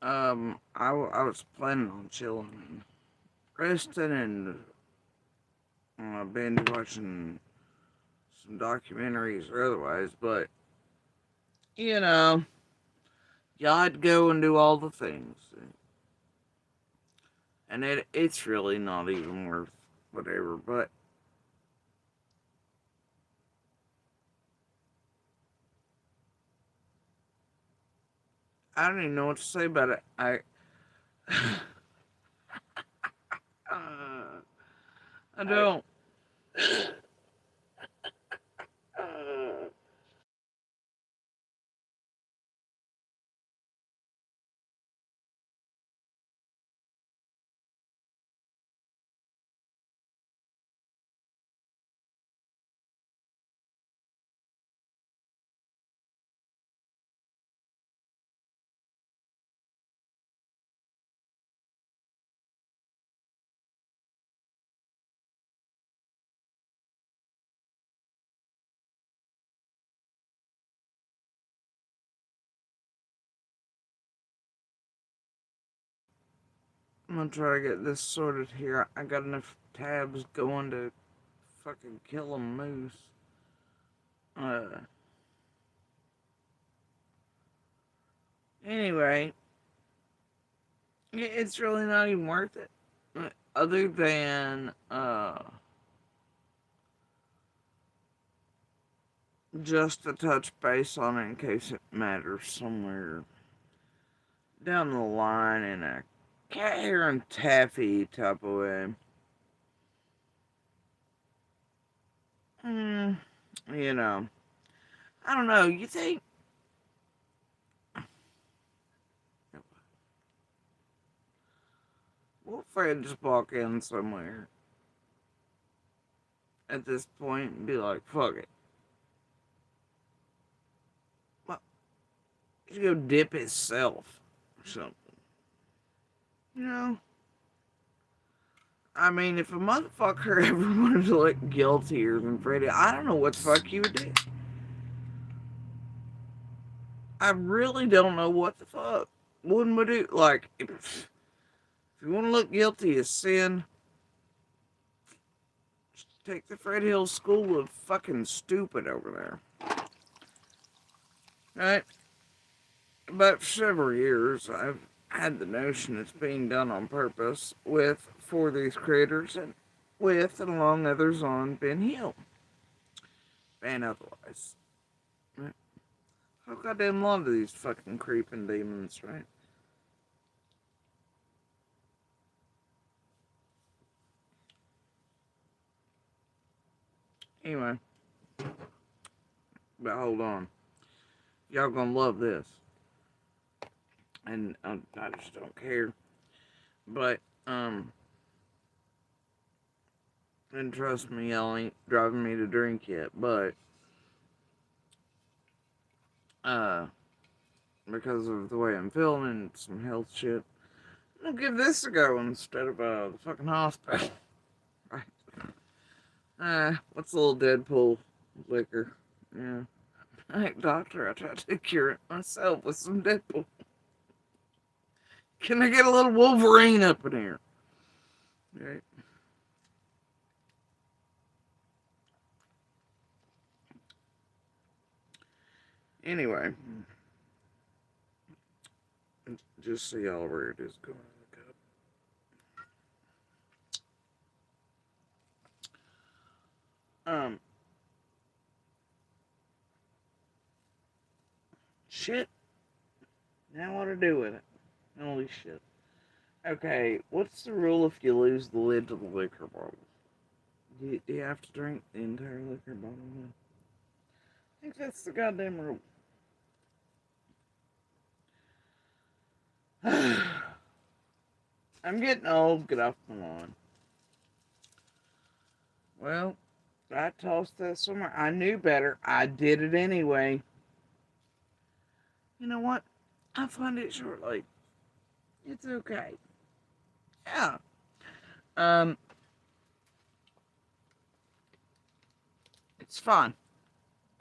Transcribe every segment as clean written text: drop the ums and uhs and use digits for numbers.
I was planning on chilling and resting and binge watching some documentaries or otherwise, but you know, y'all go and do all the things, and it's really not even worth whatever. But I don't even know what to say about it. Uh, I don't. I'm gonna try to get this sorted here. I got enough tabs going to fucking kill a moose. Uh, anyway, it's really not even worth it. Other than just to touch base on it in case it matters somewhere down the line in a cat hair and taffy type of way. Mm, you know, I don't know. You think we'll Fred just walk in somewhere at this point and be like, "Fuck it." Well, he's go dip himself or something. You know. I mean, if a motherfucker ever wanted to look guiltier than Freddy, I don't know what the fuck you would do. I really don't know what the fuck. Wouldn't we do? Like, if you want to look guilty of sin, just take the Fred Hill School of fucking stupid over there. Right? But for several years, I've had the notion it's being done on purpose for these creators and with and along others on Ben Hill and otherwise. Right? How goddamn lot of these fucking creeping demons, right? Anyway, but hold on. Y'all gonna love this. And I just don't care. But, and trust me, y'all ain't driving me to drink yet. But, uh, because of the way I'm feeling and some health shit, I'll give this a go instead of, the fucking hospital. Right. What's a little Deadpool liquor? Yeah. Hey, doctor, I tried to cure it myself with some Deadpool. Can I get a little Wolverine up in here? Right. Anyway, just so y'all where it is going in the cup. Um, shit. Now what to do with it? Holy shit. Okay, what's the rule if you lose the lid to the liquor bottle? Do you have to drink the entire liquor bottle now? I think that's the goddamn rule. I'm getting old. Get off my lawn. Well, I tossed that somewhere. I knew better. I did it anyway. You know what? I'll find it shortly. It's okay. Yeah. Um, it's fine.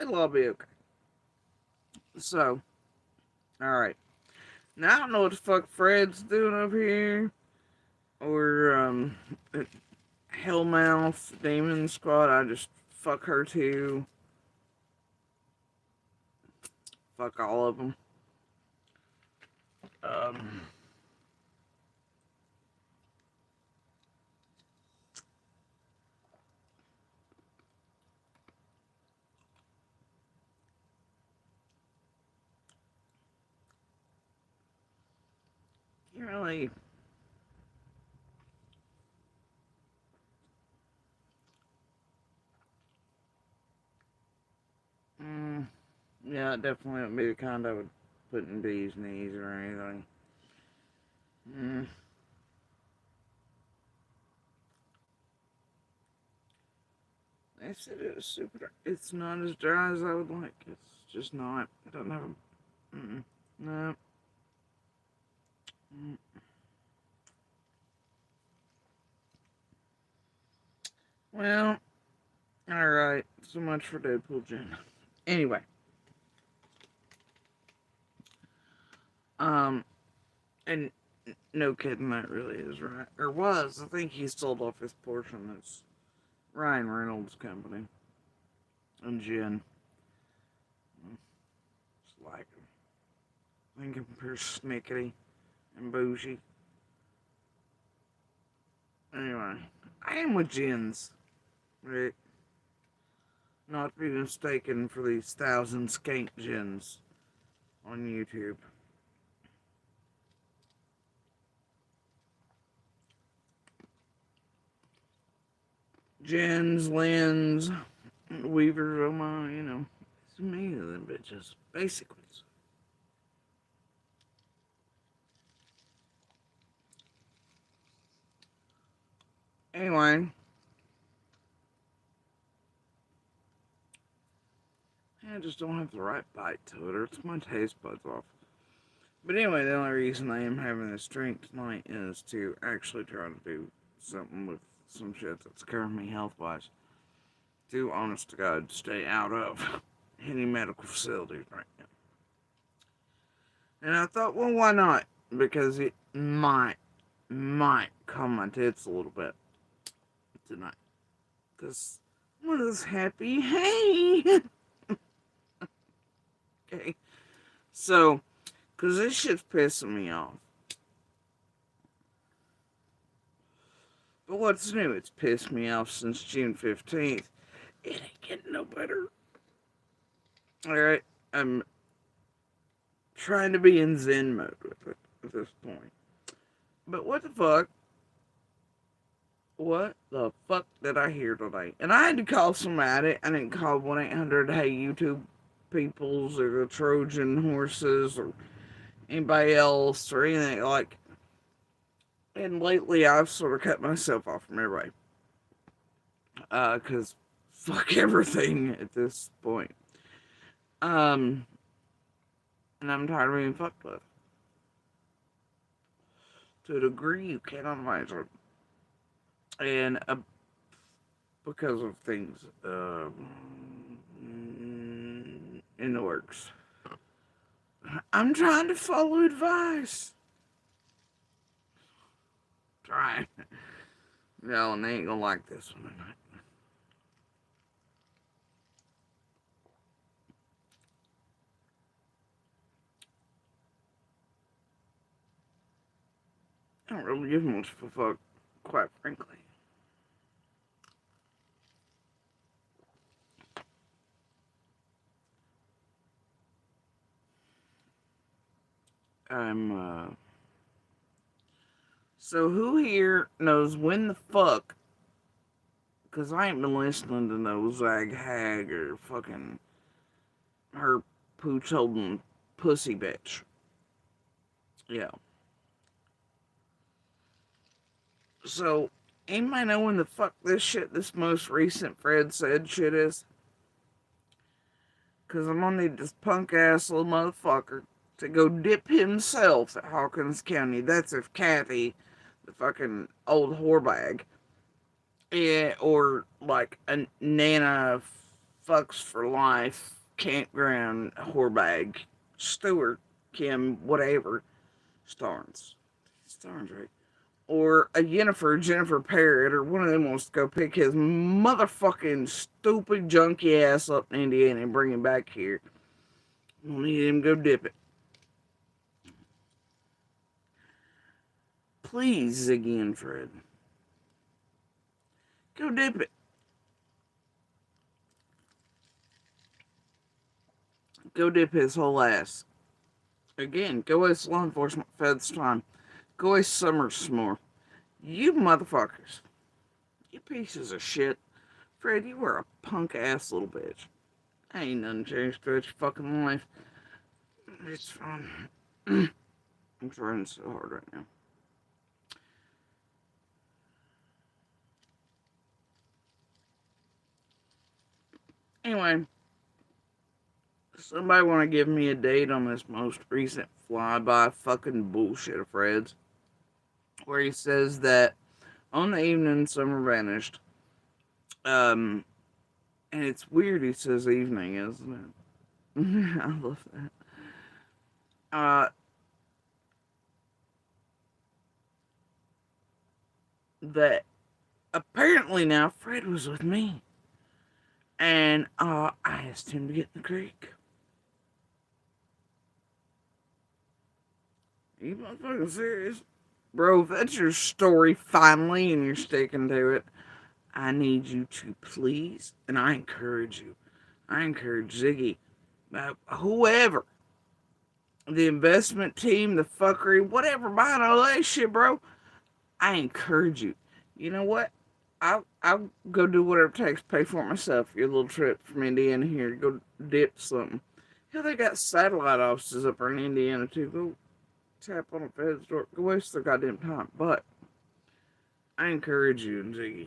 It'll all be okay. So, all right. Now, I don't know what the fuck Fred's doing up here. Or, Hellmouth, Demon Squad. I just fuck her too. Fuck all of them. Um, you really. Mm, yeah, it definitely wouldn't be the kind I would put in B's knees or anything. Mm. They said it was super dry. It's not as dry as I would like. It's just not. It doesn't have a. No. Mm. Well, alright. So much for Deadpool Jen. Anyway. Um, and no kidding, that really is right. Or was. I think he sold off his portion. It's Ryan Reynolds' company. And Jen. It's like I think compares snickety and bougie. Anyway, I am with Jens. Right? Not to be mistaken for these 1,000 skank Jens on YouTube. Jens, Lens, Weavers, oh my, it's me of them bitches. Basic ones. Anyway, I just don't have the right bite to it, or it's my taste buds off. But anyway, the only reason I am having this drink tonight is to actually try to do something with some shit that's scaring me health wise. To, honest to God, stay out of any medical facilities right now. And I thought, well, why not? Because it might calm my tits a little bit tonight. Because one of those happy, hey! Okay. So, because this shit's pissing me off. But what's new? It's pissed me off since June 15th. It ain't getting no better. Alright? I'm trying to be in Zen mode with it at this point. But what the fuck? What the fuck did I hear today? And I had to call somebody. I didn't call 1-800 Hey YouTube Peoples or the Trojan Horses or anybody else or anything like. And lately I've sort of cut myself off from everybody. Cause fuck everything at this point. Um, and I'm tired of being fucked with. To a degree you cannot imagine. And because of things in the works. I'm trying to follow advice. Trying. No, and they ain't gonna like this one tonight. I don't really give much of a fuck, quite frankly. I'm. So who here knows when the fuck? Because I ain't been listening to no Zag Hag or fucking her pooch holding pussy bitch. Yeah. So, anybody know when the fuck this most recent Fred said shit is? Because I'm gonna need this punk ass little motherfucker to go dip himself at Hawkins County. That's if Kathy, the fucking old whorebag, yeah, or like a Nana fucks for life campground whorebag, Stewart, Kim, whatever. Starnes, right? Or a Jennifer Parrott, or one of them wants to go pick his motherfucking stupid junky ass up in Indiana and bring him back here. We'll need him to go dip it. Please, Ziggy and Fred. Go dip it. Go dip his whole ass. Again, go waste law enforcement feds time. Go waste Summers more. You motherfuckers. You pieces of shit. Fred, you were a punk ass little bitch. Ain't nothing changed about your fucking life. It's fine. I'm trying so hard right now. Anyway, somebody want to give me a date on this most recent flyby fucking bullshit of Fred's, where he says that on the evening Summer vanished, and it's weird he says evening, isn't it? I love that. Uh, that apparently now Fred was with me, and I asked him to get in the creek. Are you motherfucking serious? Bro, if that's your story finally and you're sticking to it, I need you to please, and I encourage you, I encourage Ziggy, whoever, the investment team, the fuckery, whatever, buying all that shit, bro, I encourage you. You know what? I'll go do whatever it takes to pay for it myself. Your little trip from Indiana here, go dip something. Hell, they got satellite offices up there in Indiana too. Go tap on a Fed's door. Go waste their goddamn time. But I encourage you, Ziggy,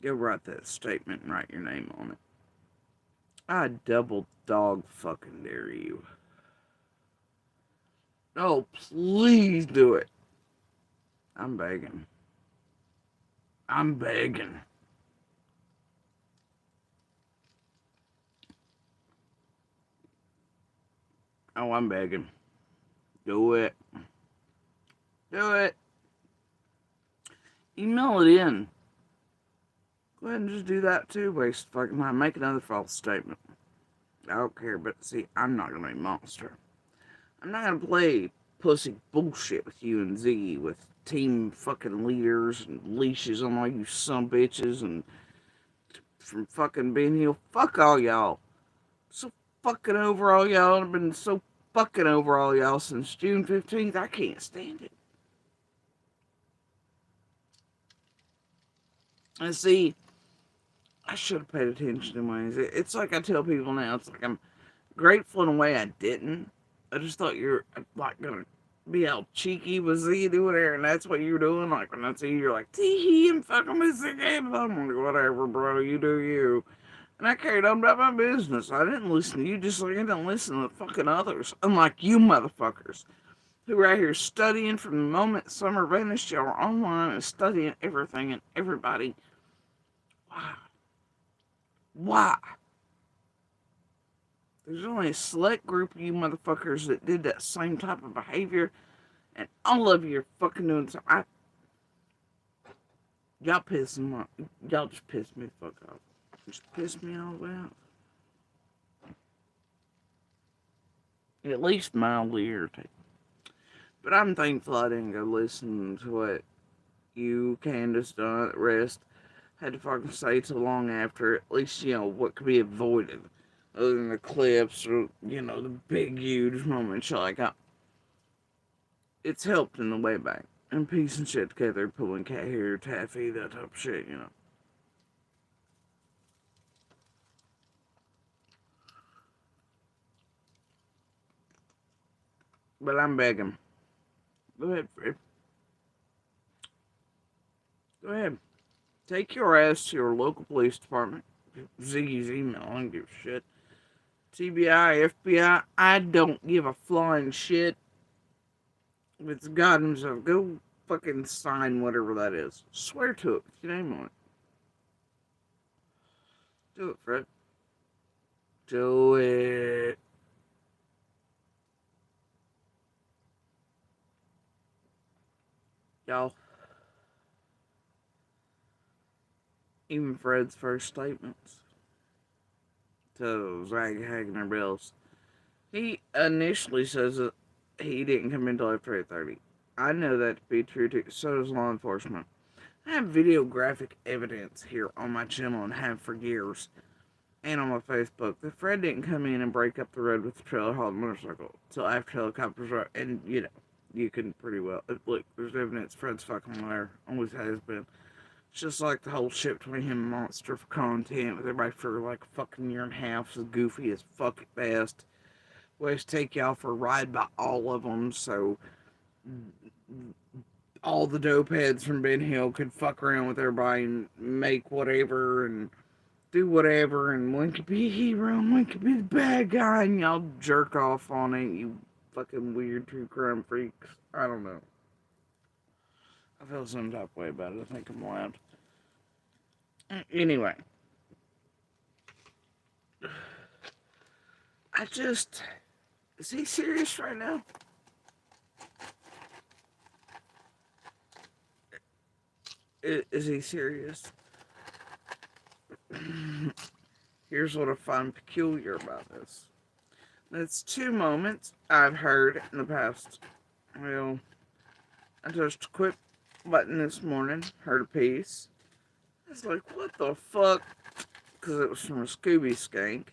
go write that statement and write your name on it. I double dog fucking dare you. Oh, please do it. I'm begging. I'm begging. Oh, I'm begging. Do it. Do it. Email it in. Go ahead and just do that too. Waste fucking time. Make another false statement. I don't care, but see, I'm not gonna be a monster. I'm not gonna play pussy bullshit with you and Z with team fucking leaders and leashes on all you some bitches and from fucking being here. Fuck all y'all. So fucking over all y'all. I've been so fucking over all y'all since June 15th. I can't stand it. And see, I should have paid attention to mine. It's like I tell people now. It's like I'm grateful in a way I didn't. I just thought you're like gonna be all cheeky with Z doing it, and that's what you're doing. Like when I see you, you're like, tee hee, I'm fucking with Z game. I'm like, whatever, bro, you do you. And I carried on about my business. I didn't listen to you just like I didn't listen to fucking others. Unlike you motherfuckers who are out here studying from the moment summer vanished. Y'all are online and studying everything and everybody. Why? Why? There's only a select group of you motherfuckers that did that same type of behavior, and all of you are fucking doing something. Y'all piss me off. Y'all just piss me the fuck off. Just piss me all out. At least mildly irritated. But I'm thankful I didn't go listen to what you, Candace, Donna, the rest had to fucking say too long after. At least, you know, what could be avoided. Other than the clips or, you know, the big, huge moments like it's helped in the way back. And piecing shit together, pulling cat hair, taffy, that type of shit, you know. But I'm begging. Go ahead, Fred. Go ahead. Take your ass to your local police department. Ziggy's email, I don't give a shit. TBI, FBI, I don't give a flying shit. If it's God himself, go fucking sign whatever that is. Swear to it with your name on it. Do it, Fred. Do it. Y'all, even Fred's first statements to Zach Hagner Bills, he initially says that he didn't come in until after 8:30. I know that to be true too. So does law enforcement. I have videographic evidence here on my channel and have for years, and on my Facebook, that Fred didn't come in and break up the road with the trailer hauled motorcycle till after helicopters were. And you can pretty well look. There's evidence Fred's fucking liar. Always has been. It's just like the whole shit between him and Monster for content with everybody for like a fucking year and a half. As goofy as fuck at best. Ways to take y'all for a ride by all of them, so all the dope heads from Ben Hill could fuck around with everybody and make whatever and do whatever, and one could be a hero and one could be the bad guy, and y'all jerk off on it, you fucking weird true crime freaks. I don't know. I feel some type of way about it. I think I'm loud. Anyway. Is he serious right now? Is he serious? Here's what I find peculiar about this. That's two moments I've heard in the past. Well, I touched a quit button this morning, heard a piece. I was like, what the fuck? Because it was from a Scooby Skank.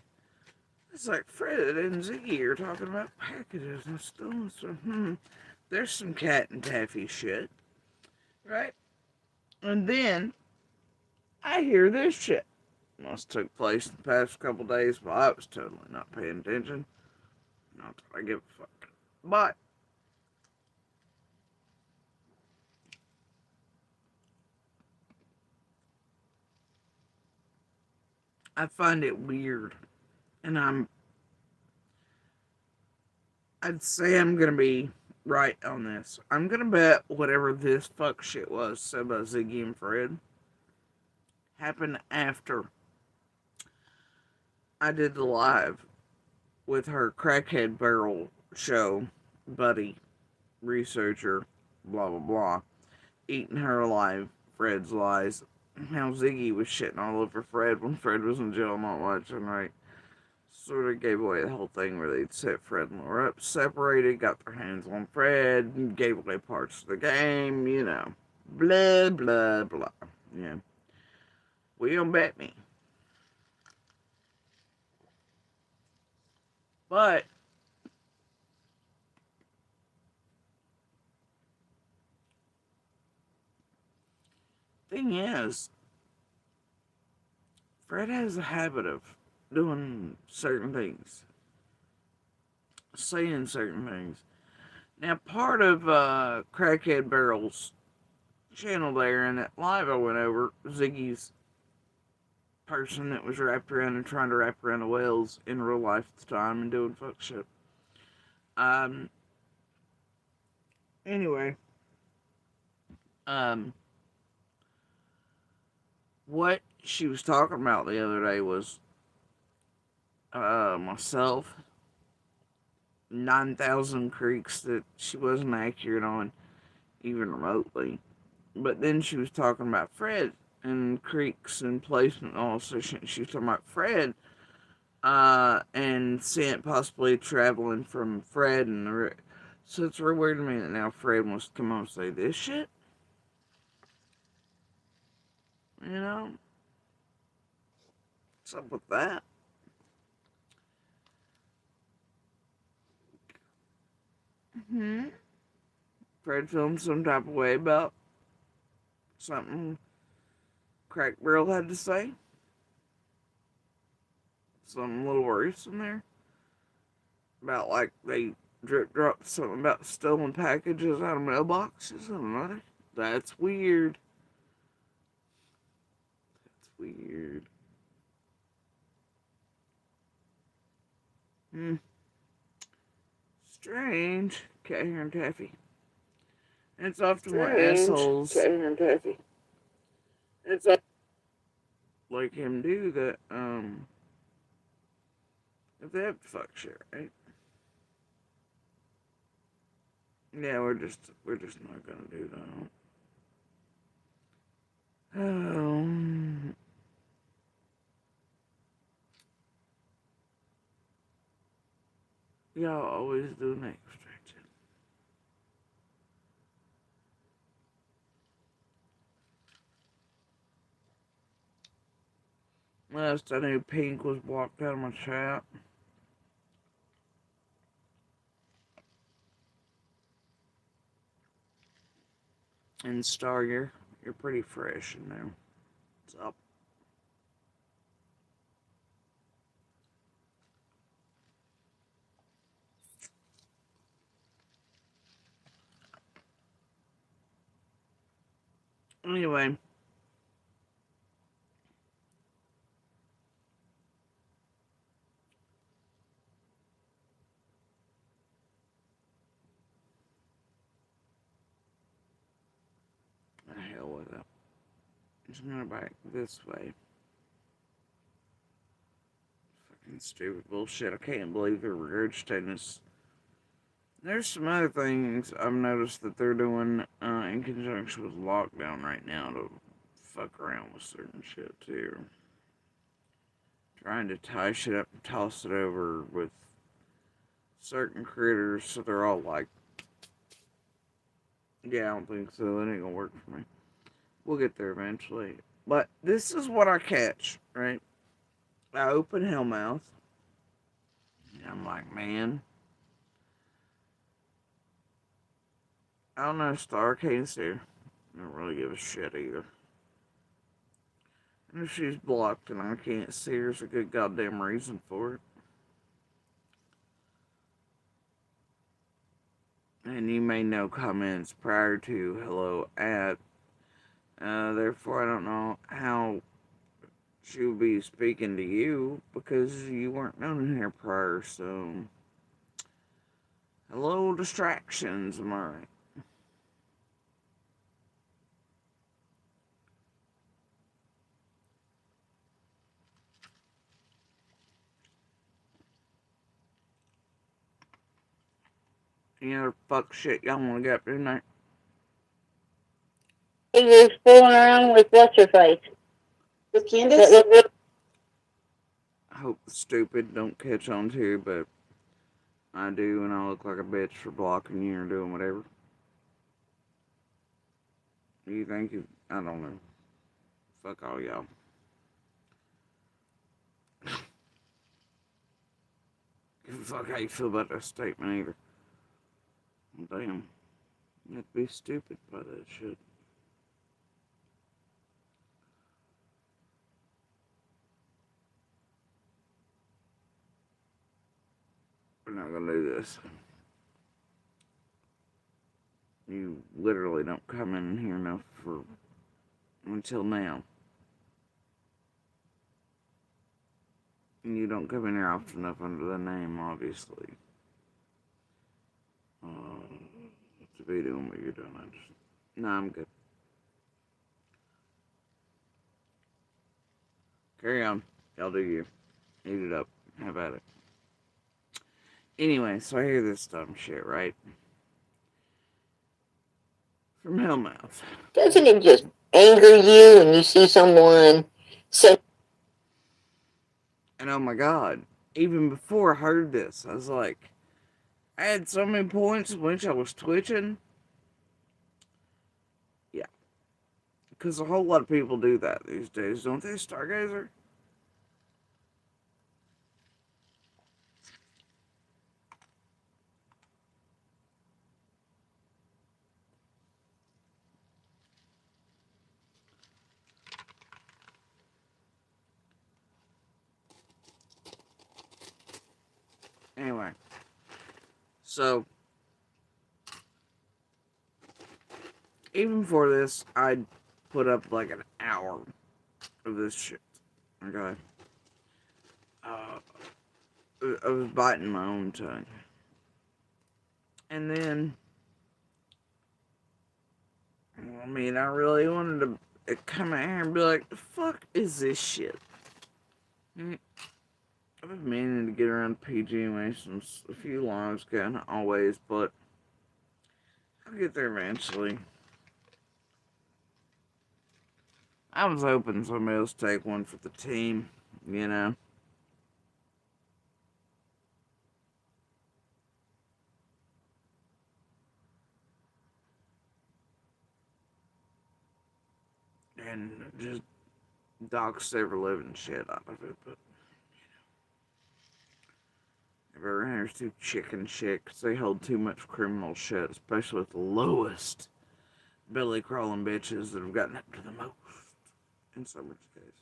It's like, Fred and Ziggy are talking about packages and stolen stuff. There's some cat and taffy shit. Right? And then, I hear this shit. Must took place in the past couple days while I was totally not paying attention. Not that I give a fuck. But, I find it weird. And I'd say I'm gonna be right on this. I'm gonna bet whatever this fuck shit was said about Ziggy and Fred happened after I did the live with her crackhead barrel show buddy, researcher, blah blah blah, eating her alive, Fred's lies, how Ziggy was shitting all over Fred when Fred was in jail not watching right. Sort of gave away the whole thing where they'd set Fred and Laura up separated, got their hands on Fred, and gave away parts of the game, Blah, blah, blah. Yeah. Will you bet me? But, thing is, Fred has a habit of doing certain things, saying certain things. Now, part of Crackhead Barrel's channel there and that live I went over, Ziggy's person that was wrapped around and trying to wrap around the whales in real life at the time and doing fuck shit. Um, anyway, um, what she was talking about the other day was myself, 9,000 creeks that she wasn't accurate on, even remotely. But then she was talking about Fred and creeks and placement also. She was talking about Fred and Scent possibly traveling from Fred and the. So it's real weird to me that now Fred wants to come on and say this shit. You know? What's up with that? Fred feeling some type of way about something Crack Barrel had to say. Something a little worrisome there. About like they drip dropped something about stolen packages out of mailboxes and another. That's weird. That's weird. Strange. Cat hair and taffy. And it's often what assholes cat hair and taffy. It's like him do that, if they have to fuck shit, right? Yeah, we're just not gonna do that. Um, y'all always do an extraction. Last I knew, Pink was blocked out of my chat. And Star, you're pretty fresh in there. What's up? Anyway, the hell with it. I'm just gonna back this way. Fucking stupid bullshit. I can't believe they're regurgitating this. There's some other things I've noticed that they're doing in conjunction with lockdown right now to fuck around with certain shit too. Trying to tie shit up and toss it over with certain critters so they're all like, yeah, I don't think so. It ain't gonna work for me. We'll get there eventually. But this is what I catch, right? I open Hellmouth. And I'm like, man, I don't know, Star Kane's here. I don't really give a shit either. And if she's blocked and I can't see her, there's a good goddamn reason for it. And you made no comments prior to hello at. Therefore, I don't know how she would be speaking to you because you weren't known in here prior, so. Hello, distractions, am I right? Any other fuck shit y'all wanna get up to tonight? You're fooling around with what's her face? With Candace? I hope the stupid don't catch on to, but I do, and I look like a bitch for blocking you or doing whatever. You think you. I don't know. Fuck all y'all. Give a fuck how you feel about that statement either. Damn. You'd be stupid by that shit. We're not gonna do this. You literally don't come in here enough for until now. And you don't come in here often enough under the name, obviously. To be doing what you're doing. Nah, I'm good. Carry on. Y'all do you. Eat it up. Have at it. Anyway, so I hear this dumb shit, right? From Hellmouth. Doesn't it just anger you when you see someone say, And oh my god, even before I heard this, I was like, I had so many points in which I was twitching. Yeah. Because a whole lot of people do that these days, don't they, Stargazer? Anyway. So, even before this, I'd put up like an hour of this shit. Okay? Uh, I was biting my own tongue. And then, I mean, I really wanted to come out here and be like, the fuck is this shit? I've been meaning to get around PG anyway, since a few lives ago, always, but I'll get there eventually. I was hoping somebody else take one for the team, you know. And just dox ever living shit out of it. But everyone's too chicken shit because they hold too much criminal shit, especially with the lowest belly crawling bitches that have gotten up to the most in so much cases.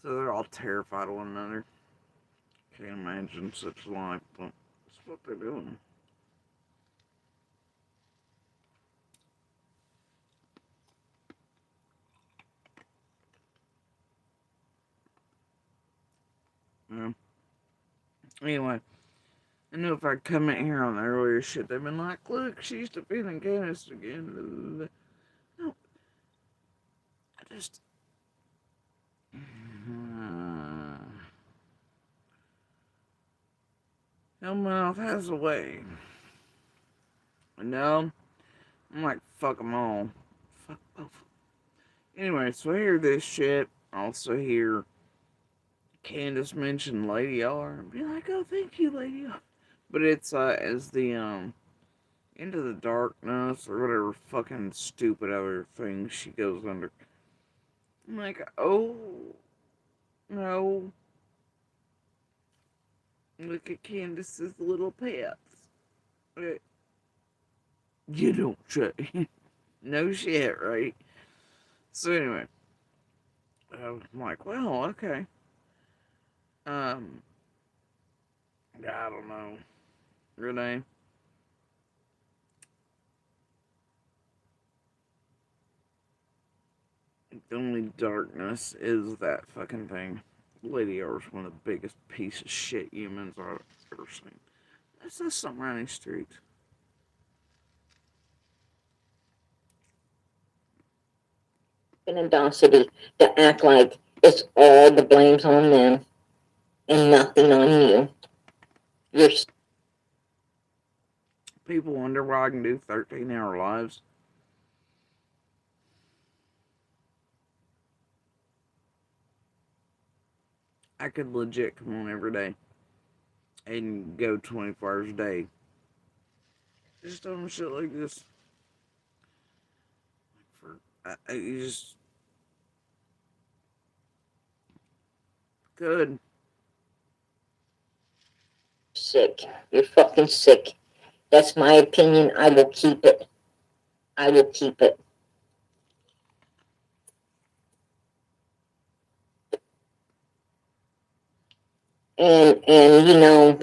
So they're all terrified of one another. Can't imagine such life, but that's what they're doing. Yeah. Anyway, I know if I come in here on the earlier shit, they've been like, look, she's defending Candace again. No, I just. Hellmouth has a way. No, I'm like, fuck them all. Fuck both. Anyway, so I hear this shit. I also hear Candace mention Lady R and be like, oh, thank you, Lady R. But it's as the Into the Darkness or whatever fucking stupid other thing she goes under. I'm like, oh no. Look at Candace's little pets. You don't shut. No shit, right? So anyway, I'm like, well, okay. Um, I don't know. Renee, the only darkness is that fucking thing. Lady R is one of the biggest piece of shit humans I've ever seen. That's just something around these streets. And audacity to act like it's all the blame's on them and nothing on you. You're People wonder why I can do 13-hour lives. I could legit come on every day and go 24 hours a day. Just on shit like this. You just good. sick. You're fucking sick. That's my opinion. I will keep it. I will keep it. And you know,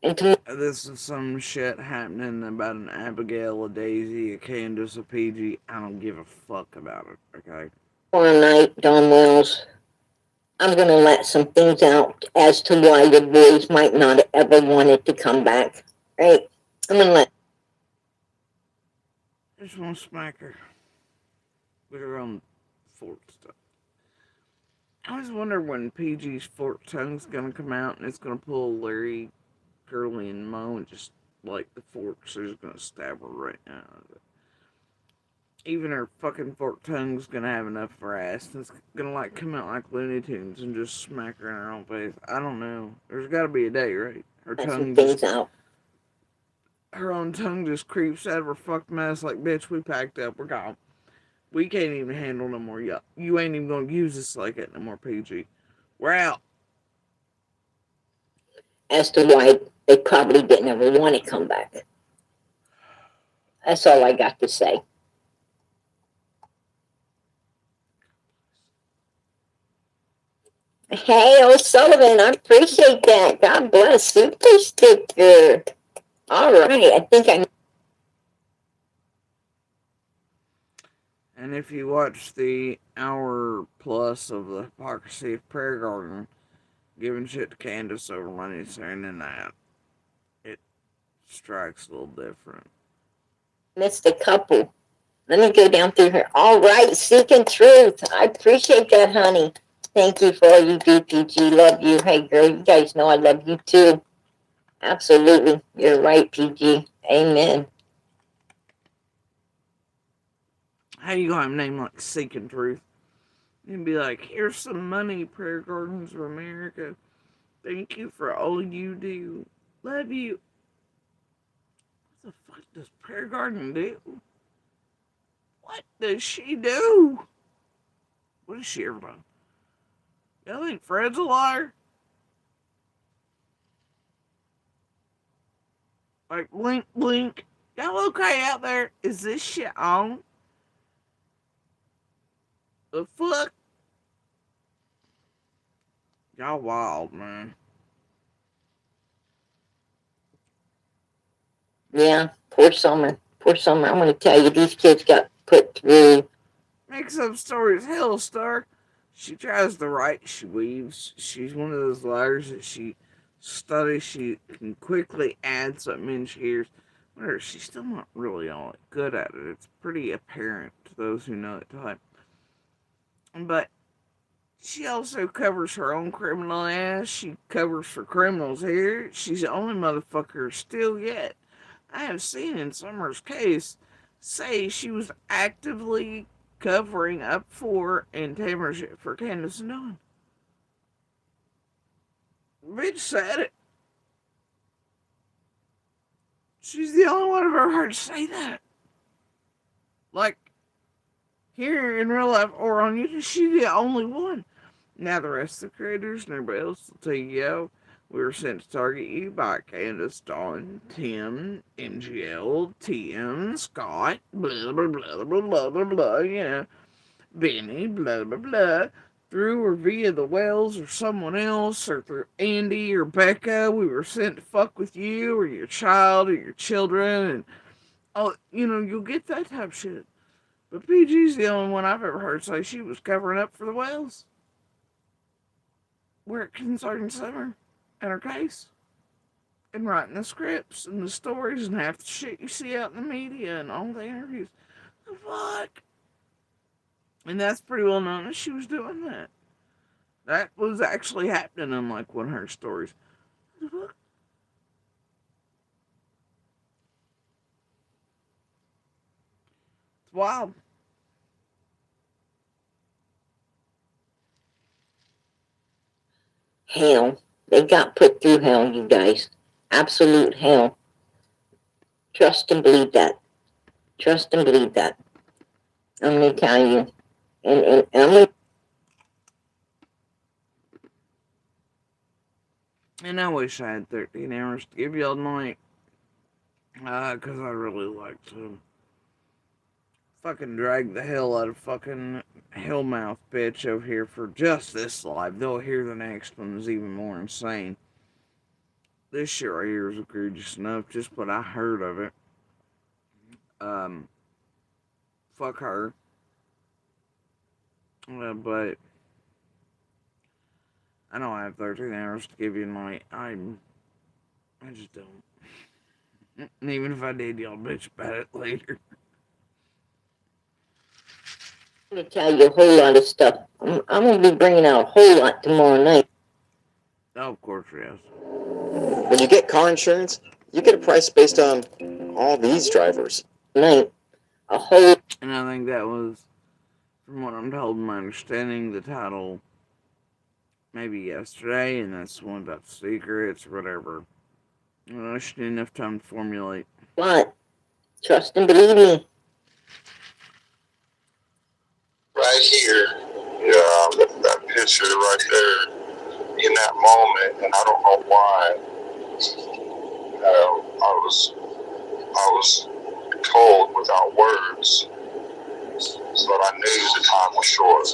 and to This is some shit happening about an Abigail, a Daisy, a Candace, a PG. I don't give a fuck about it, okay? for a night, Don Wells, I'm gonna let some things out as to why the boys might not have ever wanted to come back. Right? I'm gonna let I just want to smack her with her own fork stuff. I always wonder when PG's forked tongue's gonna come out and it's gonna pull Larry, Curly, and Mo and just like the forks are just gonna stab her right now. Even her fucking forked tongue's gonna have enough of her ass and it's gonna like come out like Looney Tunes and just smack her in her own face. I don't know. There's gotta be a day, right? Her some tongue just things out. her own tongue just creeps out of her fucked mess like, bitch, we packed up, we're gone. We can't even handle no more. You ain't even gonna use us like it no more, PG. We're out. As to why they probably didn't ever want to come back. That's all I got to say. Hey, O'Sullivan, I appreciate that. God bless. Super sticker. All right, I think I. And if you watch the hour plus of the hypocrisy of Prayer Garden, giving shit to Candace over money, saying and that, it strikes a little different. Missed a couple. Let me go down through here. All right, seeking truth. I appreciate that, honey. Thank you for all you do, PG. Love you. Hey, girl, you guys know I love you too. Absolutely. You're right, PG. Amen. How you gonna have a name like Seeking Truth? And be like, here's some money, Prayer Gardens of America. Thank you for all you do. Love you. What the fuck does Prayer Garden do? What does she do? What has she ever done? Y'all think Fred's a liar? Like, blink, blink. Y'all okay out there? Is this shit on? The fuck? Y'all wild, man. Yeah, poor Summer. Poor Summer. I'm going to tell you, these kids got put through. Makes up stories, hell, Star. She tries to write, she weaves. She's one of those liars that she studies, she can quickly add something in she hears. Whatever, she's still not really all that good at it. It's pretty apparent to those who know it type. But she also covers her own criminal ass. She covers for criminals here. She's the only motherfucker still yet I have seen in Summer's case say she was actively covering up for and taming shit for Candace and Dawn. Bitch said it. She's the only one I've ever heard say that. Like, here in real life or on YouTube, she's the only one. Now the rest of the creators and everybody else will tell you, yo, we were sent to target you by Candace, Dawn, Tim, MGL, TM, Scott, blah, blah, blah, blah, blah, blah, blah, you know, Benny, blah, blah, blah, through or via the Wells or someone else, or through Andy or Becca. We were sent to fuck with you or your child or your children. And, oh, you know, you'll get that type of shit. But PG's the only one I've ever heard say she was covering up for the Wells where it concerns Summer and her case. And writing the scripts and the stories and half the shit you see out in the media and all the interviews. The fuck? And that's pretty well known that she was doing that. That was actually happening in like one of her stories. The fuck? It's wild. Hell. They got put through hell, you guys. Absolute hell. Trust and believe that. Trust and believe that. I'm going to tell you. And I'm going to. And I wish I had 13 hours to give y'all tonight. Because I really like to fucking drag the hell out of fucking Hellmouth bitch over here for just this live. They'll hear the next one is even more insane. This shit right here is egregious enough, just what I heard of it. Um, Fuck her. But I don't have 13 hours to give you tonight. I just don't. And even if I did, y'all bitch about it later. I'm going to tell you a whole lot of stuff. I'm going to be bringing out a whole lot tomorrow night. Oh, of course, yes. When you get car insurance, you get a price based on all these drivers. Night. A whole. And I think that was, from what I'm told, my understanding, the title maybe yesterday, and that's the one about secrets or whatever. I should need enough time to formulate. What? Trust and believe me. Right here, yeah, that picture right there in that moment, and I don't know why. I was told without words, but I knew the time was short.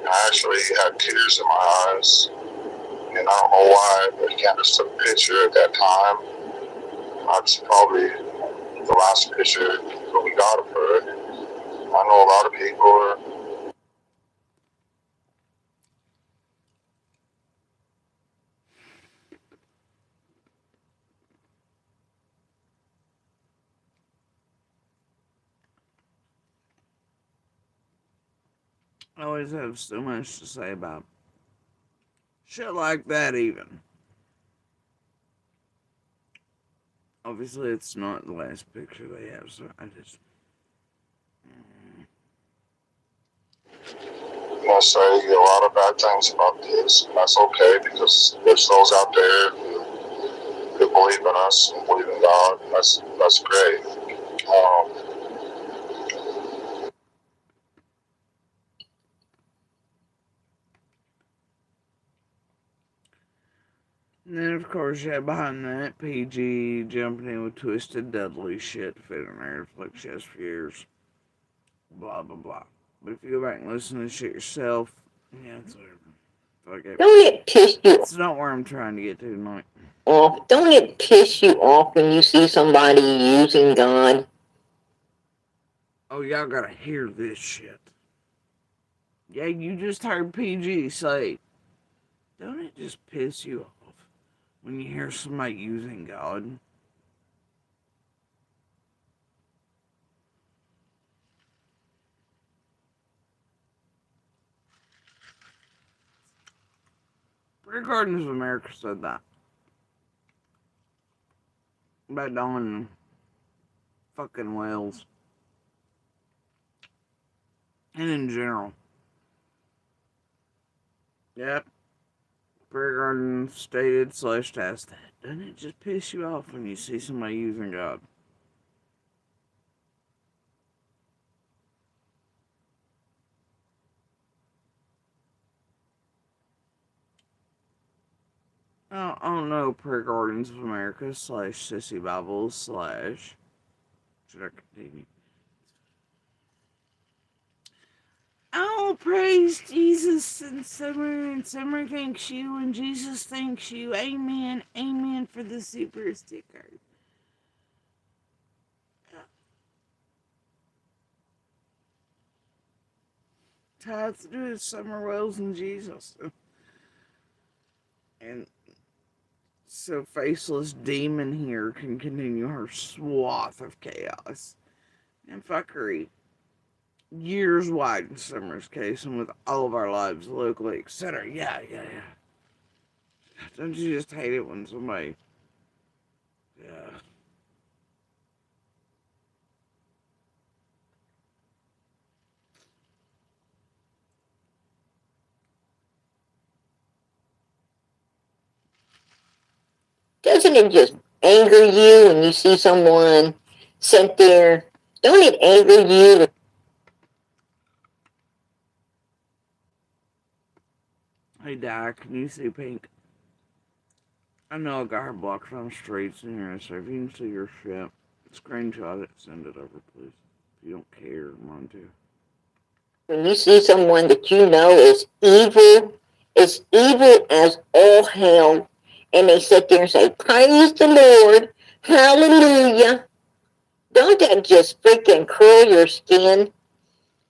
I actually had tears in my eyes, and I don't know why, but Candace took a picture at that time. That's probably the last picture that we got of her. I know a lot of people are. I always have so much to say about shit like that, even. Obviously, it's not the last picture they have, so I just. say a lot of bad things about this, and that's okay because there's those out there who believe in us and believe in God. And that's great. And then, of course, yeah, behind that, PG jumping in with Twisted Dudley shit, fitting there like she has for years. Blah, blah, blah. But if you go back and listen to shit yourself, yeah, it's whatever. Fuck it. Don't it piss you It's not where I'm trying to get to tonight. off? Don't it piss you off when you see somebody using God? Oh, y'all gotta hear this shit. Yeah, you just heard PG say, don't it just piss you off when you hear somebody using God? Prayer Gardens of America said that about Don fucking Wales. And in general. Yep. Prayer Garden stated / asked that. Doesn't it just piss you off when you see somebody using God? I don't know. Prayer Gardens of America / Sissy Bibles / should I continue? Oh, praise Jesus and Summer thanks you and Jesus thanks you. Amen. Amen for the super sticker. Has to do with Summer Wells and Jesus. And so Faceless Demon here can continue her swath of chaos and fuckery. Years wide in Summer's case and with all of our lives locally, etc. Yeah. Don't you just hate it when somebody... Yeah. Doesn't it just anger you when you see someone sit there? Don't it anger you? Hey, Di, can you see Pink? I know I got her blocked on the streets in here, so if you can see your shit, screenshot it, send it over, please. If you don't care, I'm on to. When you see someone that you know is evil as all hell, and they sit there and say, praise the Lord, hallelujah. Don't that just freaking curl your skin?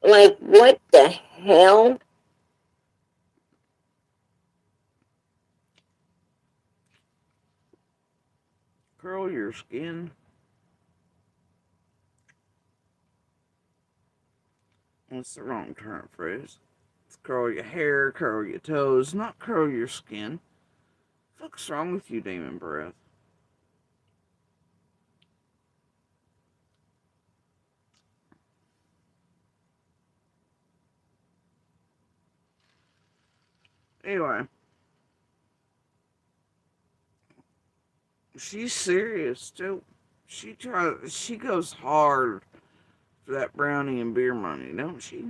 Like, what the hell? Curl your skin. That's the wrong term phrase. It's curl your hair, curl your toes, not curl your skin. What the fuck's wrong with you, Demon Breath? Anyway, she's serious too. She goes hard for that brownie and beer money, don't she?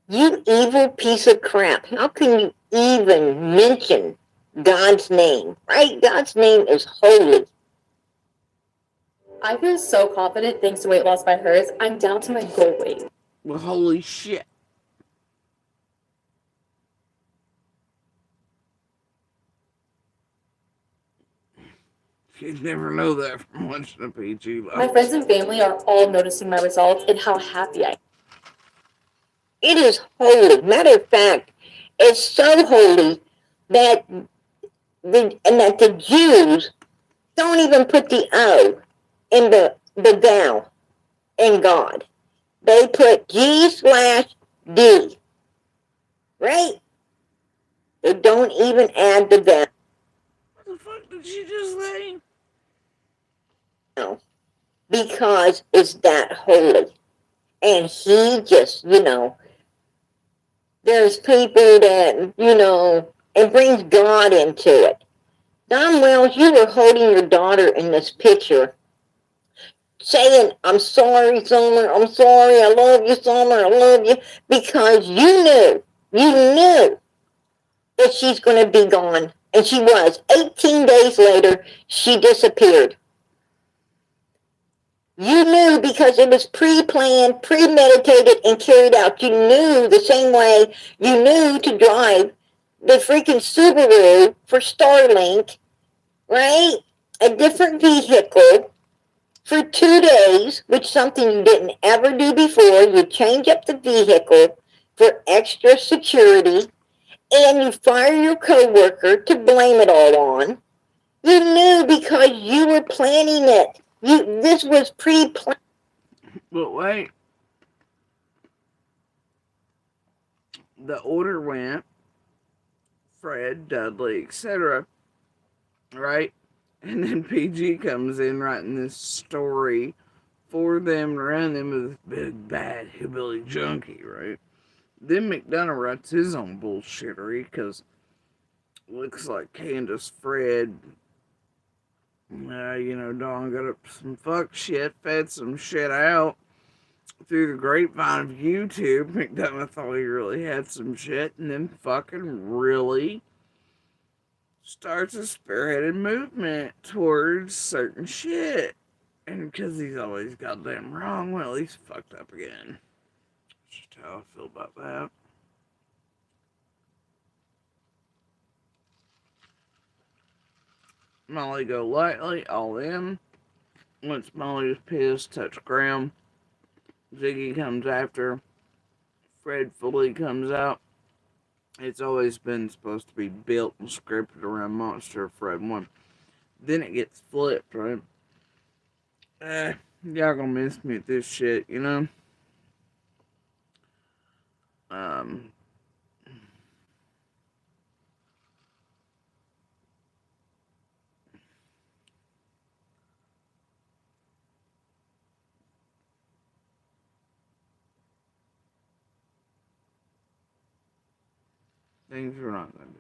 You evil piece of crap. How can you even mention God's name? Right? God's name is holy. I feel so confident thanks to weight loss by hers. I'm down to my goal weight. Well, holy shit. You'd never know that from watching a PG live. My friends and family are all noticing my results and how happy I am. It is holy. Matter of fact, it's so holy that the Jews don't even put the O in the thou in God. They put G/D. Right? They don't even add the thou. What the fuck did she just say? No. because it's that holy. And he just, there's people that, it brings God into it. Don Wells, you were holding your daughter in this picture, saying, I'm sorry, Summer, I'm sorry, I love you, Summer, I love you, because you knew that she's going to be gone. And she was. 18 days later, she disappeared. You knew because it was pre-planned, premeditated, and carried out. You knew the same way you knew to drive the freaking Subaru for Starlink, right? A different vehicle for 2 days, which is something you didn't ever do before. You change up the vehicle for extra security, and you fire your coworker to blame it all on. You knew because you were planning it. This was pre-planned. But wait, the order went Fred, Dudley, etc., right? And then PG comes in writing this story for them to run them with big bad hillbilly junkie, right? Then McDonough writes his own bullshittery because looks like Candace Fred, Dawn got up some fuck shit, fed some shit out through the grapevine of YouTube. McDonough thought he really had some shit, and then fucking really starts a spearheaded movement towards certain shit. And because he's always goddamn wrong, well, he's fucked up again. That's just how I feel about that. Molly go lightly, all in. Once Molly was pissed, touch ground. Ziggy comes after. Fred fully comes out. It's always been supposed to be built and scripted around Monster Fred 1. Then it gets flipped, right? Y'all gonna miss me at this shit, Um, things we're not gonna do.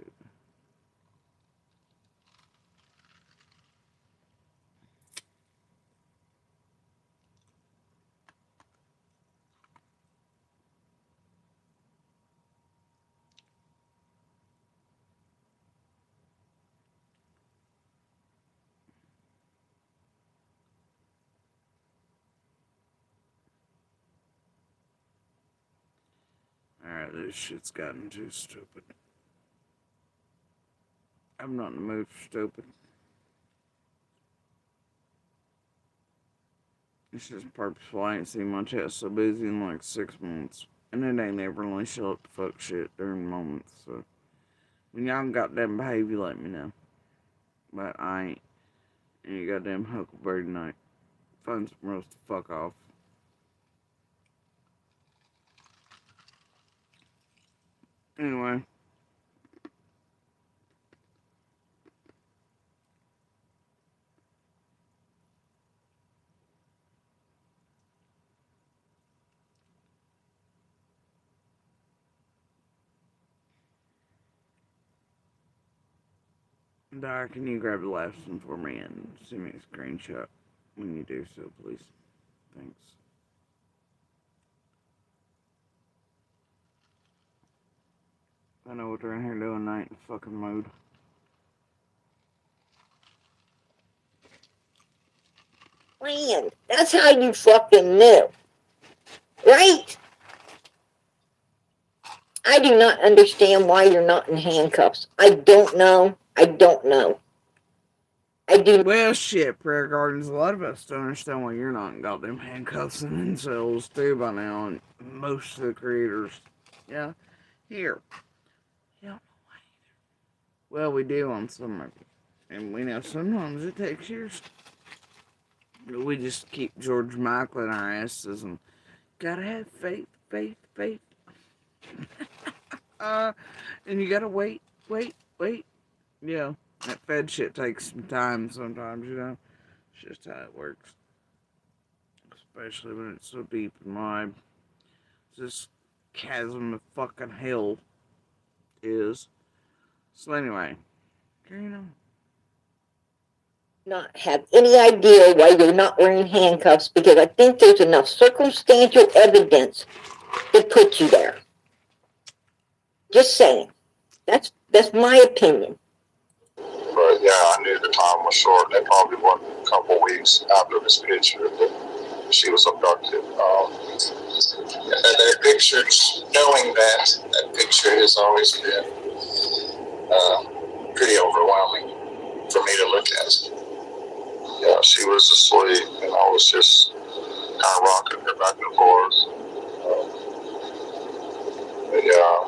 Alright, this shit's gotten too stupid. I'm not in the mood for stupid. It's just purposeful. I ain't seen my chat so busy in like 6 months. And it ain't ever only show up to fuck shit during moments. So, when y'all goddamn behave, you let me know. But I ain't. Any goddamn Huckleberry night. Find somewhere else to fuck off. Anyway. Doc, can you grab the last one for me and send me a screenshot when you do so, please? Thanks. I know what they're in here doing. I ain't in the fucking mood. Man, that's how you fucking knew, right? I do not understand why you're not in handcuffs. I don't know. I don't know. I do. Well, shit, Prayer Gardens. A lot of us don't understand why you're not in goddamn handcuffs and in cells, too, by now. And most of the creators. Yeah. Here. Yeah. Well, we do on some of it. And we know sometimes it takes years. But we just keep George Michael in our asses and gotta have faith, faith, faith. And you gotta wait, wait, wait. Yeah, that Fed shit takes some time sometimes, It's just how it works. especially when it's so deep in my this chasm of fucking hell is. So anyway, carrying on. Not have any idea why you're not wearing handcuffs because I think there's enough circumstantial evidence to put you there. Just saying. That's my opinion. But yeah, I knew the time was short. That probably wasn't a couple weeks after this picture that she was abducted. That picture, knowing that picture has always been pretty overwhelming for me to look at. Yeah, she was asleep, and I was just kind of rocking her back and forth. But yeah.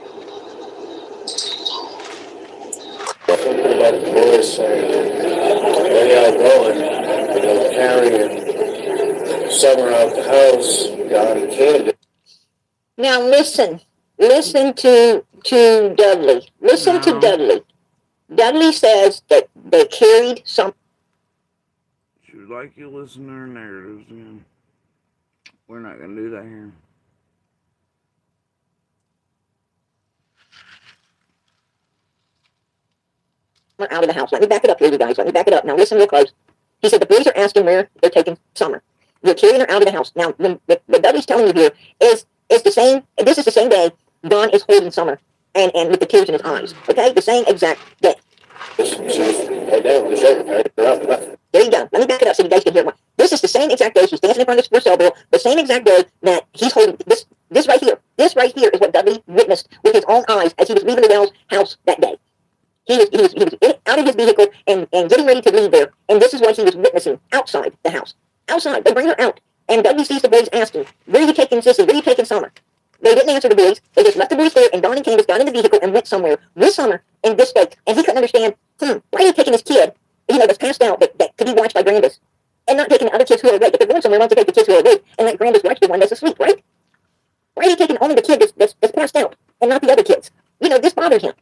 Something about the boys saying, where y'all going? Carrying Summer out the house, got a kid. Now listen to Dudley. Listen to No, Dudley. Dudley says that they carried some she would like you to listen to her narratives again. We're not gonna do that here. out of the house. Let me back it up here, you guys. Let me back it up. Now listen real close. He said the police are asking where they're taking Summer. They're carrying her out of the house. Now, what Dudley's telling you here is the same. This is the same day Don is holding Summer and with the tears in his eyes. Okay, the same exact day. There you go. Let me back it up so you guys can hear one. This is the same exact day she's dancing in front of the cell bill. The same exact day that he's holding this. This right here. This right here is what Dudley witnessed with his own eyes as he was leaving the Wells house that day. He was out of his vehicle and getting ready to leave there. And this is what he was witnessing outside the house. Outside. They bring her out. And Dudley sees the boys asking, where are you taking Sissy? Where are you taking Summer? They didn't answer the boys. They just left the boys there. And Don and Candace got in the vehicle and went somewhere with Summer in this state. And he couldn't understand, why are you taking this kid, that's passed out, that could be watched by Grandis, and not taking the other kids who are awake? If they're going somewhere, why don't you take the kids who are awake and let Grandis watch the one that's asleep, right? Why are you taking only the kid that's passed out and not the other kids? This bothers him.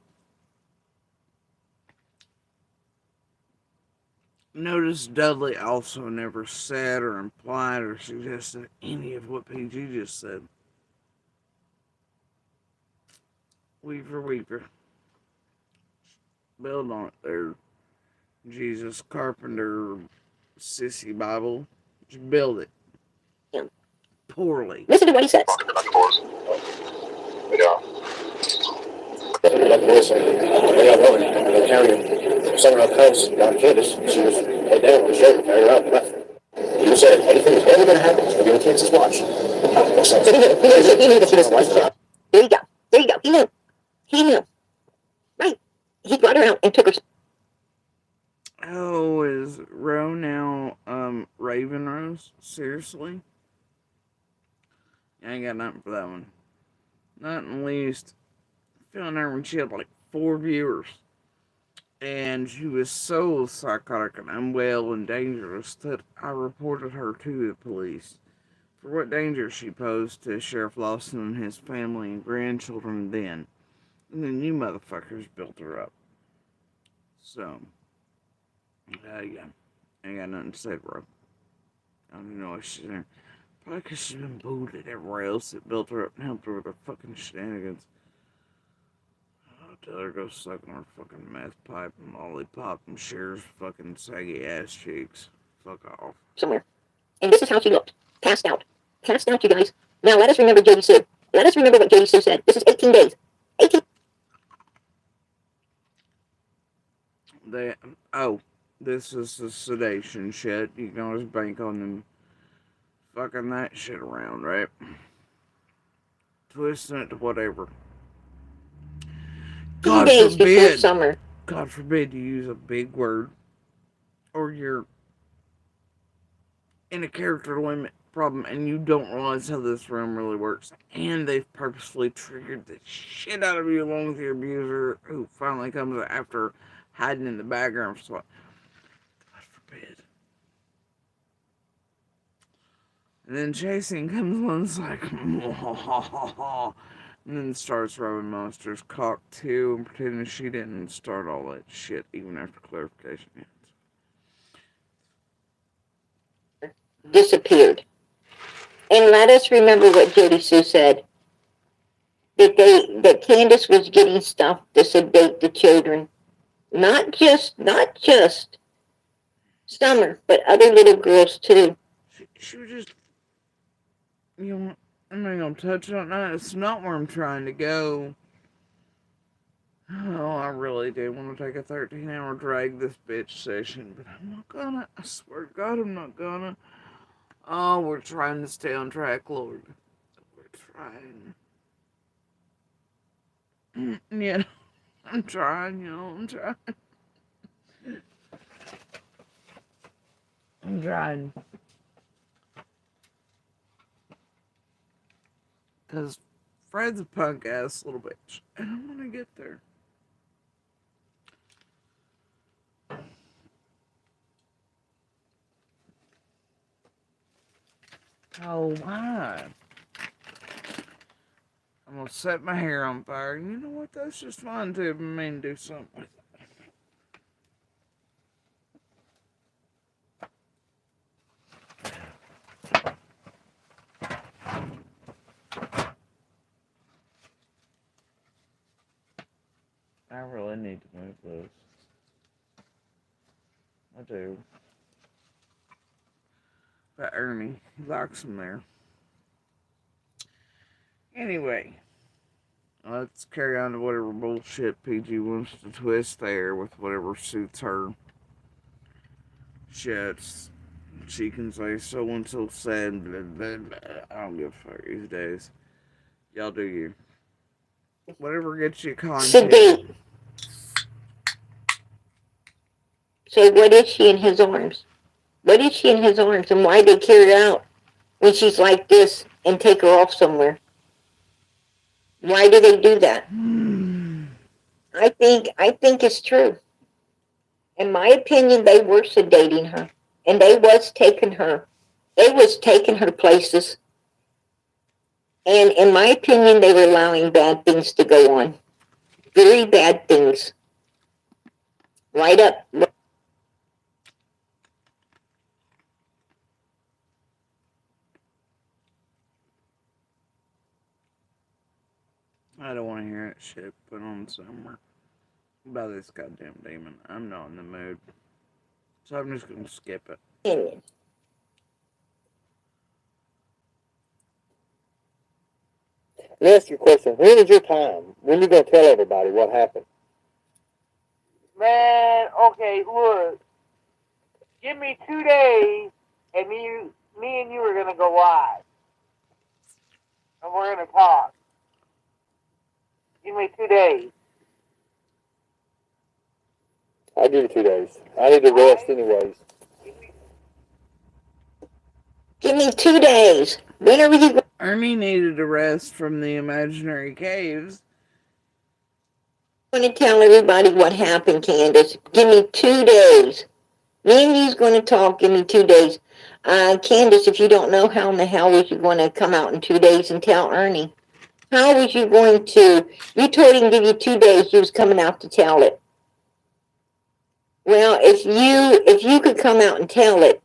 Notice Dudley also never said or implied or suggested any of what PG just said. Weaver. Build on it there. Jesus Carpenter Sissy Bible. Just build it. Yeah. Poorly. Listen to what he says. Yeah. Like boys saying, where y'all going? They're carrying Summer out the house, got a kid. She was head down on the shoulder, carried her out and left. He said, anything is ever going to happen, it's going to be on Kansas watch. So he knew that she was wife. There you go. He knew. Right. He brought her out and took her. Oh, is Roe now Raven Rose? Seriously? I ain't got nothing for that one. Not in the least. Feeling her when she had like 4 viewers. And she was so psychotic and unwell and dangerous that I reported her to the police for what danger she posed to Sheriff Lawson and his family and grandchildren then. And then you motherfuckers built her up. So, yeah. Ain't got nothing to say, bro. I don't even know why she's there. Probably because she's been booted everywhere else that built her up and helped her with her fucking shenanigans. I'll tell her to go suck on her fucking meth pipe and lollipop and Cher's fucking saggy ass cheeks. Fuck off. Somewhere. And this is how she looked. Passed out. Passed out, you guys. Now let us remember Jody Sue. Let us remember what Jody Sue said. This is 18 days. 18. This is the sedation shit. You can always bank on them fucking that shit around, right? Twisting it to whatever. God days before forbid. Summer. God forbid you use a big word or you're in a character limit problem and you don't realize how this room really works. And they've purposefully triggered the shit out of you along with your abuser who finally comes after hiding in the background for what? God forbid. And then Chasing comes along and is like, and then starts rubbing Monster's cock too and pretending she didn't start all that shit even after clarification ends. Disappeared. And let us remember what Jody Sue said. That Candace was getting stuff to sedate the children. Not just Summer, but other little girls too. She was just, I'm not gonna touch on that. It's not where I'm trying to go. Oh, I really do want to take a 13-hour drag this bitch session, but I'm not gonna. I swear to God, I'm not gonna. Oh, we're trying to stay on track, Lord. We're trying. Yeah, I'm trying, I'm trying. I'm trying. Because Fred's a punk ass little bitch, and I want to get there. Oh, why? I'm gonna set my hair on fire. You know what? That's just fine too. I mean, do something with it. I really need to move those. I do. But Ernie, he likes them there. Anyway, let's carry on to whatever bullshit PG wants to twist there with whatever suits her. Shit. She can say so and so said, blah, blah, blah. I don't give a fuck these days. Y'all do you. Whatever gets you content. Sedate. So what is she in his arms? What is she in his arms, and why they carry her out when she's like this and take her off somewhere? Why do they do that? I think it's true. In my opinion, they were sedating her, and they was taking her. They was taking her places, and in my opinion, they were allowing bad things to go on. Very bad things. Right up. I don't want to hear that shit put on somewhere about this goddamn demon. I'm not in the mood. So I'm just gonna skip it. Opinion. Let me ask you a question. When is your time? When are you going to tell everybody what happened? Man, okay, look. Give me 2 days, and me and you are gonna go live, and we're gonna talk. Give me 2 days. I'll give you 2 days. I need to rest anyways. Give me 2 days. Whenever you go. Ernie needed a rest from the imaginary caves. I'm going to tell everybody what happened, Candace. Give me 2 days. Me and you's going to talk. Give me 2 days. Candace, if you don't know, how in the hell was you going to come out in 2 days and tell Ernie? How was you going to? You told him to give you 2 days. You was coming out to tell it. Well, if you could come out and tell it,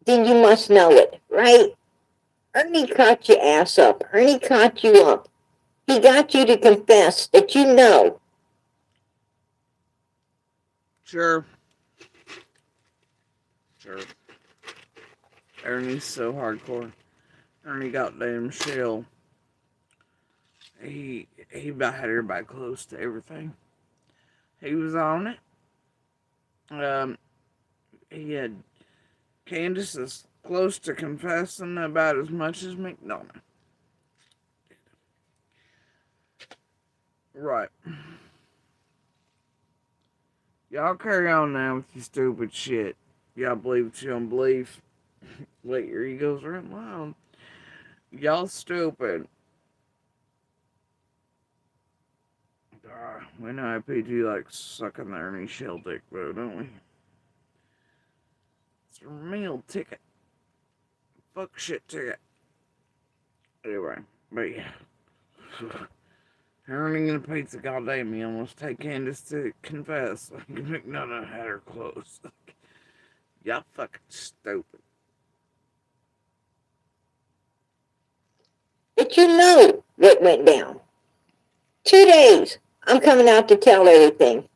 then you must know it, right? Ernie caught your ass up. Ernie caught you up. He got you to confess that you know. Sure. Ernie's so hardcore. Ernie goddamn shell. He about had everybody close to everything. He was on it. He had Candace as close to confessing about as much as McDonough. Right. Y'all carry on now with your stupid shit. Y'all believe what you don't believe. Let your egos run wild. Y'all stupid. We know IPG likes sucking the Ernie shell dick, though, don't we? It's a meal ticket. Fuck shit ticket. Anyway, but yeah. Ernie and the pizza, goddamn, he almost take Candace to confess. Like, McDonough had her close. Y'all fucking stupid. that you know what went down. 2 days. I'm coming out to tell everything.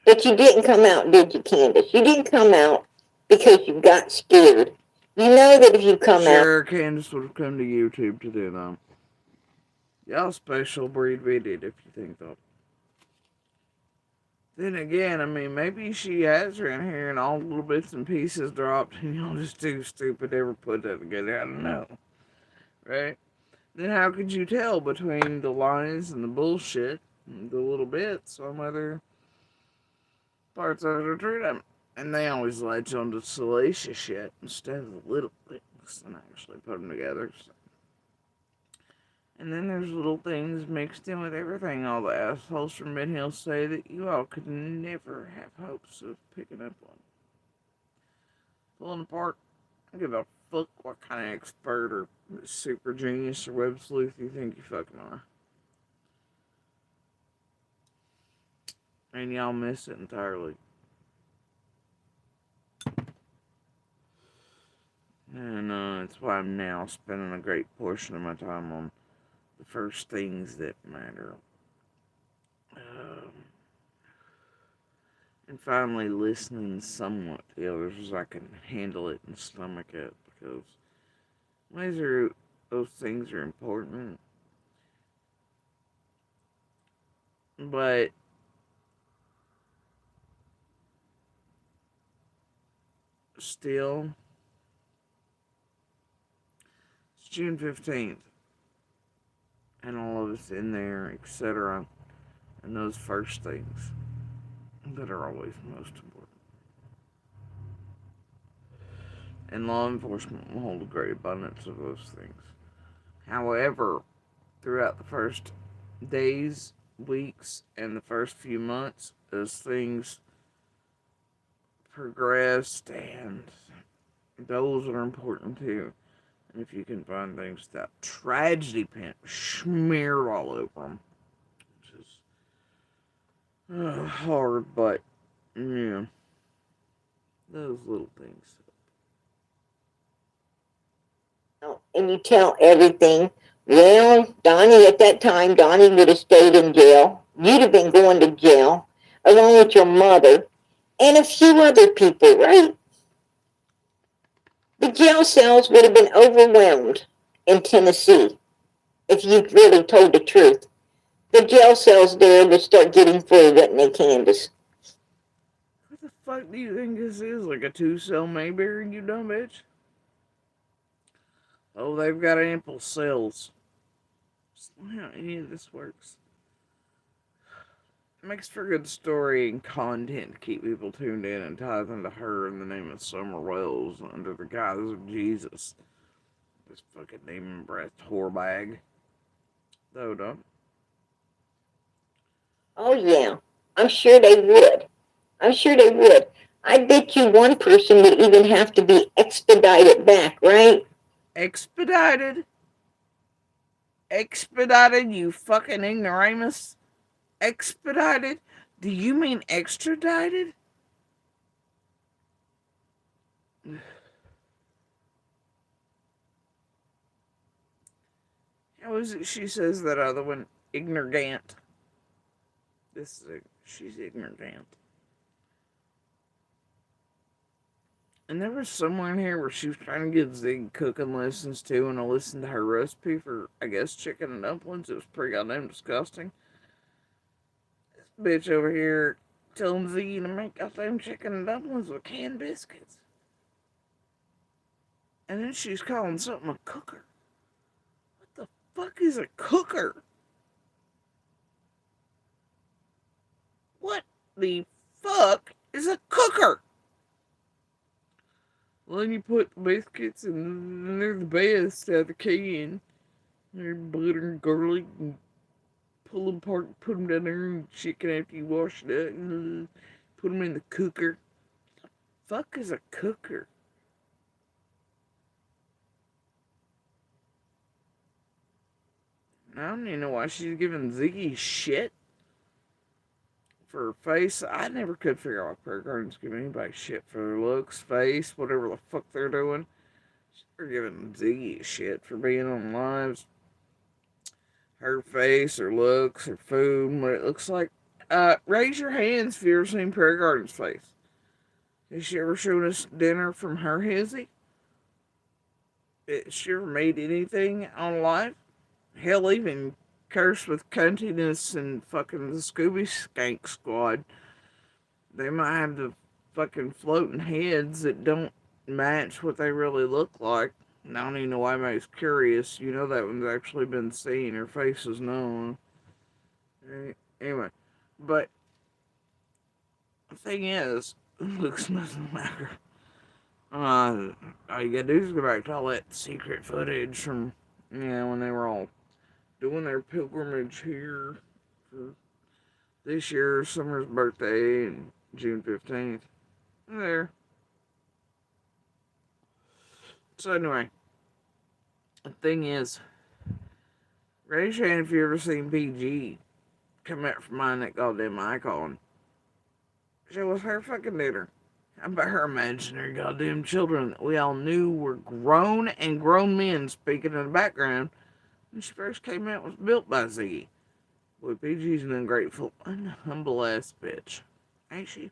But you didn't come out, did you, Candace? You didn't come out because you got scared. You know that if you come out, Sure, Candace would have come to YouTube to do that. Y'all special breed we did if you think that. Then again, I mean, maybe she has around here and all the little bits and pieces dropped and y'all just too stupid to ever put that together. I don't know. Right? Then how could you tell between the lies and the bullshit and the little bits on other parts of the truth? And they always latch on to salacious shit instead of the little things and actually put them together. So. And then there's little things mixed in with everything all the assholes from Mid Hill say that you all could never have hopes of picking up on. Pulling apart. I don't give a fuck what kind of expert or super genius or web sleuth you think you fucking are. And y'all miss it entirely. And that's why I'm now spending a great portion of my time on the first things that matter. And finally listening somewhat to the others as I can handle it and stomach it, because those things are important. But still, it's June 15th, and all of us in there, etc., and those first things that are always most important. And law enforcement will hold a great abundance of those things. However, throughout the first days, weeks, and the first few months, as things progressed, and those are important too. And if you can find things that tragedy paint smeared all over them, which is hard, but yeah, those little things. and you tell everything. Well, Donnie, at that time, Donnie would have stayed in jail. You'd have been going to jail, along with your mother and a few other people, right? The jail cells would have been overwhelmed in Tennessee if you really told the truth. The jail cells there would start getting full, wouldn't they, Candace? What the fuck do you think this is? Like a 2-cell Mayberry, you dumb bitch? Oh, they've got ample cells. Just not how any of this works. It makes for good story and content to keep people tuned in and tithing to her in the name of Summer Wells under the guise of Jesus. This fucking demon breathed whorebag. Though, don't. Oh, yeah. I'm sure they would. I'm sure they would. I bet you one person would even have to be expedited back, right? Expedited? Expedited, you fucking ignoramus? Expedited? Do you mean extradited? How is it she says that other one? Ignorant. She's ignorant. And there was somewhere in here where she was trying to give Zig cooking lessons too, and I listened to her recipe for, I guess, chicken and dumplings. It was pretty goddamn disgusting. This bitch over here telling Ziggy to make goddamn chicken and dumplings with canned biscuits. And then she's calling something a cooker. What the fuck is a cooker? What the fuck is a cooker? Well, then you put the biscuits and they're the best out of the can. They're butter and garlic and pull them apart, put them down there in chicken after you wash it up and put them in the cooker. The fuck is a cooker? I don't even know why she's giving Ziggy shit for her face. I never could figure out why prayer gardens give anybody shit for their looks, face, whatever the fuck they're doing. They're giving Ziggy shit for being on lives. her face, her looks, her food, what it looks like. Raise your hands if you ever seen Prairie Garden's face. Has she ever shown us dinner from her hizzy? Has she ever made anything on life? Hell, even cursed with cuntiness and fucking the Scooby Skank Squad. They might have the fucking floating heads that don't match what they really look like. I don't even know why anybody's curious. You know that one's actually been seen. Her face is known. Anyway, but the thing is, looks doesn't matter. All you gotta do is go back to all that secret footage from, when they were all doing their pilgrimage here for this year's Summer's birthday and June 15th. There. So anyway, the thing is, raise your hand if you ever seen PG come out from behind that goddamn icon. She was her fucking dinner. How about her imaginary goddamn children that we all knew were grown and grown men speaking in the background when she first came out was built by Z. Boy, PG's an ungrateful, unhumble ass bitch. Ain't she?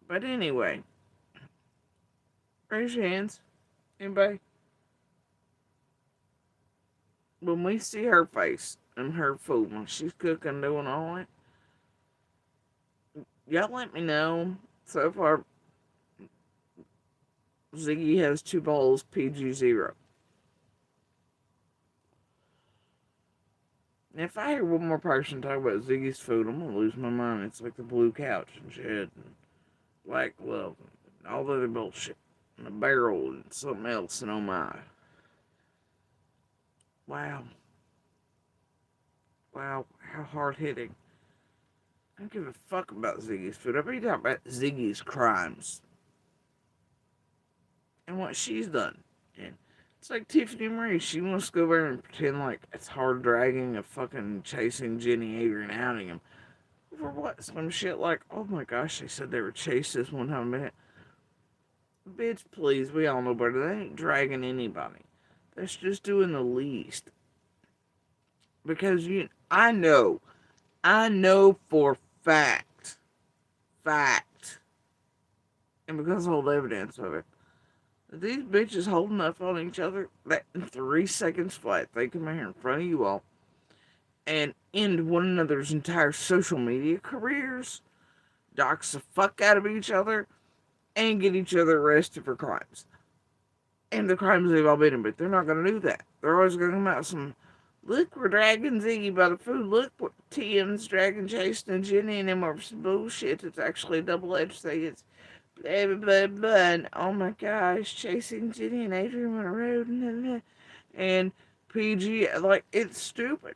But anyway, raise your hands. Anybody? When we see her face and her food when she's cooking, doing all that, y'all let me know. So far, Ziggy has 2 bowls, PG 0. If I hear one more person talk about Ziggy's food, I'm gonna lose my mind. It's like the blue couch and shit, and black glove, and all the other bullshit, and a barrel and something else, and oh my. Wow. Wow, how hard hitting. I don't give a fuck about Ziggy's food. I be talking about Ziggy's crimes and what she's done. And it's like Tiffany Marie. She wants to go over and pretend like it's hard dragging a fucking chasing Jenny Adrian outing him. For what? Some shit like, oh my gosh, they said they were chased this one time a minute. Bitch, please, we all know better. They ain't dragging anybody. That's just doing the least. Because I know for fact, and because of all the evidence of it, that these bitches holding up on each other, that in 3 seconds flat, they come here in front of you all and end one another's entire social media careers, dox the fuck out of each other, and get each other arrested for crimes. And the crimes they've all been in, but they're not going to do that. They're always going to come out some, look, we're dragging Ziggy by the food. Look what TM's dragging Jason and Jenny and them over some bullshit. It's actually a double-edged thing. It's blah, blah, blah, blah. And oh my gosh, chasing Jenny and Adrian on the road. And PG, like, it's stupid.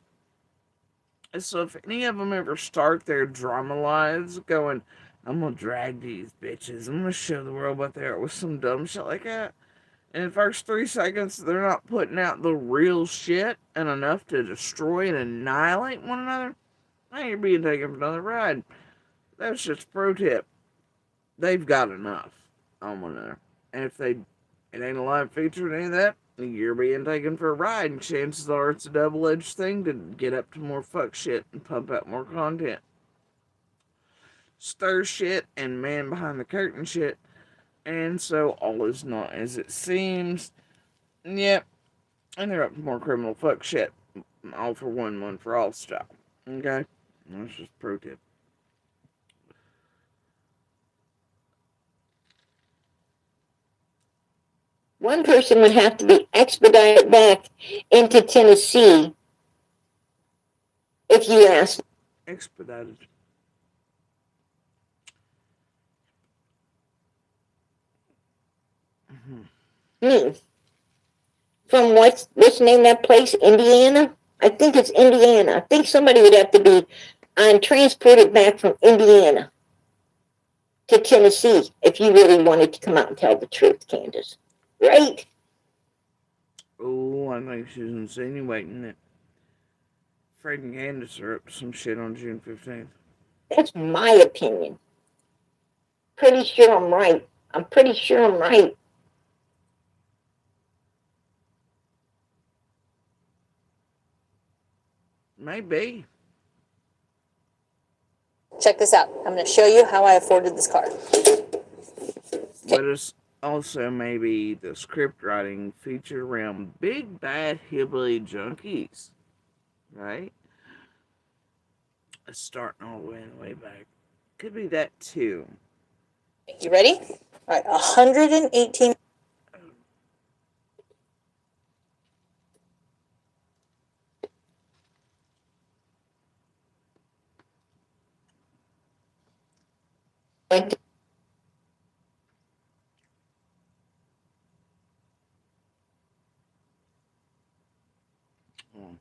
So if any of them ever start their drama lives going, I'm going to drag these bitches. I'm going to show the world what they are with some dumb shit like that. In the first 3 seconds, they're not putting out the real shit and enough to destroy and annihilate one another. Now you're being taken for another ride. That's just a pro tip. They've got enough on one another. And if it ain't a live feature or any of that, you're being taken for a ride. And chances are it's a double-edged thing to get up to more fuck shit and pump out more content. Stir shit and man behind the curtain shit. And so all is not as it seems. Yep. And they're up to more criminal fuck shit. All for one for all style. Okay? That's just pro tip. One person would have to be expedited back into Tennessee if you ask Expedited. me. From what's the name of that place? Indiana? I think it's Indiana. I think somebody would have to be transported back from Indiana to Tennessee if you really wanted to come out and tell the truth, Candace. Right? Oh, I think she's insinuating that Fred and Candace are up to some shit on June 15th. That's my opinion. Pretty sure I'm right. I'm pretty sure I'm right. Maybe. Check this out. I'm going to show you how I afforded this car. But it's also maybe the script writing featured around big bad hillbilly junkies, right? Starting all the way back. Could be that too. You ready? All right, 118. Mm.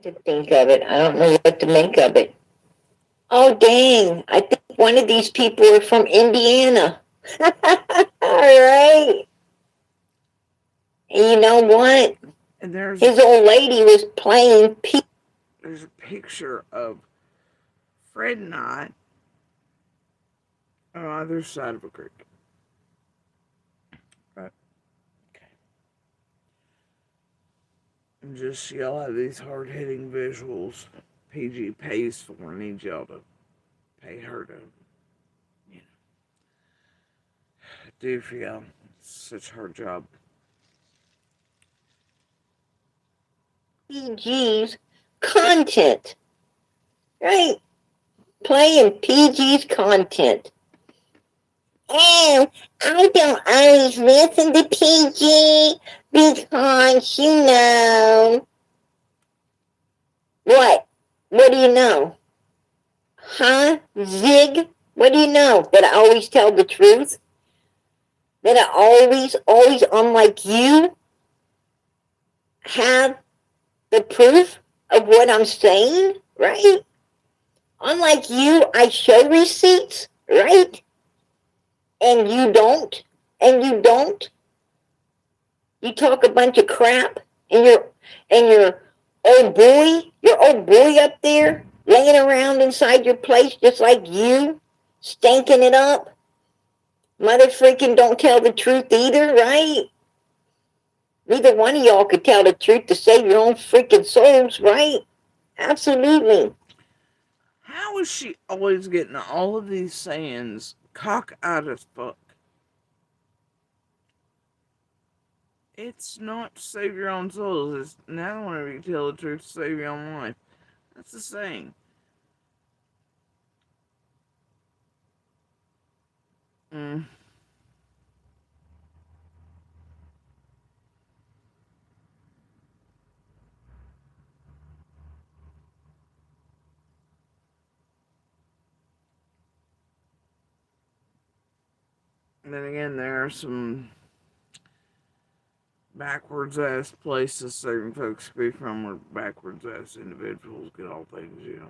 To think of it. I don't know what to make of it. Oh, dang. I think one of these people are from Indiana. All right. And you know what? And there's His old lady was playing there's a picture of Fred and I on either side of a creek. Right. Okay. And just y'all have these hard hitting visuals. PG pays for. I need y'all to pay her to, you know, do for y'all. It's such a hard job. PG's content. Right? Playing PG's content. And I don't always listen to PG because, what? What do you know? Huh? Zig? What do you know? That I always tell the truth? That I always, unlike you, have the proof of what I'm saying, right? Unlike you, I show receipts, right? And you don't. And you don't. You talk a bunch of crap, and your old boy up there, laying around inside your place just like you, stinking it up. Mother freaking don't tell the truth either, right? Neither one of y'all could tell the truth to save your own freaking souls, right? Absolutely. How is she always getting all of these sayings cock out as fuck? It's not to save your own souls. It's now whenever you tell the truth to save your own life. That's the saying. Mm. And then again, there are some backwards ass places certain folks be from where backwards ass individuals get all things, you know.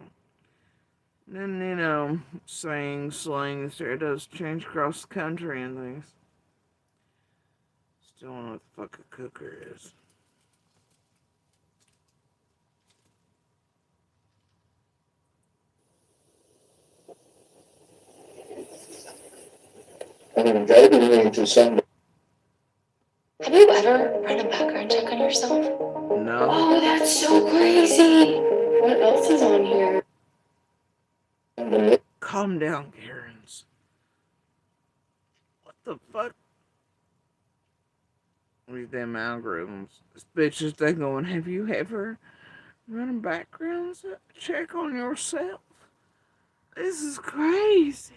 And then, saying, slang, it does change across the country and things. Still don't know what the fuck a cooker is. I'm driving into some. Have you ever run a background check on yourself? No. Oh, that's so crazy. What else is on here? Calm down, Karens. What the fuck? These damn algorithms. This bitch is they going, have you ever run a background check on yourself? This is crazy.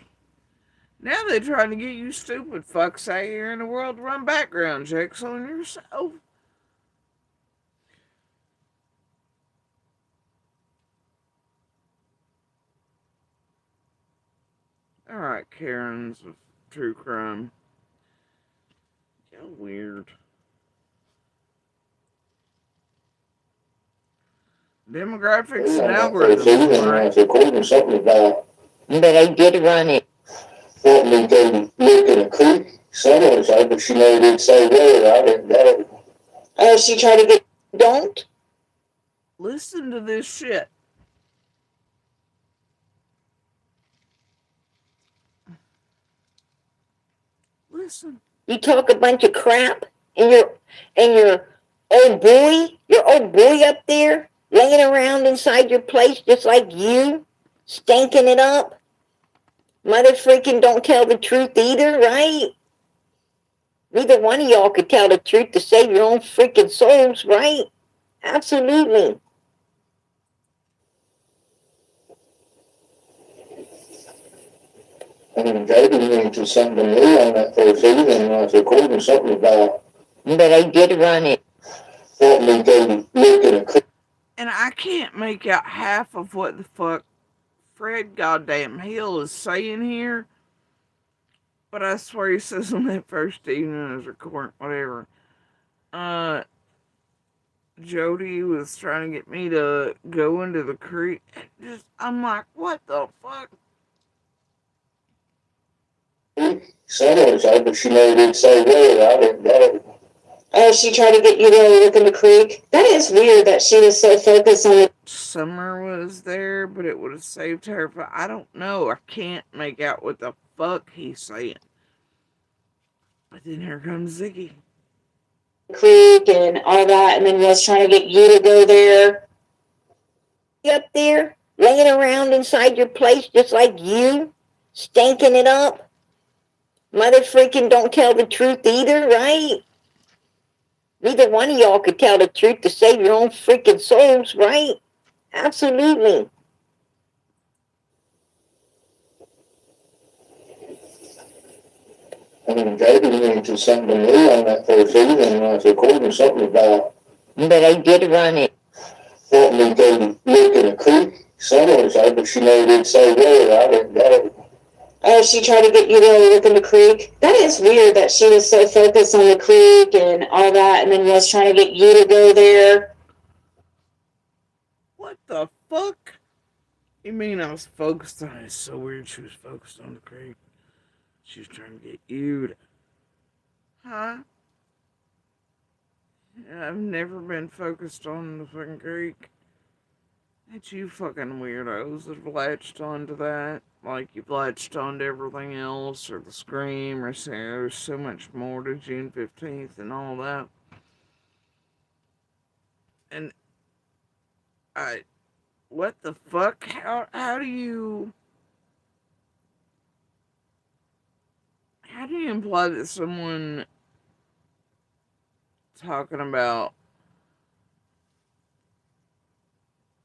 Now they're trying to get you stupid fucks out here in the world to run background checks on yourself. Alright, Karens of true crime. Yeah, weird. Demographics and algorithms, am I right? Recording something about But I did run it. wanting me to go look in a creek somewhere, so, but she never did say where. I didn't know. She tried to get, don't? Listen to this shit. Listen. You talk a bunch of crap, and your your old boy up there, laying around inside your place just like you, stinking it up. Mother freaking don't tell the truth either, right? Neither one of y'all could tell the truth to save your own freaking souls, right? Absolutely. And David went to something new on that first evening, and I was recording something about But I did run it. wanting me to go look in a creek. And I can't make out half of what the fuck Fred goddamn Hill is saying here. But I swear he says on that first evening of his recording, whatever. Jody was trying to get me to go into the creek. I'm like, what the fuck? Somewhere, so, but she never did say where. I didn't know. She tried to get you to look in the creek. That is weird that she was so focused on the Summer was there, but it would have saved her. But I don't know. I can't make out what the fuck he's saying. But then here comes Ziggy. creek and all that, and then was trying to get you to go there. Up there, laying around inside your place just like you, stinking it up. Mother freaking don't tell the truth either, right? Neither one of y'all could tell the truth to save your own freaking souls, right? Absolutely. And David went to something new on that first evening, and I was recording something about But I did run it. wanting me to go look in a creek somewhere, so, but she never did say where. I didn't know. She tried to get you to look in the creek. That is weird that she was so focused on the creek and all that, and then was trying to get you to go there. What the fuck? You mean I was focused on it? It's so weird she was focused on the creek. She was trying to get you to... Huh? I've never been focused on the fucking creek. It's you fucking weirdos that have latched onto that. Like you've latched onto everything else, or the Scream, or say there's so much more to June 15th and all that. And what the fuck? How do you imply that someone talking about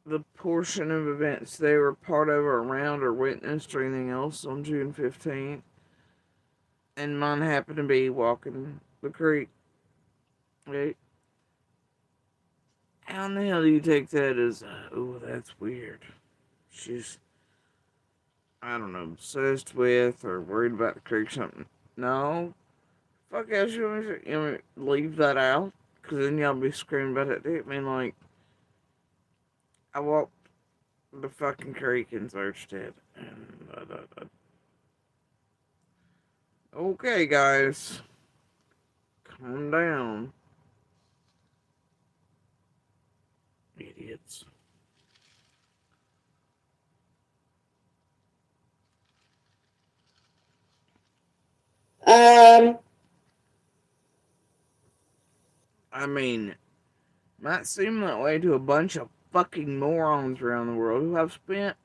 the portion of events they were part of or around or witnessed or anything else on June 15th, and mine happened to be walking the creek, right? How in the hell do you take that as, oh, that's weird? She's, I don't know, obsessed with or worried about the creek or something. No. Fuck else you want me to leave that out? Because then y'all be screaming about it. I mean, like, I walked the fucking creek and searched it. And, okay, guys. Calm down. Idiots. Um, I mean, might seem that way to a bunch of fucking morons around the world who have spent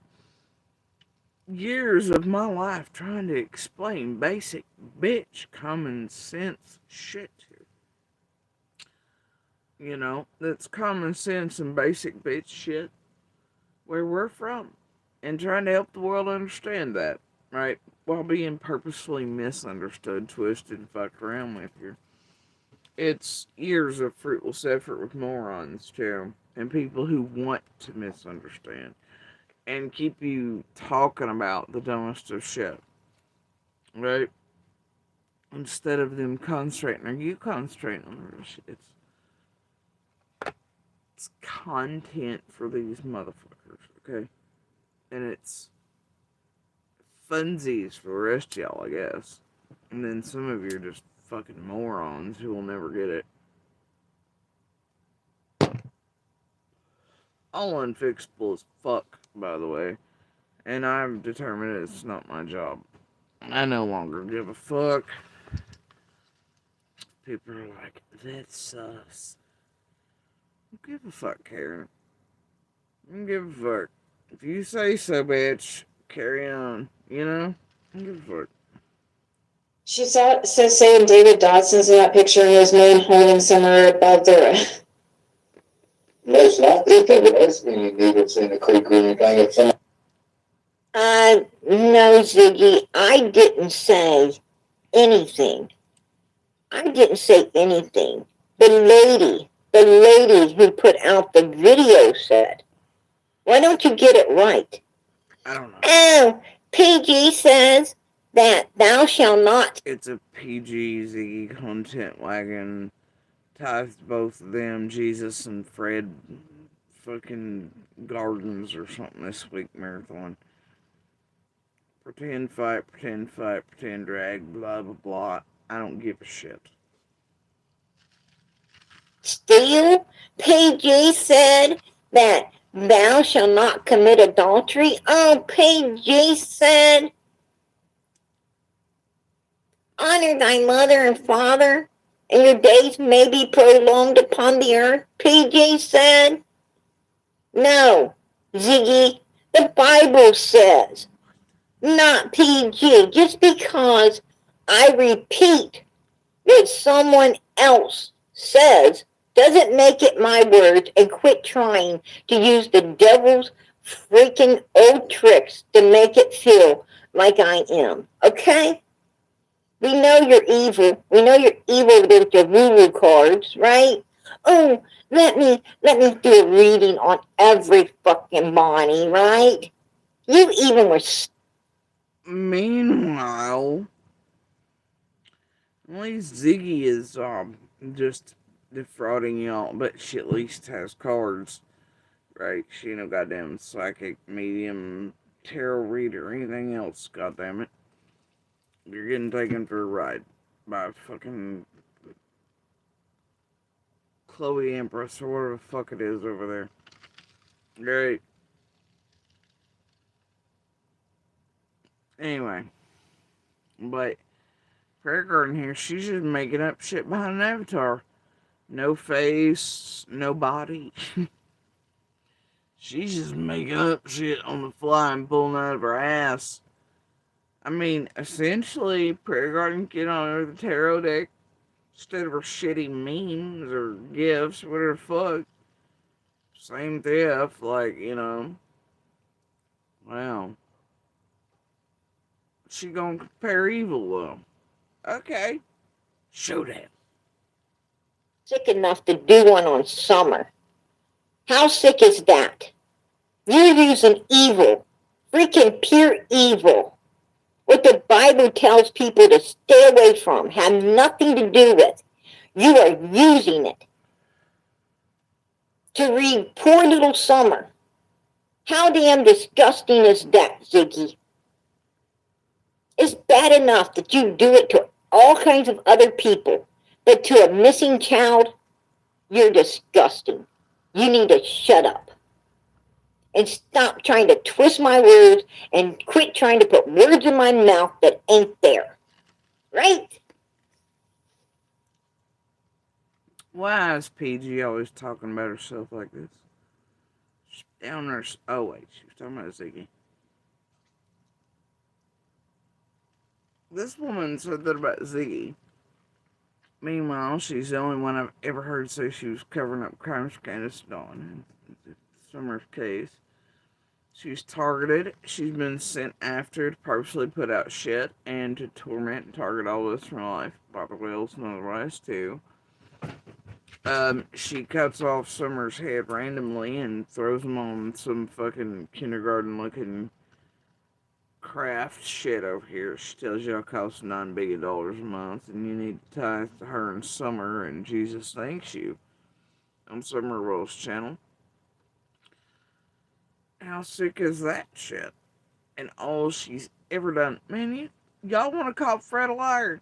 years of my life trying to explain basic bitch common sense shit to. You know, that's common sense and basic bitch shit where we're from. And trying to help the world understand that, right? While being purposefully misunderstood, twisted, and fucked around with you. It's years of fruitless effort with morons, too. And people who want to misunderstand. And keep you talking about the dumbest of shit. right? Instead of them concentrating, or you concentrating on their shit. It's content for these motherfuckers, okay? And it's funsies for the rest of y'all, I guess. And then some of you are just fucking morons who will never get it. All unfixable as fuck, by the way. And I've determined it's not my job. I no longer give a fuck. People are like, that's sus. I don't give a fuck, Karen. I don't give a fuck. If you say so, bitch, carry on. You know? I don't give a fuck. She says saying David Dodson's in that picture and his name holding somewhere above their. No, it's not. It's meaning David's in the creek or anything. It's not. No, Ziggy, I didn't say anything. I didn't say anything. The lady who put out the video said, why don't you get it right? I don't know. Oh, PG says that thou shalt not. It's a PG Ziggy content wagon. Ties both of them, Jesus and Fred, fucking Gardens or something this week marathon. Pretend fight, pretend drag, blah blah blah. I don't give a shit. Still, PG said that thou shalt not commit adultery. Oh, PG said, honor thy mother and father, and your days may be prolonged upon the earth. PG said, no, Ziggy, the Bible says, not PG. Just because I repeat what someone else says doesn't make it my words, and quit trying to use the devil's freaking old tricks to make it feel like I am. Okay? We know you're evil. We know you're evil with your woo-woo cards, right? Oh, let me do a reading on every fucking Bonnie, right? You even were. Meanwhile, at least Ziggy is just defrauding y'all, but she at least has cards, right? She ain't no goddamn psychic, medium, tarot reader, or anything else. Goddamn it, you're getting taken for a ride by fucking Chloe Empress or whatever the fuck it is over there. Great. Anyway, but Prayer Garden here, she's just making up shit behind an avatar. No face, no body. She's just making up shit on the fly and pulling out of her ass. I mean, essentially, Prayer Garden get on her the tarot deck instead of her shitty memes or gifts, whatever the fuck. Same theft, like, you know. Wow. She gonna compare evil, though. Okay. Showdown. Sick enough to do one on Summer. How sick is that? You're using evil, freaking pure evil, what the Bible tells people to stay away from, have nothing to do with. You are using it to read poor little Summer. How damn disgusting is that, Ziggy? It's bad enough that you do it to all kinds of other people, but to a missing child, you're disgusting. You need to shut up and stop trying to twist my words and quit trying to put words in my mouth that ain't there. Right? Why is PG always talking about herself like this? She's down there. Oh, wait. She was talking about Ziggy. This woman said that about Ziggy. Meanwhile, she's the only one I've ever heard say she was covering up crimes for Candace Dawn. In Summer's case, she was targeted. She's been sent after to purposely put out shit and to torment and target all of us from life. By the wheels and otherwise, too. She cuts off Summer's head randomly and throws him on some fucking kindergarten looking craft shit over here. She tells you it costs $9 billion a month, and you need to tithe to her in summer, and Jesus thanks you. On Summer Rose channel. How sick is that shit? And all she's ever done. Man, y'all want to call Fred a liar?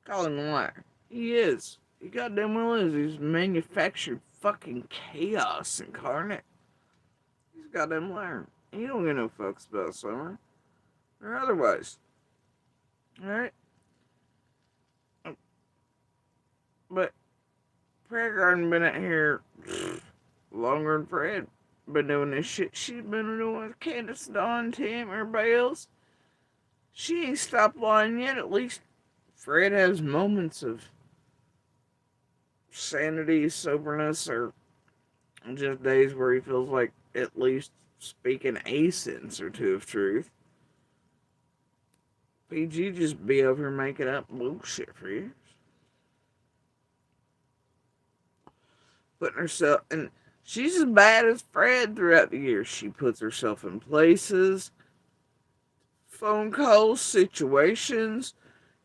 Call him a liar. He is. He goddamn well is. He's manufactured fucking chaos incarnate. He's a goddamn liar. He don't get no fucks about Summer. Or otherwise. Alright? But Fred Garden been out here longer than Fred. Been doing this shit she's been doing with Candace, Dawn, Tim, everybody else. She ain't stopped lying yet. At least Fred has moments of sanity, soberness, or just days where he feels like at least speaking a sentence or two of truth. PG just be over here making up bullshit for years. Putting herself, and she's as bad as Fred throughout the years. She puts herself in places, phone calls, situations,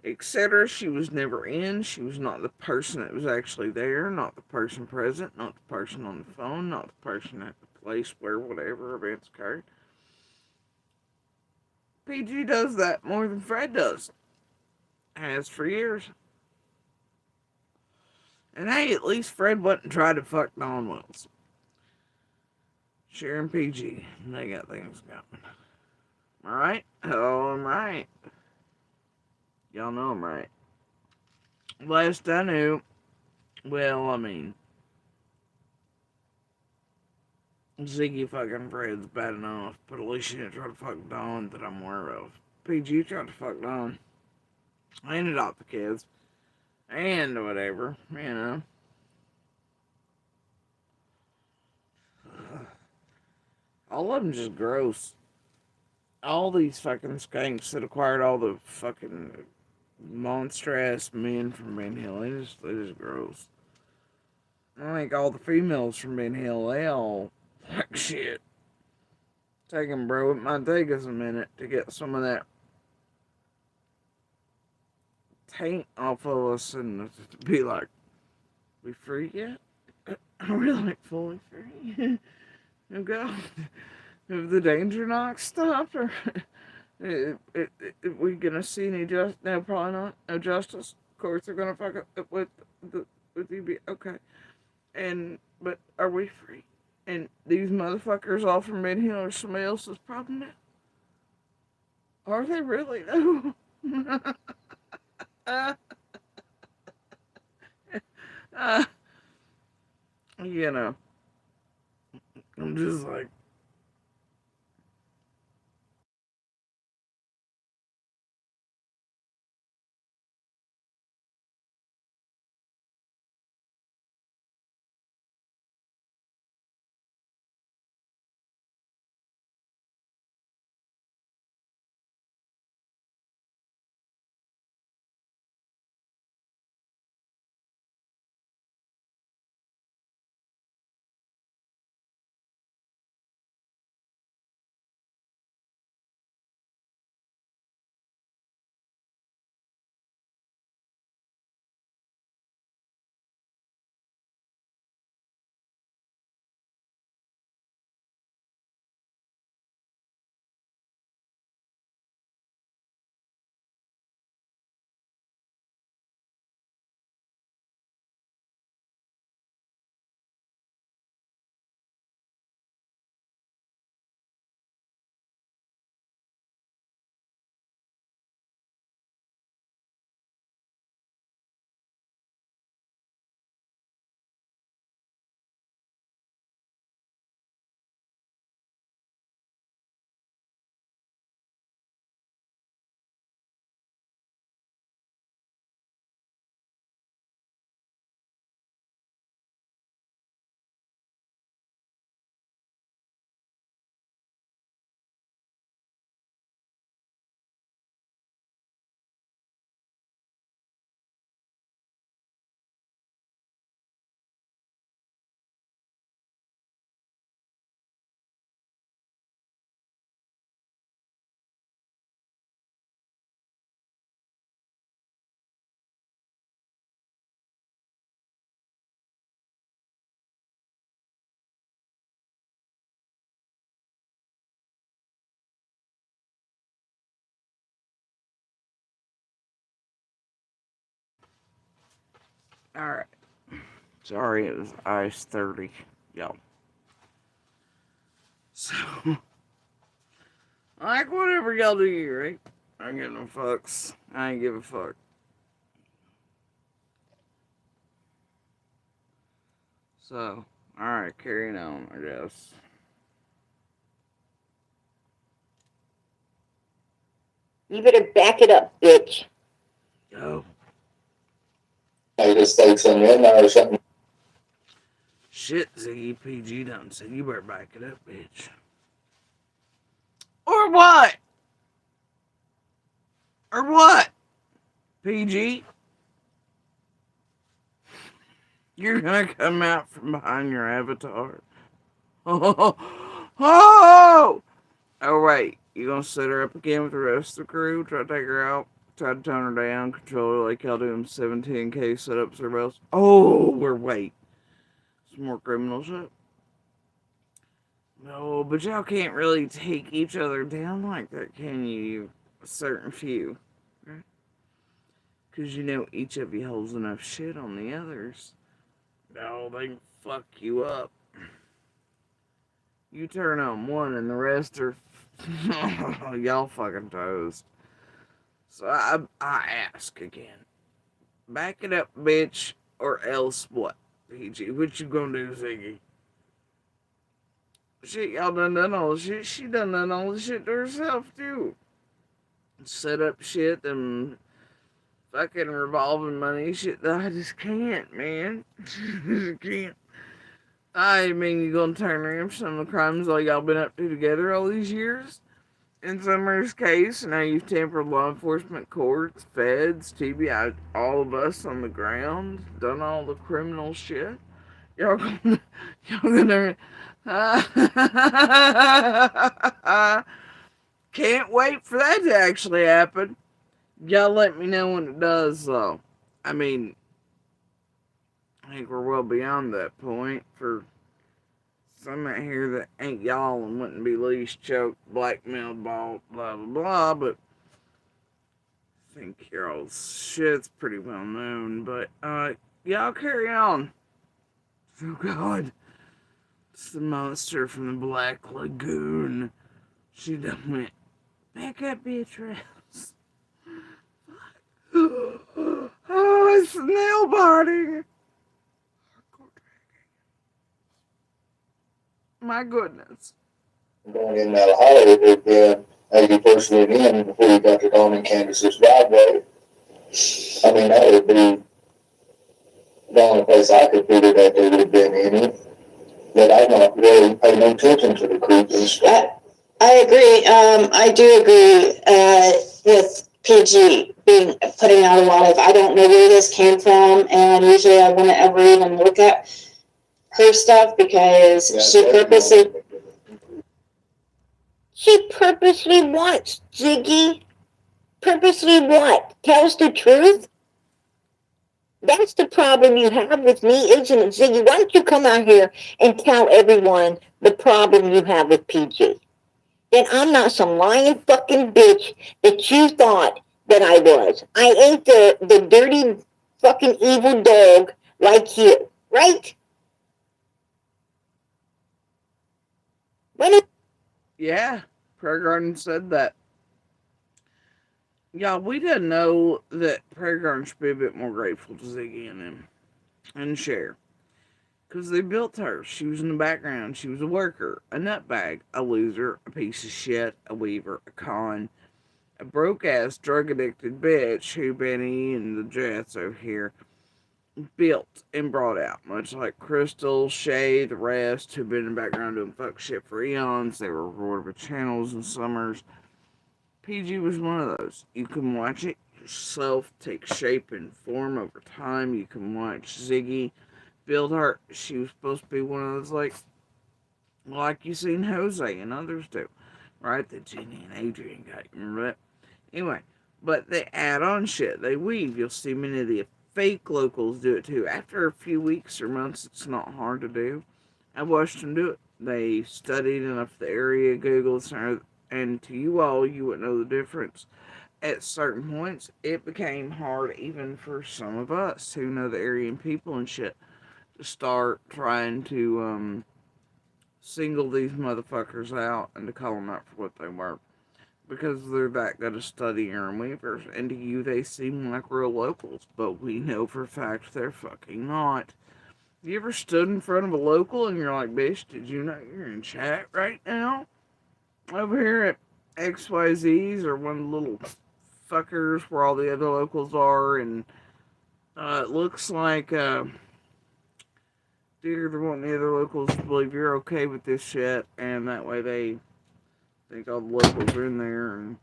etc. She was never in. She was not the person that was actually there, not the person present, not the person on the phone, not the person at the place where whatever events occurred. PG does that more than Fred does. Has for years. And hey, at least Fred wasn't trying to fuck Dawn Wells. Sharon PG, they got things going. Alright? Oh, I'm right. Y'all know I'm right. Last I knew, well, I mean, Ziggy fucking Fred's bad enough, but at least she didn't try to fuck Dawn that I'm aware of. PG tried to fuck Dawn. And adopt the kids. And whatever, you know. All of them just gross. All these fucking skanks that acquired all the fucking monster ass men from Ben Hill, they just gross. I think all the females from Ben Hill, they all like shit. Take 'em, bro. It might take us a minute to get some of that taint off of us and to be like, we free yet? Are we like fully free? Oh God. Have the danger knocks stopped? Or we gonna see any justice? No, probably not. No justice. Of course, they're gonna fuck up with you. Okay. But are we free? And these motherfuckers all from Mid Hill or somebody else's problem now? Are they really though? uh, uh, you know, I'm just like, Alright. Sorry, it was ice 30. Yo. So, like, whatever y'all do, right? I ain't giving no fucks. I ain't give a fuck. So, alright, carrying on, I guess. You better back it up, bitch. Yo. I just like some in or something. Shit, Ziggy PG done said you better back it up, bitch. Or what? Or what? PG? You're gonna come out from behind your avatar. Oh, oh, oh, wait. You gonna set her up again with the rest of the crew? Try to take her out? Try to tone her down? Control her like y'all do in 17K setups or else? Oh, we're wait. Some more criminal shit? No, but y'all can't really take each other down like that, can you? A certain few. Right? Because you know each of you holds enough shit on the others. No, they can fuck you up. You turn on one and the rest are y'all fucking toast. So I ask again. Back it up, bitch, or else what? PG, what you gonna do, Ziggy? Shit, y'all done all the shit. She done all the shit to herself, too. Set up shit and fucking revolving money shit that I just can't, man. Just can't. I mean, you gonna turn around for some of the crimes all y'all been up to together all these years? In Summer's case, now you've tampered law enforcement, courts, feds, TBI, all of us on the ground, done all the criminal shit. Y'all gonna, y'all gonna, can't wait for that to actually happen. Y'all let me know when it does, though. I mean, I think we're well beyond that point for some out here that ain't y'all and wouldn't be leash choked, blackmailed, blah, blah, blah, blah, but I think y'all's shit's pretty well known, but, y'all carry on. Oh, God. It's the monster from the Black Lagoon. She done went back up Beatrice. Oh, it's nail biting. My goodness. Going in that Hollywood again, as you first went in before you got to Dawn and Candace's driveway. I mean, that would be the only place I could figure that they would have been in it. But I don't really pay no attention to the creeps and stuff. I agree. I do agree with PG being putting out a lot of. I don't know where this came from, and usually I wouldn't ever even look at her stuff because She purposely what, Ziggy? Purposely what? Tell us the truth? That's the problem you have with me, isn't it, Ziggy? Why don't you come out here and tell everyone the problem you have with PG? Then I'm not some lying fucking bitch that you thought that I was. I ain't the dirty fucking evil dog like you, right? When is Yeah, Prayer Garden said that. Yeah, we didn't know that Prayer Garden should be a bit more grateful to Ziggy and him and share. Because they built her. She was in the background. She was a worker, a nutbag, a loser, a piece of shit, a weaver, a con, a broke ass, drug addicted bitch who Benny and the Jets over here built and brought out. Much like Crystal, Shay, the rest who've been in the background doing fuck shit for eons. They were rewarded with channels and summers. PG was one of those. You can watch it yourself take shape and form over time. You can watch Ziggy build her. She was supposed to be one of those like you seen Jose and others do, right? That Jenny and Adrian got. Remember that? Anyway, but they add on shit. They weave. You'll see many of the fake locals do it too. After a few weeks or months, it's not hard to do. I watched them do it. They studied enough the area, Googled, and to you all, you wouldn't know the difference. at certain points, it became hard even for some of us who know the area and people and shit to start trying to single these motherfuckers out and to call them out for what they were. Because they're that good at studying and weavers, and to you they seem like real locals, but we know for a fact they're fucking not. You ever stood in front of a local and you're like, bitch, did you know you're in chat right now? Over here at XYZ's or one of the little fuckers where all the other locals are, and it looks like, they're wanting the other locals to believe you're okay with this shit, and that way they think all the locals are in there, and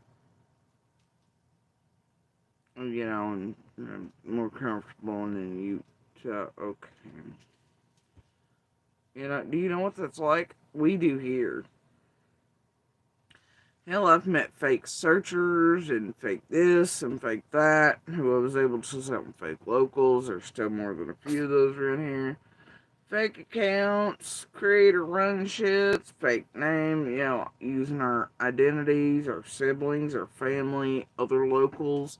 and more comfortable, and then you tell, okay. Do you know what that's like? We do here. Hell, I've met fake searchers and fake this and fake that, who I was able to set up fake locals. There's still more than a few of those around here. Fake accounts, creator run shits, fake name, using our identities, our siblings, our family, other locals,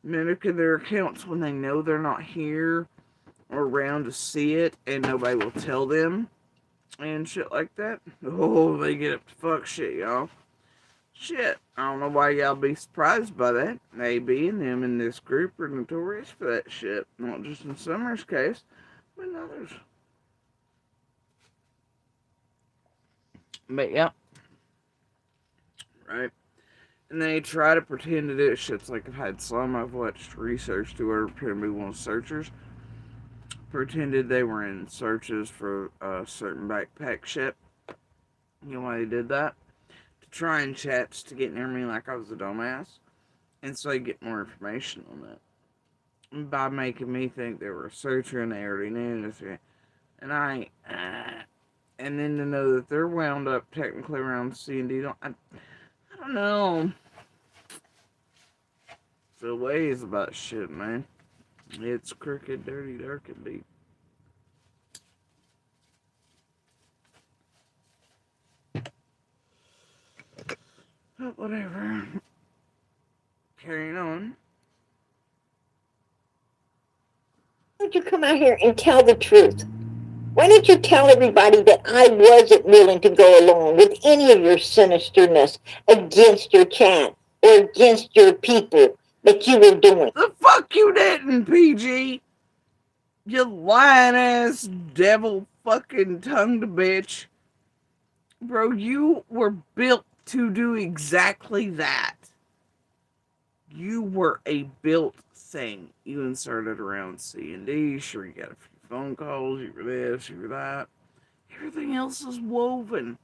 mimicking their accounts when they know they're not here or around to see it and nobody will tell them and shit like that. Oh, they get up to fuck shit, y'all. Shit, I don't know why y'all be surprised by that. AB and them in this group are notorious for that shit. Not just in Summer's case, but in others. But yeah. Right. And they try to pretend it is shit's like I've had some I've watched research to where pretend to be one of the searchers. Pretended they were in searches for a certain backpack ship. You know why they did that? To try and chats to get near me like I was a dumbass. And so they get more information on that. By making me think they were a searcher and they already knew this. And and then to know that they're wound up technically around C&D. I don't know. The ways about shit, man. It's crooked, dirty, dark, and deep. But whatever. Carrying on. Why don't you come out here and tell the truth? Why don't you tell everybody that I wasn't willing to go along with any of your sinisterness against your chat or against your people that you were doing? The fuck you didn't, PG! You lying ass devil fucking tongued bitch. Bro, you were built to do exactly that. You were a built thing. You inserted around C&D. Sure, you got a few phone calls. You were this, you were that. Everything else is woven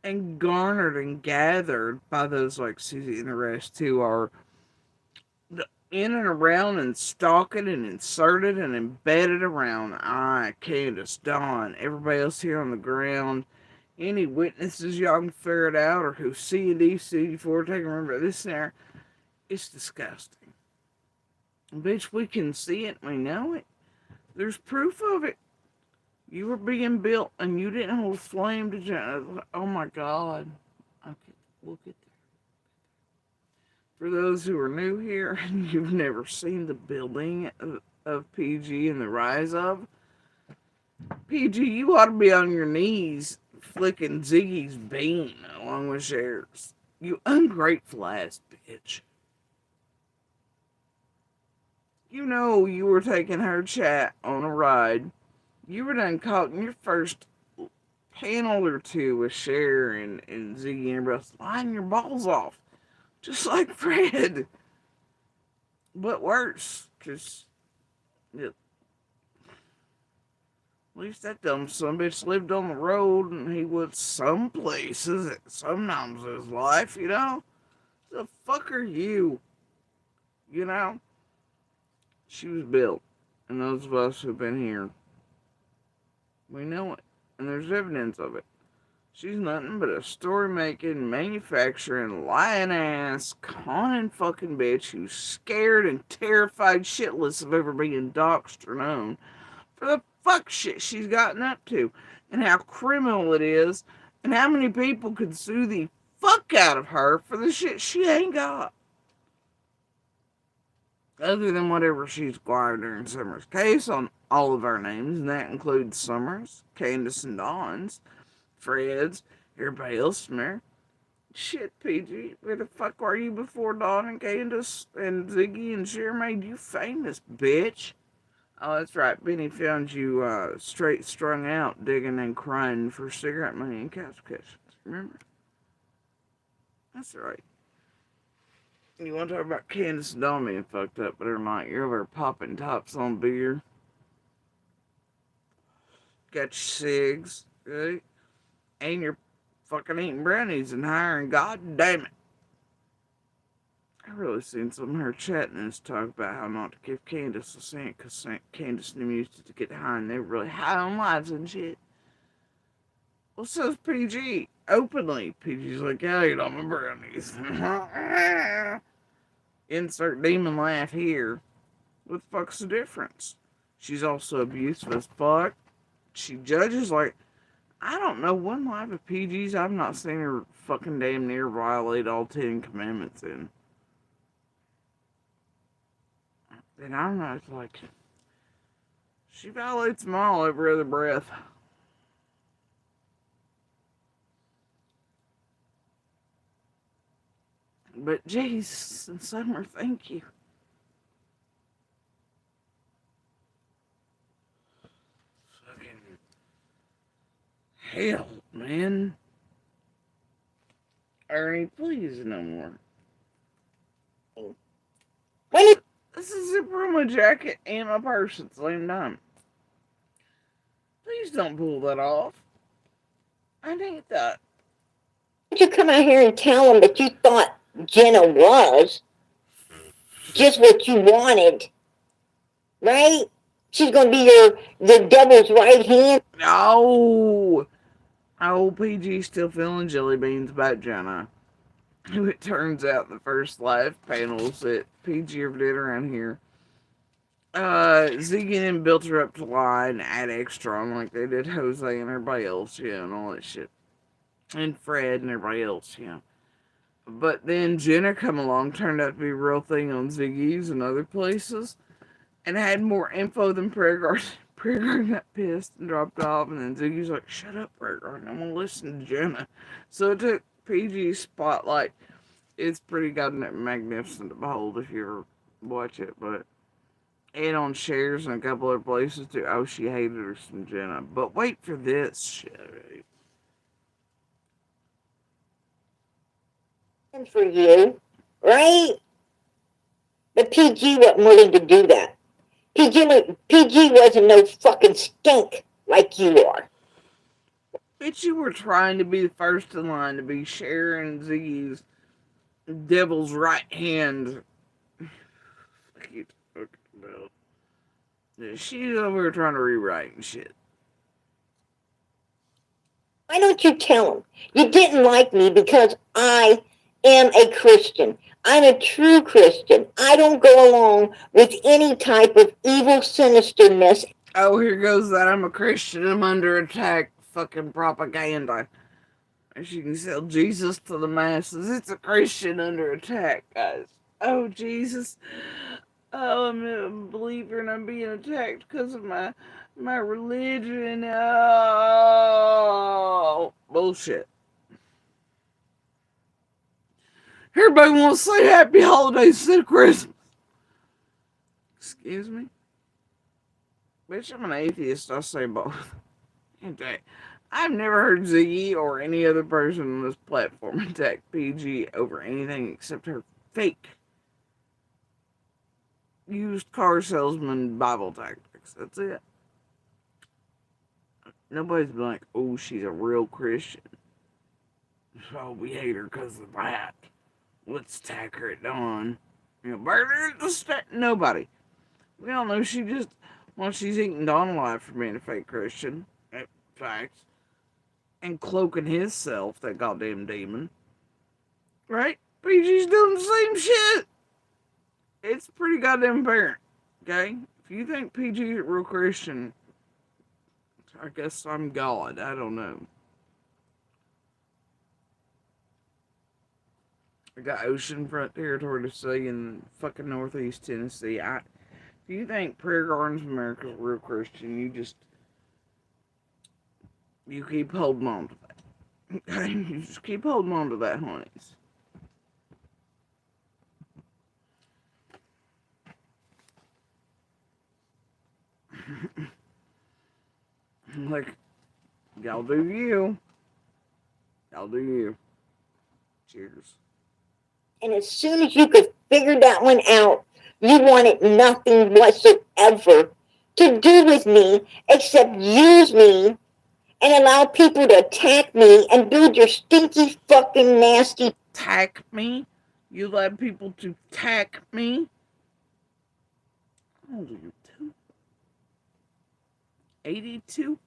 and garnered and gathered by those like Susie and the rest who are in and around and stalking and inserted and embedded around Candace, Dawn, everybody else here on the ground. Any witnesses y'all can figure it out or who C&D, CD4, take a remember this and there. It's disgusting. Bitch, we can see it. We know it. There's proof of it. You were being built and you didn't hold flame to... Oh my God. Okay, we'll get there. For those who are new here and you've never seen the building of PG and the rise of, PG, you ought to be on your knees flicking Ziggy's bean along with Cher's. You ungrateful ass bitch. You know you were taking her chat on a ride. You were done caught in your first panel or two with Cher and Ziggy and everybody else lying your balls off. Just like Fred. But worse. Because at least that dumb son bitch lived on the road and he was some places at some times of his life, The fuck are you? She was built. And those of us who've been here, we know it. And there's evidence of it. She's nothing but a story-making, manufacturing, lying-ass, conning fucking bitch who's scared and terrified shitless of ever being doxxed or known for the fuck shit she's gotten up to and how criminal it is and how many people could sue the fuck out of her for the shit she ain't got. other than whatever she's acquired during Summer's case on all of our names, and that includes Summer's, Candace and Dawn's, Fred's, everybody else from there. Shit, PG, where the fuck were you before Dawn and Candace and Ziggy and Cher made you famous, bitch? Oh, that's right. Benny found you straight strung out, digging and crying for cigarette money and couch cushions. Remember? That's right. You want to talk about Candace and Dawn being fucked up, but they're not. You're over popping tops on beer. Got your cigs, right? And you're fucking eating brownies and hiring. God damn it. I really seen some of her chatting us talk about how not to give Candace a cent because Candace and them used to get high and they were really high on lives and shit. Well, so's PG. Openly. PG's like, yeah, I eat all my brownies. Insert demon laugh here. What the fuck's the difference? She's also abusive as fuck. She judges like, I don't know, one life of PG's I've not seen her fucking damn near violate all 10 commandments in. And I don't know, it's like, she violates them all every other breath. But Jesus and Summer, thank you. Fucking hell, man. Ernie, please no more. This is a zipper on my jacket and my purse at the same time. Please don't pull that off. I need that. You come out here and tell them that you thought Jenna was just what you wanted, right? She's gonna be the devil's right hand. No! Old PG's still feeling jelly beans about Jenna. Who it turns out the first live panels that PG ever did around here. Ziggy and built her up to lie and add extra on like they did Jose and everybody else, and all that shit. And Fred and everybody else, But then Jenna come along, turned out to be a real thing on Ziggy's and other places, and had more info than Prayer Garden. Prayer Garden got pissed and dropped off, and then Ziggy's like, shut up, Prayer Garden, I'm gonna listen to Jenna. So it took PG's spotlight. It's pretty goddamn magnificent to behold if you ever watch it, but and on shares and a couple other places too. Oh, she hated her some Jenna. But wait for this shit. For you, right? But PG wasn't willing to do that. PG wasn't no fucking skink like you are. Bitch, you were trying to be the first in line to be Sharon Z's devil's right hand. What you talking about? She's over here trying to rewrite and shit. Why don't you tell him you didn't like me because I am a Christian? I'm a true Christian. I don't go along with any type of evil sinisterness. Oh, here goes that I'm a Christian, I'm under attack. Fucking propaganda. She can sell Jesus to the masses. It's a Christian under attack, guys. Oh, Jesus. Oh, I'm a believer and I'm being attacked because of my religion. Oh, bullshit. Everybody wants to say happy holidays instead of Christmas. Excuse me? Bitch, I'm an atheist. I say both. Okay. I've never heard Ziggy or any other person on this platform attack PG over anything except her fake used car salesman Bible tactics. That's it. Nobody's been like, oh, she's a real Christian. So we hate her because of that. Let's attack her at dawn. Murder at the start. Nobody. We all know she just, well, she's eating Dawn alive for being a fake Christian. Facts. And cloaking his self, that goddamn demon. Right? PG's doing the same shit. It's pretty goddamn apparent. Okay? If you think PG's a real Christian, I guess I'm God. I don't know. I got oceanfront territory to see in fucking northeast Tennessee. If you think Prayer Gardens America's real Christian, you keep holding on to that. You just keep holding on to that, honeys. Like, y'all do you. Y'all do you. Cheers. And as soon as you could figure that one out, you wanted nothing whatsoever to do with me except use me and allow people to attack me and build your stinky fucking nasty. Tack me? You let people to tack me? How old are you? 82?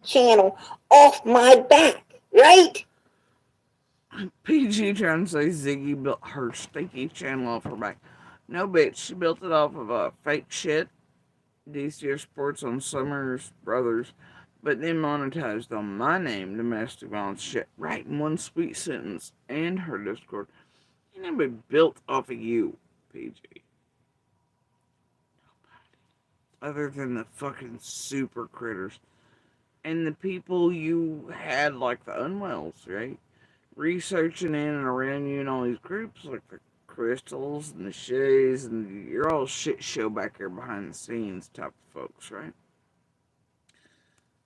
Channel off my back, right? PG trying to say Ziggy built her stinky channel off her back. No, bitch. She built it off of fake shit. DCH Sports on Summers Brothers. But then monetized on my name, domestic violence shit, right in one sweet sentence, and her Discord. And it be built off of you, PG. Other than the fucking super critters. And the people you had, like the Unwells, right? Researching in and around you and all these groups, like the Crystals and the Shays, and you're all shit show back here behind the scenes type of folks, right?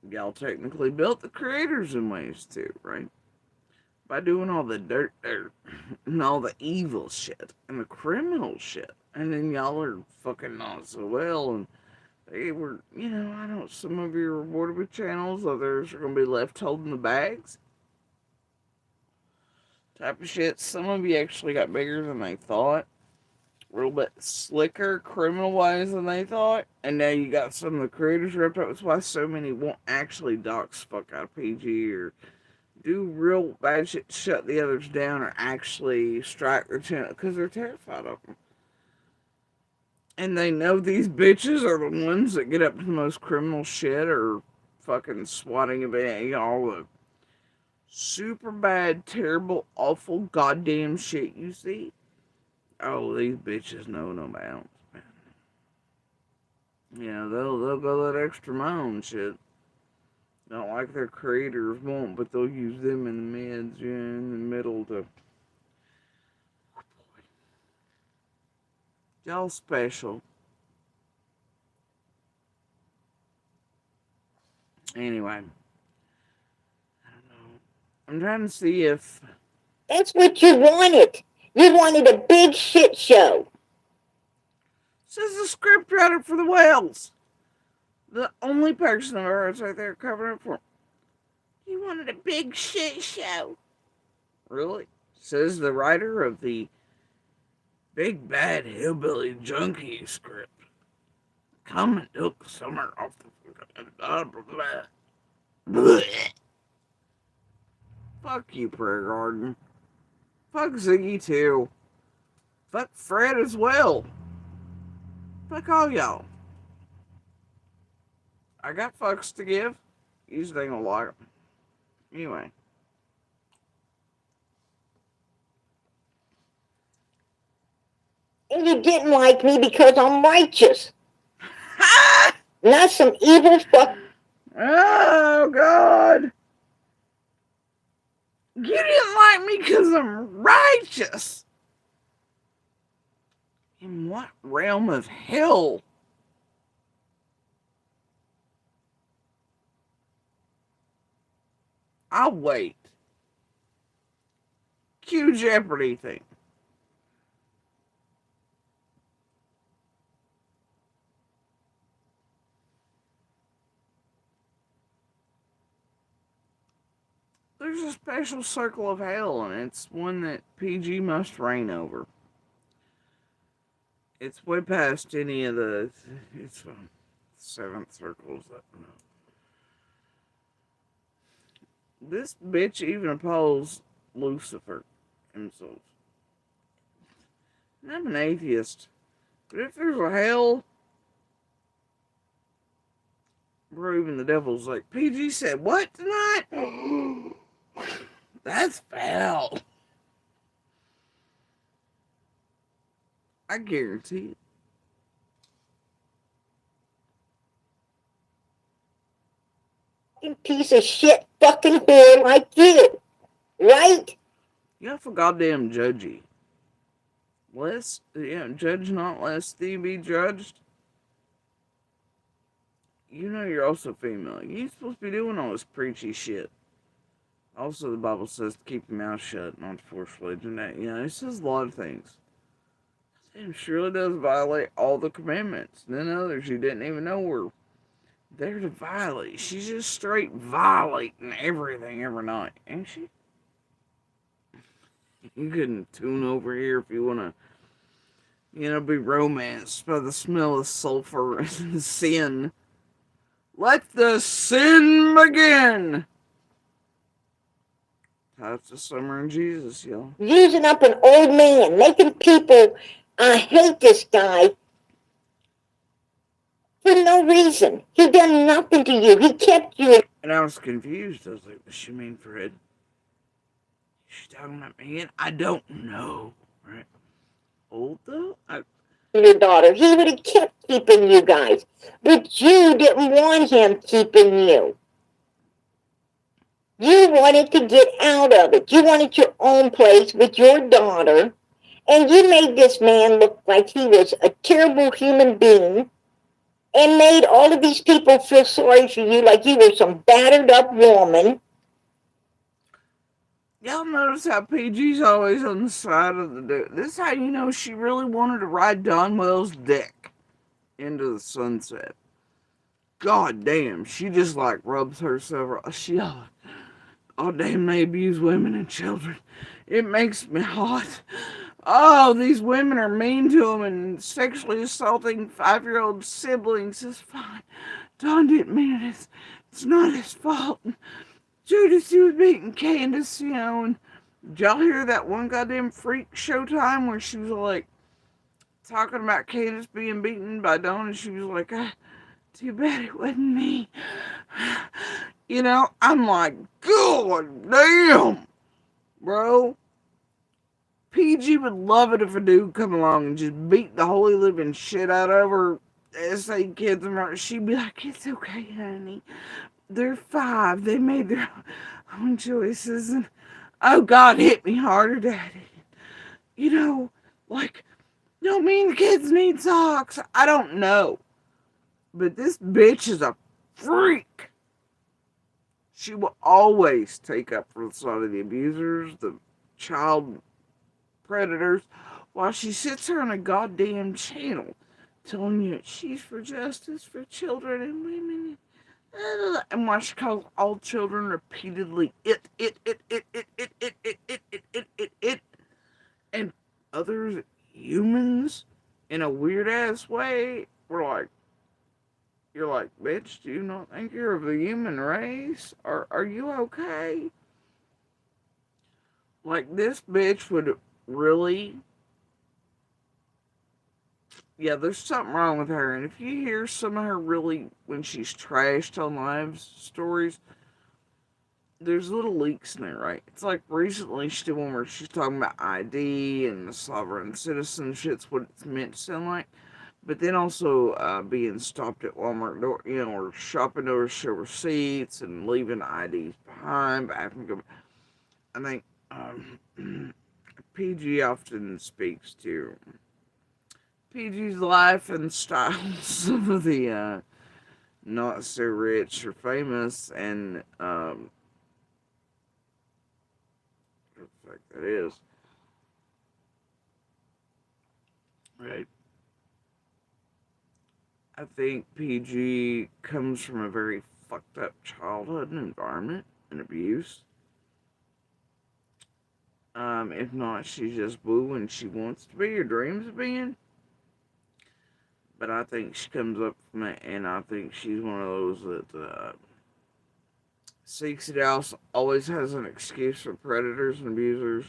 Y'all technically built the creators in ways too, right? By doing all the dirt and all the evil shit and the criminal shit. And then y'all are fucking not so well, and they were, I know some of you are rewarded with channels, others are going to be left holding the bags. Type of shit. Some of you actually got bigger than they thought. A little bit slicker, criminal-wise than they thought. And now you got some of the creators ripped up. That's why so many won't actually dox fuck out of PG or do real bad shit, shut the others down, or actually strike their channel because they're terrified of them. And they know these bitches are the ones that get up to the most criminal shit or fucking swatting event, all the super bad, terrible, awful, goddamn shit you see. Oh, these bitches know no bounds, man. They'll go that extra mile and shit. Not like their creators won't, but they'll use them in the mids, in the middle to. Y'all special. Anyway, I don't know. I'm trying to see if. That's what you wanted. You wanted a big shit show. Says the script writer for the whales. The only person I've ever heard right there covering it for. You wanted a big shit show. Really? Says the writer of the Big Bad Hillbilly Junkie script. Come and took summer off the. Fuck you, Prayer Garden. Fuck Ziggy too. Fuck Fred as well. Fuck all y'all. I got fucks to give. You just ain't gonna like them. Anyway. And you didn't like me because I'm righteous. Not some evil fuck. Oh, God. You didn't like me because I'm righteous. In what realm of hell? I'll wait. Cue Jeopardy thing. There's a special circle of hell, and it's one that PG must reign over. It's way past any of the. It's seventh circles. This bitch even opposed Lucifer himself. And I'm an atheist. But if there's a hell, bro, even the devil's like, PG said, what tonight? That's foul. I guarantee it. Piece of shit fucking whore like you, right? You're awful goddamn judgy. Judge not lest thee be judged. You know you're also female. You ain't supposed to be doing all this preachy shit. Also, the Bible says to keep your mouth shut, not to force religion. It says a lot of things. It surely does violate all the commandments. Then others you didn't even know were there to violate. She's just straight violating everything every night, ain't she? You couldn't tune over here if you want to, be romanced by the smell of sulfur and sin. Let the sin begin! That's the summer in Jesus, y'all. Using up an old man, making people, I hate this guy for no reason. He done nothing to you. He kept you. And I was confused. I was like, does she mean Fred? Is she talking about me again? I don't know. Right? Old though? Your daughter. He would have kept keeping you guys. But you didn't want him keeping you. You wanted to get out of it. You wanted your own place with your daughter. And you made this man look like he was a terrible human being and made all of these people feel sorry for you like you were some battered up woman. Y'all notice how PG's always on the side of the dude. This is how you know she really wanted to ride Don Wells' dick into the sunset. God damn, she just like rubs herself. Oh damn, they abuse women and children. It makes me hot. Oh, these women are mean to them and sexually assaulting 5-year-old siblings. It's fine. Don didn't mean it. It's not his fault. Judas, he was beating Candace, and did y'all hear that one goddamn freak Showtime where she was like talking about Candace being beaten by Don, and she was like, too bad it wasn't me. I'm like, God damn, bro. PG would love it if a dude come along and just beat the holy living shit out of her. A.S.Z kids, and she'd be like, it's okay, honey. They're 5. They made their own choices. And oh, God, hit me harder, Daddy. Don't mean the kids need socks. I don't know. But this bitch is a freak. She will always take up for the side of the abusers, the child predators, while she sits here on a goddamn channel telling you she's for justice for children and women. And why she calls all children repeatedly it, and others humans in a weird ass way. You're like, bitch, do you not think you're of the human race? Are you okay? Like, this bitch would really. Yeah, there's something wrong with her. And if you hear some of her really, when she's trashed on live stories, there's little leaks in there, right? It's like recently she did one where she's talking about ID and the sovereign citizen shit's what it's meant to sound like. But then also being stopped at Walmart door, or shopping doors, show receipts and leaving IDs behind. But I think PG often speaks to PG's life and style. Some of the not so rich or famous and what the fuck that is, right? I think PG comes from a very fucked up childhood and environment and abuse. If not, she's just blue and she wants to be or dreams of being. But I think she comes up from it, and I think she's one of those that seeks it out, always has an excuse for predators and abusers.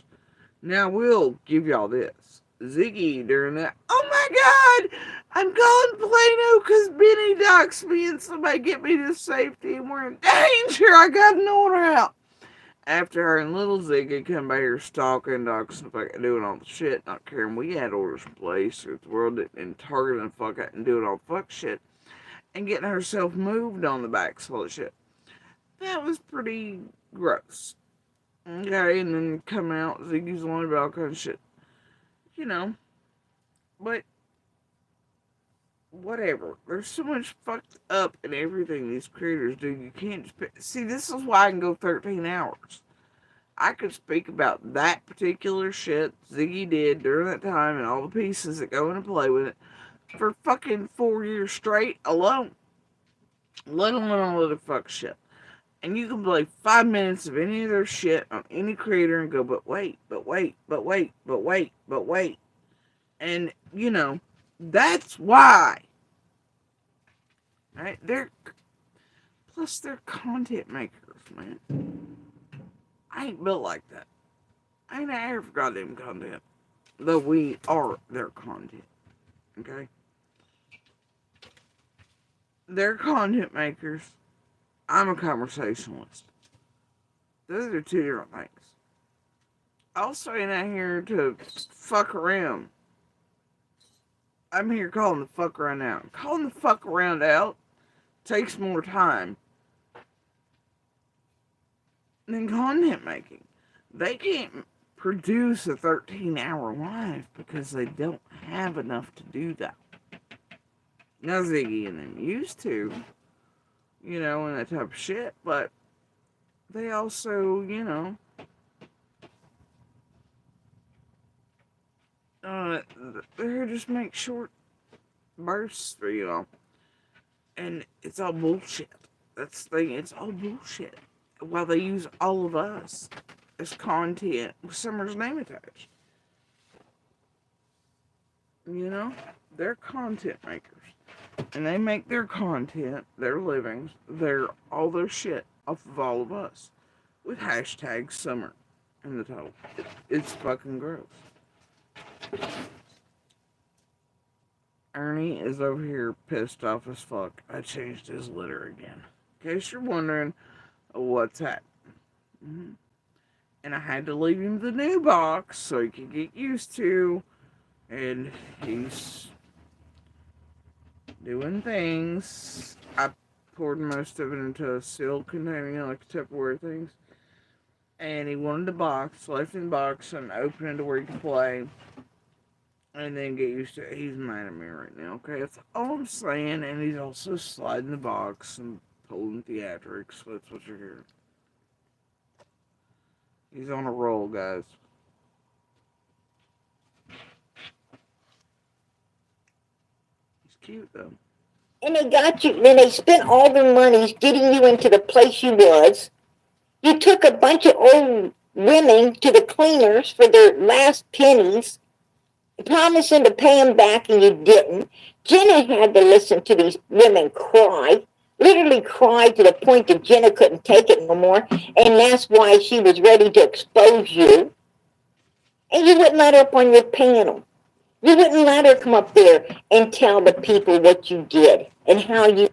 Now, we'll give y'all this. Ziggy during that, oh my god, I'm calling Plano because Benny docks me and somebody get me to safety and we're in danger. I got an order out. After her and little Ziggy come by here stalking dogs and fucking doing all the shit, not caring we had orders placed with the world and targeting the fuck out and doing all the fuck shit, and getting herself moved on the back full of shit. That was pretty gross. Okay, and then coming out, Ziggy's lying about all kind of shit. You know, but whatever. There's so much fucked up in everything these creators do. You can't just see. This is why I can go 13 hours. I could speak about that particular shit Ziggy did during that time and all the pieces that go into play with it for fucking 4 years straight alone. Let alone all other fuck shit. And you can play 5 minutes of any of their shit on any creator and go, but wait, but wait, but wait, but wait, but wait. And, you know, that's why. Right? Plus they're content makers, man. I ain't built like that. I ain't ever goddamn content. Though we are their content. Okay? They're content makers. I'm a conversationalist. Those are two different things. Also, ain't out here to fuck around. I'm here calling the fuck around out. Calling the fuck around out takes more time than content making. They can't produce a 13-hour live because they don't have enough to do that. Now Ziggy and them used to, you know, and that type of shit, but they also, you know, they just make short bursts for you all. And it's all bullshit. That's the thing, it's all bullshit. While they use all of us as content with Summer's name attached. You know? They're content makers. And they make their content, their livings, all their shit off of all of us. With hashtag summer in the title. It's fucking gross. Ernie is over here pissed off as fuck. I changed his litter again. In case you're wondering what's happening. Mm-hmm. And I had to leave him the new box so he could get used to. And he's doing things. I poured most of it into a sealed container, like Tupperware things. And he wanted the box, left in the box, and opened it to where he could play. And then get used to it. He's mad at me right now, okay? That's all I'm saying. And he's also sliding the box and pulling theatrics. That's what you're hearing. He's on a roll, guys. He's cute, though. And they got you, then they spent all their monies getting you into the place you was. You took a bunch of old women to the cleaners for their last pennies, promising to pay them back, and you didn't. Jenna had to listen to these women cry, literally cry to the point that Jenna couldn't take it no more, and that's why she was ready to expose you. And you wouldn't let her up on your panel. You wouldn't let her come up there and tell the people what you did and how you.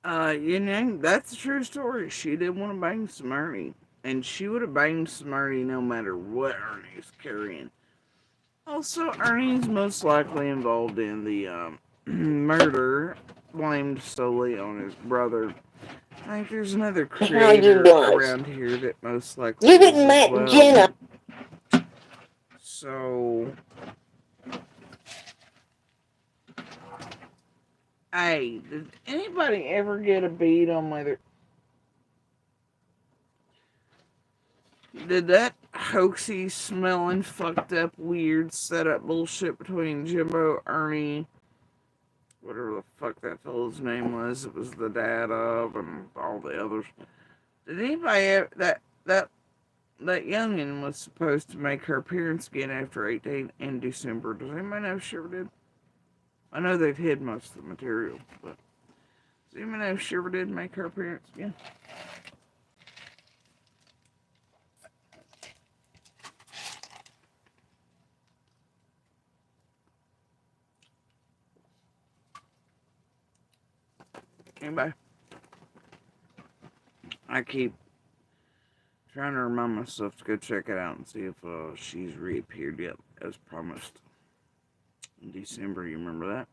You know, that's a true story. She did want to bang Smurny. And she would have banged Smurny no matter what Ernie's carrying. Also, Ernie's most likely involved in the murder, blamed solely on his brother. I think there's another How you creator was. around here that most likely You is wouldn't as let well. Jenna. So, hey, did anybody ever get a beat on whether... Did that hoaxy, smelling, fucked up, weird setup bullshit between Jimbo, Ernie, whatever the fuck that fellow's name was, it was the dad of, and all the others. Did anybody ever, that youngin was supposed to make her appearance again after 18 in December. Does anybody know if she ever did? I know they've hid most of the material, but does anybody know if she ever did make her appearance again? Anybody? I keep trying to remind myself to go check it out and see if she's reappeared yet, as promised in December. You remember that?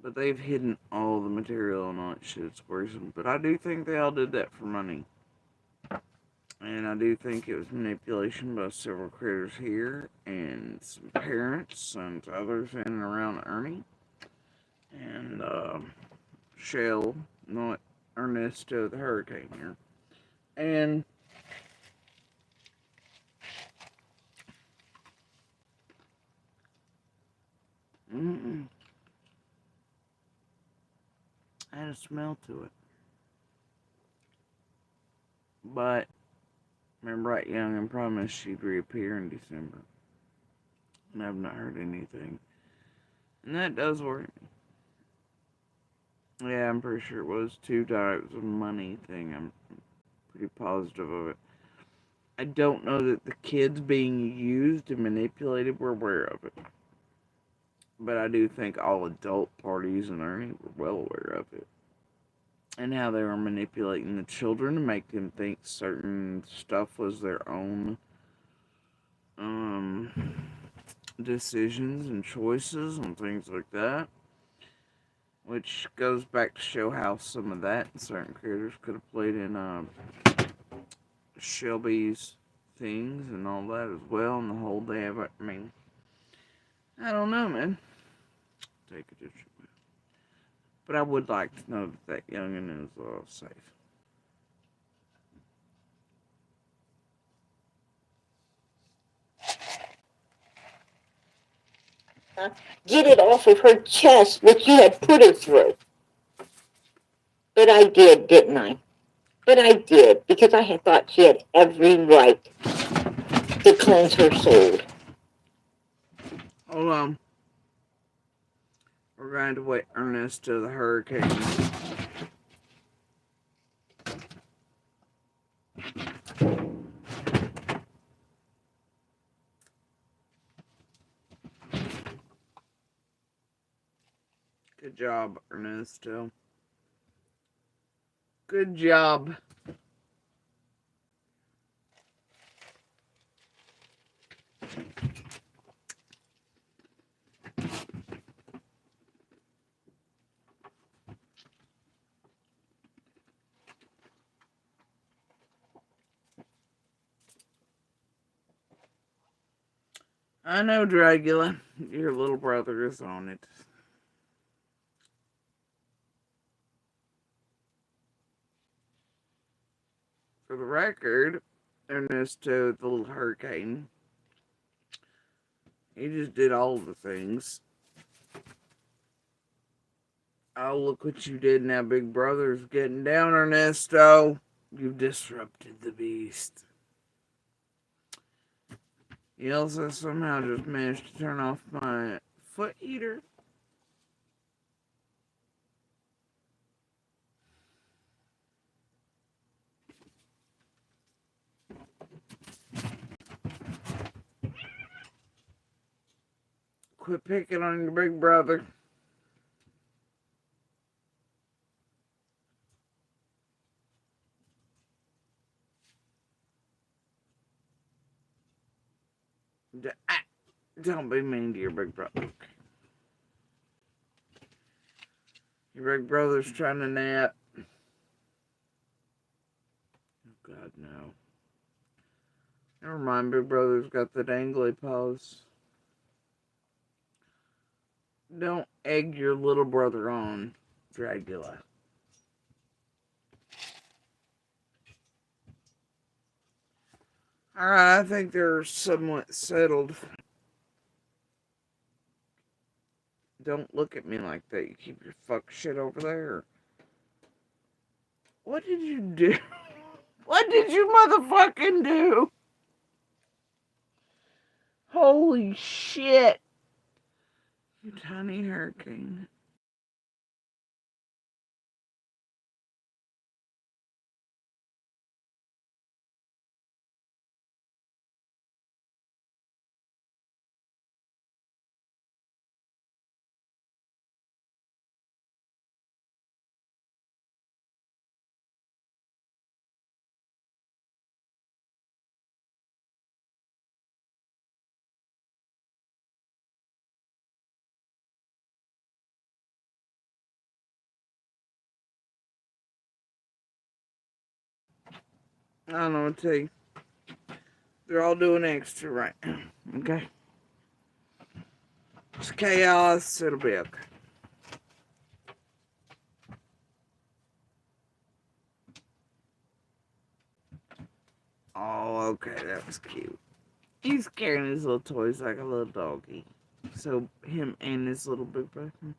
But they've hidden all the material and all that shit. It's worrisome. But I do think they all did that for money. And I do think it was manipulation by several critters here and some parents and others in and around Ernie. And Shell, not Ernesto the Hurricane here. And had a smell to it. But remember, Bright Young and promised she'd reappear in December. And I've not heard anything. And that does worry me. Yeah, I'm pretty sure it was $2. It was a money thing. I'm pretty positive of it. I don't know that the kids being used and manipulated were aware of it. But I do think all adult parties and Ernie were well aware of it. And how they were manipulating the children to make them think certain stuff was their own decisions and choices and things like that. Which goes back to show how some of that and certain creators could have played in Shelby's things and all that as well. And the whole day of it. I mean, I don't know, man. Take it as you will. But I would like to know that that youngin' is safe. Get it off of her chest what you had put her through. But I did, didn't I? But I did, because I had thought she had every right to cleanse her soul. Hold on. We're going to wait Ernesto the Hurricane. Good job, Ernesto. Good job. I know, Dragula. Your little brother is on it. For the record, Ernesto the little hurricane, he just did all the things. Oh, look what you did now. Big Brother's getting down, Ernesto. You've disrupted the beast. You also somehow just managed to turn off my foot eater. Quit picking on your big brother. Don't be mean to your big brother. Your big brother's trying to nap. Oh, God, no. Never mind, big brother's got the dangly paws. Don't egg your little brother on, Dragula. Alright, I think they're somewhat settled. Don't look at me like that. You keep your fuck shit over there. What did you do? What did you motherfucking do? Holy shit. You tiny hurricane. I don't know what to tell you. They're all doing extra right now. Okay? It's chaos. It'll be okay. Oh, okay. That was cute. He's carrying his little toys like a little doggy. So him and his little big brother can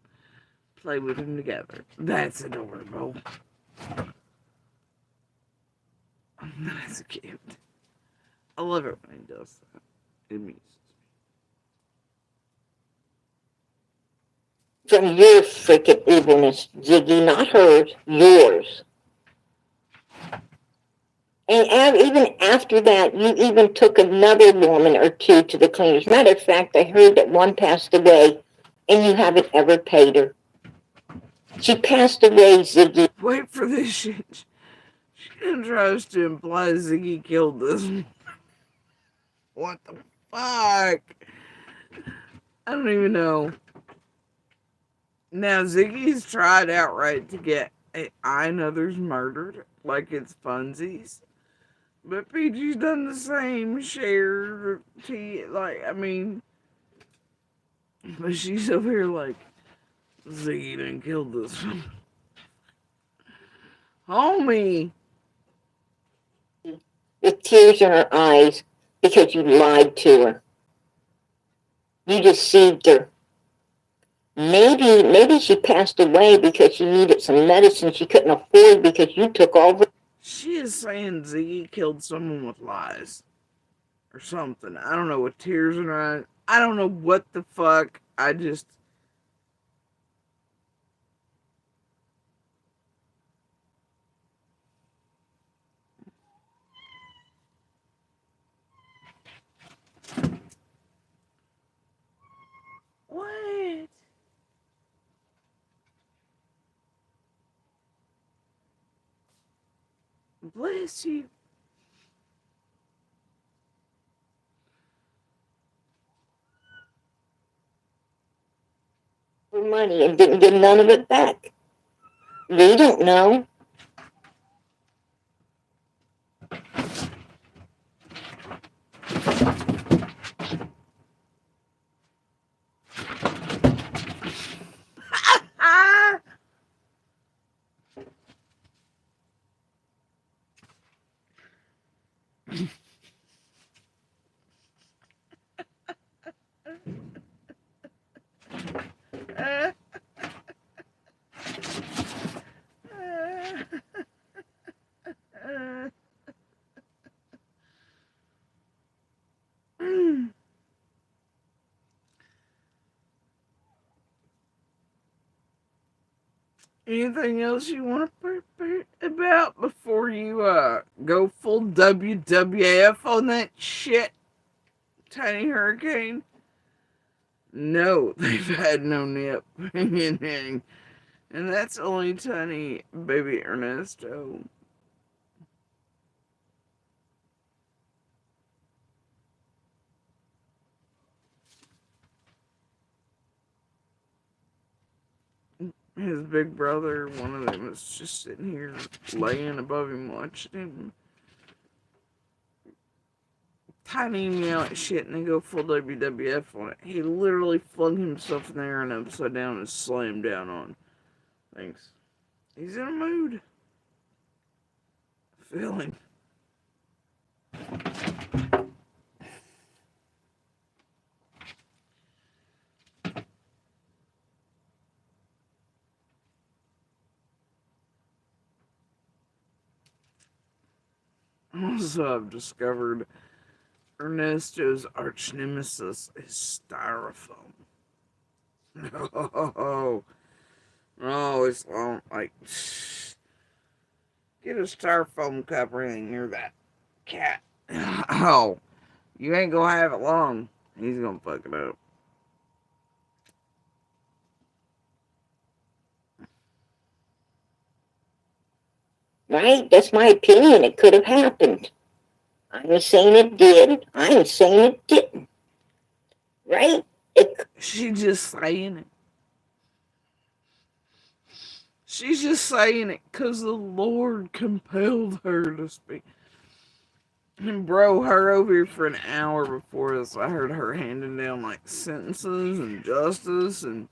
play with him together. That's adorable. That's cute. I love it when he does that. It amuses From your freaking evilness, Ziggy, not hers, yours. And even after that, you even took another woman or two to the cleaners. Matter of fact, I heard that one passed away, and you haven't ever paid her. She passed away, Ziggy. me. Wait for this shit. She tries to imply Ziggy killed this one. What the fuck? I don't even know. Now, Ziggy's tried outright to get I and others murdered, like it's funsies. But PG's done the same, shared, like, I mean, but she's over here like, Ziggy didn't kill this one. Homie! With tears in her eyes because you lied to her. You deceived her. Maybe she passed away because she needed some medicine she couldn't afford because you took all the. She is saying Ziggy killed someone with lies. Or something. I don't know, with tears in her eyes. I don't know what the fuck. I just. What? Bless you. Money and didn't get none of it back. We don't know. Ah! Ah! Ah! Anything else you want to about before you go full WWF on that shit, Tiny Hurricane? No, they've had no nip. And that's only Tiny Baby Ernesto. His big brother, one of them, is just sitting here laying above him watching him. Tiny meow at shit and they go full WWF on it. He literally flung himself in the air and upside down and slammed down on things. He's in a mood. Feeling. Also, I've discovered Ernesto's arch nemesis is styrofoam. Oh, oh, it's long. Like, get a styrofoam covering near that cat. Oh, you ain't gonna have it long. He's gonna fuck it up. Right? That's my opinion. It could have happened. I'm not saying it did. I'm saying it didn't. Right? She just saying it. She's just saying it because the Lord compelled her to speak. And bro, her over here for an hour before this, I heard her handing down like sentences and justice and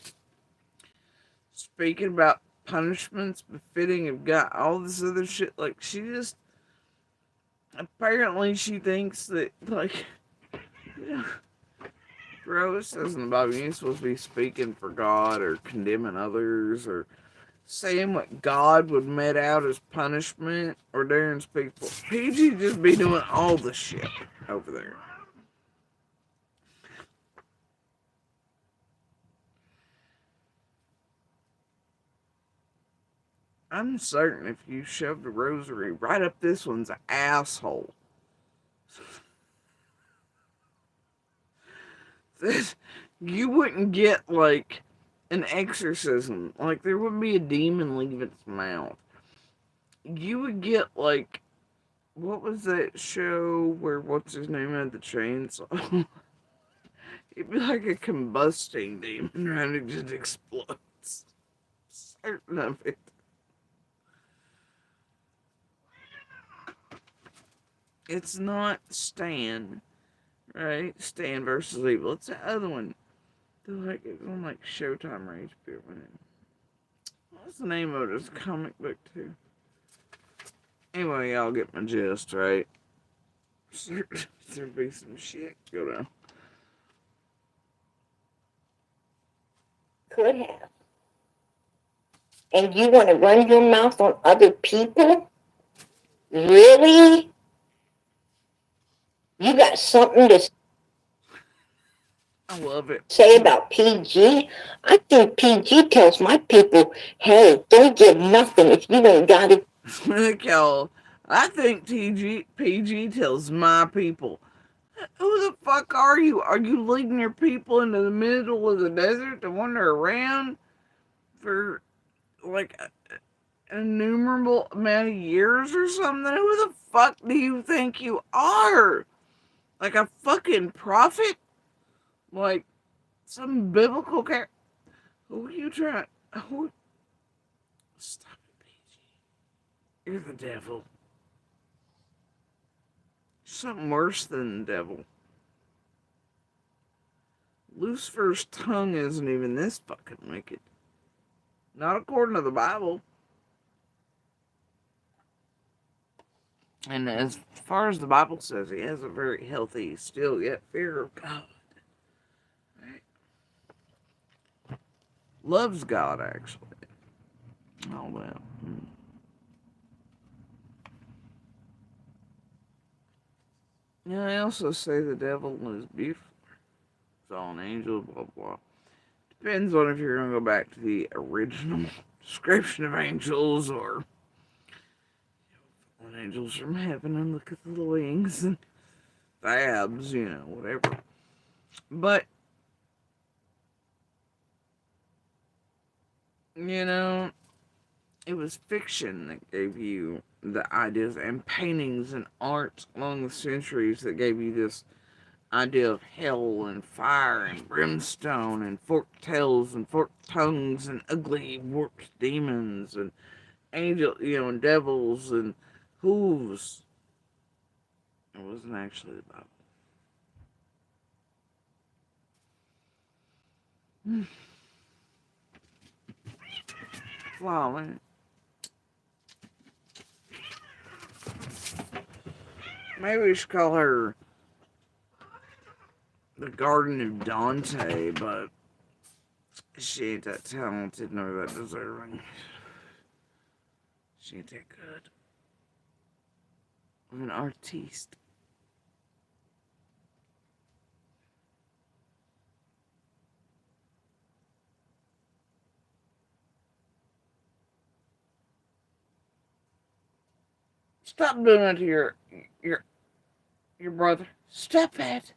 speaking about punishments befitting of God, all this other shit. Like, she just, apparently she thinks that, like, you know, bro, it says in the Bible, you ain't supposed to be speaking for God or condemning others or saying what God would met out as punishment or Darren's people. PG just be doing all the shit over there. I'm certain if you shoved a rosary right up this one's asshole, this, you wouldn't get like an exorcism. Like, there wouldn't be a demon leave its mouth. You would get like, what was that show where what's his name had the chainsaw? It'd be like a combusting demon, right? It just explodes. Certain of it. It's not Stan, right? Stan versus Evil. It's the other one. They're like, it's on like Showtime or HBO. What's the name of it? It's a comic book too. Anyway, y'all get my gist, right? There'd be some shit go down. Could have. And you want to run your mouth on other people? Really? You got something to I love it. say about PG? I think PG tells my people, hey, don't give nothing if you ain't got it. Look, y'all. I think PG tells my people, who the fuck are you? Are you leading your people into the middle of the desert to wander around for like an innumerable amount of years or something? Who the fuck do you think you are? Like a fucking prophet? Like some biblical character? Who are you trying? Who? Stop it, PG. You're the devil. Something worse than the devil. Lucifer's tongue isn't even this fucking wicked. Not according to the Bible. And as far as the Bible says, he has a very healthy, still yet fear of God. Right? Loves God, actually. Oh, well. Yeah, I also say the devil is beautiful. Fallen angel, blah, blah. Depends on if you're going to go back to the original description of angels or fallen angels from heaven and look at the wings and the abs, you know, whatever. But, you know, it was fiction that gave you the ideas and paintings and art along the centuries that gave you this idea of hell and fire and brimstone and forked tails and forked tongues and ugly warped demons and angel, you know, and devils and hooves. It wasn't actually the Bible. Wow, maybe we should call her the Garden of Dante, but she ain't that talented nor that deserving. She ain't that good of an artiste. Stop doing that to your your brother. Stop it.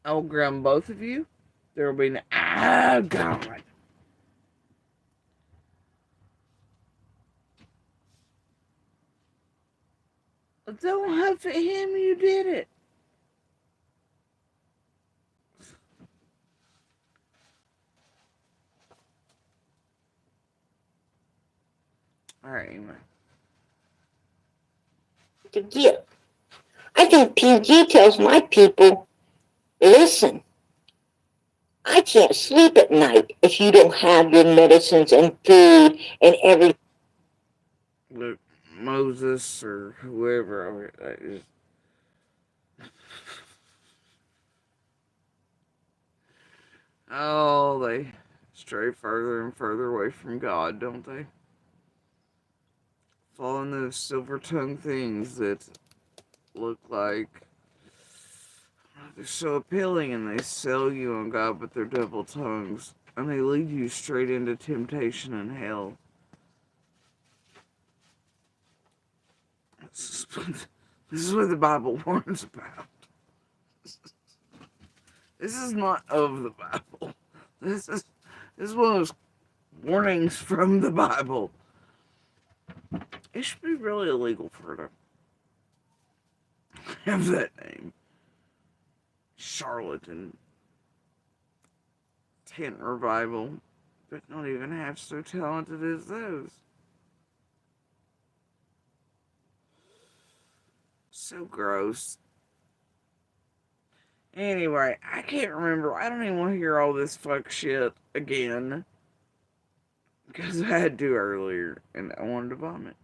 I will ground both of you. There will be no. Ah, God. Don't have to him. You did it. Alright, anyway. To give. I think PG tells my people, listen, I can't sleep at night if you don't have your medicines and food and everything. Look, Moses or whoever, oh, they stray further and further away from God, don't they? Following those silver-tongued things that look like they're so appealing, and they sell you on God, but they're double tongues, and they lead you straight into temptation and hell. This is what the Bible warns about. This is not of the Bible. This is one of those warnings from the Bible. It should be really illegal for her to have that name. Charlatan. Tent revival. But not even half so talented as those. So gross. Anyway, I can't remember. I don't even want to hear all this fuck shit again. Because I had to earlier and I wanted to vomit.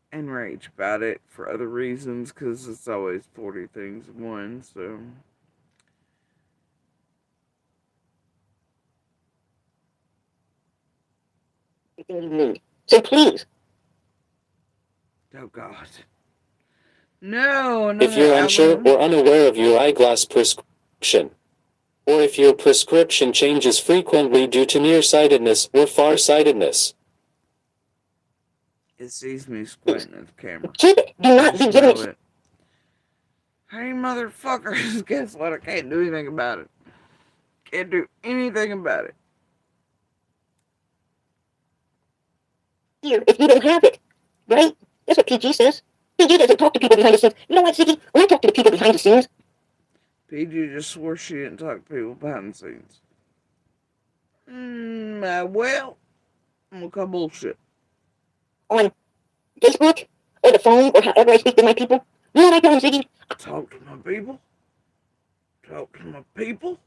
And rage about it for other reasons, because it's always 40 things in one, so. You need. So please. Oh God. No, If you're unsure alcohol. or unaware of your eyeglass prescription, or if your prescription changes frequently due to nearsightedness or farsightedness, It sees me squinting at the camera. Keep it. Do not be Just giving know it. it. Hey, motherfuckers, guess what? I can't do anything about it. Can't do anything about it. Here if you don't have it. Right? That's what PG says. PG doesn't talk to people behind the scenes. You know what, Ziggy? When I talk to the people behind the scenes, PG just swore she didn't talk to people behind the scenes. Well, I'm gonna call bullshit. on Facebook or the phone or however I speak to my people, you know what I tell them, Ziggy? Talk to my people. Talk to my people.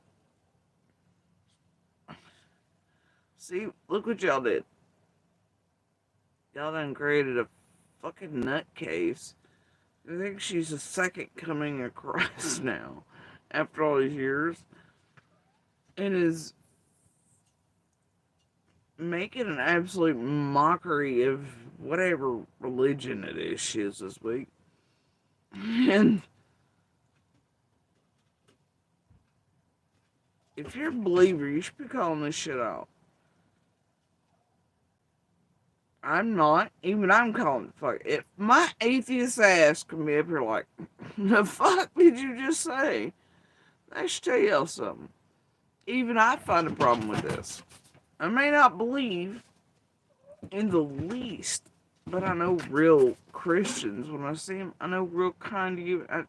See, look what y'all did. Y'all done created a fucking nutcase. I think she's the second coming of Christ now, after all these years, and is making an absolute mockery of whatever religion it is she is this week. And if you're a believer, you should be calling this shit out. I'm not. Even I'm calling it fuck. If my atheist ass can be up here like, the fuck did you just say? I should tell y'all something. Even I find a problem with this. I may not believe in the least, but I know real Christians when I see them. I know real kind of you. I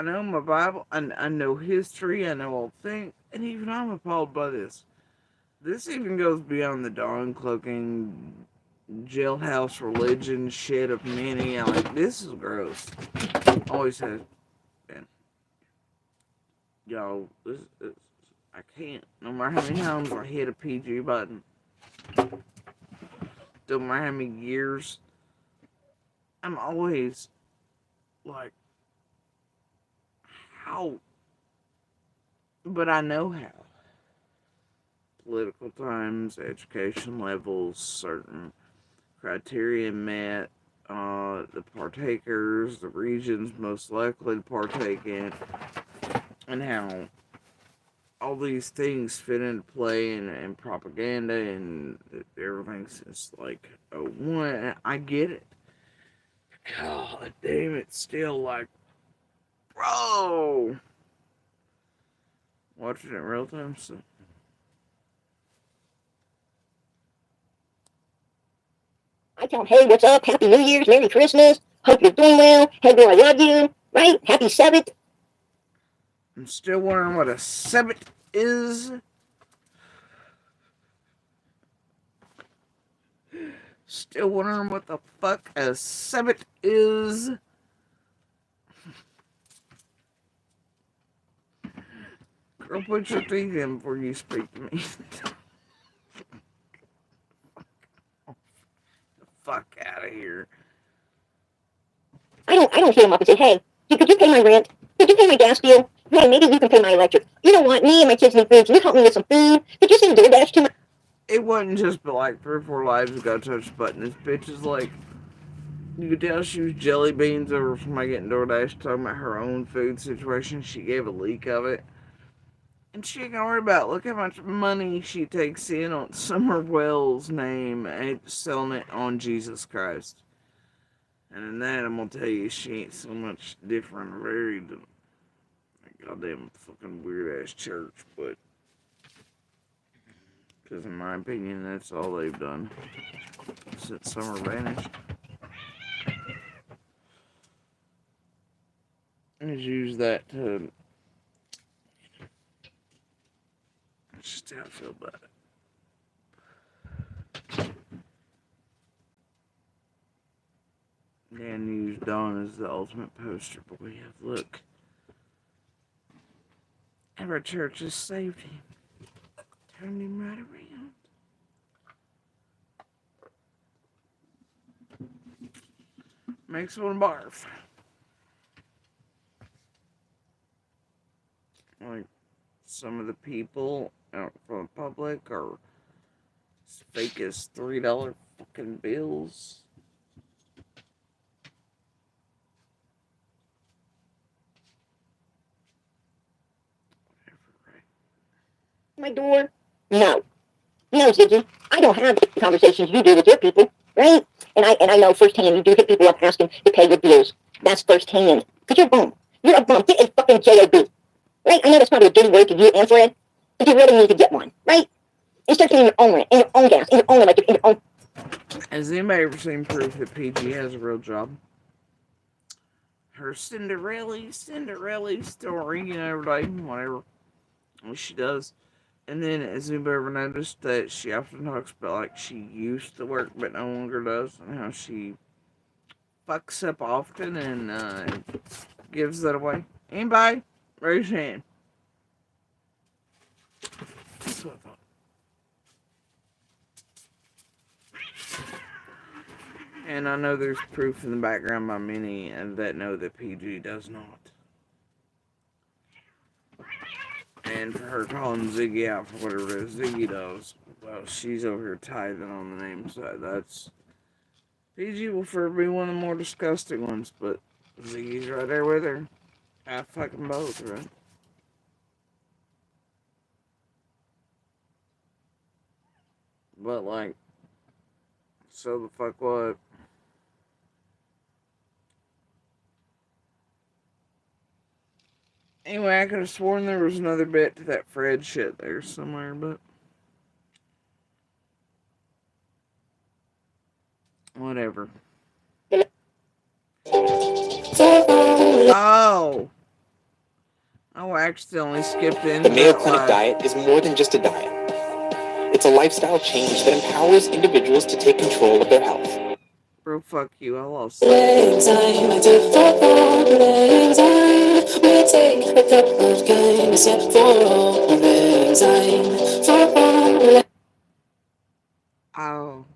know my Bible. I know history. I know all things. And even I'm appalled by this. This even goes beyond the dawn cloaking, jailhouse religion shit of many. I'm like, this is gross. Always has been. Y'all, I can't. No matter how many times I hit a PG button, don't matter how many years, I'm always like, how? But I know how. Political times, education levels, certain criteria met, the partakers, the regions most likely to partake in, and how all these things fit into play and propaganda and everything's just like, oh, one, I get it. God damn, it's still like, bro. Watching it in real time, so. I tell them, hey, what's up? Happy New Year's, Merry Christmas. Hope you're doing well. Hey, girl, I love you. Right? Happy Sabbath. I'm still wondering what a Sabbath is. Still wondering what the fuck a sebbit is? Girl, put your teeth in before you speak to me. Fuck out of here. I don't hit him up and say, hey, could you pay my rent? Could you pay my gas bill? Hey, maybe you can pay my electric. You know what? Me and my kids need food. Can you help me with some food? Could you send DoorDash to my... It wasn't just but like 3 or 4 lives ago touched the button. This bitch is like, you could tell she was jelly beans over somebody getting DoorDash talking about her own food situation. She gave a leak of it. And she ain't gonna worry about look how much money she takes in on Summer Wells' name and selling it on Jesus Christ. And in that, I'm gonna tell you, she ain't so much different or varied than a goddamn fucking weird ass church. But, because in my opinion, that's all they've done since Summer vanished. Is use that to. That's just how I feel about it. Dan used Dawn as the ultimate poster boy. Look. Our church has saved him. Turned him right around. Makes one barf. Like, some of the people out from the public are as fake as $3 fucking bills. my door? No. No, Ziggy. I don't have the conversations you do with your people, right? And I know firsthand you do hit people up asking to pay your bills. That's firsthand. Because you're a bum. You're a bum. Get a fucking JOB. Right? I know that's probably a dirty word to you and Fred, but you really need to get one, right? And start paying your own rent, and your own gas, and your own electric, and your own... Has anybody ever seen proof that PG has a real job? Her Cinderella story, you know, every day, whatever she does. And then, has anybody ever noticed that she often talks about like she used to work but no longer does, and how she fucks up often and gives that away? Anybody? Raise your hand. That's what I thought. And I know there's proof in the background by many that know that PG does not. And for her calling Ziggy out for whatever it is Ziggy does, well, she's over here tithing on the name side. That's PG will forever be one of the more disgusting ones, but Ziggy's right there with her. I fucking both, right? But like, so the fuck what? Anyway, I could have sworn there was another bit to that Fred shit there somewhere, but whatever. Oh! Oh, I accidentally skipped in. The Mayo Clinic diet is more than just a diet. It's a lifestyle change that empowers individuals to take control of their health. Bro, fuck you. I lost. Oh.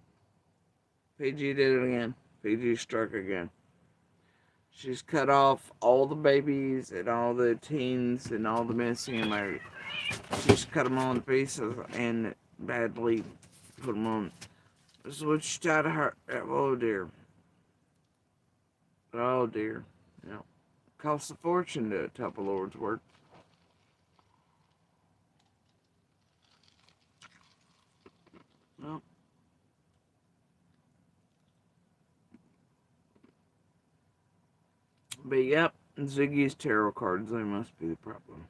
PG did it again. PG struck again. She's cut off all the babies and all the teens and all the missing and like she's cut them all into pieces and badly put them on. This is what she tried to hurt. Oh dear. Oh dear. You know, costs a fortune to top a Lord's work. Well. But yep, Ziggy's tarot cards, they must be the problem.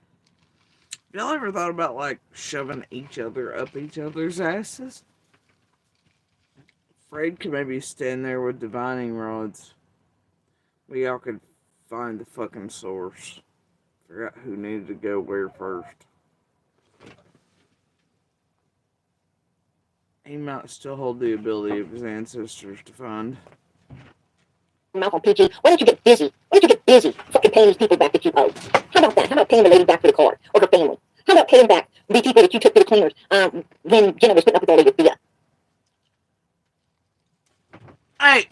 Y'all ever thought about like shoving each other up each other's asses? Fred could maybe stand there with divining rods. We all could find the fucking source. Figure out who needed to go where first. he might still hold the ability of his ancestors to find. Mouth on PG. Why don't you get busy? Why don't you get busy fucking paying these people back that you owe? How about that? How about paying the lady back for the car or her family? How about paying back the people that you took to the cleaners when Jenna was putting up with all of your BS? Hey!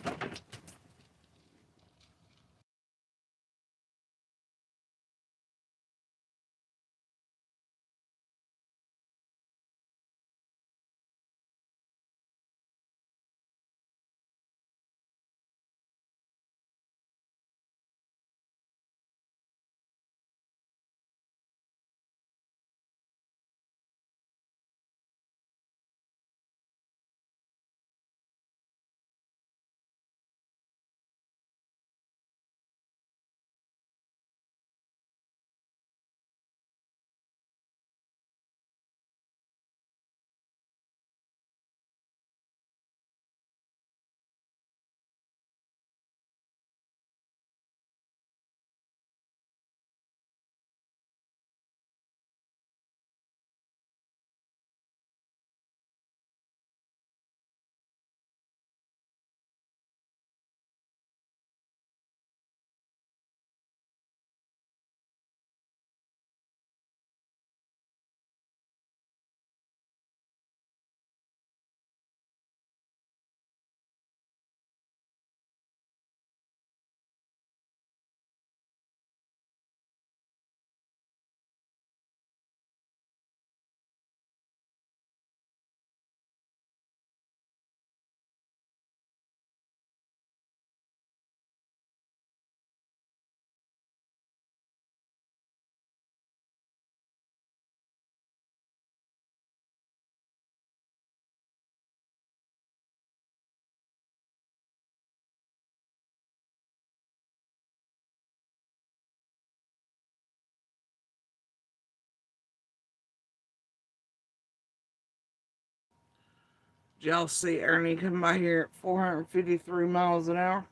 Did y'all see Ernie come by here at 453 miles an hour?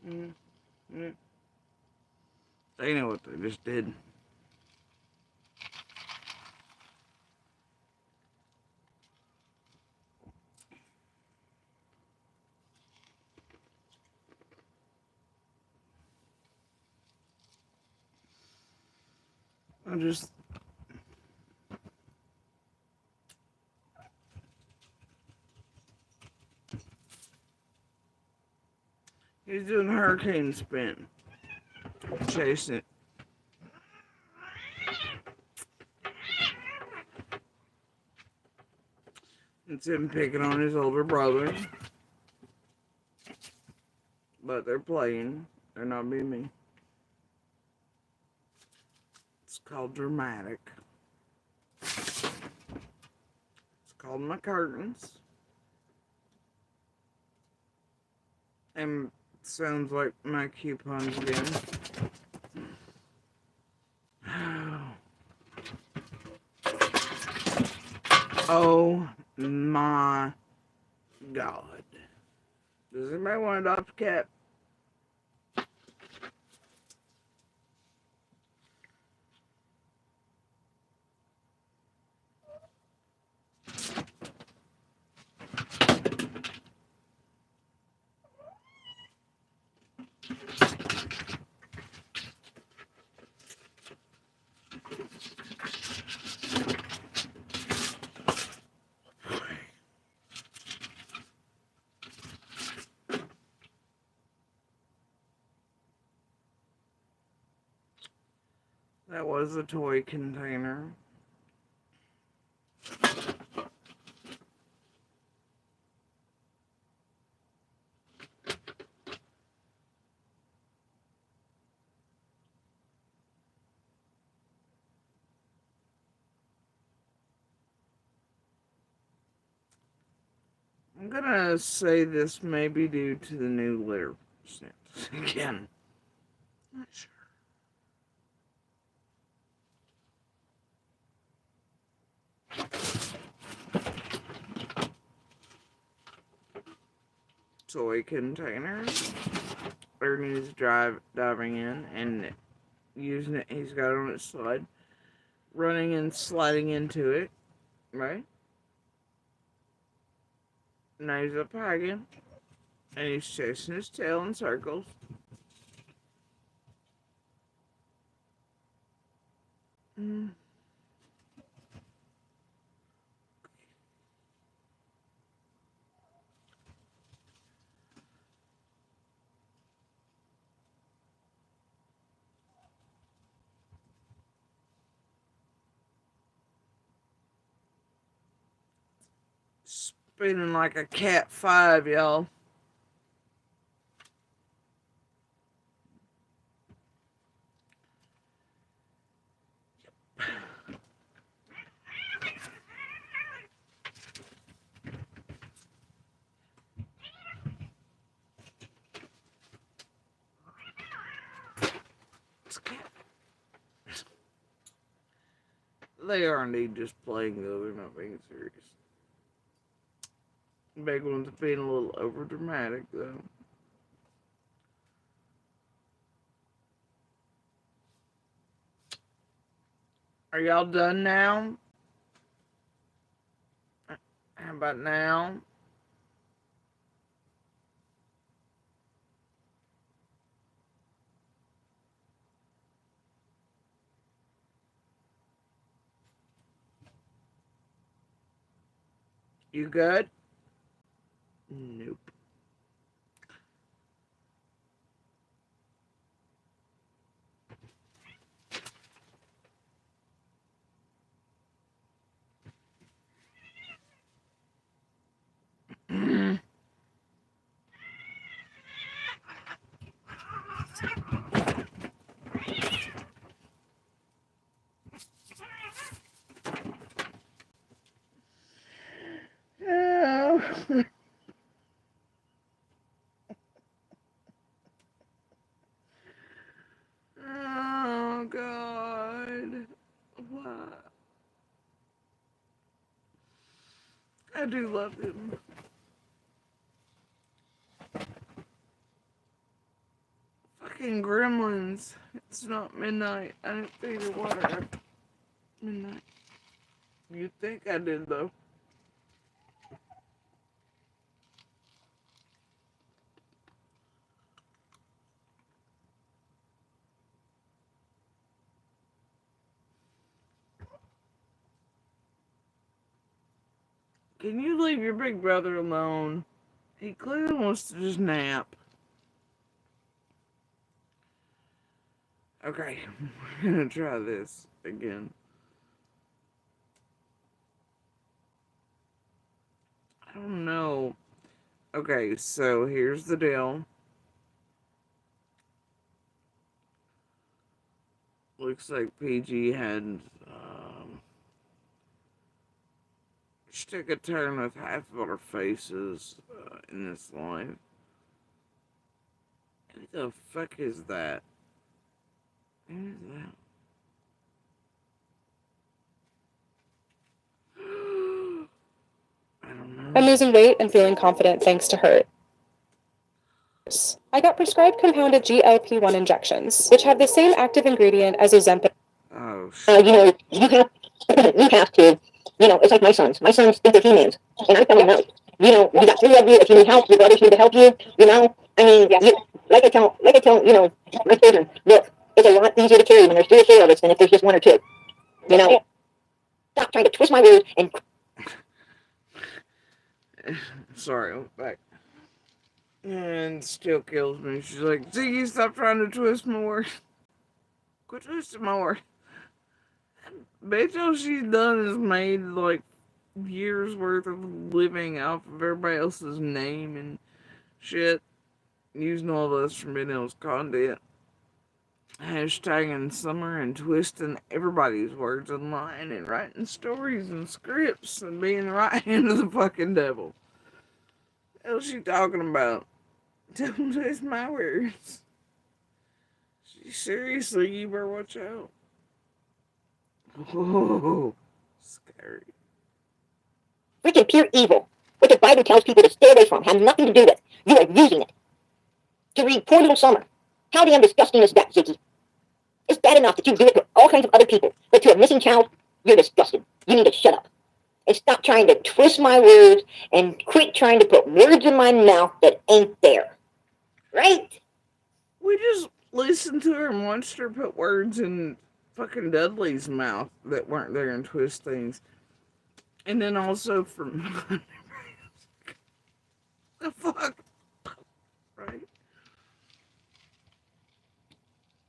Mm-hmm. They know what they just did. I just. He's doing a hurricane spin. Chasing it. It's him picking on his older brother. But they're playing. They're not being me. It's called dramatic. It's called my curtains. And it sounds like my coupons again. Oh my God. Does anybody want to adopt a cat? That was a toy container. I'm gonna say this may be due to the new litter snips. Again, not sure. Toy containers. Ernie's diving in and using it. He's got it on its side, running and sliding into it, right? Now he's up again, and he's chasing his tail in circles. Mm. Spinning like a cat 5, y'all. They are indeed just playing, though. They're not being serious. Big one's being a little over dramatic, though. Are y'all done now? How about now? You good? Nope. Oh. Oh, God. What? I do love him. Fucking gremlins. It's not midnight. I didn't feed her water at midnight. You think I did, though. Can you leave your big brother alone? He clearly wants to just nap. Okay, we're gonna try this again. I don't know. Okay, so here's the deal. Looks like PG had she took a turn with half of our faces in this life. Who the fuck is that? Who is that? I don't know. I'm losing weight and feeling confident thanks to her. I got prescribed compounded GLP-1 injections, which have the same active ingredient as Ozempic. Oh, shit. You have to, it's like my sons. My sons think they're He-Mans. And I tell them, no. You got three of you. If you need help, your brothers need to help you. I mean, like I tell, my children, look, it's a lot easier to carry when there's three or four of us than if there's just one or two. Stop trying to twist my words and. Sorry, I went back. And still kills me. She's like, Ziggy, stop trying to twist my words. Quit twisting my words. Bitch, all she's done is made like years worth of living off of everybody else's name and shit. Using all this from being else content. Hashtagging summer and twisting everybody's words online and writing stories and scripts and being the right hand of the fucking devil. What the hell's she talking about? Don't twist my words. Seriously, you better watch out. Whoa, scary. Freaking pure evil. What the Bible tells people to stay away from, have nothing to do with. You are using it to read poor little Summer. How damn disgusting is that, Ziggy? It's bad enough that you do it to all kinds of other people, but to a missing child, you're disgusting. You need to shut up. And stop trying to twist my words and quit trying to put words in my mouth that ain't there. Right? We just listened to her and watched her put words in fucking Dudley's mouth that weren't there and twist things. And then also from the fuck, right?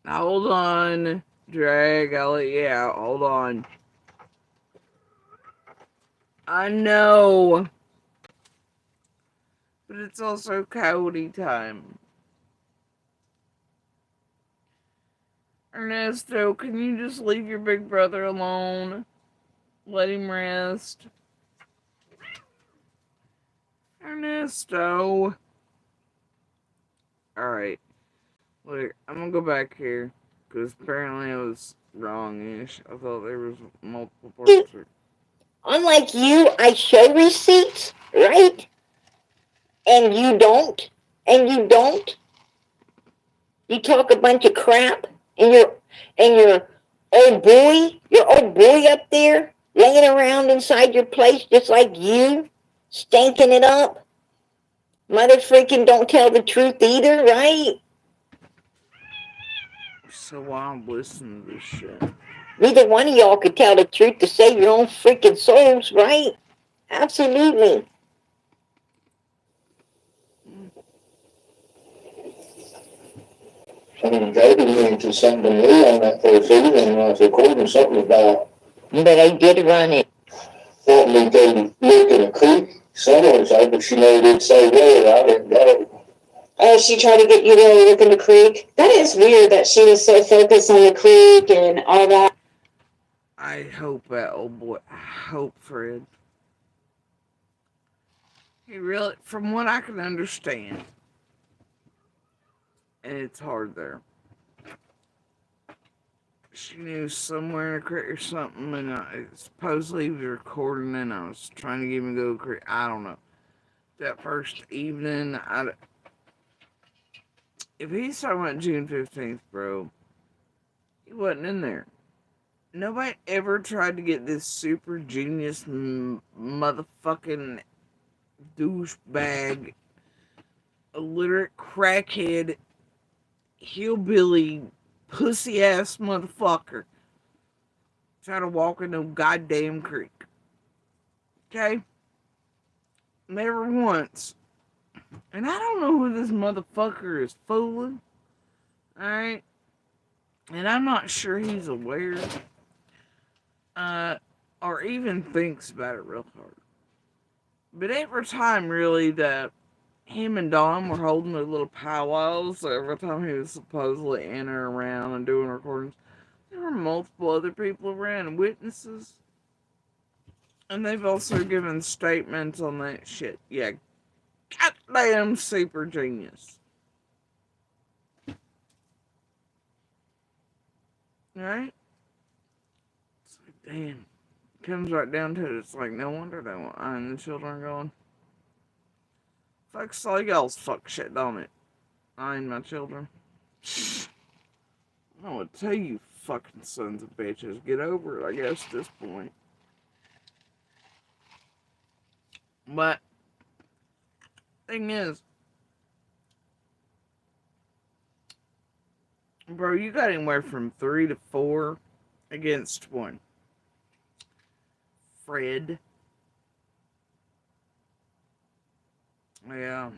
Now hold on, Drag. I'll let you out. Hold on. I know, but it's also coyote time. Ernesto, can you just leave your big brother alone? Let him rest. Ernesto. Alright. Look, I'm gonna go back here. Because apparently I was wrong-ish. I thought there was multiple parts. Unlike you, I show receipts, right? And you don't. And you don't. You talk a bunch of crap, and your your old boy up there, laying around inside your place just like you, stinking it up. Mother freaking don't tell the truth either, right? So while I'm listening to this shit. Neither one of y'all could tell the truth to save your own freaking souls, right? Absolutely. Jody mentioned something to me on that first evening when I was recording something about But I did run it. wanting to go look in a creek somewhere, so, but she never did say where. I didn't go. Oh, she tried to get you to look in the creek. That is weird that she was so focused on the creek and all that. I hope that old boy. I hope Fred. He really, from what I can understand, and it's hard there. She knew somewhere in a creek or something, and supposedly he was recording, and I was trying to get him to go to the creek. I don't know. That first evening, if he's talking about June 15th, bro, he wasn't in there. Nobody ever tried to get this super genius motherfucking douchebag, illiterate crackhead, hillbilly, pussy ass motherfucker try to walk in no goddamn creek. Okay? Never once. And I don't know who this motherfucker is fooling. Alright? And I'm not sure he's aware. Or even thinks about it real hard. But every time, really, that him and Don were holding their little powwows, every time he was supposedly in or around and doing recordings, there were multiple other people around, witnesses. And they've also given statements on that shit. Yeah, goddamn super genius. Right? It's like, damn. Comes right down to it. It's like, no wonder they want and the children are going, fuck's like y'all's fuck shit, don't it? I and my children. I would tell you fucking sons of bitches. Get over it, I guess, at this point. But, thing is, bro, you got anywhere from 3 to 4 against one. Fred. Yeah.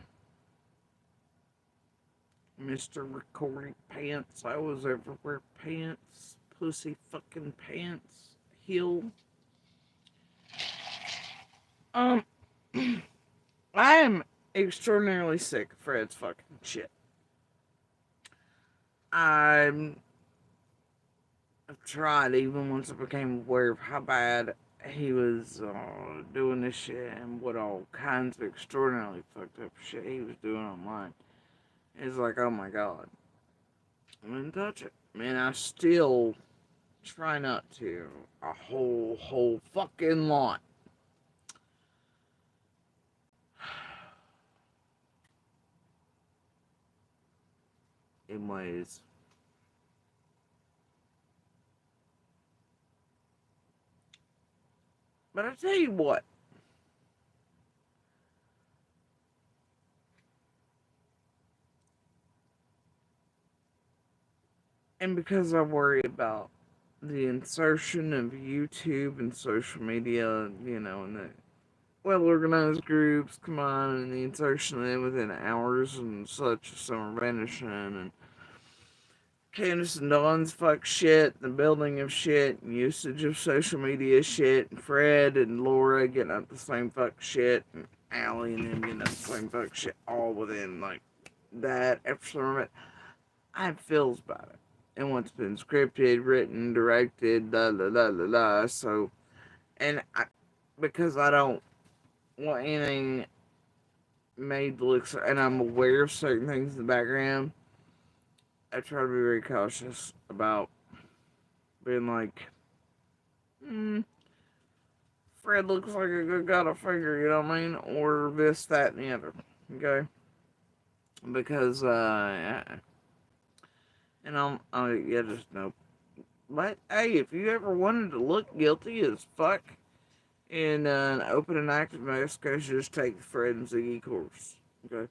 Mr. Recording Pants. I was everywhere pants. Pussy fucking pants. Heel. I am extraordinarily sick of Fred's fucking shit. I've tried, even once I became aware of how bad he was doing this shit and what all kinds of extraordinarily fucked up shit he was doing online. It's like, oh my god. I didn't touch it. Man, I still try not to. A whole fucking lot. Anyways. But I tell you what, and because I worry about the insertion of YouTube and social media, and the well organized groups come on, and the insertion of them within hours and such of summer vanishing, and Candace and Dawn's fuck shit, the building of shit, and usage of social media shit, and Fred and Laura getting up the same fuck shit, and Allie and them getting up the same fuck shit, all within like that after summer. I have feels about it. And what's been scripted, written, directed, la la la la la. So, because I don't want anything made to look, and I'm aware of certain things in the background, I try to be very cautious about being like, hmm, Fred looks like a good guy to figure, you know what I mean? Or this, that, and the other. Okay? Because, and yeah, just no. But, hey, if you ever wanted to look guilty as fuck in an open and active investigation, just take the Fred and Ziggy course. Okay?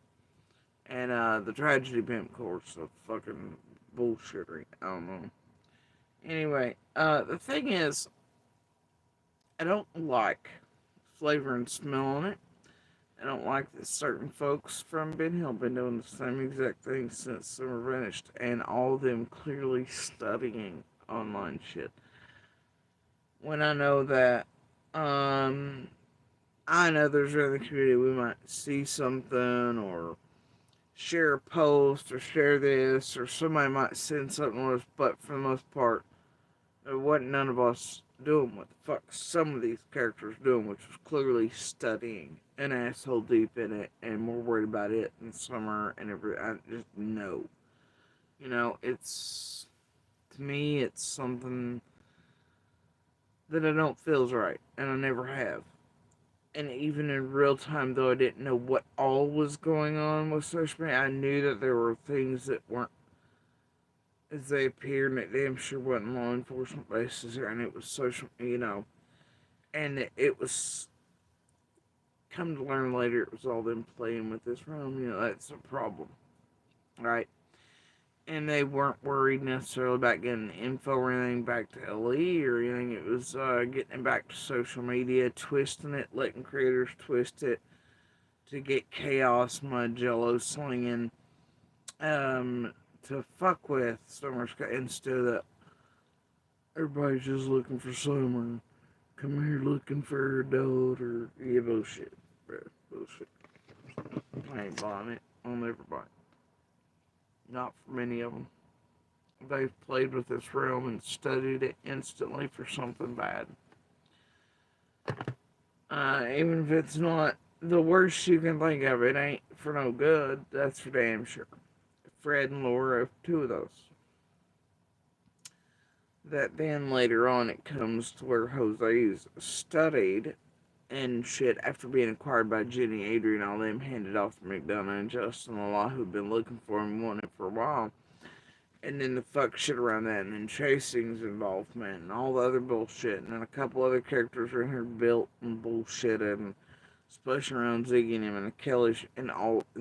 And, the tragedy pimp course of fucking bullshittery. I don't know. Anyway, the thing is, I don't like flavor and smell on it. I don't like that certain folks from Ben Hill been doing the same exact thing since Summer vanished, and all of them clearly studying online shit. When I know that, I know there's in the community we might see something or share a post or share this or somebody might send something to us, but for the most part, there wasn't none of us doing what the fuck some of these characters doing, which was clearly studying an asshole deep in it, and more worried about it in summer and every. I just know, it's to me, it's something that I don't feels right, and I never have. And even in real time, though I didn't know what all was going on with social media, I knew that there were things that weren't as they appeared, and it damn sure wasn't law enforcement bases here, and it was social, and it was come to learn later it was all them playing with this realm. That's a problem, right? And they weren't worried necessarily about getting info or anything back to LE or anything. It was getting it back to social media, twisting it, letting creators twist it to get chaos, mud, jello slinging, to fuck with Summer Sky instead of that. Everybody's just looking for Summer. Come here looking for adult or yeah, bullshit. Bro, bullshit. I ain't buying it. I'll never buy it. Not for many of them. They've played with this realm and studied it instantly for something bad. Even if it's not the worst you can think of, it ain't for no good. That's for damn sure. Fred and Laura, two of those. That then later on it comes to where Jose's studied and shit after being acquired by Jenny, Adrian, all them handed off to McDonough and Justin Law, who've been looking for him, wanting for a while. And then the fuck shit around that, and then Chasing's involvement, and all the other bullshit, and then a couple other characters are in here built and bullshit, and splashing around Ziggy and him, and Kelly, and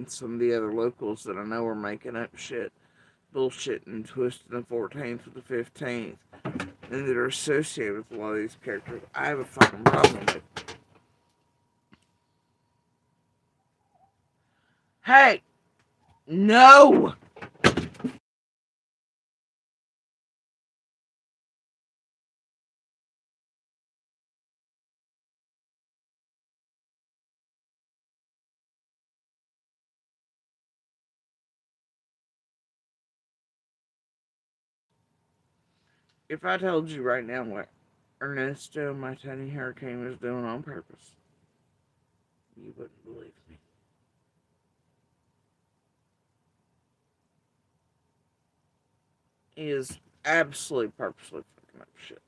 some of the other locals that I know are making up shit, bullshit, and twisting the 14th with the 15th, and that are associated with a lot of these characters. I have a fucking problem with. Hey! No! If I told you right now what Ernesto, my tiny hurricane, was doing on purpose, you wouldn't believe me. He is absolutely purposely fucking up shit.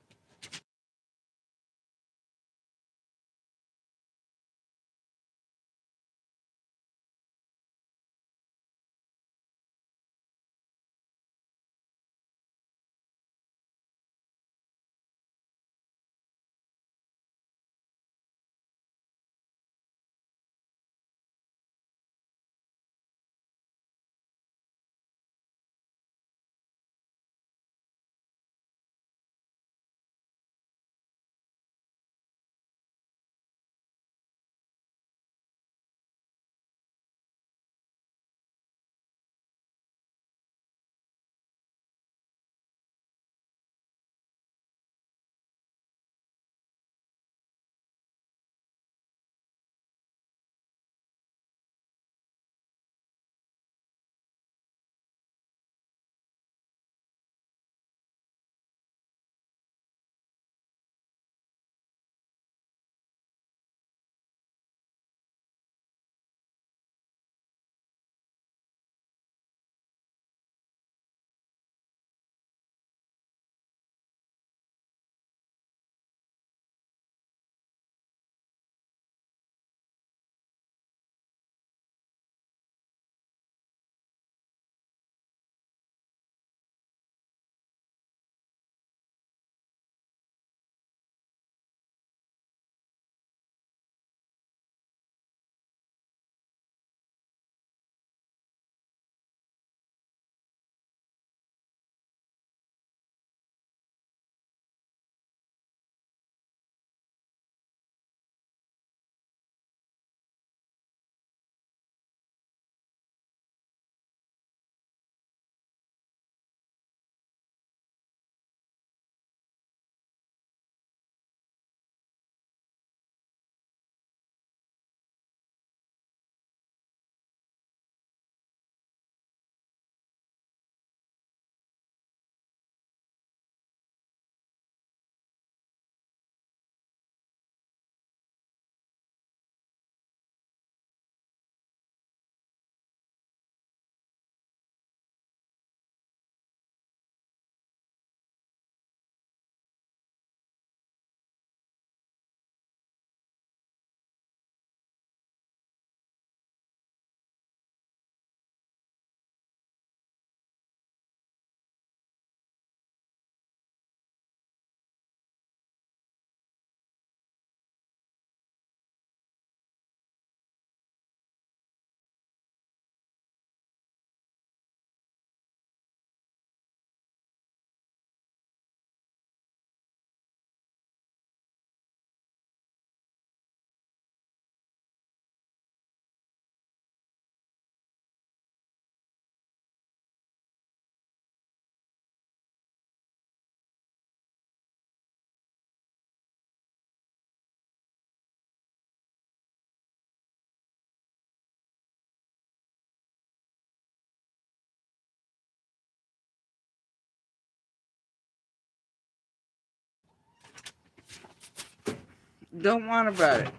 Don't whine about it.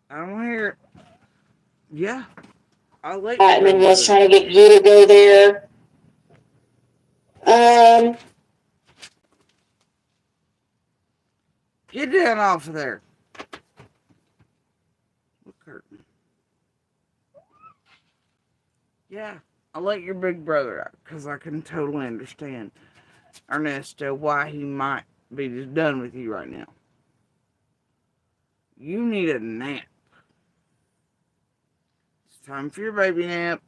I don't want to hear it. Yeah. I like And then was brother. trying to get you to go there. Get down off of there. Look, curtain. Yeah. I let your big brother out because I can totally understand Ernesto why he might be just done with you right now. You need a nap. It's time for your baby nap.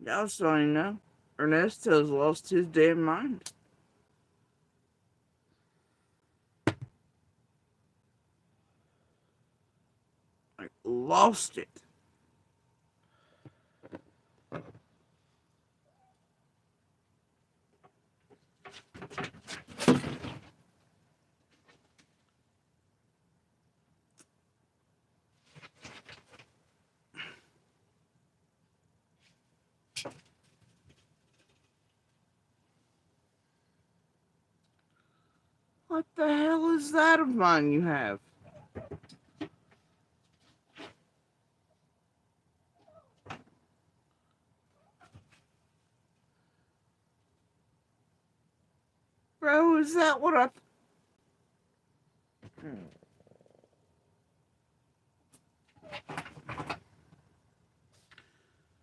Y'all still ain't know. Ernesto's lost his damn mind. Like, lost it. What the hell is that of mine you have? Bro, is that what I...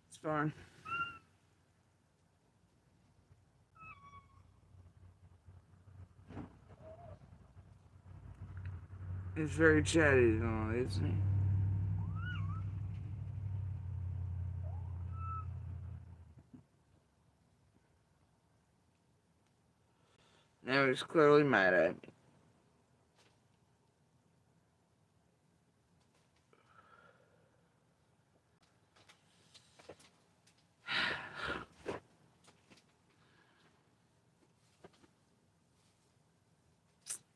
It's fine. He's very chatty and all, isn't he? Now he's clearly mad at me.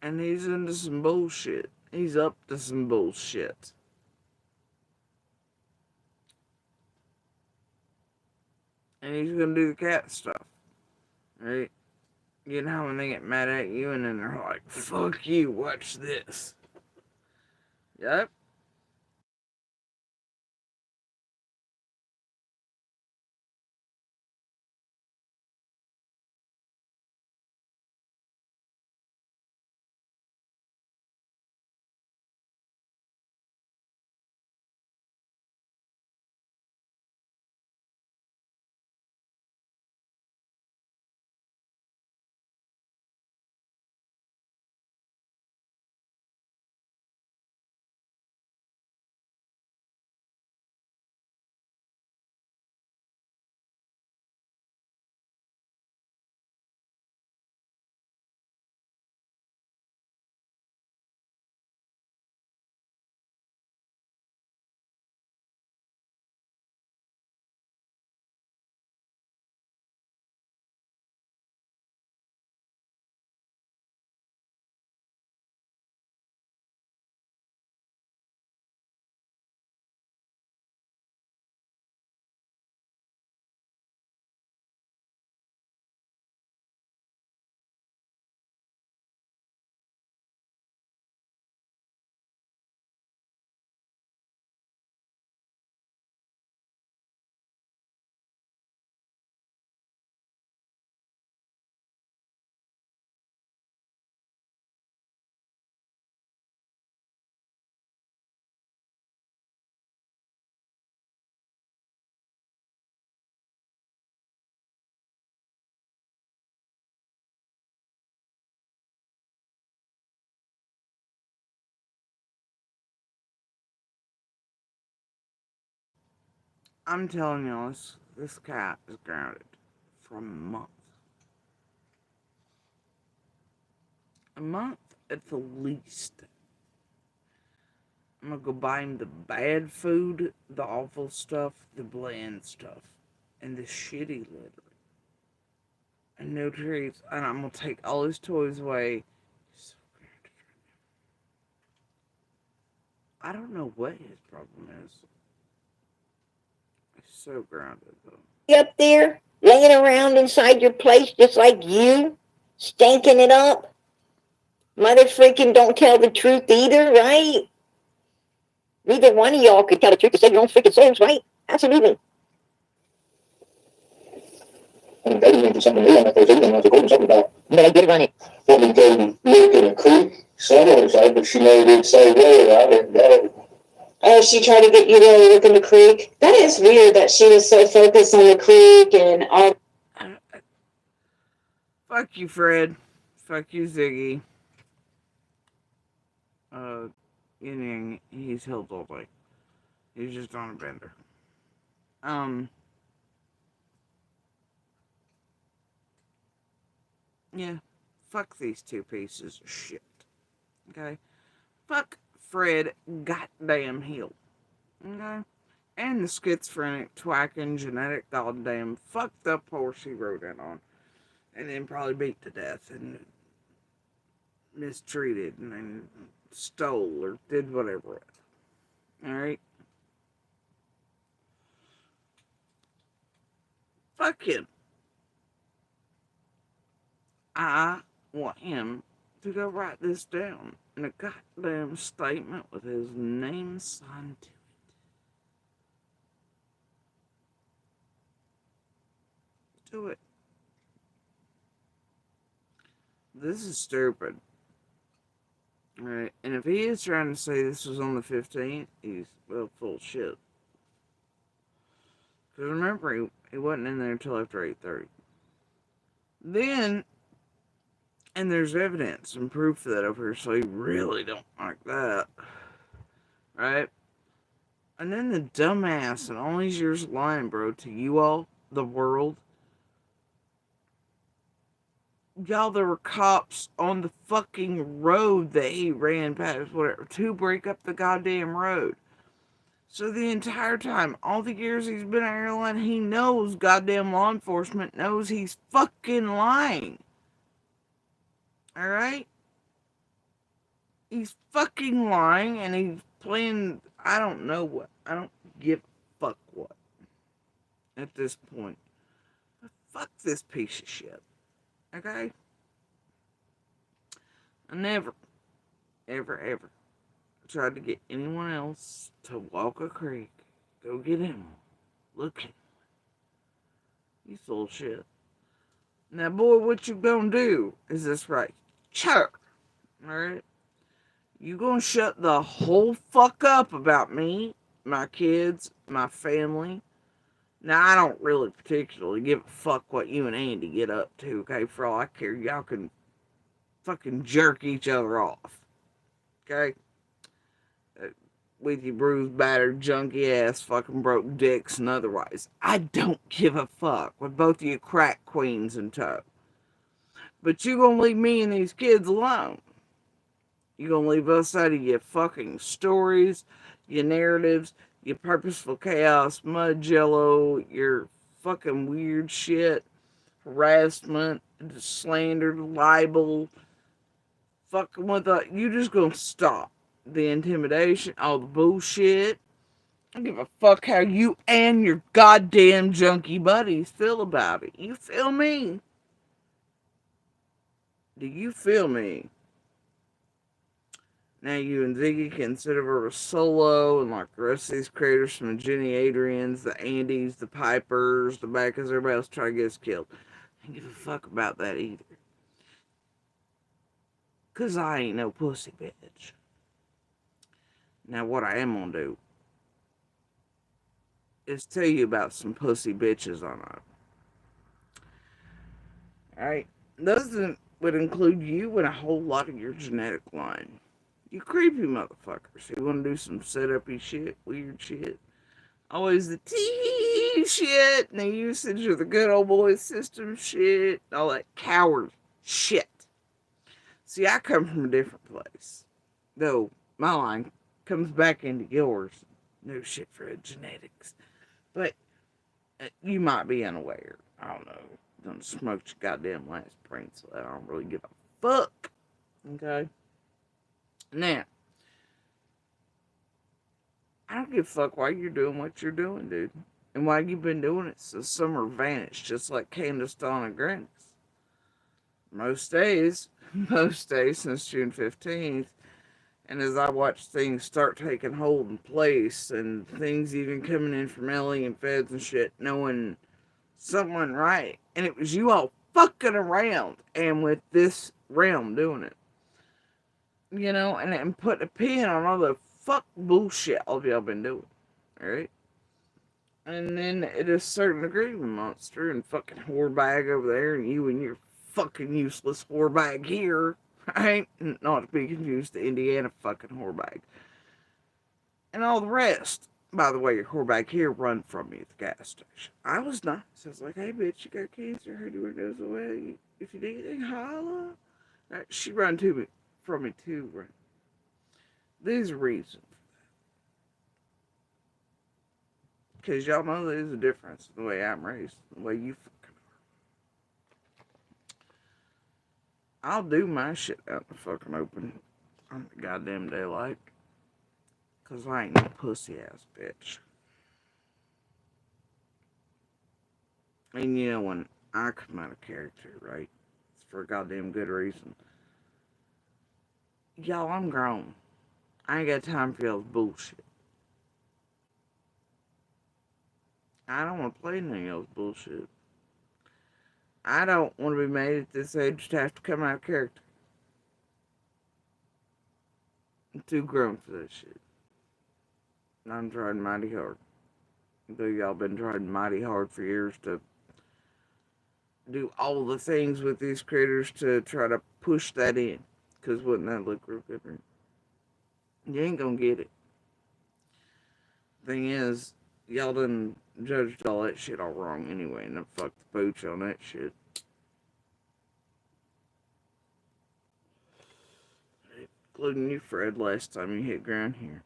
And he's into some bullshit. He's up to some bullshit. And he's gonna do the cat stuff. Right? You know when they get mad at you and then they're like, fuck you, watch this. Yep. I'm telling you, this cat is grounded for a month. A month at the least. I'm gonna go buy him the bad food, the awful stuff, the bland stuff, and the shitty litter. And no treats. And I'm gonna take all his toys away. So grounded. I don't know what his problem is. He's so grounded though. You up there? laying around inside your place just like you, stinking it up. Mother freaking don't tell the truth either, right? Neither one of y'all could tell the truth to save your own freaking souls, right? Absolutely. And they went to something new on that. They went to something about. But I did run it. Well, we go look in a creek somewhere, but she never did say where. I didn't know. Oh, she tried to get you to look in the creek. That is weird that she was so focused on the creek and all. Fuck you, Fred. Fuck you, Ziggy. He's healed all day. He's just on a bender. Yeah. Fuck these two pieces of shit. Okay? Fuck Fred goddamn Hill. Okay? And the schizophrenic, twacking, genetic goddamn fucked up horse he rode in on. And then probably beat to death and mistreated and then stole or did whatever. Alright? Fuck him. I want him to go write this down in a goddamn statement with his name signed to it. Do it. This is stupid. Alright, and if he is trying to say this was on the 15th, he's, well, full of shit. Because remember, he wasn't in there until after 8:30. Then, and there's evidence and proof of that over here, so he really don't like that. Right? And then the dumbass and all these years lying, bro, to you all, the world. Y'all, there were cops on the fucking road that he ran past, whatever, to break up the goddamn road. So the entire time, all the years he's been at airline, he knows goddamn law enforcement knows he's fucking lying. Alright? He's fucking lying and he's playing, I don't know what. I don't give a fuck what. At this point. But fuck this piece of shit. Okay? I never, ever tried to get anyone else to walk a creek, go get him, look at him. You full of shit. Now, boy, what you gonna do is this right. Sure. Alright? You gonna shut the whole fuck up about me, my kids, my family. Now, I don't really particularly give a fuck what you and Andy get up to, okay? For all I care, y'all can fucking jerk each other off. Okay? With your bruised, battered, junky ass, fucking broke dicks and otherwise. I don't give a fuck with both of you crack queens in tow. But you gonna leave me and these kids alone. You gonna leave us out of your fucking stories, your narratives, your purposeful chaos, mud jello, your fucking weird shit, harassment, slander, libel, fucking with you just gonna stop the intimidation, all the bullshit. I don't give a fuck how you and your goddamn junkie buddies feel about it. You feel me? Do you feel me? Now you and Ziggy can sit over a solo and like the rest of these creators from the Jenny Adrians, the Andys, the Pipers, the Backers, everybody else try to get us killed. I don't give a fuck about that either. Cause I ain't no pussy bitch. Now what I am gonna do is tell you about some pussy bitches I know. Alright? Those would include you and a whole lot of your genetic line. You creepy motherfuckers who want to do some set-up-y shit, weird shit. Always the tee shit and the usage of the good old boy system shit, all that coward shit. See, I come from a different place. Though, my line comes back into yours. No shit for genetics. But, you might be unaware. I don't know. Don't smoke your goddamn last brain, so I don't really give a fuck. Okay? Now, I don't give a fuck why you're doing what you're doing, dude. And why you been doing it since summer vanished, just like Candace, Dawn, and Grandis. Most days, most days since June 15th, and as I watch things start taking hold in place, and things even coming in from Ellie and feds and shit, knowing someone right, and it was you all fucking around, and with this realm doing it, and put a pin on all the fuck bullshit all of y'all been doing, alright? And then at a certain degree, monster and fucking whore bag over there, and you and your fucking useless whore bag here, right? Not to be confused, the Indiana fucking whore bag. And all the rest. By the way, your whore bag here run from me at the gas station. I was nice. I was like, hey, bitch, you got cancer. Heard you goes away. If you need anything, holla. Right, she run to me, from me too, right? There's a reason. Because y'all know there's a difference in the way I'm raised, the way you fucking are. I'll do my shit out in the fucking open on the goddamn daylight. Because I ain't no pussy ass bitch. And when I come out of character, right? It's for a goddamn good reason. Y'all, I'm grown. I ain't got time for y'all's bullshit. I don't want to play none of y'all's bullshit. I don't want to be made at this age to have to come out of character. I'm too grown for that shit. And I'm trying mighty hard. Though y'all been trying mighty hard for years to do all the things with these critters to try to push that in. Because wouldn't that look real good? Right? You ain't gonna get it. Thing is, y'all done judged all that shit all wrong anyway, and then fucked the pooch on that shit. Including you, Fred, last time you hit ground here.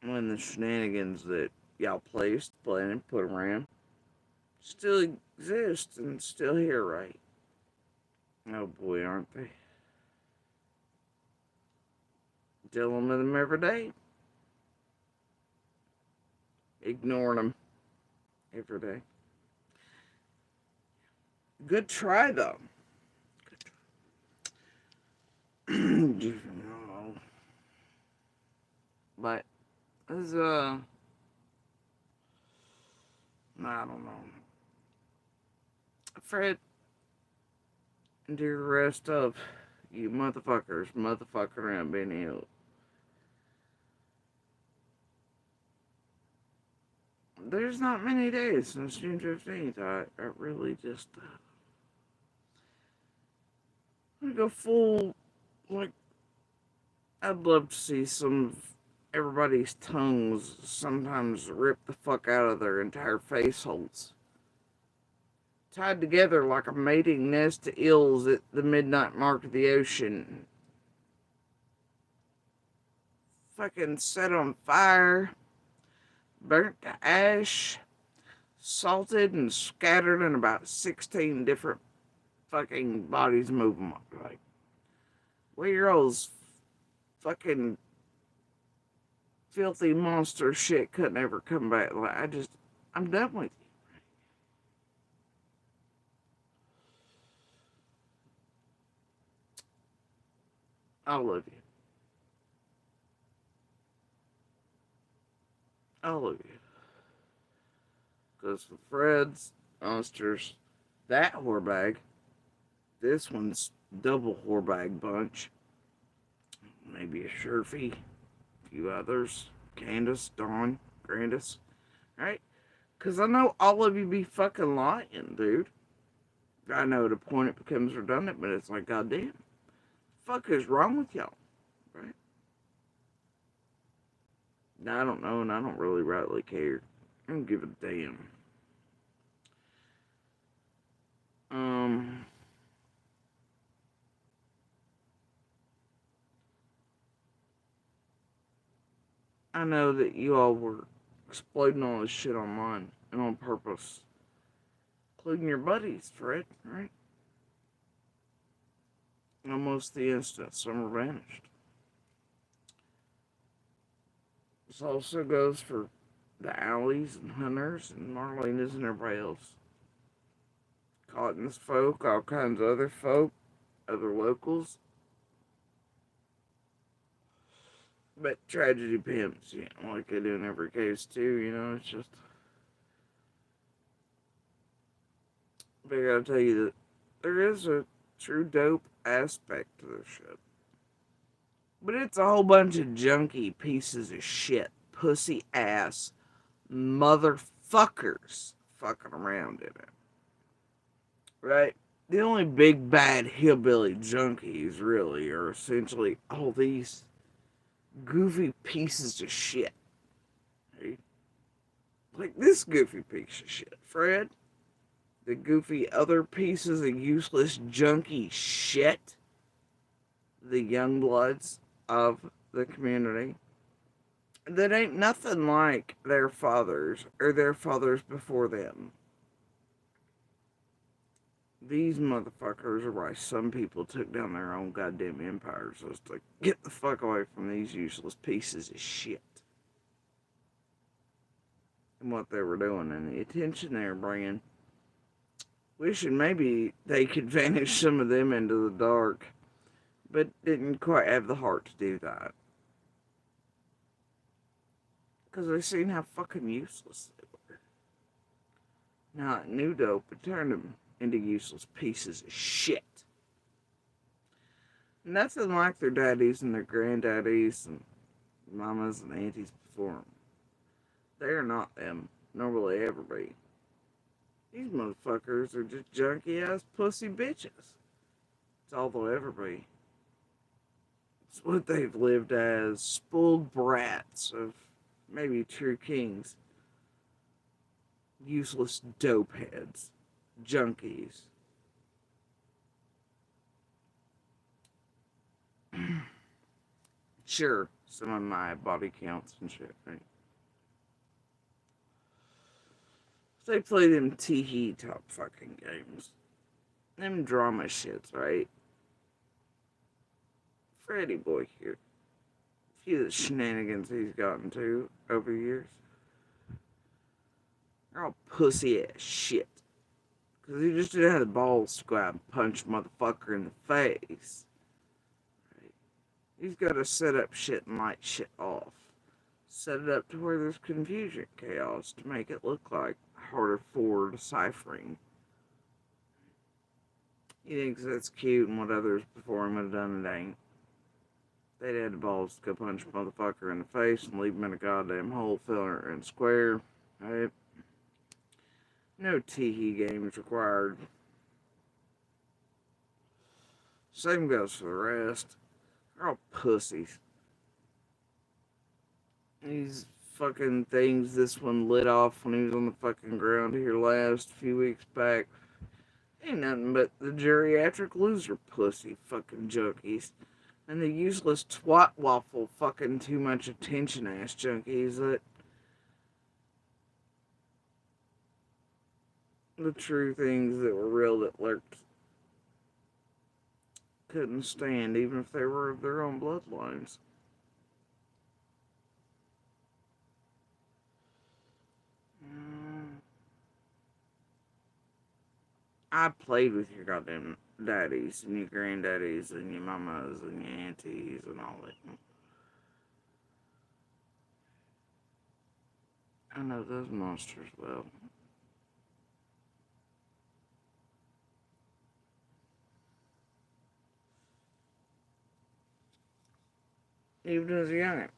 When the shenanigans that y'all placed, planned, put around, still exist and still here, right? Oh boy, aren't they? Dealing with them every day. Ignoring them every day. Good try, though. But, as, I don't know. Fred, and the rest of you motherfucking around being ill. There's not many days since June 15th. I really just, I go full, like, I'd love to see some of everybody's tongues sometimes rip the fuck out of their entire face holes. Tied together like a mating nest of eels at the midnight mark of the ocean. Fucking set on fire, burnt to ash, salted and scattered in about 16 different fucking bodies moving. Like, where your old fucking filthy monster shit couldn't ever come back. Like, I'm done with you. I love you. I love you. Because for Fred's monsters, that whore bag, this one's double whore bag bunch. Maybe a Sherfy, a few others, Candace, Dawn, Grandis, right? Because I know all of you be fucking lying, dude. I know at a point it becomes redundant, but it's like, goddamn, fuck is wrong with y'all, right? Now, I don't know, and I don't really rightly care. I don't give a damn. I know that you all were exploding all this shit online and on purpose, including your buddies, Fred, right? Almost the instant summer vanished. This also goes for the alleys and hunters and Marlenas and everybody else. Cotton's folk, all kinds of other folk, other locals. But tragedy pimps, like they do in every case too, it's just. But I gotta tell you that there is a true dope aspect to this shit. But it's a whole bunch of junky pieces of shit, pussy ass motherfuckers fucking around in it. Right? The only big bad hillbilly junkies really are essentially all these goofy pieces of shit. Right? Like this goofy piece of shit, Fred. The goofy other pieces of useless junky shit. The young bloods of the community that ain't nothing like their fathers or their fathers before them. These motherfuckers are why some people took down their own goddamn empires. So it's like, get the fuck away from these useless pieces of shit. And what they were doing and the attention they were bringing. Wishing maybe they could vanish some of them into the dark, but didn't quite have the heart to do that. Because they seen how fucking useless they were. Not new dope, but turned them into useless pieces of shit. Nothing like their daddies and their granddaddies and mamas and aunties before them. They are not them, nor will they ever be. These motherfuckers are just junky ass pussy bitches. It's all they'll ever be. It's what they've lived as spoiled brats of maybe true kings. Useless dope heads. Junkies. Sure, some of my body counts and shit, right? They play them tee top fucking games. Them drama shits, right? Freddy boy here. A few of the shenanigans he's gotten to over the years. They're all pussy ass shit. Because he just didn't have the balls to go out and punch a motherfucker in the face. Right? He's got to set up shit and light shit off. Set it up to where there's confusion, chaos, to make it look like harder for deciphering. He thinks that's cute and what others before him would have done it ain't. They'd had the balls to go punch a motherfucker in the face and leave him in a goddamn hole, fair and square. Right? No tee games required. Same goes for the rest. They're all pussies. These fucking things this one lit off when he was on the fucking ground here last few weeks back. Ain't nothing but the geriatric loser pussy fucking junkies. And the useless twat waffle fucking too much attention ass junkies that the true things that were real that lurked couldn't stand even if they were of their own bloodlines. I played with your goddamn daddies and your granddaddies and your mamas and your aunties and all that. I know those monsters well. Even as a youngin',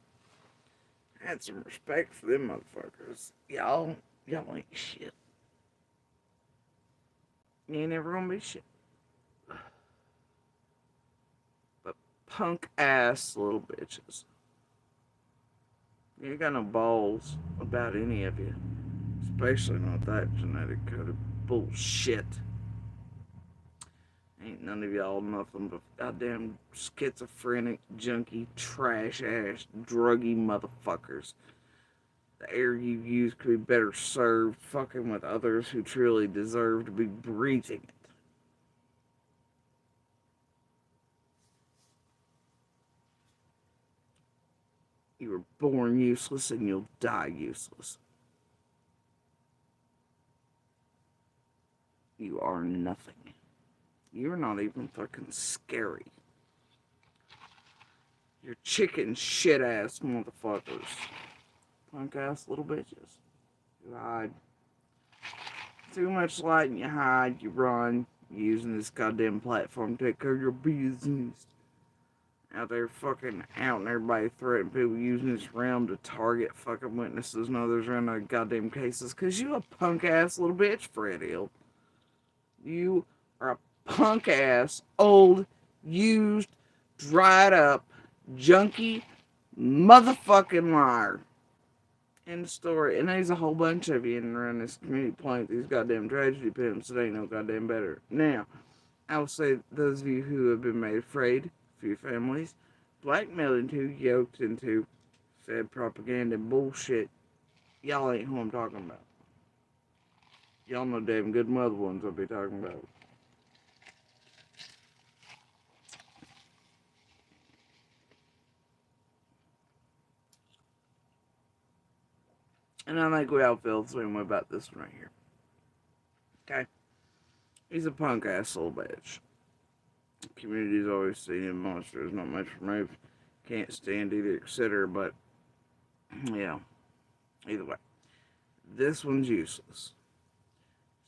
I had some respect for them motherfuckers. Y'all ain't shit. You ain't never gonna be shit. But punk ass little bitches. You ain't got no balls about any of you. Especially not that genetic code of bullshit. Ain't none of y'all nothing but goddamn schizophrenic, junky, trash ass, druggy motherfuckers. The air you use could be better served fucking with others who truly deserve to be breathing it. You were born useless and you'll die useless. You are nothing. You're not even fucking scary. You're chicken shit ass motherfuckers. Punk ass little bitches. You hide. Too much light and you hide, you run. You're using this goddamn platform to take care of your business. Out there fucking out and everybody threatening people using this realm to target fucking witnesses and others around their goddamn cases. Cause you a punk ass little bitch, Fred Hill. You are a punk ass, old, used, dried up, junky, motherfucking liar. End of story. And there's a whole bunch of you in and around this community playing with these goddamn tragedy pimps that ain't no goddamn better. Now, I will say those of you who have been made afraid, few families, blackmailed into, yoked into, fed propaganda and bullshit, y'all ain't who I'm talking about. Y'all know damn good mother ones I'll be talking about. And I think we all feel the same way about this one right here. Okay? He's a punk ass little bitch. The community's always seen him monster. There's not much removed. Can't stand either, etc. But, yeah. Either way. This one's useless.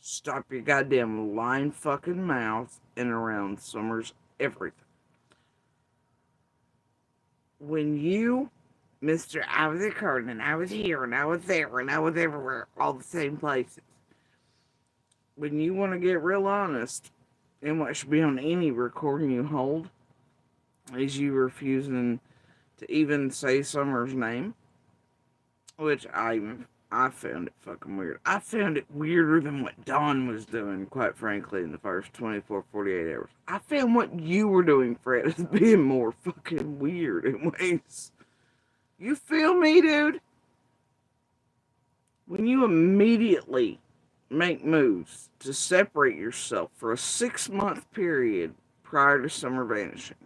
Stop your goddamn lying fucking mouth and around Summers everything. When you, Mr. I was at Curtin, and I was here, and I was there, and I was everywhere, all the same places. When you want to get real honest, and what should be on any recording you hold, is you refusing to even say Summer's name, which I found it fucking weird. I found it weirder than what Dawn was doing, quite frankly, in the first 24, 48 hours. I found what you were doing, Fred, as being more fucking weird in ways. You feel me, dude? When you immediately make moves to separate yourself for a 6-month period prior to Summer vanishing,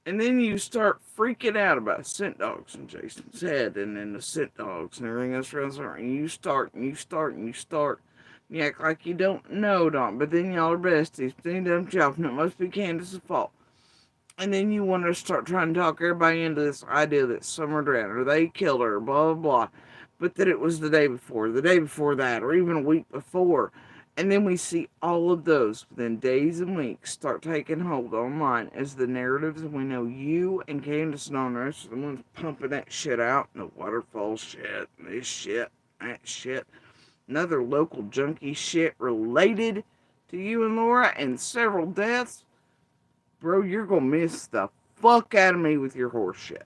and then you start freaking out about scent dogs in Jason's head, and then the scent dogs and everything else around there, and you start, and you act like you don't know, Don, but then y'all are besties, but then you dump you off, and it must be Candace's fault. And then you want to start trying to talk everybody into this idea that Summer drowned, or they killed her, blah, blah, blah. But that it was the day before that, or even a week before. And then we see all of those within days and weeks start taking hold online as the narratives, and we know you and Candace and all the rest are the ones pumping that shit out, and the waterfall shit, and this shit, that shit. Another local junkie shit related to you and Laura, and several deaths. Bro, you're gonna miss the fuck out of me with your horse shit.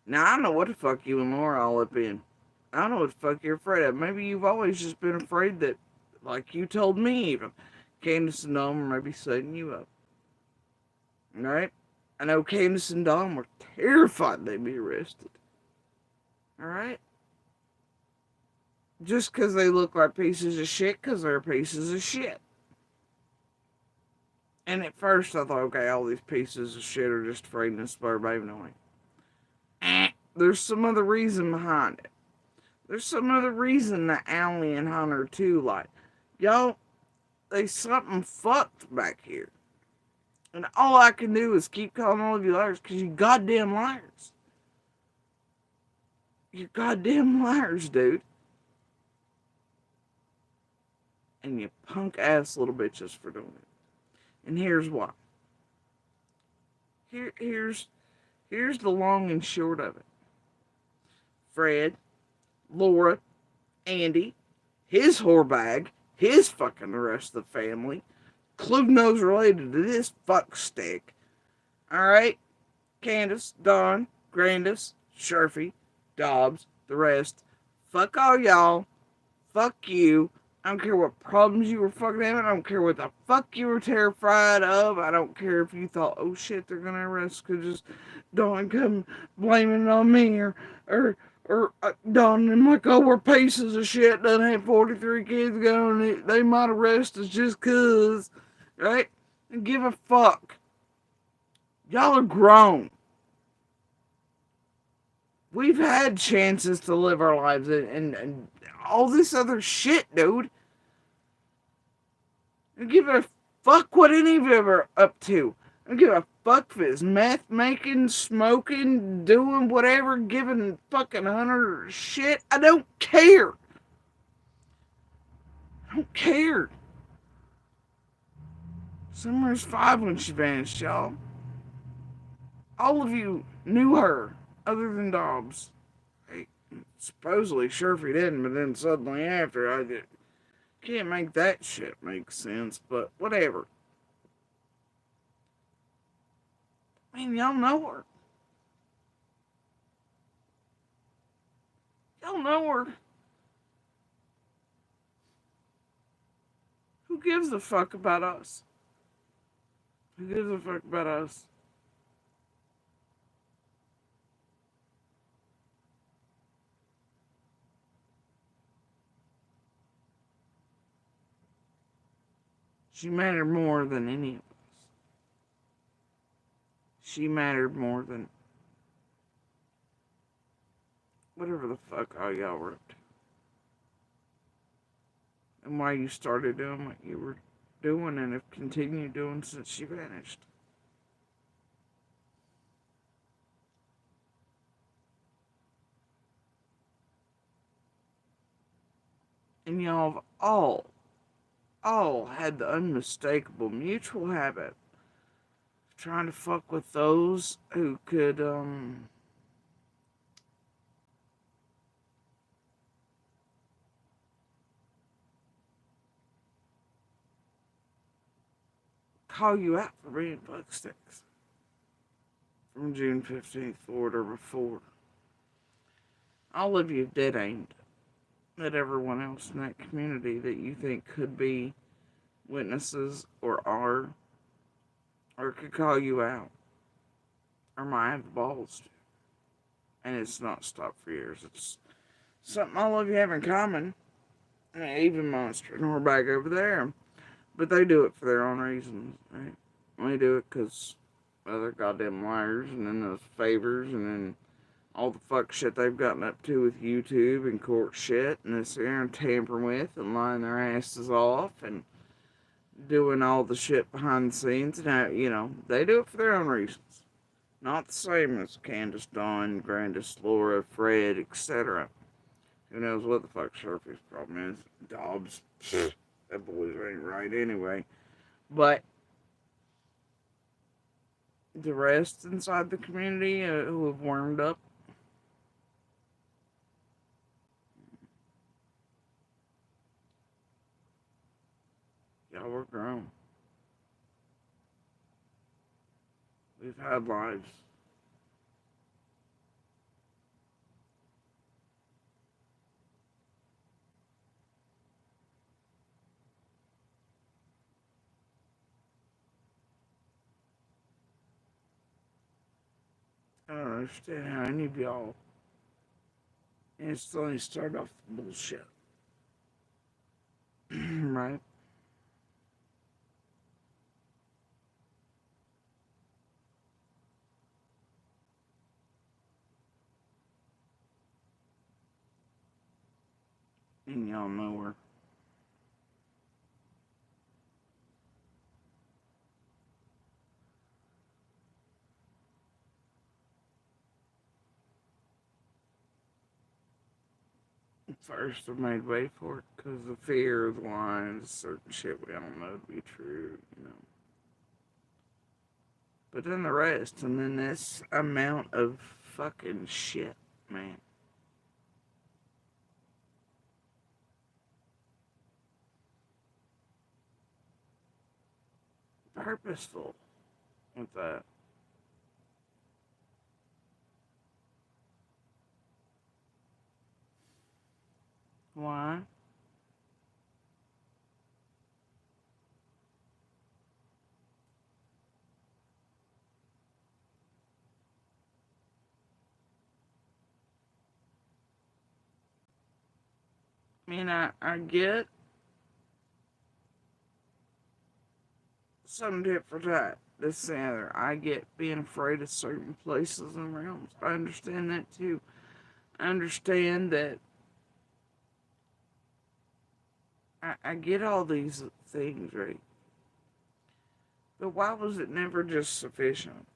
Now, I don't know what the fuck you and Laura all up in. I don't know what the fuck you're afraid of. Maybe you've always just been afraid that, like you told me even, Candace and Dom were maybe setting you up. Alright? I know Candace and Dom were terrified they'd be arrested. Alright? Just because they look like pieces of shit, because they're pieces of shit. And at first I thought, okay, all these pieces of shit are just afraid to spur baby knowing. There's some other reason behind it. There's some other reason that Allie and Hunter too, like, y'all, there's something fucked back here. And all I can do is keep calling all of you liars, because you goddamn liars. You're goddamn liars, dude. And you punk ass little bitches for doing it. And here's why. Here's the long and short of it. Fred, Laura, Andy, his whore bag, his fucking the rest of the family, Clue-nose related to this fuck stick. Alright? Candace, Dawn, Grandis, Sherfy, Dobbs, the rest. Fuck all y'all. Fuck you. I don't care what problems you were fucking having. I don't care what the fuck you were terrified of. I don't care if you thought, oh shit, they're gonna arrest because Dawn come blaming it on me, or Dawn and like, oh, we're pieces of shit. Done had 43 kids ago, and they might arrest us just cause, right? And give a fuck. Y'all are grown. We've had chances to live our lives, and all this other shit, dude. I don't give a fuck what any of you are up to. I don't give a fuck if it's meth making, smoking, doing whatever, giving fucking Hunter shit. I don't care. I don't care. Summer's 5 when she vanished, y'all. All of you knew her, other than Dobbs. Hey, supposedly Sherfy didn't, but then suddenly after, I can't make that shit make sense, but whatever. I mean, y'all know her. Y'all know her. Who gives a fuck about us? Who gives a fuck about us? She mattered more than any of us. She mattered more than whatever the fuck all y'all were up to. And why you started doing what you were doing and have continued doing since she vanished. And y'all have all had the unmistakable mutual habit of trying to fuck with those who could, call you out for being fucksticks from June 15th forward or before. All of you dead aimed at everyone else in that community that you think could be witnesses or could call you out or might have the balls to. And it's not stopped for years. It's something all of you have in common. Even Monster and we're back over there. But they do it for their own reasons, right? They do it because, well, they're goddamn liars, and then those favors, and then all the fuck shit they've gotten up to with YouTube and court shit, and this there and tampering with, and lying their asses off, and doing all the shit behind the scenes, and how, they do it for their own reasons. Not the same as Candace, Dawn, Grandis, Laura, Fred, etc. Who knows what the fuck Sharpie's problem is? Dobbs. That boy's ain't right anyway. But the rest inside the community who have warmed up, y'all were grown. We've had lives. I don't understand how any of y'all instantly start off the bullshit. Right? And y'all know her. First, I made way for it because of fear of the lines, certain shit we don't know to be true. But then the rest, and then this amount of fucking shit, man. Purposeful with that. Why? I mean, I get some tit for tat, this and the other. I get being afraid of certain places and realms. I understand that too. I understand that I get all these things, right? But why was it never just sufficient?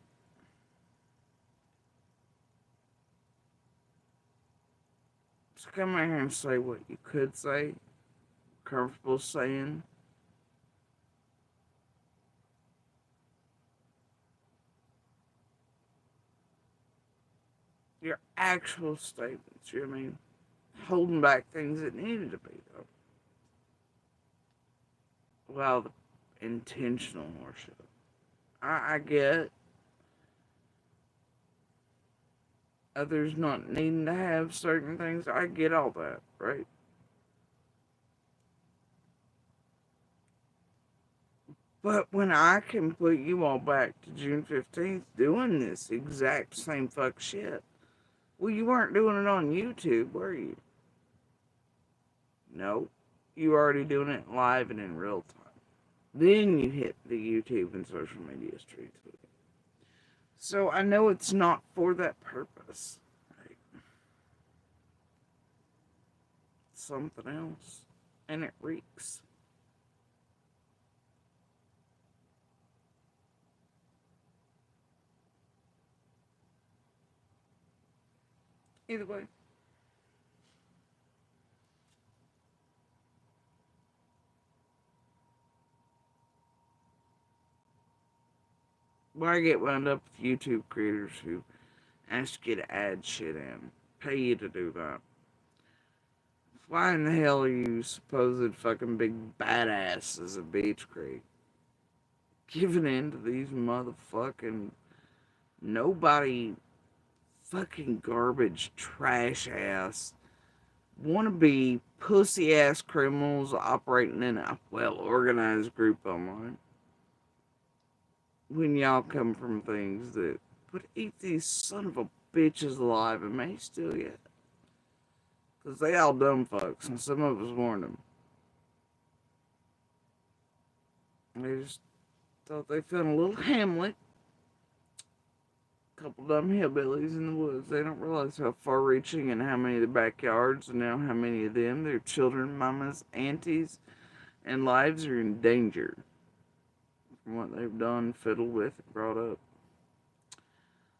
So come out here and say what you could say, comfortable saying. Your actual statements, you know what I mean? Holding back things that needed to be, though. Well, the intentional worship. I get others not needing to have certain things. I get all that, right? But when I can put you all back to June 15th doing this exact same fuck shit, well, you weren't doing it on YouTube, were you? No. You were already doing it live and in real time. Then you hit the YouTube and social media streets with it. So I know it's not for that purpose. Right? It's something else. And it reeks. Either way. Well, I get wound up with YouTube creators who ask you to add shit in, pay you to do that. Why in the hell are you supposed fucking big badasses at Beach Creek giving in to these motherfucking nobody fucking garbage trash ass wannabe pussy ass criminals operating in a well organized group online? When y'all come from things that would eat these son of a bitches alive and may still yet. Because they all dumb fucks, and some of us warned them. They just thought they found a little hamlet, a couple dumb hillbillies in the woods. They don't realize how far reaching and how many of the backyards, and now how many of them, their children, mamas, aunties, and lives are in danger from what they've done, fiddled with, and brought up.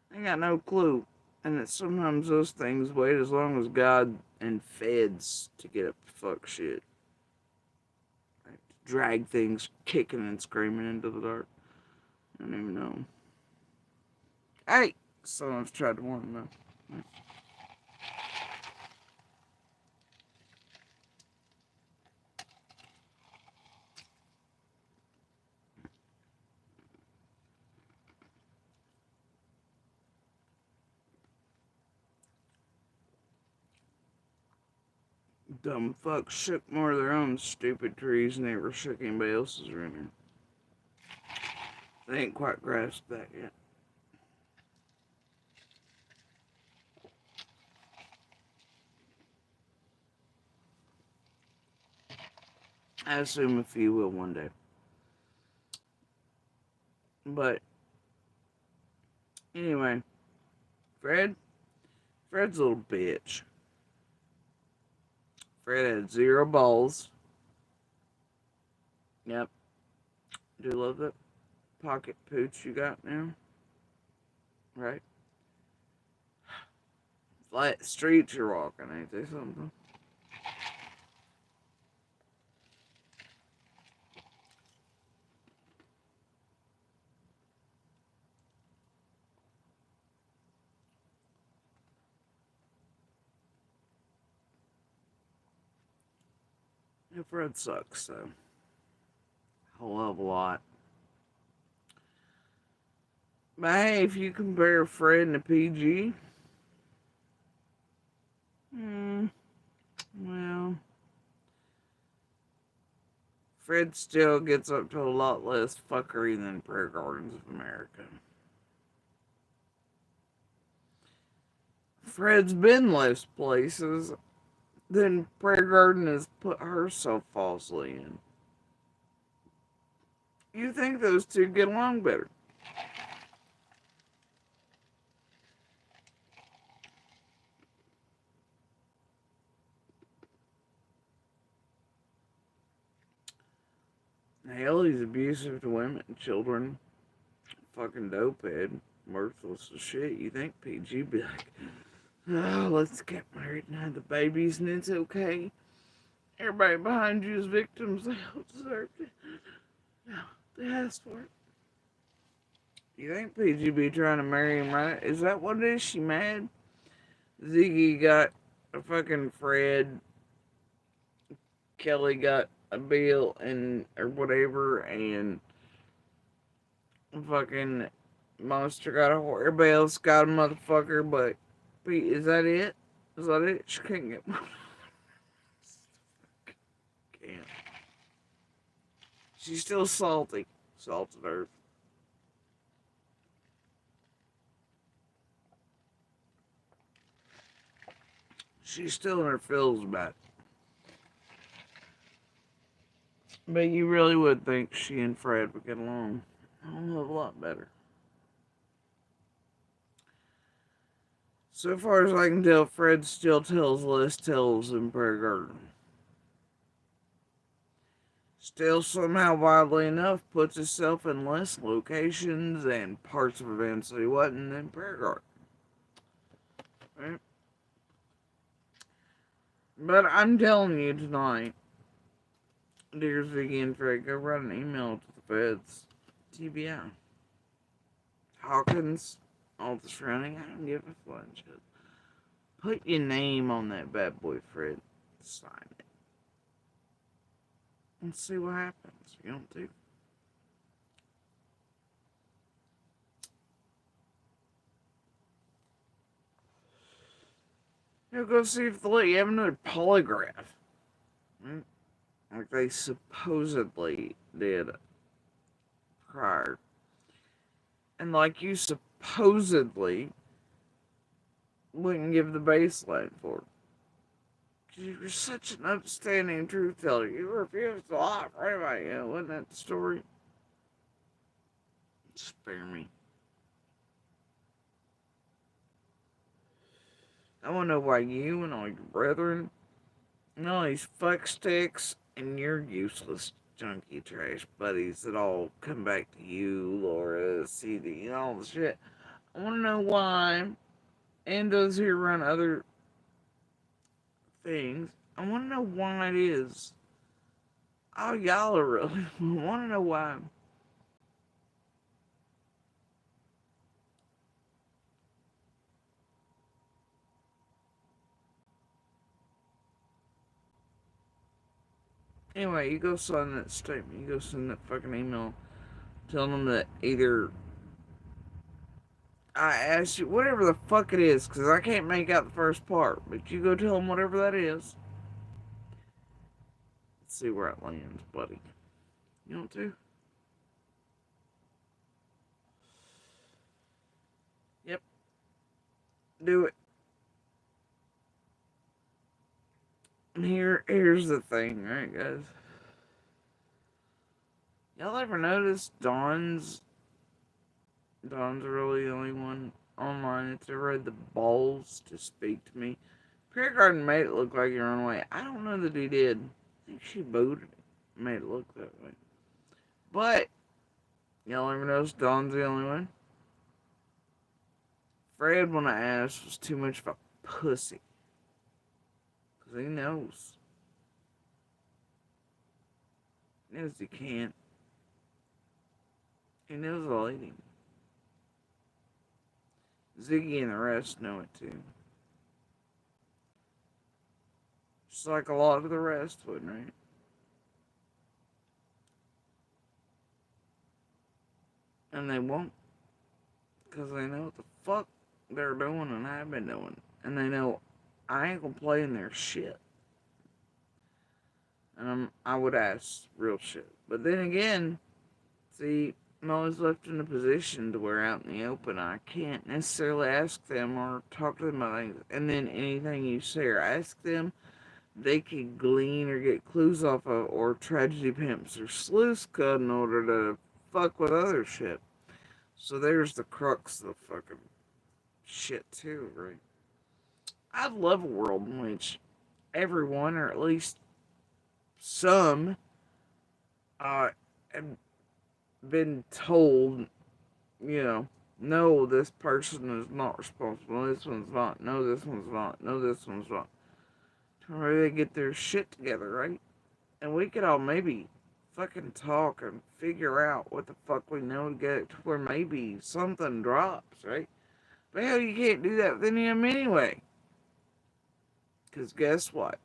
They got no clue. And that sometimes those things wait as long as God and feds to get up to fuck shit. Right? To drag things kicking and screaming into the dark. I don't even know. Hey! Someone's tried to warn them. Dumb fucks shook more of their own stupid trees than they ever shook anybody else's around here. They ain't quite grasped that yet. I assume a few will one day. But anyway, Fred's a little bitch. Fred had 0 balls. Yep. Do love that pocket pooch you got now. Right? Flat streets you're walking, ain't they something? Yeah, Fred sucks, so. A whole hell of a lot. But hey, if you compare Fred and a PG, well, Fred still gets up to a lot less fuckery than Prayer Gardens of America. Fred's been less places than Prayer Garden has put herself falsely in. You think those two get along better? Hell, he's abusive to women and children. Fucking dopehead. Worthless as shit. You think PG be like, oh, let's get married and have the babies and it's okay? Everybody behind you is victims. They all deserve it. No, they asked for it. You think PG be trying to marry him, right? Is that what it is? She mad? Ziggy got a fucking Fred. Kelly got a Bill and or whatever, and fucking Monster got a whore. Everybody else got a motherfucker, but is that it? Is that it? She can't get one. Can't. She's still salty. Salted earth. She's still in her feels about it. But you really would think she and Fred would get along a hell of a lot better. So far as I can tell, Fred still tells less tales in Prairie Garden. Still, somehow, wildly enough, puts himself in less locations and parts of events that he wasn't in Prairie Garden. Right? But I'm telling you tonight, dear Ziggy and Fred, go write an email to the feds. TBI. Hawkins, all the surrounding, I don't give a flying shit. Put your name on that bad boy, Fred. Sign it. And see what happens. You don't do. You'll go see if they'll let you have another polygraph. Right? Like they supposedly did prior. And like you supposedly wouldn't give the baseline for it. You were such an upstanding truth teller. You refused to lie for anybody. Yeah, wasn't that the story? Spare me. I want to know why you and all your brethren and all these fuck sticks and your useless junkie trash buddies that all come back to you, Laura, CD, and all the shit. I want to know why, and those who run other things, I want to know why it is. Oh, y'all are really. I want to know why. Anyway, you go sign that statement. You go send that fucking email telling them that either I asked you, whatever the fuck it is, because I can't make out the first part, but you go tell them whatever that is. Let's see where it lands, buddy. You want to? Yep. Do it. And here's the thing, right, guys? Y'all ever notice Dawn's really the only one online that's ever had the balls to speak to me? Prayer Garden made it look like he ran away. I don't know that he did. I think she booted it. Made it look that way. But, y'all ever notice Dawn's the only one? Fred, when I asked, was too much of a pussy. Because he knows. He knows he can't. He knows I'll eat him. Ziggy and the rest know it too. Just like a lot of the rest would, right? And they won't. Because they know what the fuck they're doing and I've been doing. And they know I ain't gonna play in their shit. And I would ask real shit. But then again, see, I'm always left in a position to where out in the open I can't necessarily ask them or talk to them about things. And then anything you say or ask them, they can glean or get clues off of, or tragedy pimps or sleuths cut in order to fuck with other shit. So there's the crux of the fucking shit too, right? I'd love a world in which everyone, or at least some, and been told, you know, no, this person is not responsible. This one's not. No, this one's not. No, this one's not. To where they get their shit together, right? And we could all maybe fucking talk and figure out what the fuck we know to get to where maybe something drops, right? But hell, you can't do that with any of them anyway. Because guess what?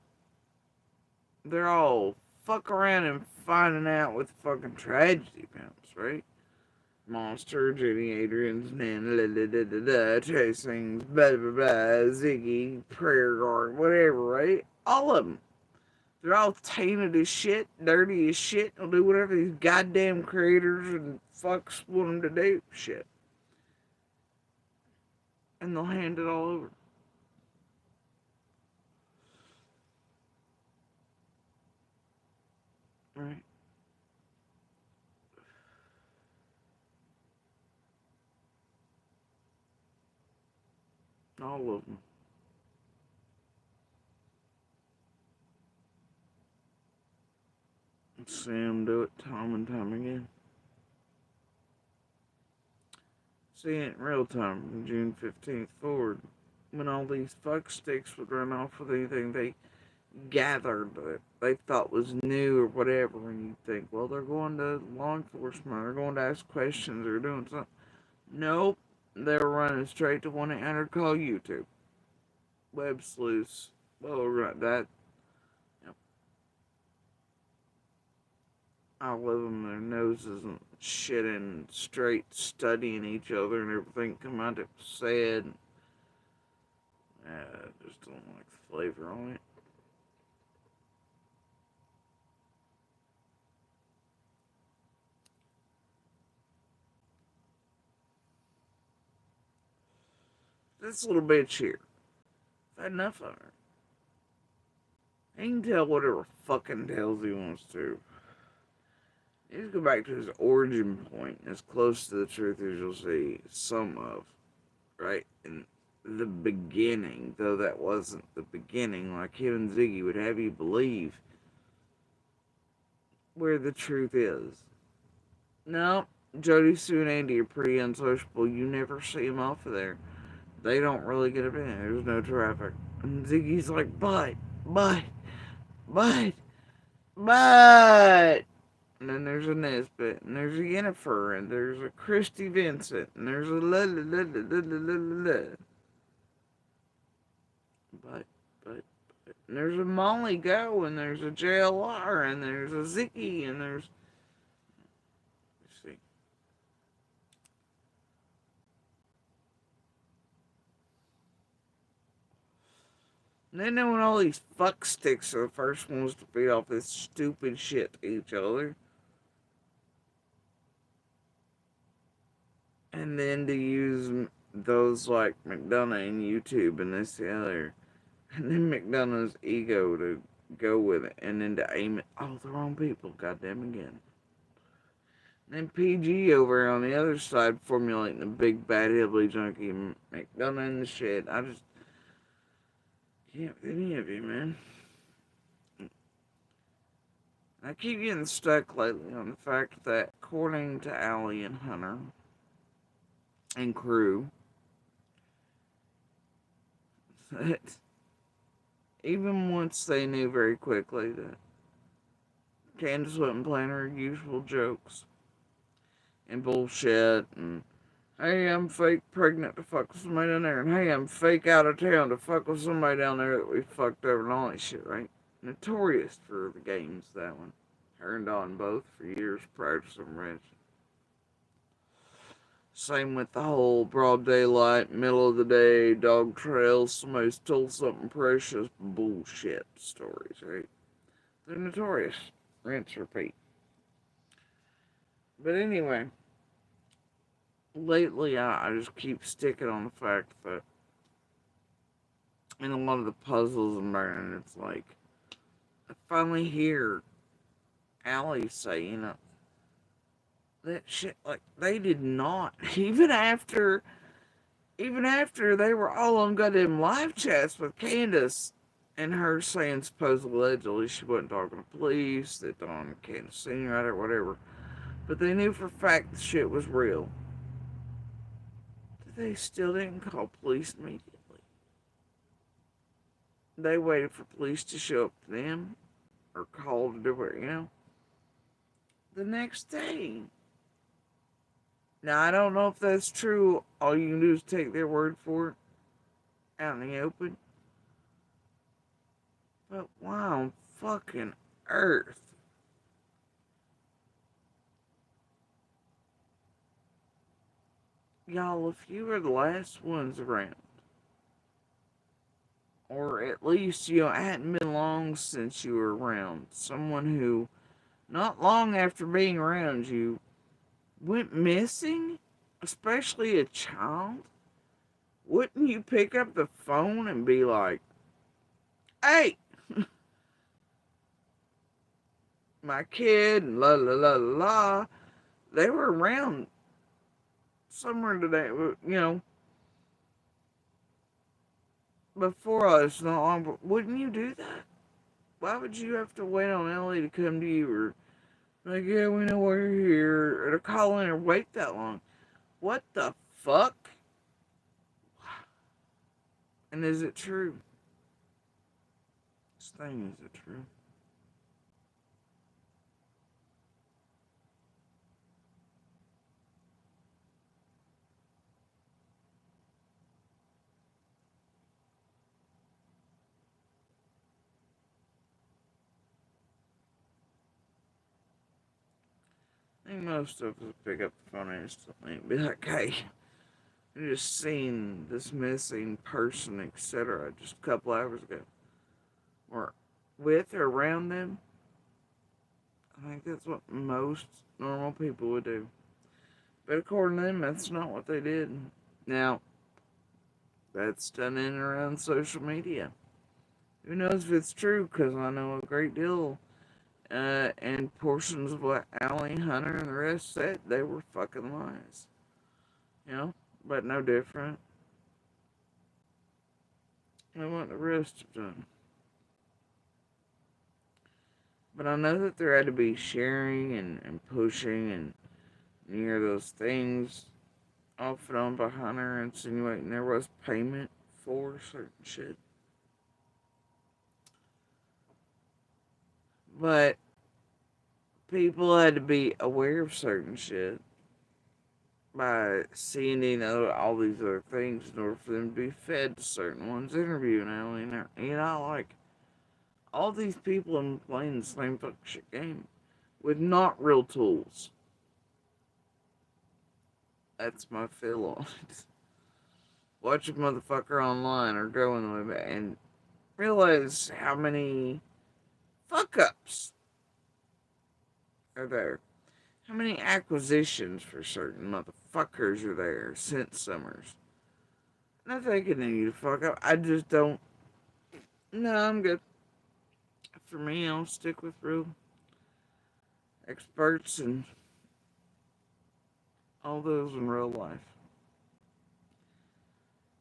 They're all fuck around and finding out what the fucking tragedy comes, right? Monster, Jenny, Adrian's, Nan, la da da da da, Chasings, blah blah blah, Ziggy, Prayer Guard, whatever, right? All of them. They're all tainted as shit, dirty as shit. They'll do whatever these goddamn creators and fucks want them to do. Shit. And they'll hand it all over. Right? All of them. See them do it time and time again. See it in real time from June 15th forward. When all these fuck sticks would run off with anything they gathered that they thought was new or whatever, and you think, well, they're going to law enforcement, they're going to ask questions, they're doing something. Nope, they're running straight to 1-800 call YouTube. Web sleuths. Well, right, that. Yep. All of them, their noses and shit and straight studying each other and everything come out it said. I just don't like the flavor on it. This little bitch here. I've had enough of her. He can tell whatever fucking tells he wants to. He just go back to his origin point, as close to the truth as you'll see some of, right? In the beginning, though that wasn't the beginning, like him and Ziggy would have you believe where the truth is. No, Jody, Sue, and Andy are pretty unsociable. You never see them off of there. They don't really get up in. There's no traffic. And Ziggy's like, but, but, but. And then there's a Nesbit, and there's a Yennefer, and there's a Christy Vincent, and there's a la la la la la la la la. But, and there's a Molly Go, and there's a JLR, and there's a Ziggy, and there's. Let's see. And then knowing all these fuck sticks are the first ones to beat off this stupid shit to each other. And then to use those like McDonough and YouTube and this the other. And then McDonough's ego to go with it. And then to aim at all the wrong people, goddamn again. And then PG over on the other side formulating the big bad hillbilly junkie McDonough in the shed. I just can't with any of you, man. I keep getting stuck lately on the fact that according to Allie and Hunter and crew, that even once they knew very quickly that Candace wasn't playing her usual jokes and bullshit and hey, I'm fake pregnant to fuck with somebody down there, and hey, I'm fake out of town to fuck with somebody down there that we fucked over and all that shit, right? Notorious for the games, that one. Earned on both for years prior to some ranch. Same with the whole broad daylight, middle of the day, dog trails, somebody stole something precious, bullshit stories, right? They're notorious. Rinse, repeat. But anyway, lately I just keep sticking on the fact that in a lot of the puzzles I'm learning, it's like, I finally hear Allie say, you know, that shit, like, they did not, even after they were all on goddamn live chats with Candace and her saying supposedly allegedly she wasn't talking to police, that Don Candace seen her or whatever. but they knew for a fact the shit was real. They still didn't call police immediately. They waited for police to show up to them or call to do it, the next day. Now, I don't know if that's true. All you can do is take their word for it out in the open. But why on fucking earth? Y'all, if you were the last ones around, or at least, it hadn't been long since you were around, someone who, not long after being around you, went missing, especially a child, wouldn't you pick up the phone and be like, hey, my kid, and la la la la la, they were around somewhere today, before us, not long, but wouldn't you do that? Why would you have to wait on Ellie to come to you, or like, yeah, we know why you're here, or to call in or wait that long? What the fuck? And is it true? This thing, is it true? I think most of us would pick up the phone instantly and be like, hey, I just seen this missing person, etc., just a couple hours ago. Or with or around them. I think that's what most normal people would do. But according to them, that's not what they did. Now, that's done in and around social media. Who knows if it's true, because I know a great deal. And portions of what Allie, Hunter, and the rest said, they were fucking lies. But no different than what the rest have done. But I know that there had to be sharing and pushing and near those things off and on by Hunter, insinuating there was payment for certain shit. But people had to be aware of certain shit by seeing, all these other things in order for them to be fed to certain ones, interviewing Allie, like, all these people have been playing the same fucking shit game with not real tools. That's my feel on it. Watch a motherfucker online or go in the web and realize how many fuck ups are there. How many acquisitions for certain motherfuckers are there since Summers. Not that I continue to fuck up. I just don't. No, I'm good. For me, I'll stick with real experts and all those in real life.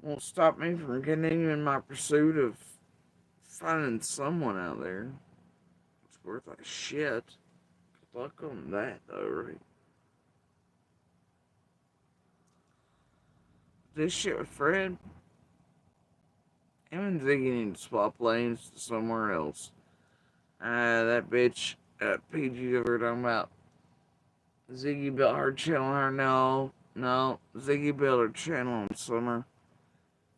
Won't stop me from continuing my pursuit of finding someone out there that's worth a shit. Fuck on that, though, right? This shit with Fred, him and Ziggy need to swap lanes to somewhere else. That bitch, PG that we're talking about. Ziggy built her channel on her. No. Ziggy built her channel on Summer.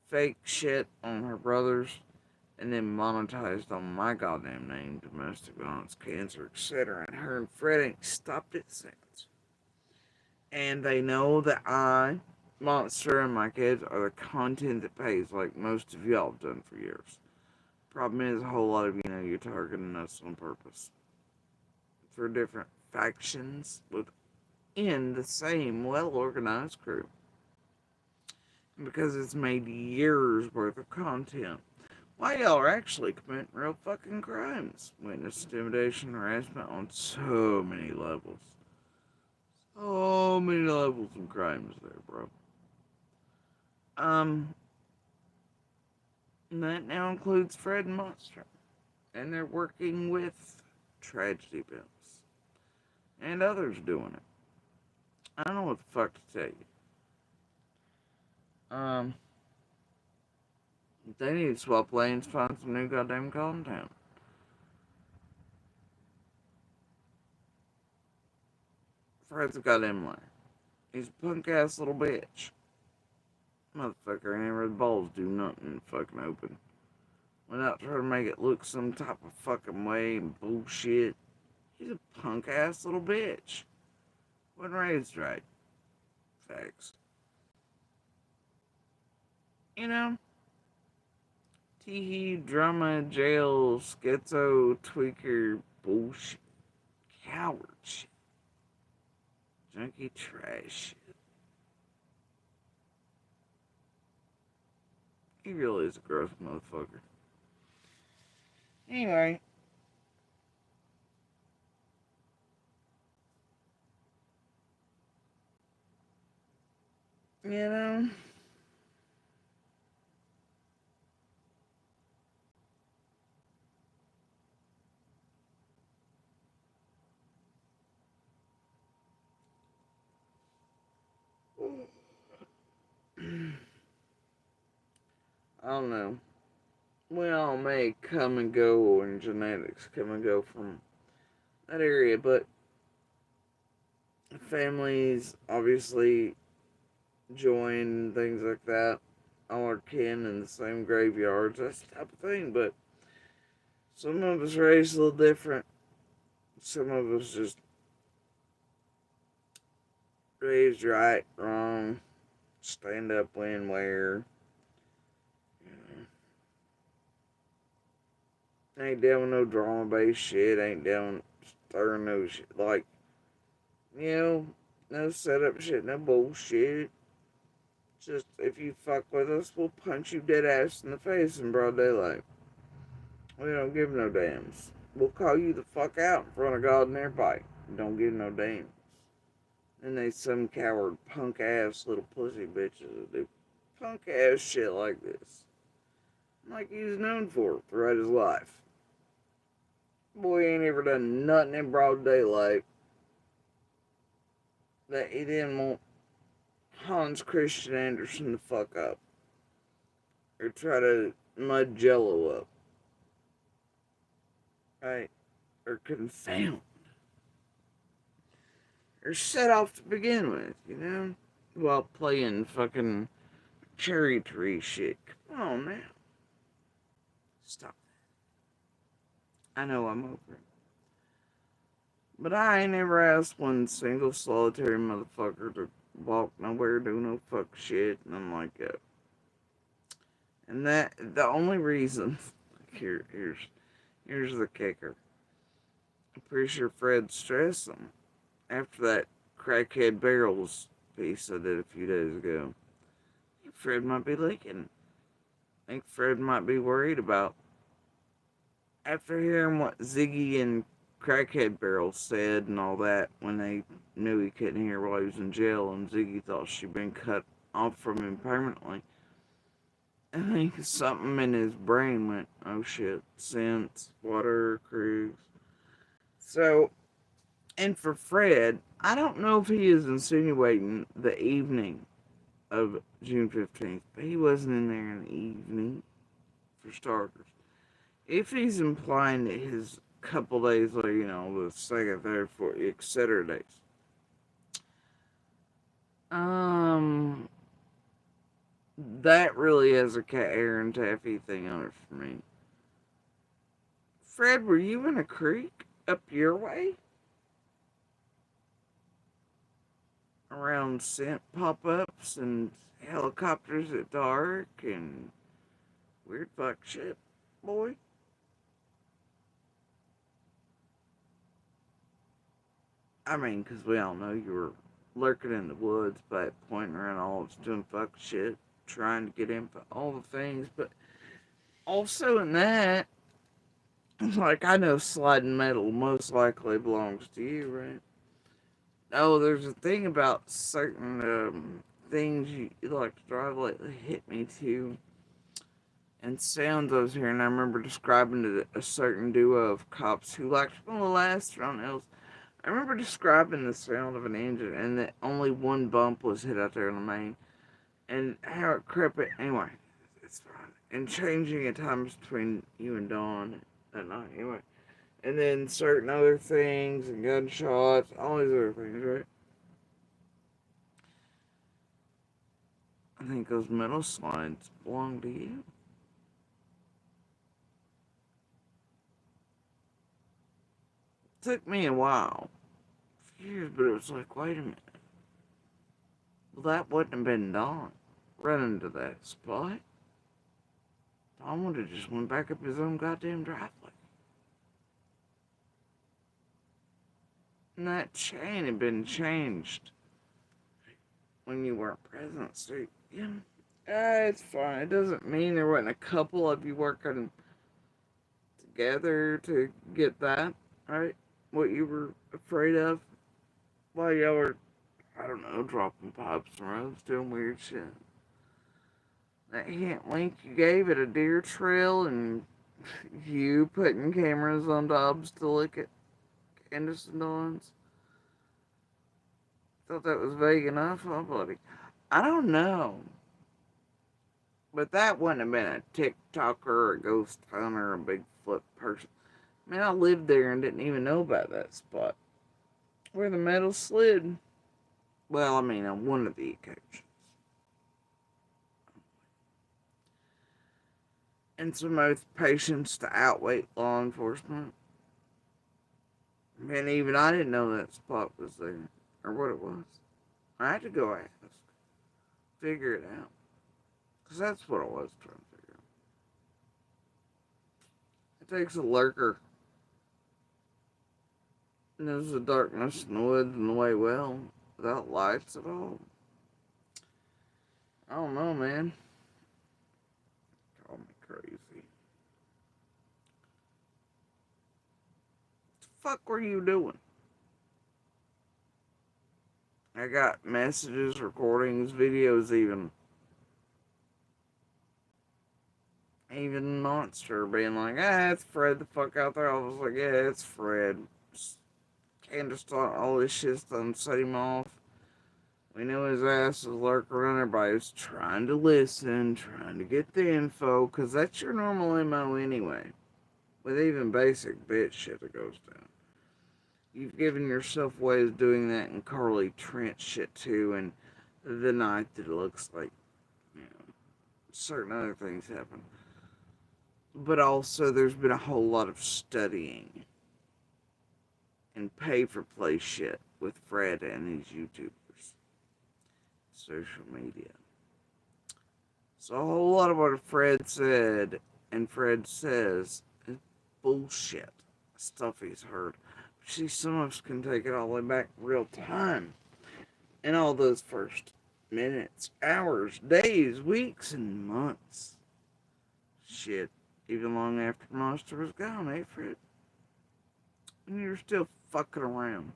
Fake shit on her brothers. And then monetized on my goddamn name, domestic violence, cancer, etc. And her and Fred ain't stopped it since. And they know that I, Monster, and my kids are the content that pays, like most of y'all have done for years. Problem is, a whole lot of you're targeting us on purpose. For different factions within the same well-organized crew. Because it's made years worth of content. Why y'all are actually committing real fucking crimes. Witness intimidation, harassment on so many levels. So many levels of crimes there, bro. And that now includes Fred and Monster. And they're working with Tragedy Bills. And others doing it. I don't know what the fuck to tell you. They need to swap lanes, find some new goddamn content. Fred's a goddamn liar. He's a punk ass little bitch. Motherfucker ain't ever the balls do nothing in the fucking open. Without trying to make it look some type of fucking way and bullshit. He's a punk ass little bitch. Wasn't raised right. Facts. You know? Teehee, drama, jail, schizo, tweaker, bullshit. Coward shit. Junkie trash shit. He really is a gross motherfucker. Anyway. You know? I don't know. We all may come and go, and genetics come and go from that area, but families obviously join, things like that. All our kin in the same graveyards, that's the type of thing, but some of us raised a little different. Some of us just raised right, wrong, stand up when, where. Ain't down no drama based shit, ain't down stirring no shit. Like, no setup shit, no bullshit. Just, if you fuck with us, we'll punch you dead ass in the face in broad daylight. We don't give no damns. We'll call you the fuck out in front of God and everybody. Don't give no damns. And they some coward punk ass little pussy bitches that do punk ass shit like this. Like he's known for throughout his life. Boy ain't ever done nothing in broad daylight that he didn't want Hans Christian Andersen to fuck up. Or try to mud Jello up. Right? Or confound. Or set off to begin with, While playing fucking cherry tree shit. Come on now. Stop that. I know I'm over it. But I ain't never asked one single solitary motherfucker to walk nowhere, do no fuck shit, and I'm like, and that, the only reason, here's the kicker. I'm pretty sure Fred stressed them after that crackhead barrels piece I did a few days ago. I think Fred might be leaking. I think Fred might be worried about, after hearing what Ziggy and Crackhead Barrel said and all that when they knew he couldn't hear while he was in jail, and Ziggy thought she'd been cut off from him permanently. I think something in his brain went, oh shit, sense, water, cruise. So, and for Fred, I don't know if he is insinuating the evening of June 15th, but he wasn't in there in the evening, for starters. If he's implying that his couple days later, the second, third, fourth, etc. days, that really has a Cat Aaron Taffy thing on it for me. Fred, were you in a creek up your way? Around scent pop-ups and helicopters at dark and weird fuck shit, boy? I mean, because we all know you were lurking in the woods, but pointing around all of us doing fuck shit, trying to get info, all the things, but also in that, like, I know sliding metal most likely belongs to you, right? Oh, there's a thing about certain things you like to drive lately hit me too. And sounds I was hearing, I remember describing to a certain duo of cops who liked to pull the last on else. I remember describing the sound of an engine and that only one bump was hit out there in the main and how it crept it. Anyway, it's fine. And changing at times between you and Dawn at night. Anyway. And then certain other things and gunshots, all these other things, right? I think those metal slides belong to you. It took me a while, years, but it was like, wait a minute. Well, that wouldn't have been Don running to that spot. Don would have just went back up his own goddamn driveway. And that chain had been changed when you weren't present. So, yeah, it's fine. It doesn't mean there wasn't a couple of you working together to get that, right? What you were afraid of while y'all were, I don't know, dropping pipes and roads, doing weird shit. That hint link you gave at a deer trail and you putting cameras on Dobbs to look at Candace and Dawn's. Thought that was vague enough? Oh, buddy. I don't know. But that wouldn't have been a TikToker or a ghost hunter or a Bigfoot person. I mean, I lived there and didn't even know about that spot where the metal slid. Well, I mean, on one of the occasions. And some oath patience to outweigh law enforcement. And even I didn't know that spot was there, or what it was. I had to go ask, figure it out. Because that's what I was trying to figure out. It takes a lurker. And there's the darkness in the woods and the way well, without lights at all. I don't know, man. Call me crazy. What the fuck were you doing? I got messages, recordings, videos even Monster being like, it's Fred the fuck out there. I was like, yeah, it's Fred. Candace thought all this shit's done set him off. We know his ass is lurking around. Everybody's trying to listen, trying to get the info, because that's your normal MO anyway. With even basic bitch shit that goes down. You've given yourself ways doing that in Carly Trent shit too, and the night that it looks like, you know, certain other things happen. But also, there's been a whole lot of studying and pay-for-play shit with Fred and his YouTubers. Social media. So a whole lot of what Fred said and Fred says is bullshit. Stuff he's heard. See, some of us can take it all the way back real time. In all those first minutes, hours, days, weeks, and months. Shit. Even long after Monster was gone, eh, Fred? And you're still fucking around.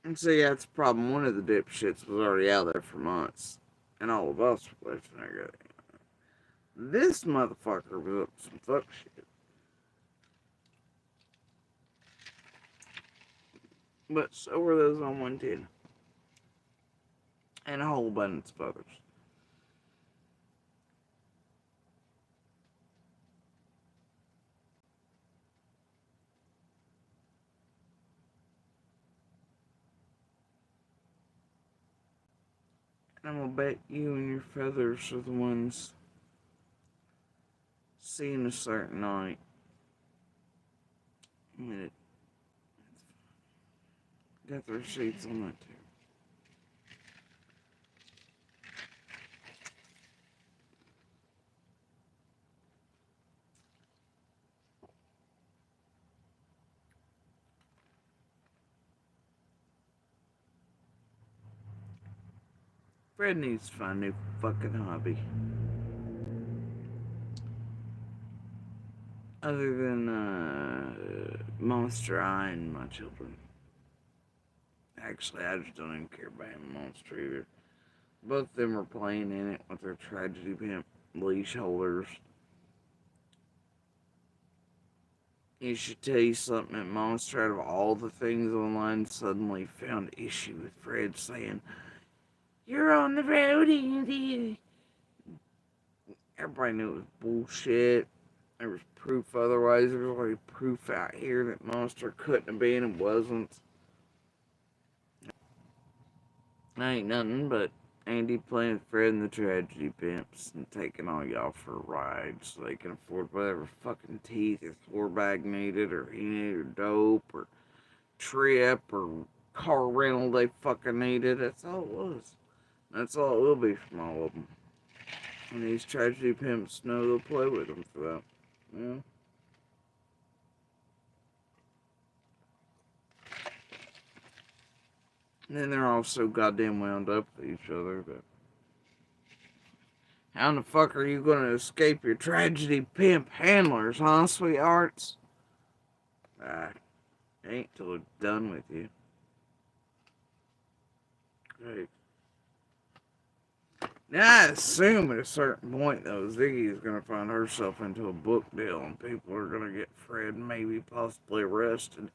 And see, that's the problem. One of the dipshits was already out there for months. And all of us were lifting our gut. This motherfucker was up to some fuck shit. But so were those on 110. And a whole abundance of others. And I'm gonna bet you and your feathers are the ones seeing a certain night. I mean, it got the receipts on that too. Fred needs to find a new fucking hobby. Other than Monster Eye and my children. Actually, I just don't even care about him, Monster either. Both of them are playing in it with their tragedy pimp leash holders. You should tell you something. That Monster, out of all the things online, suddenly found issue with Fred saying, "You're on the road, Andy." Everybody knew it was bullshit. There was proof otherwise. There was already proof out here that Monster couldn't have been and wasn't. Ain't nothing but Andy playing with Fred and the Tragedy Pimps and taking all y'all for a ride so they can afford whatever fucking teeth his floor bag needed, or he needed dope, or trip, or car rental they fucking needed. That's all it was. That's all it will be from all of them. And these Tragedy Pimps know they'll play with them for that. Yeah. And then they're all so goddamn wound up with each other that how in the fuck are you gonna escape your Tragedy Pimp handlers, huh, sweethearts? Ah, ain't till they're done with you. Great. Now, I assume at a certain point, though, Ziggy is gonna find herself into a book deal and people are gonna get Fred maybe possibly arrested.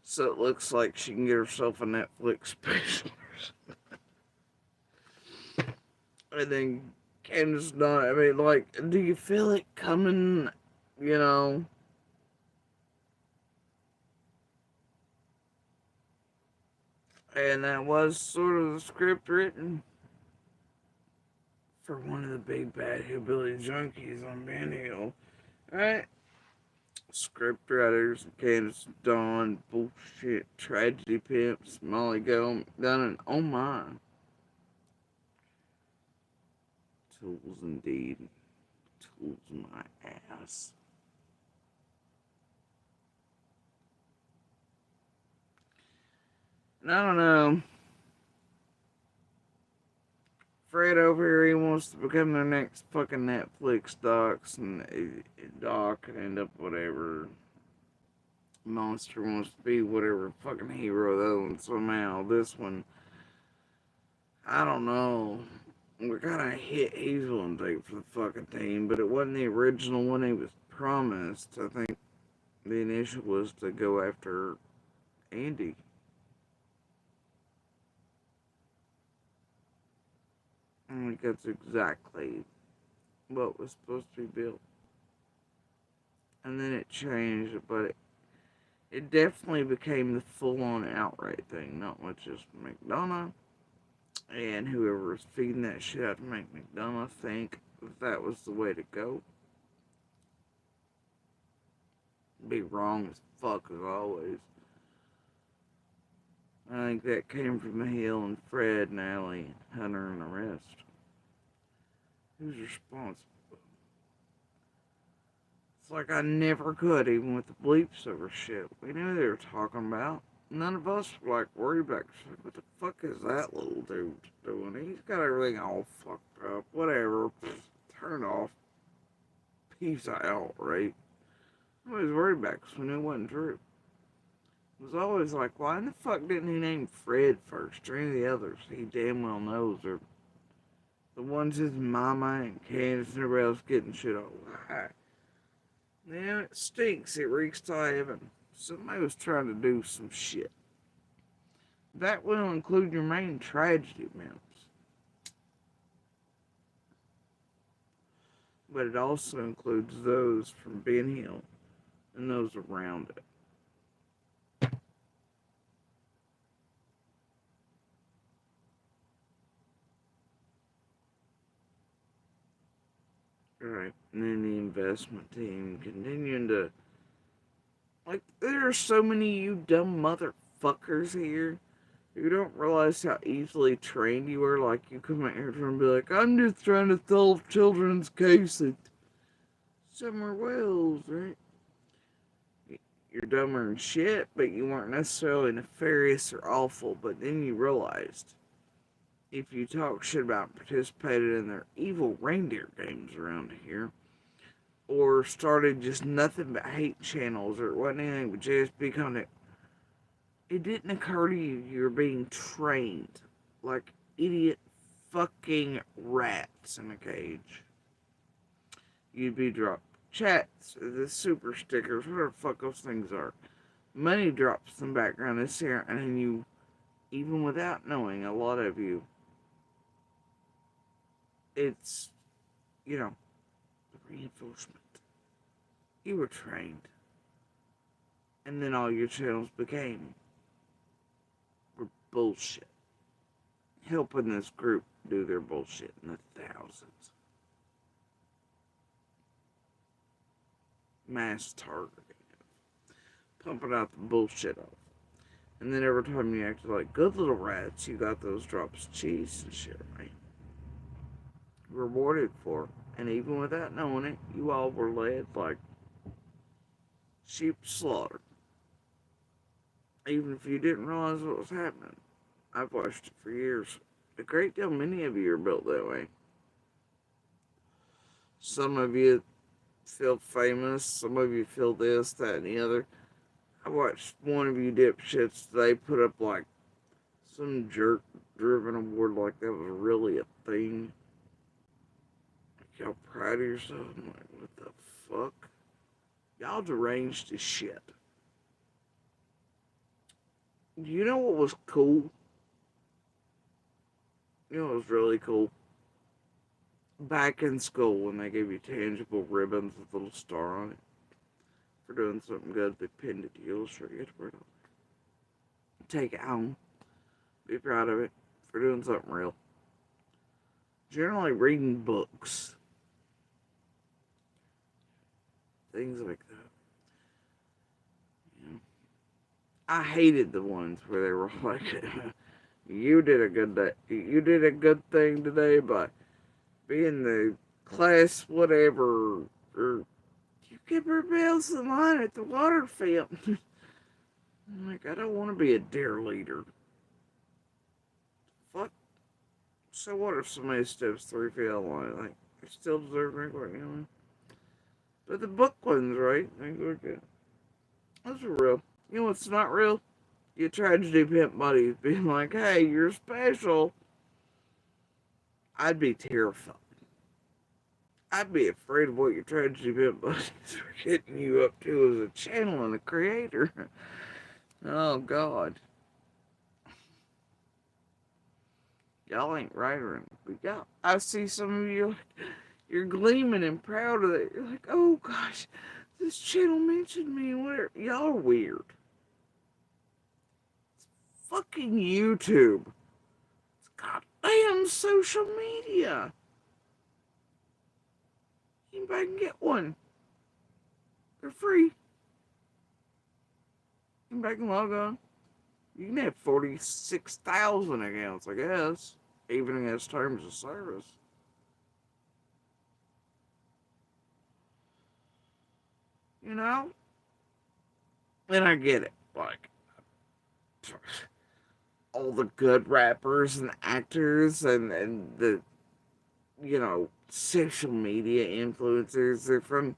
So it looks like she can get herself a Netflix special. And then Candace not. I mean, like, do you feel it coming? You know, and that was sort of the script written for one of the big bad hillbilly junkies on Ben Hill, right? Script writers, Candace Dawn, bullshit, Tragedy Pimps, Molly Go, done and oh my. Tools indeed. Tools my ass. And I don't know. Fred over here, he wants to become their next fucking Netflix docs, and Doc could end up whatever. Monster wants to be whatever fucking hero the other one somehow. This one, I don't know. What kind of hit he's going to take for the fucking team, but it wasn't the original one he was promised. I think the initial was to go after Andy. I think that's exactly what was supposed to be built. And then it changed, but it definitely became the full-on outright thing, not with just McDonough and whoever was feeding that shit out to make McDonough think that was the way to go. Be wrong as fuck as always. I think that came from the Hill and Fred and Allie and Hunter and the rest. Who's responsible? It's like I never could, even with the bleeps over shit. We knew they were talking about. None of us were like worried about it. What the fuck is that little dude doing? He's got everything all fucked up. Whatever. Turn it off. Peace out, right? I was worried about it because we knew it wasn't true. It was always like, why in the fuck didn't he name Fred first or any of the others? He damn well knows are the ones his mama and Candace and everybody else getting shit all right. Yeah, it stinks. It reeks to heaven. Somebody was trying to do some shit. That will include your main tragedy members. But it also includes those from Ben Hill and those around it. Right. And then the investment team continuing to. Like, there are so many you dumb motherfuckers here who don't realize how easily trained you are. Like, you come out here and be like, I'm just trying to solve children's case at Summer Wells, right? You're dumber than shit, but you weren't necessarily nefarious or awful. But then you realized if you talk shit about participated in their evil reindeer games around here, or started just nothing but hate channels, or it wasn't anything but JSB content, it didn't occur to you you're being trained like idiot fucking rats in a cage. You'd be dropped chats, the super stickers, whatever the fuck those things are. Money drops in the background this here, and then you, even without knowing, a lot of you, it's, you know, reinforcement. You were trained. And then all your channels were bullshit. Helping this group do their bullshit in the thousands. Mass targeting. Pumping out the bullshit off. And then every time you acted like good little rats, you got those drops of cheese and shit, right? Rewarded for it. And even without knowing it, you all were led like sheep slaughtered. Even if you didn't realize what was happening. I've watched it for years. A great deal, many of you are built that way. Some of you feel famous, some of you feel this, that, and the other. I watched one of you dipshits, they put up like some jerk driven award like that was really a thing. Like, y'all proud of yourself? I'm like, what the fuck? Y'all deranged as shit. You know what was cool? You know what was really cool? Back in school when they gave you tangible ribbons with a little star on it for doing something good, they pinned it to you, illustrate it, wear it on. Take it home. Be proud of it for doing something real. Generally reading books. Things like that. You know, I hated the ones where they were like, you did a good day. You did a good thing today by being the class whatever, or you kept your bells in line at the water fountain. I'm like, I don't want to be a dare leader. Fuck. So what if somebody steps 3 feet out of line? Like, they still deserve to drink, you know? But the book ones, right? Like, okay. Those are real. You know what's not real? Your tragedy pimp buddies being like, hey, you're special. I'd be terrified. I'd be afraid of what your tragedy pimp buddies are getting you up to as a channel and a creator. Oh, God. Y'all ain't right or anything. Y'all, I see some of you, you're gleaming and proud of it. You're like, oh, gosh, this channel mentioned me and whatever. Y'all are weird. Fucking YouTube. It's goddamn social media. Anybody can get one. They're free. Anybody can log on. You can have 46,000 accounts, I guess. Even against terms of service. You know? And I get it. Like, all the good rappers and actors and the, you know, social media influencers, they're from,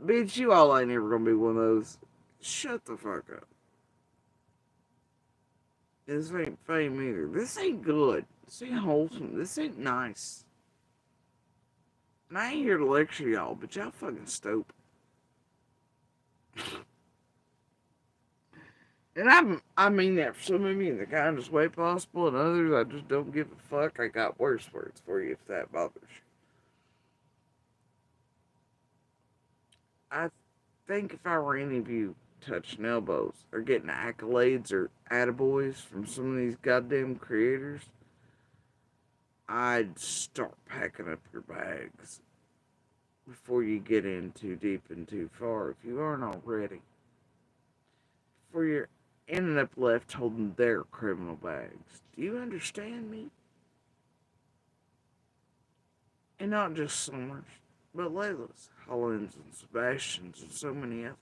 bitch, you all ain't ever gonna be one of those. Shut the fuck up. This ain't fame either. This ain't good. This ain't wholesome. This ain't nice. And I ain't here to lecture y'all, but y'all fucking stupid. And I mean that for some of you in the kindest way possible, and others I just don't give a fuck. I got worse words for you if that bothers you. I think if I were any of you touching elbows or getting accolades or attaboys from some of these goddamn creators, I'd start packing up your bags before you get in too deep and too far if you aren't already. Before you're ending up left holding their criminal bags. Do you understand me? And not just Summers, but Layla's, Holland's, and Sebastian's, and so many others.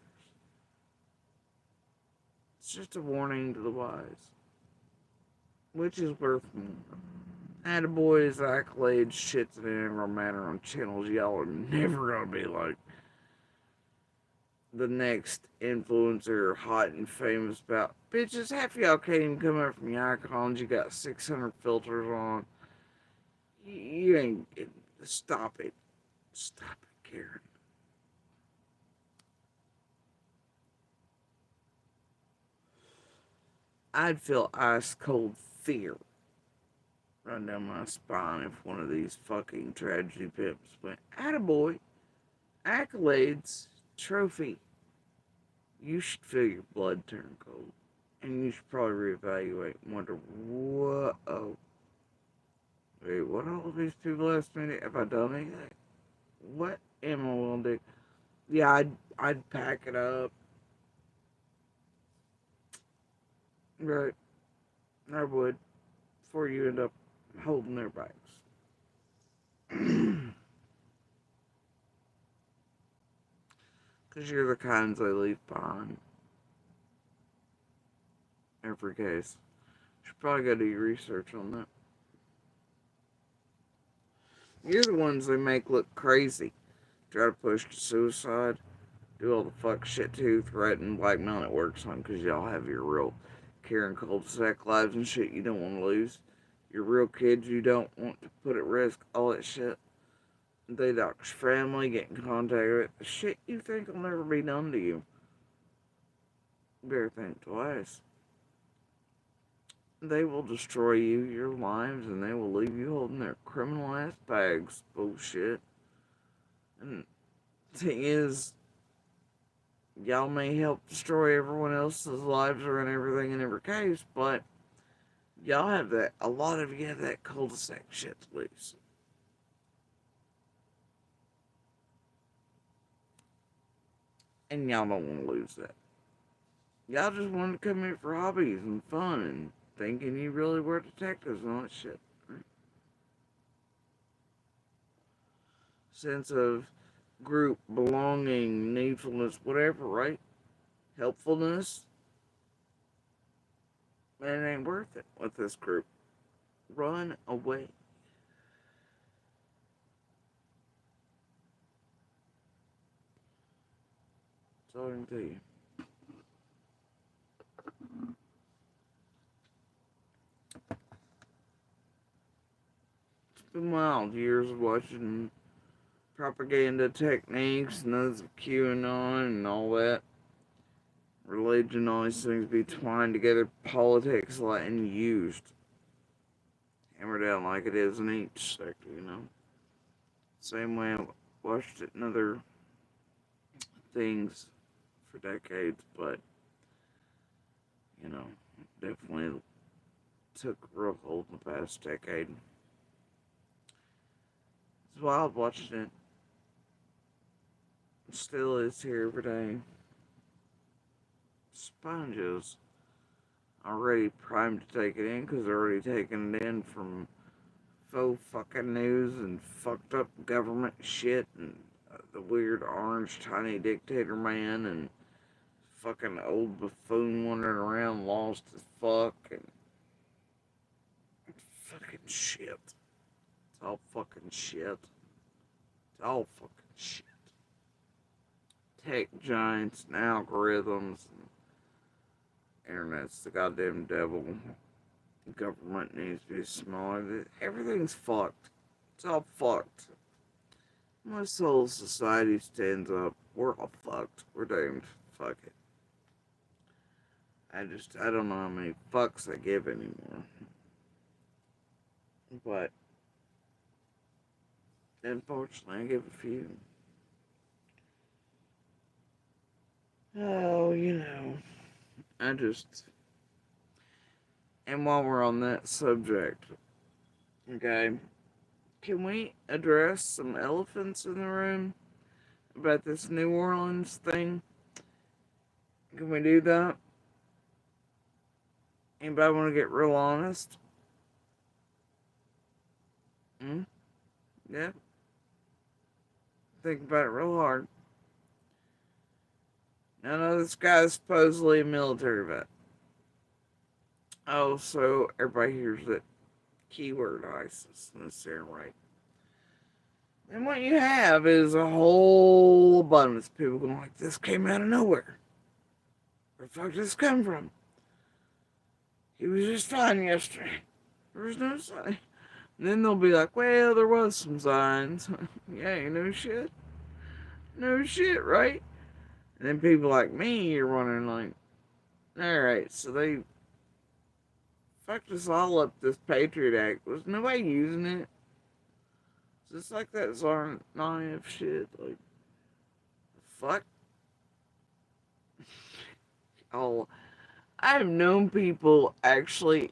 It's just a warning to the wise. Which is worth more. Attaboys, accolades, shits, and integral matter on channels y'all are never gonna be like the next influencer hot and famous about. Bitches, half of y'all can't even come up from your icons. You got 600 filters on. You ain't. Stop it. Stop it, Karen. I'd feel ice cold fear run down my spine if one of these fucking tragedy pimps went, attaboy, accolades, trophy. You should feel your blood turn cold. And you should probably reevaluate and wonder, whoa, wait, what all these people ask me, have I done anything? What am I willing to do? Yeah, I'd pack it up. Right, I would, before you end up holding their bags. Because you're the kinds they leave behind. Every case. You should probably go do your research on that. You're the ones they make look crazy. Try to push to suicide. Do all the fuck shit too. Threaten, blackmail networks on because y'all have your real caring cul-de-sac lives and shit you don't want to lose. Your real kids you don't want to put at risk. All that shit. They dox family, get in contact with the shit you think will never be done to you. You better think twice. They will destroy you, your lives, and they will leave you holding their criminal ass bags. Bullshit. And the thing is, y'all may help destroy everyone else's lives or in everything in every case, but y'all have that, a lot of you have that cul-de-sac shit to lose. And y'all don't want to lose that. Y'all just want to come here for hobbies and fun and thinking you really were detectives and all that shit. Right? Sense of group belonging, needfulness, whatever, right? Helpfulness. Man, it ain't worth it with this group. Run away. That's all I can tell you. It's been wild years of watching propaganda techniques and those of QAnon and all that. Religion, all these things be twined together. Politics and used. Hammered out like it is in each sector, you know. Same way I watched it in other things for decades, but, you know, definitely took real hold in the past decade. It's wild watching it. It still is here every day. Sponges already primed to take it in because they're already taking it in from faux fucking news and fucked up government shit and the weird orange tiny dictator man and fucking old buffoon wandering around lost as fuck and fucking shit. It's all fucking shit. It's all fucking shit. Tech giants and algorithms and internet's the goddamn devil. The government needs to be smaller. Everything's fucked. It's all fucked. Unless the whole society stands up, we're all fucked. We're doomed. Fuck it. I don't know how many fucks I give anymore. But, unfortunately, I give a few. Oh, you know, and while we're on that subject, okay, can we address some elephants in the room about this New Orleans thing? Can we do that? Anybody want to get real honest? Yeah? Think about it real hard. Now, I know this guy's supposedly a military vet. Oh, so everybody hears that keyword ISIS in this there, right? And what you have is a whole abundance of people going like, this came out of nowhere. Where the fuck did this come from? He was just fine yesterday. There was no sign. And then they'll be like, well, there was some signs. Yeah, no shit. No shit, right? And then people like me are wondering like, alright, so they fucked us all up, this Patriot Act. Was nobody using it? Just like that Zarnaev shit. Like, fuck all. I have known people actually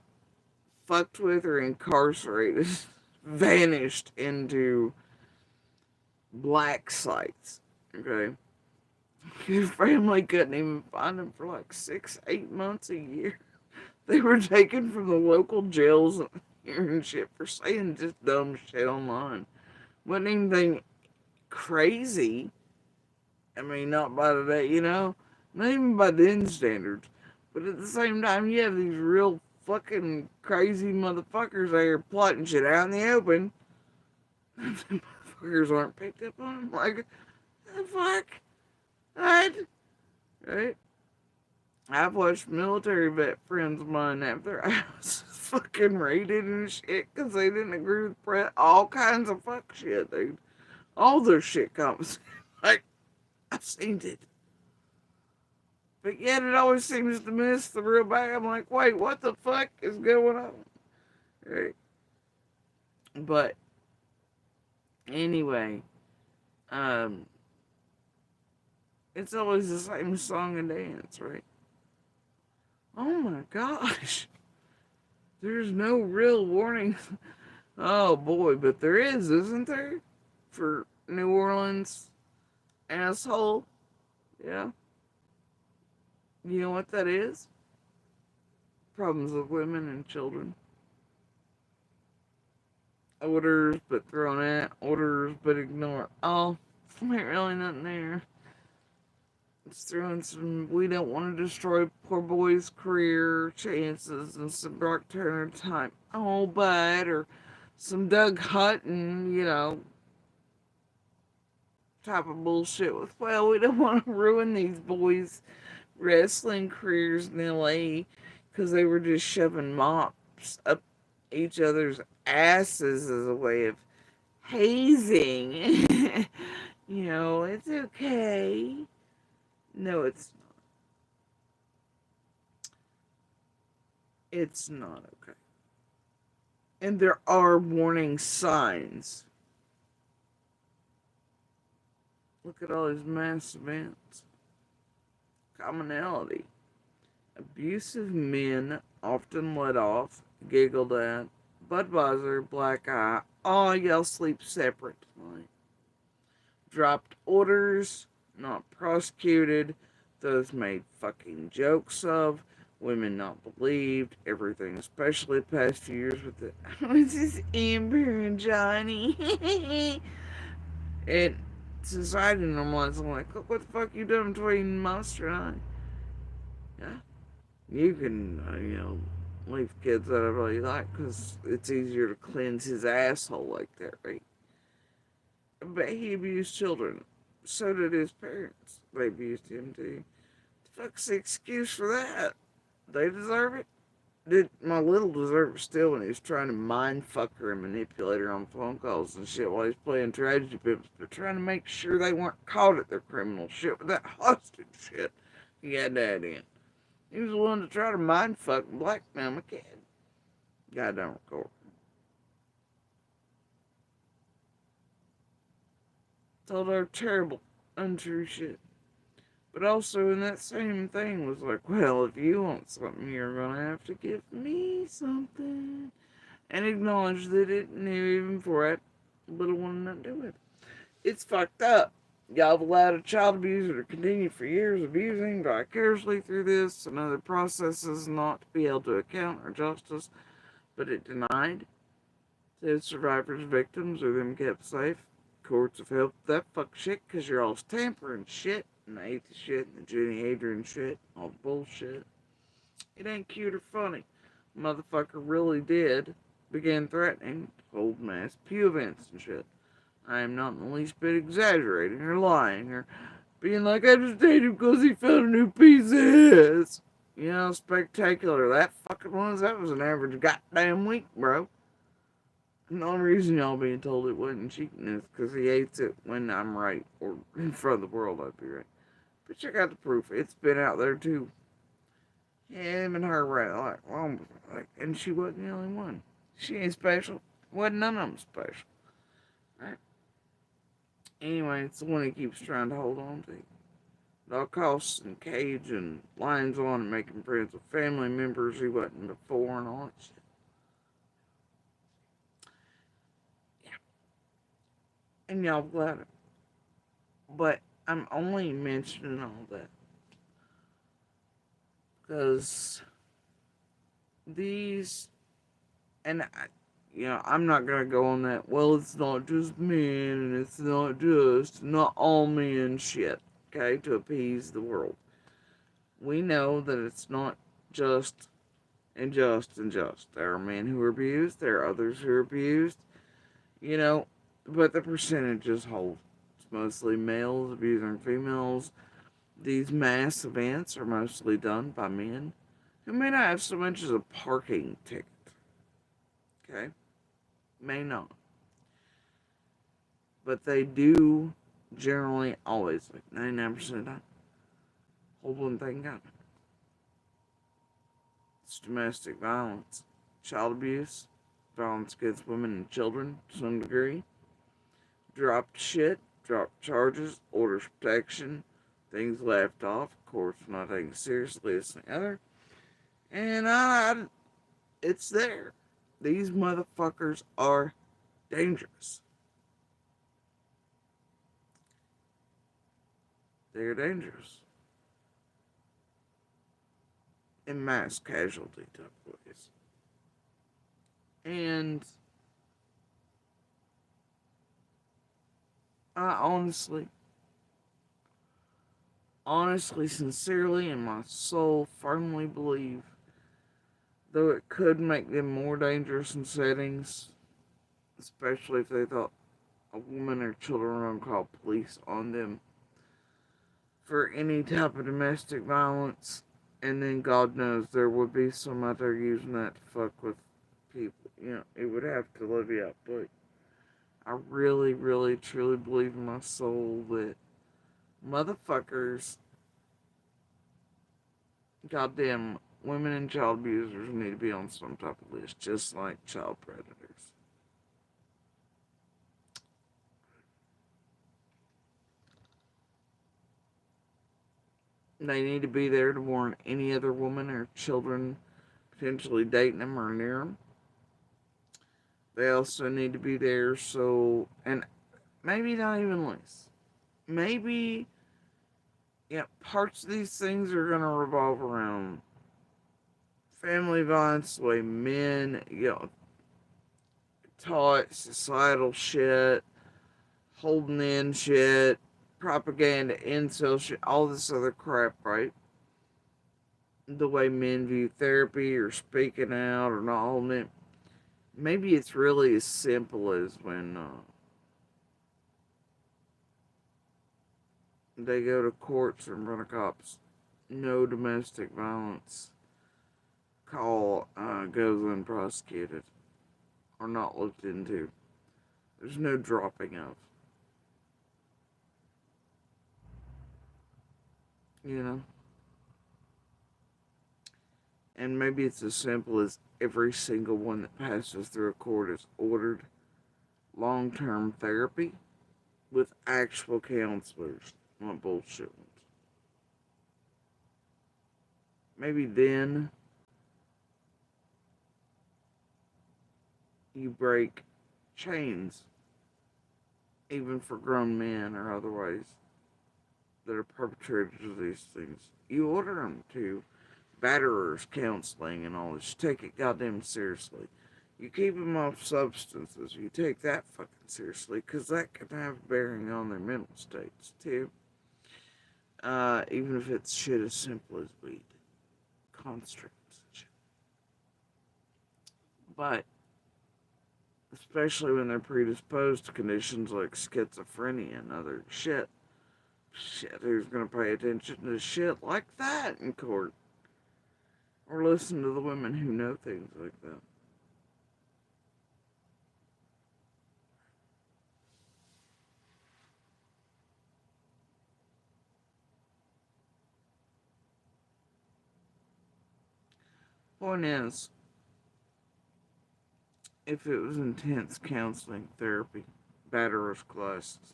fucked with or incarcerated, vanished into black sites. Okay? Your family couldn't even find them for like 6, 8 months a year. They were taken from the local jails and shit for saying just dumb shit online. Wasn't anything crazy. I mean, not by today, not even by then standards. But at the same time, you have these real fucking crazy motherfuckers there plotting shit out in the open. The motherfuckers aren't picked up on. Like, the fuck? What? Right? I've watched military vet friends of mine have their houses fucking raided and shit because they didn't agree with all kinds of fuck shit, dude. All their shit comes. Like, I've seen it. But yet it always seems to miss the real bag. I'm like, wait, what the fuck is going on? Right? But anyway, um, it's always the same song and dance, right? Oh my gosh. There's no real warning. Oh boy, but there is, isn't there? For New Orleans asshole. Yeah. You know what that is? Problems with women and children. Orders but thrown at, orders but ignored. Oh, ain't really nothing there. It's throwing some, we don't want to destroy poor boys' career chances and some Brock Turner type, oh, but, or some Doug Hutton, type of bullshit with, well, we don't want to ruin these boys' wrestling careers in LA because they were just shoving mops up each other's asses as a way of hazing. It's okay. No, it's not okay. And there are warning signs. Look at all these mass events. Commonality. Abusive men often let off, giggled at, Budweiser, black eye, all y'all sleep separately. Dropped orders, not prosecuted, those made fucking jokes of, women not believed, everything, especially the past few years with the, what's this Amber and Johnny? And society normalized, I'm like, look what the fuck you done between Monster and I. Yeah. You can, leave kids out of all you like because it's easier to cleanse his asshole like that, right? But he abused children. So did his parents. They abused him too. The fuck's the excuse for that? They deserve it. Did my little deserve it still when he was trying to mind fuck her and manipulate her on phone calls and shit while he's playing tragedy pips, but trying to make sure they weren't caught at their criminal shit with that hostage shit he had that in. He was willing to try to mind fuck and blackmail my kid. God don't record. Told her terrible, untrue shit. But also in that same thing was like, well, if you want something, you're gonna have to give me something. And acknowledge that it knew even for it, little one not do it. It's fucked up. Y'all have allowed a child abuser to continue for years abusing vicariously through this and other processes not to be held to account or justice, but it denied. Said survivors, victims, or them kept safe. Courts have helped that fuck shit because you're all tampering shit and the Athey shit and the Jenny Adrian shit, all the bullshit. It ain't cute or funny. Motherfucker really did begin threatening to hold mass pew events and shit. I am not in the least bit exaggerating or lying or being like, I just dated him because he found a new piece of his. Spectacular that fucking was. That was an average goddamn week, bro. And the only reason y'all being told it wasn't cheating is because he hates it when I'm right, or in front of the world I'd be right. But check out the proof. It's been out there too. Him and her right, and she wasn't the only one. She ain't special. Wasn't none of them special. Right? Anyway, it's the one he keeps trying to hold on to. At all costs and cage and lines on and making friends with family members he wasn't before and all that shit. Yeah. And y'all glad it. But I'm only mentioning all that because these, and I'm not gonna go on that. Well, it's not just men, and it's not all men shit. Okay, to appease the world. We know that it's not just and just and just. There are men who are abused. There are others who are abused. You know, but the percentages hold. It's mostly males abusing females. These mass events are mostly done by men who may not have so much as a parking ticket. Okay? May not. But they do generally always, like 99% of the time, hold one thing down. It's domestic violence, child abuse, violence against women and children to some degree, dropped shit, dropped charges, orders of protection, things left off, of course, not taken seriously, this and the other. And it's there. These motherfuckers are dangerous. They're dangerous. In mass casualty type ways. And I honestly, sincerely, in my soul, firmly believe, though it could make them more dangerous in settings, especially if they thought a woman or children were going to call police on them for any type of domestic violence, and then God knows there would be some out there using that to fuck with people. It would have to levy up, but I really, really, truly believe in my soul that motherfuckers, goddamn women and child abusers need to be on some type of list, just like child predators. They need to be there to warn any other woman or children potentially dating them or near them. They also need to be there so, and maybe not even less. Maybe, parts of these things are going to revolve around family violence, the way men, taught societal shit, holding in shit, propaganda, incel shit, all this other crap, right? The way men view therapy or speaking out or not holding it. Maybe it's really as simple as when they go to courts in front of cops. No domestic violence call goes unprosecuted or not looked into. There's no dropping of. You know? And maybe it's as simple as every single one that passes through a court is ordered long-term therapy with actual counselors, not bullshit ones. Maybe then you break chains, even for grown men or otherwise, that are perpetrators of these things. You order them to batterers counseling and all this. You take it goddamn seriously. You keep them off substances. You take that fucking seriously, because that can have bearing on their mental states too. Even if it's shit as simple as weed, constricts and shit. But especially when they're predisposed to conditions like schizophrenia and other shit. Shit, who's gonna pay attention to shit like that in court? Or listen to the women who know things like that? Point is, if it was intense counseling, therapy, batterers classes,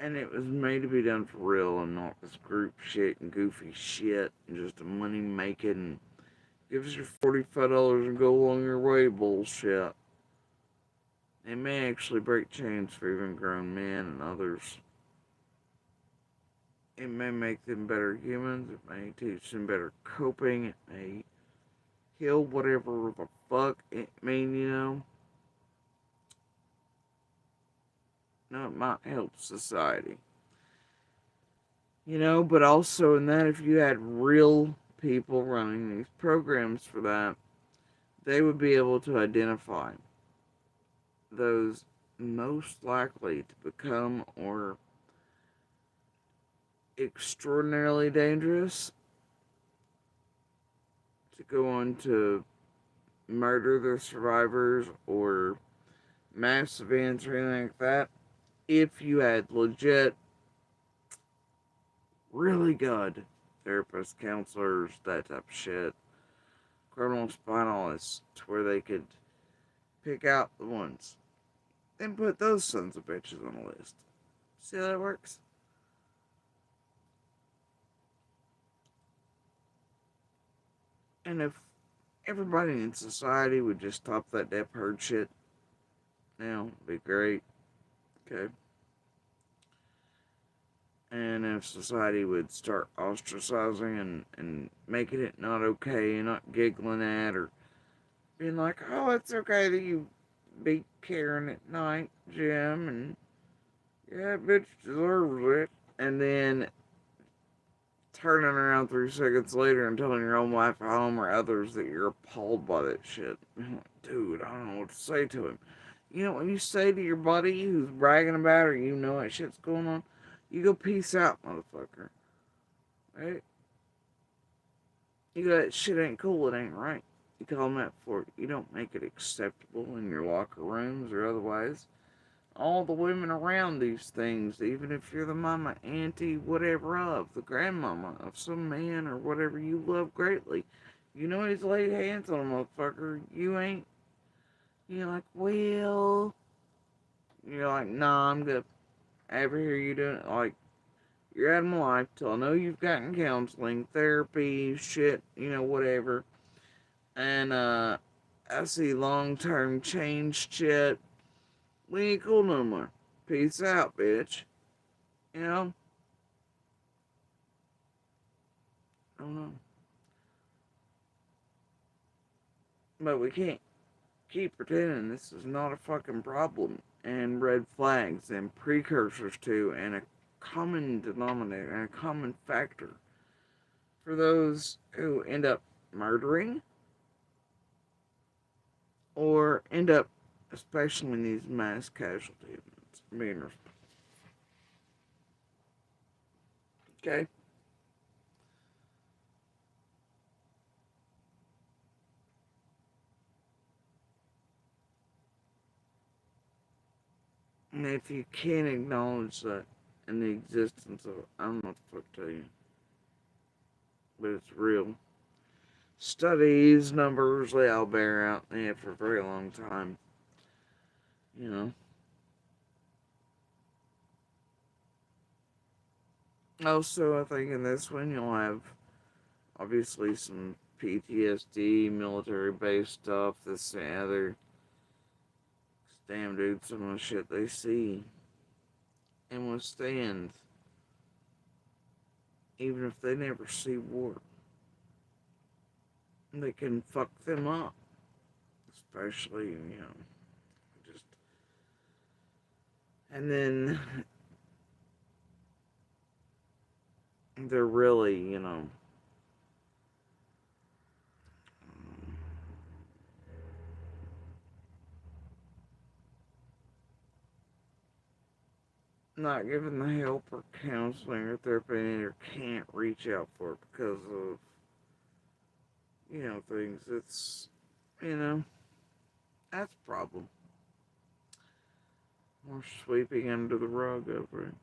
and it was made to be done for real and not this group shit and goofy shit and just a money making, give us your $45 and go along your way bullshit. It may actually break chains for even grown men and others. It may make them better humans. It may teach them better coping. It may heal whatever the fuck it mean, you know. No, it might help society. You know, but also in that, if you had real people running these programs for that, they would be able to identify those most likely to become or extraordinarily dangerous to go on to murder their survivors or mass events or anything like that. If you had legit, really good therapists, counselors, that type of shit, criminal spinalists, to where they could pick out the ones and put those sons of bitches on the list. See how that works? And if everybody in society would just stop that Depp Heard shit now, it'd be great. Okay. And if society would start ostracizing and making it not okay and not giggling at or being like, oh, it's okay that you beat Karen at night, Jim, and yeah, bitch deserves it. And then turning around 3 seconds later and telling your own wife at home or others that you're appalled by that shit. Dude, I don't know what to say to him. You know, when you say to your buddy who's bragging about it, or you know that shit's going on, you go, peace out, motherfucker. Right? You go, that shit ain't cool, it ain't right. You call them that for it. You don't make it acceptable in your locker rooms or otherwise. All the women around these things, even if you're the mama, auntie, whatever of, the grandmama of some man or whatever you love greatly, you know he's laid hands on a motherfucker. You ain't, you're like, well, you're like, nah, I'm good. I ever hear you doing it, like, you're out of my life till I know you've gotten counseling, therapy, shit, you know, whatever. And, I see long-term change shit. We ain't cool no more. Peace out, bitch. You know? I don't know. But we can't keep pretending this is not a fucking problem. And red flags and precursors to and a common denominator and a common factor for those who end up murdering or end up, especially in these mass casualty events, being responsible. Okay? And if you can't acknowledge that in the existence of it, I don't know what the fuck to tell you. But it's real. Studies, numbers, they all bear out there for a very long time. You know. Also, I think in this one you'll have obviously some PTSD, military based stuff, this and the other. Damn, dude, some of the shit they see and withstand, even if they never see war, they can fuck them up. Especially, you know, just. And then they're really, you know, not given the help or counseling or therapy or can't reach out for it because of, you know, things. It's, you know, that's a problem. We're sweeping under the rug over it.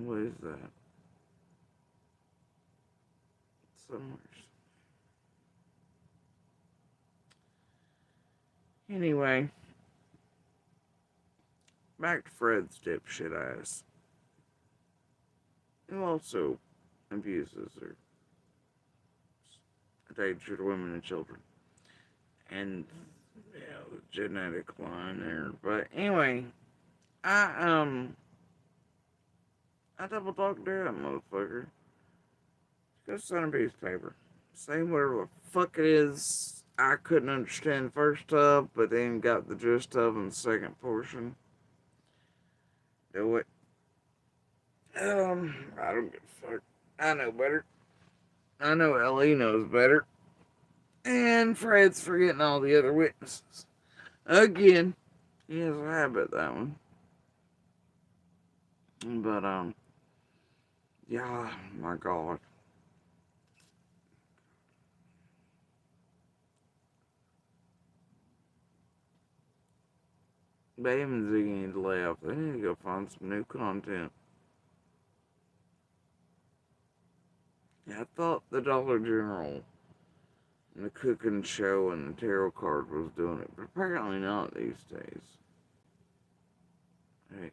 what is that? Somewhere. Anyway, back to Fred's dipshit ass, who also abuses or endangered women and children. And, genetic line there. But anyway, I, I double dogged that motherfucker. Go send a piece of paper. Say whatever the fuck it is I couldn't understand the first of, but then got the gist of in the second portion. Do it. I don't give a fuck. I know better. I know Ellie knows better. And Fred's forgetting all the other witnesses. Again. He has a habit, that one. But, yeah, my God. Babe and Ziggy need to lay off. They need to go find some new content. Yeah, I thought the Dollar General and the cooking show and the tarot card was doing it, but apparently not these days. Hey.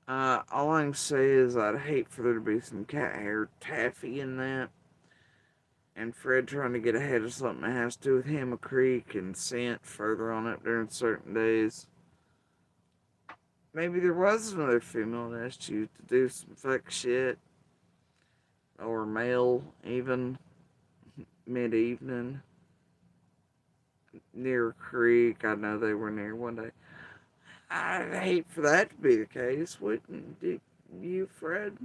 All I can say is I'd hate for there to be some cat hair taffy in that. And Fred trying to get ahead of something that has to do with Hammer Creek and scent further on up during certain days. Maybe there was another female that asked you to do some fuck shit. Or male, even. Mid-evening. Near a creek. I know they were near one day. I'd hate for that to be the case, wouldn't you, Fred?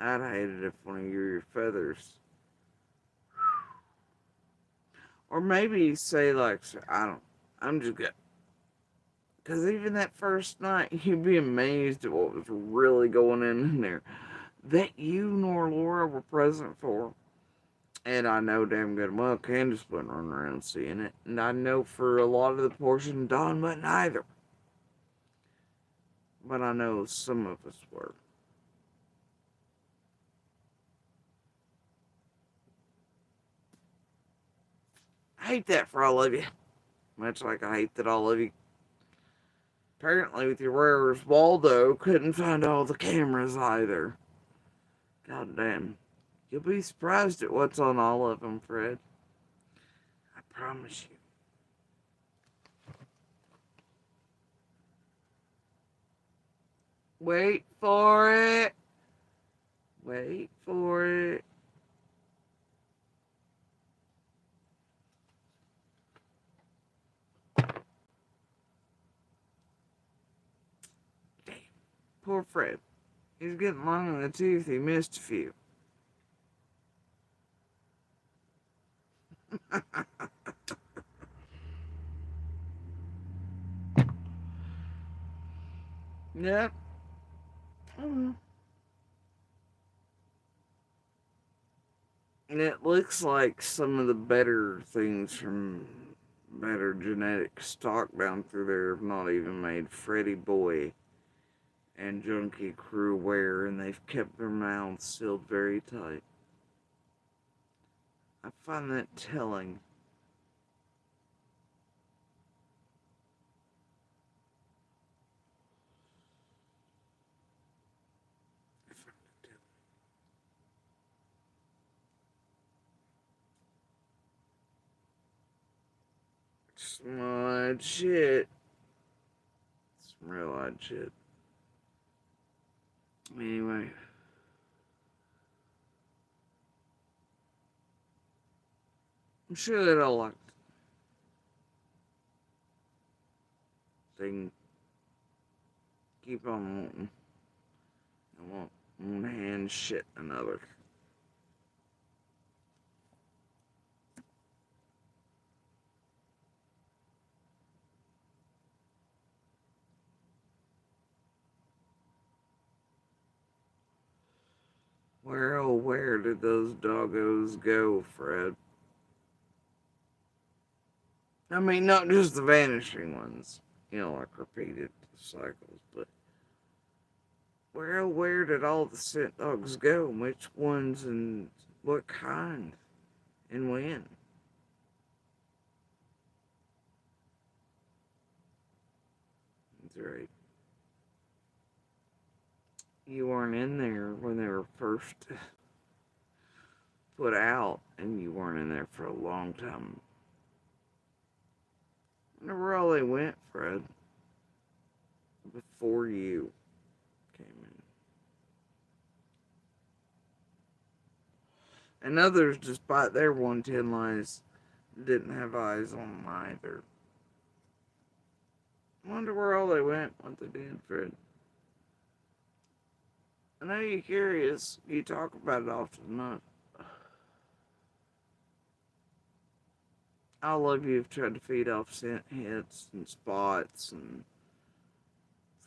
I'd hate it if one of your feathers. Or maybe say, like, I'm just gonna. Because even that first night, you'd be amazed at what was really going in there. That you nor Laura were present for. And I know damn good well Candace wasn't running around seeing it. And I know for a lot of the portion, Don wasn't either. But I know some of us were. I hate that for all of you. Much like I hate that all of you, apparently with your Where's Waldo, couldn't find all the cameras either. God damn. You'll be surprised at what's on all of them, Fred. I promise you. Wait for it. Wait for it. Damn. Poor Fred. He's getting long in the tooth. He missed a few. Yep. And it looks like some of the better things from better genetic stock down through there have not even made Freddy Boy and Junkie Crew aware, and they've kept their mouths sealed very tight. I find that telling. Some odd shit. Some real odd shit. Anyway. I'm sure that I'll like thing. Keep on wanting. I want one hand shit another. Where, oh, where did those doggos go, Fred? I mean, not just the vanishing ones. Like repeated motorcycles, but where did all the scent dogs go? Which ones and what kind and when? That's right. You weren't in there when they were first put out, and you weren't in there for a long time. I wonder where all they went, Fred, before you came in. And others, despite their 110 lives, didn't have eyes on them either. I wonder where all they went, what they did, Fred. I know you're curious. You talk about it often enough. All of you have tried to feed off scent hits and spots and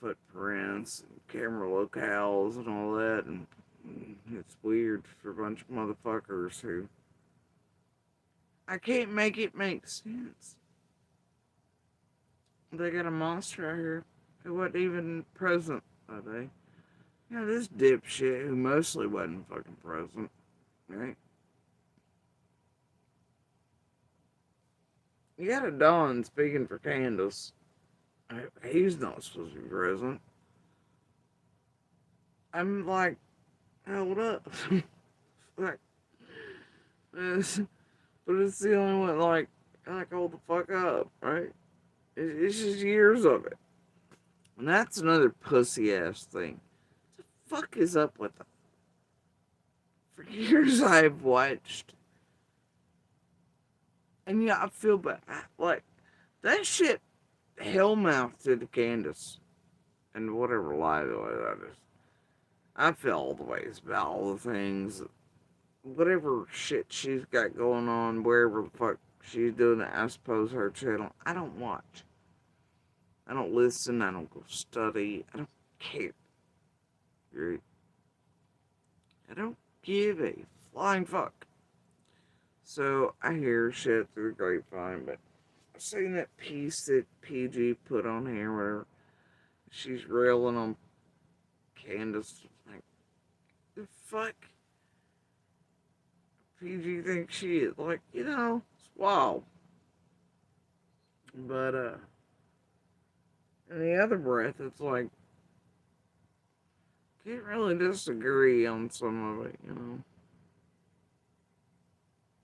footprints and camera locales and all that, and it's weird for a bunch of motherfuckers who I can't make it make sense. They got a monster out here who wasn't even present that day. You know, this dipshit who mostly wasn't fucking present, right? You got a Don speaking for Candace. He's not supposed to be present. I'm like, hold up. Like, but it's the only one, like, hold the fuck up, right? It's just years of it. And that's another pussy ass thing. What the fuck is up with them? For years I've watched. And yeah, I feel bad. Like, that shit hellmouthed to Candace. And whatever lie that is. I feel all the ways about all the things. Whatever shit she's got going on, wherever the fuck she's doing it, I suppose her channel. I don't watch. I don't listen. I don't go study. I don't care. Right? I don't give a flying fuck. So I hear shit through the grapevine, but I've seen that piece that PG put on here where she's railing on Candace. Like, the fuck? PG thinks she is. Like, it's wild. But, in the other breath, it's like, can't really disagree on some of it.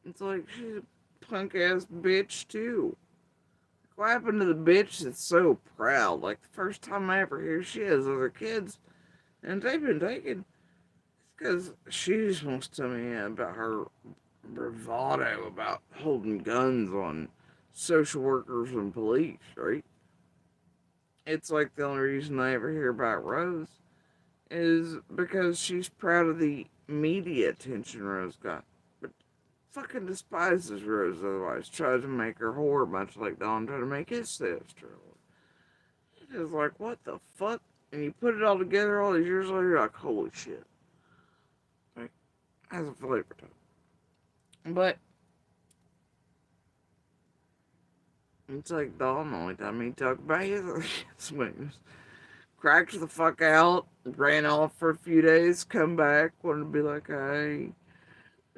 It's like, she's a punk ass bitch, too. What happened to the bitch that's so proud? Like, the first time I ever hear she has other kids, and they've been taken. It's because she just wants to tell me about her bravado about holding guns on social workers and police, right? It's like the only reason I ever hear about Rose is because she's proud of the media attention Rose got. But fucking despises Rose otherwise. Tries to make her whore, much like Don tried to make his sister. It is like, what the fuck? And you put it all together all these years later, you're like, holy shit. Like, has a flavor to it. But it's like Don, the only time he talked about his swings. Cracked the fuck out, ran off for a few days, come back, wanted to be like, hey,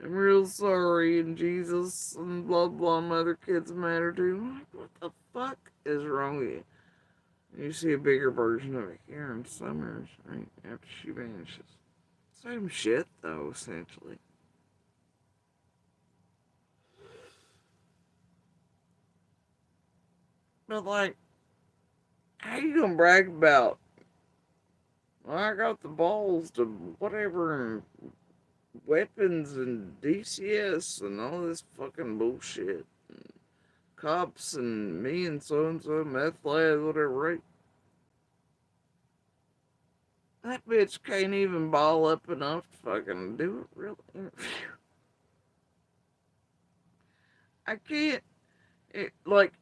I'm real sorry, and Jesus, and blah blah, and other kids matter too. I'm like, what the fuck is wrong with you? And you see a bigger version of it here in Summers, right after she vanishes. Same shit, though, essentially. But, like, how you gonna brag about, well, I got the balls to whatever, and weapons and DCS and all this fucking bullshit. Cops and me and so meth lab, whatever, right? That bitch can't even ball up enough to fucking do a real interview. I can't. Like,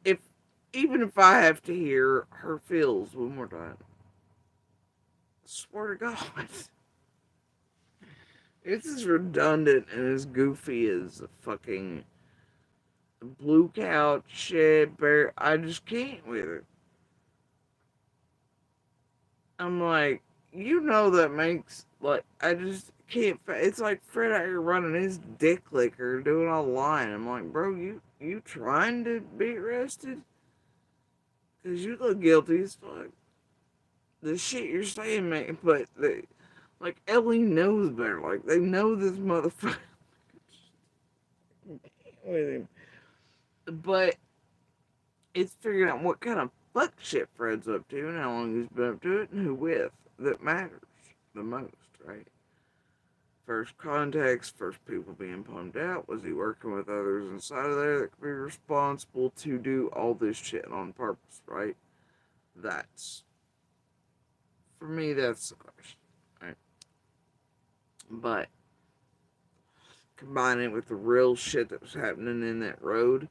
even if I have to hear her feels one more time, I swear to God, it's as redundant and as goofy as a fucking blue couch shit bear. I just can't with it. I'm like, you know that makes, like, I just can't, it's like Fred out here running his dick licker, doing all line. I'm like, bro, you trying to be arrested? Because you look guilty as fuck. The shit you're saying, man, but, like, Ellie knows better. Like, they know this motherfucker with him. But it's figuring out what kind of fuck shit Fred's up to and how long he's been up to it and who with that matters the most, right? First contacts, first people being pumped out. Was he working with others inside of there that could be responsible to do all this shit on purpose, right? That's, for me, that's the question, right? But combine it with the real shit that was happening in that road,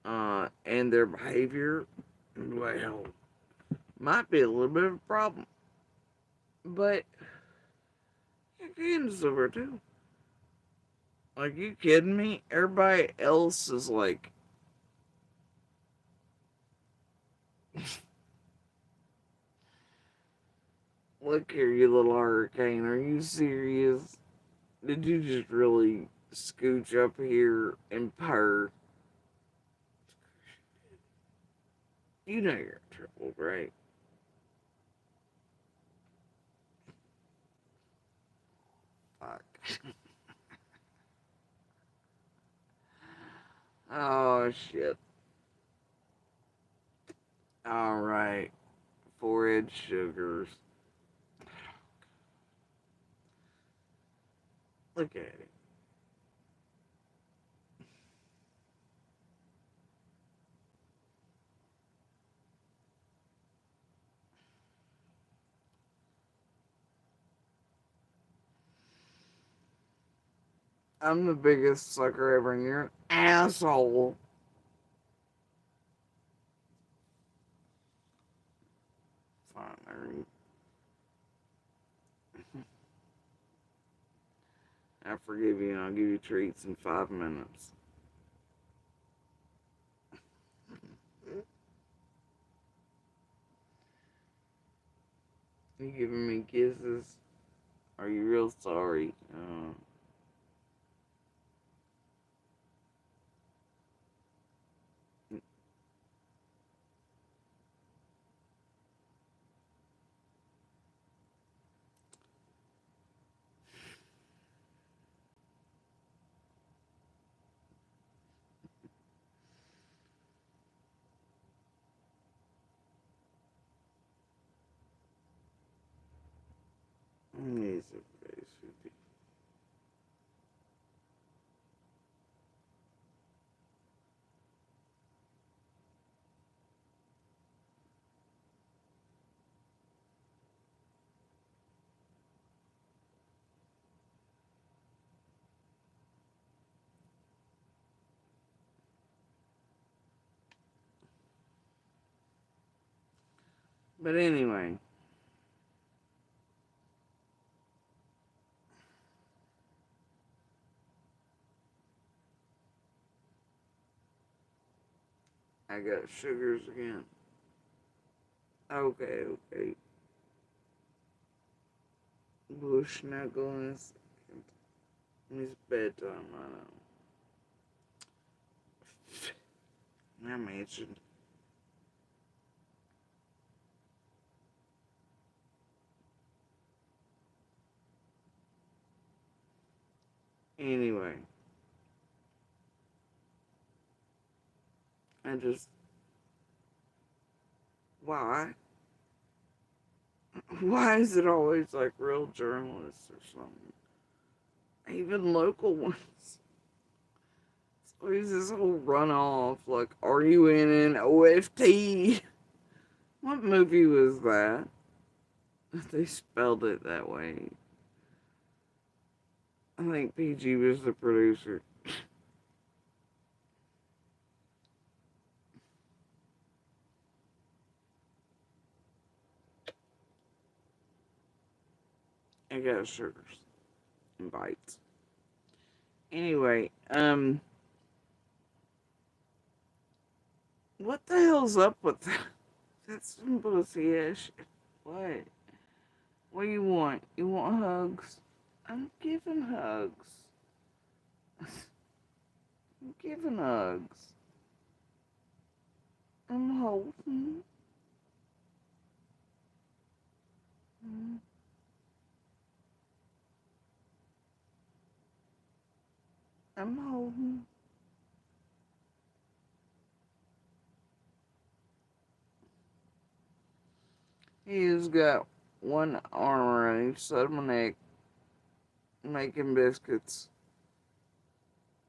and their behavior, well, might be a little bit of a problem. But Candace over too. Like, you kidding me? Everybody else is like, look here, you little hurricane. Are you serious? Did you just really scooch up here and purr? You know you're in trouble, right? Fuck. Oh, shit. Alright. 4-edged sugars. Look at it. I'm the biggest sucker ever, and you're an asshole. Fine, I forgive you, and I'll give you treats in 5 minutes. You giving me kisses? Are you real sorry? He's a face with But anyway, I got sugars again. Okay, okay. Bush snuggle in a second. It's bedtime, I know. I mentioned. Anyway, I just. Why? Why is it always like real journalists or something? Even local ones. It's always this whole runoff, like, are you in an OFT? What movie was that? They spelled it that way. I think PG was the producer. I got sugars and bites. Anyway, what the hell's up with that? That's some pussy ass shit. What? What do you want? You want hugs? I'm giving hugs. I'm giving hugs. I'm holding. I'm holding. He's got one arm around each side of my neck, making biscuits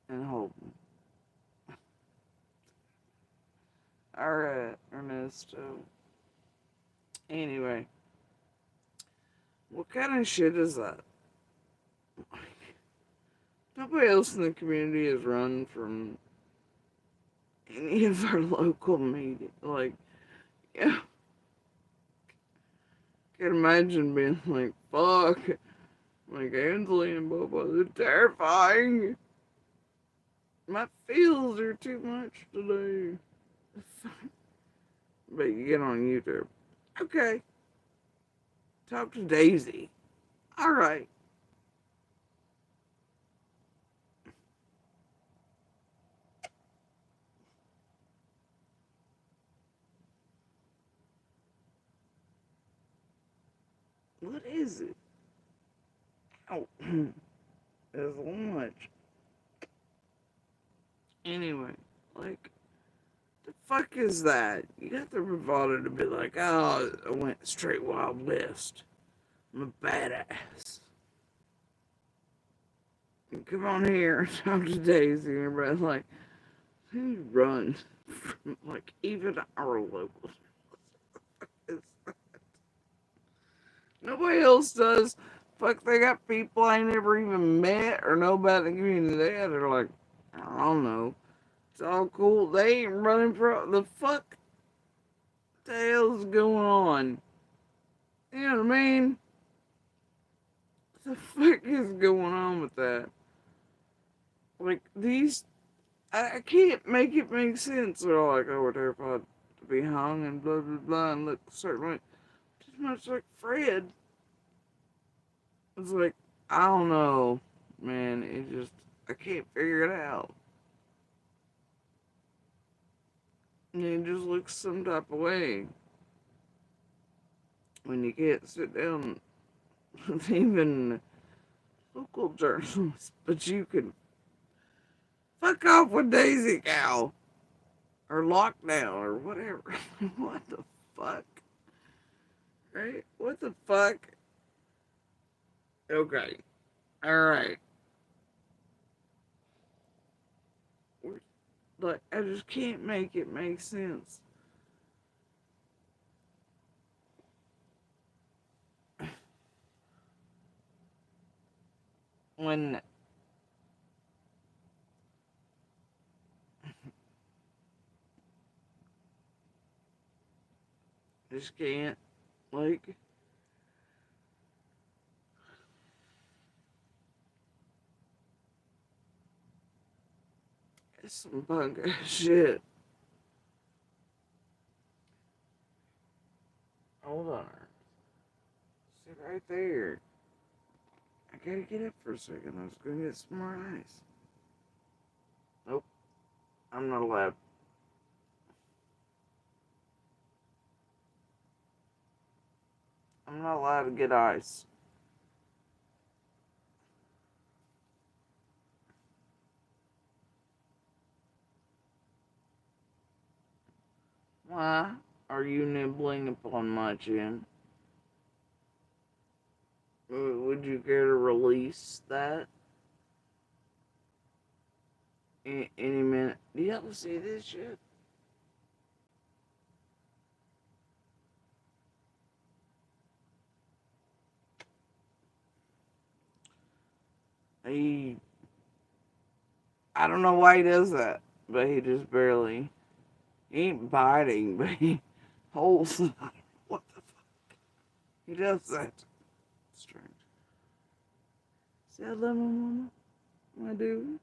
and holding. Alright, Ernesto. Anyway, what kind of shit is that? Nobody else in the community has run from any of our local media. Like, yeah, can imagine being like, fuck, like Ansley and Bobo, they're terrifying. My feels are too much today. But you get on YouTube. Okay, talk to Daisy. Alright. What is it? Ow. There's so much. Anyway, like, the fuck is that? You got the bravado to be like, oh, I went straight Wild West. I'm a badass. And come on here and talk to Daisy. And everybody's like, who runs from, like, even our locals? Nobody else does. Fuck, they got people I never even met or know about the community. They're like, I don't know. It's all cool. They ain't running for the fuck. What the hell's going on? You know what I mean? What the fuck is going on with that? Like, these, I can't make it make sense. They're all like, oh, we're terrified to be hung and blah, blah, blah, and look certainly just much like Fred. It's like, I don't know, man. It just, I can't figure it out. And it just looks some type of way when you can't sit down with even local journalists, but you can fuck off with Daisy Cow or Lockdown or whatever. What the fuck? Right? What the fuck? Okay. Alright. Like, I just can't make it make sense. When I just can't, like, it's some punk ass shit. Hold on. Sit right there. I gotta get up for a second. I was gonna get some more ice. Nope. I'm not allowed. I'm not allowed to get ice. Why are you nibbling upon my chin? Would you care to release that any minute? Do y'all see this shit? He, I don't know why he does that, but he just barely. He ain't biting, but he holds. What the fuck? He does that. Strange. See, I love my mama. I do.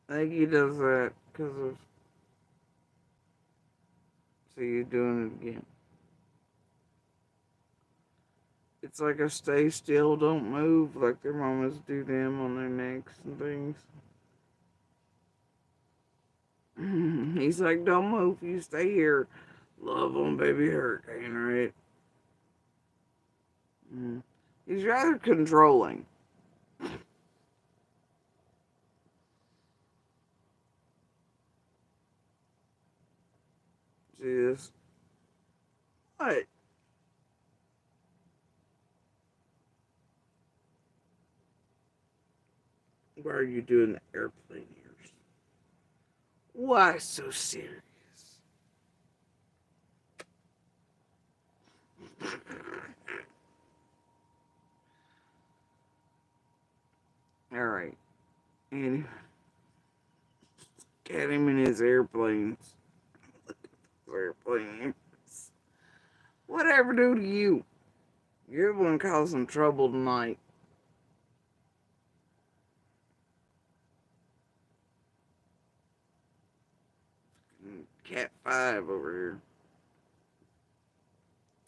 I think he does that because of. See, he's doing it again. It's like a stay still, don't move, like their mamas do them on their necks and things. He's like, don't move, you stay here. Love on baby hurricane, right? He's rather controlling. See this? What? Why are you doing the airplane ears? Why so serious? Alright. And get him in his airplanes. Airplane ears. Whatever do to you? You're the one causing trouble tonight. Cat 5 over here.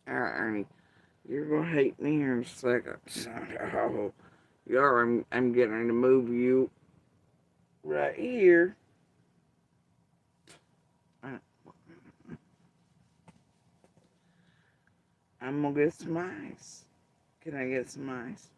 Alright, Ernie. You're gonna hate me here in a second. Oh, you are. I'm getting ready to move you right here. I'm gonna get some ice. Can I get some ice?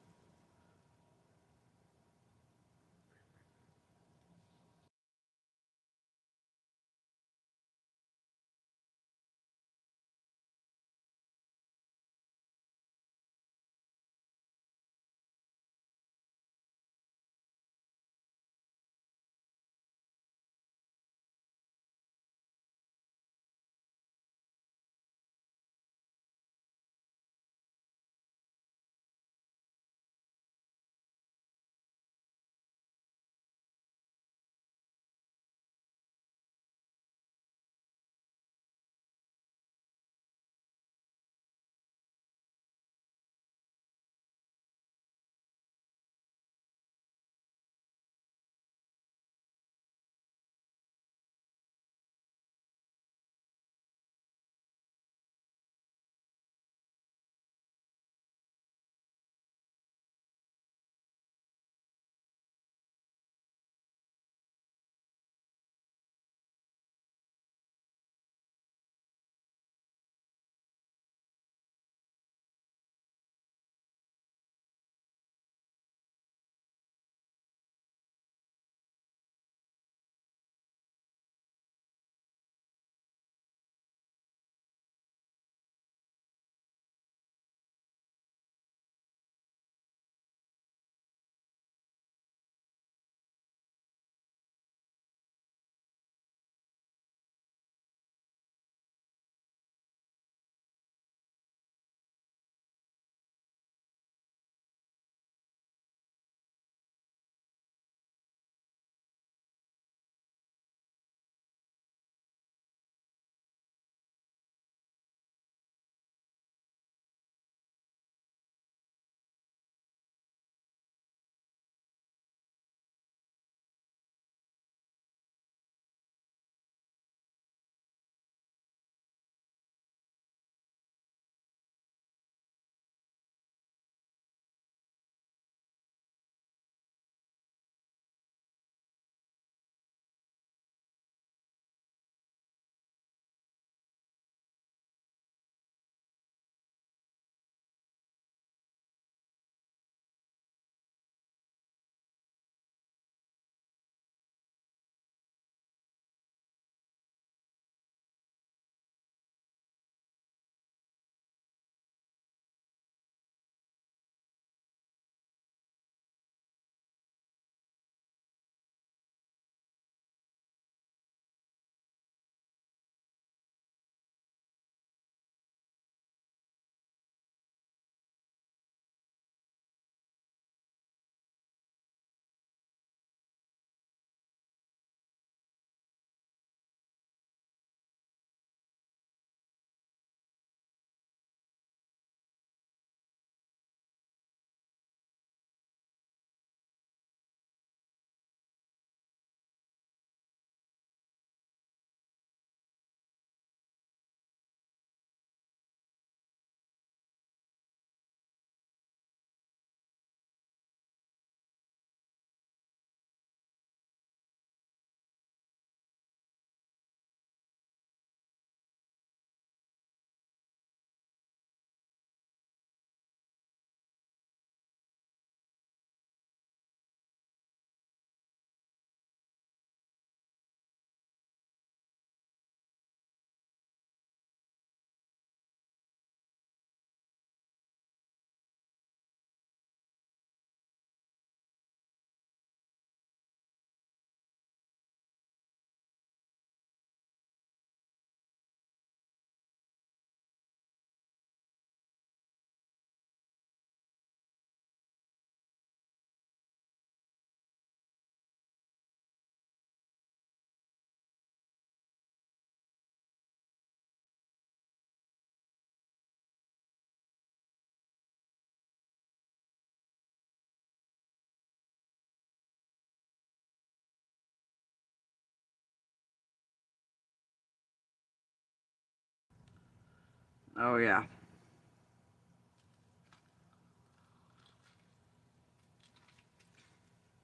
Oh, yeah.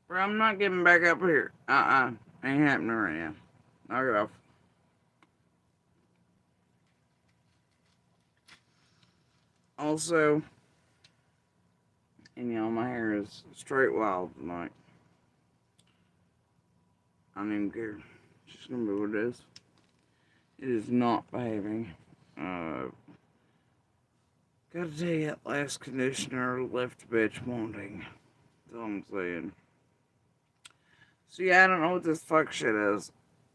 Bro, I'm not getting back up here. Ain't happening right now. Knock it off. Also, and y'all, my hair is straight wild tonight. I don't even care. It's just gonna be what it is. It is not behaving. Gotta tell you, that last conditioner left bitch wanting. That's all I'm saying. So yeah, I don't know what this fuck shit is.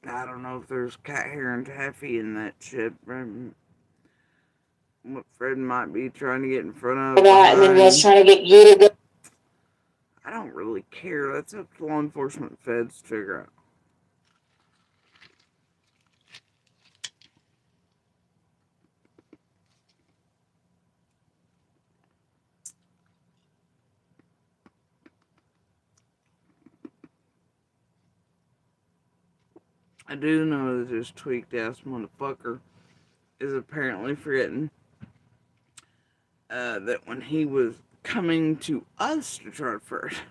I don't know if there's cat hair and taffy in that shit. What Fred might be trying to get in front of That, and then was behind. trying to get you to go. I don't really care. That's up to law enforcement feds to figure out. I do know that this tweaked ass motherfucker is apparently forgetting that when he was coming to us to try to first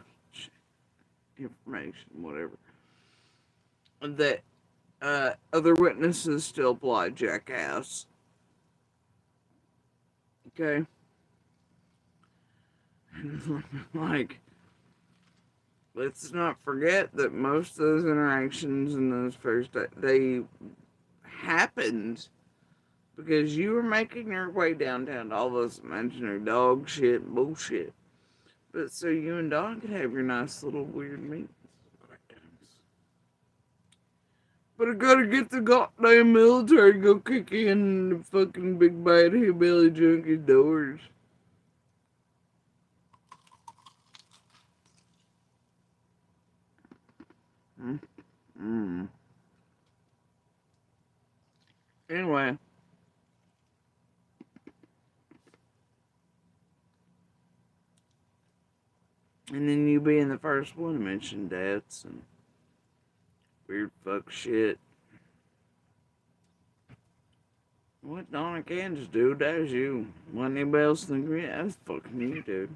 information, whatever, that other witnesses still apply, jackass. Okay? Like, let's not forget that most of those interactions in those first days, they happened because you were making your way downtown to all this imaginary dog shit bullshit. But so you and Don could have your nice little weird meetings. But I gotta get the goddamn military to go kick in the fucking big bad hillbilly junkie doors. Mm. Anyway. And then you being the first one to mention deaths and weird fuck shit. What Donna can just do, that's you. Wasn't anybody else thinking, yeah, that's fucking you, dude.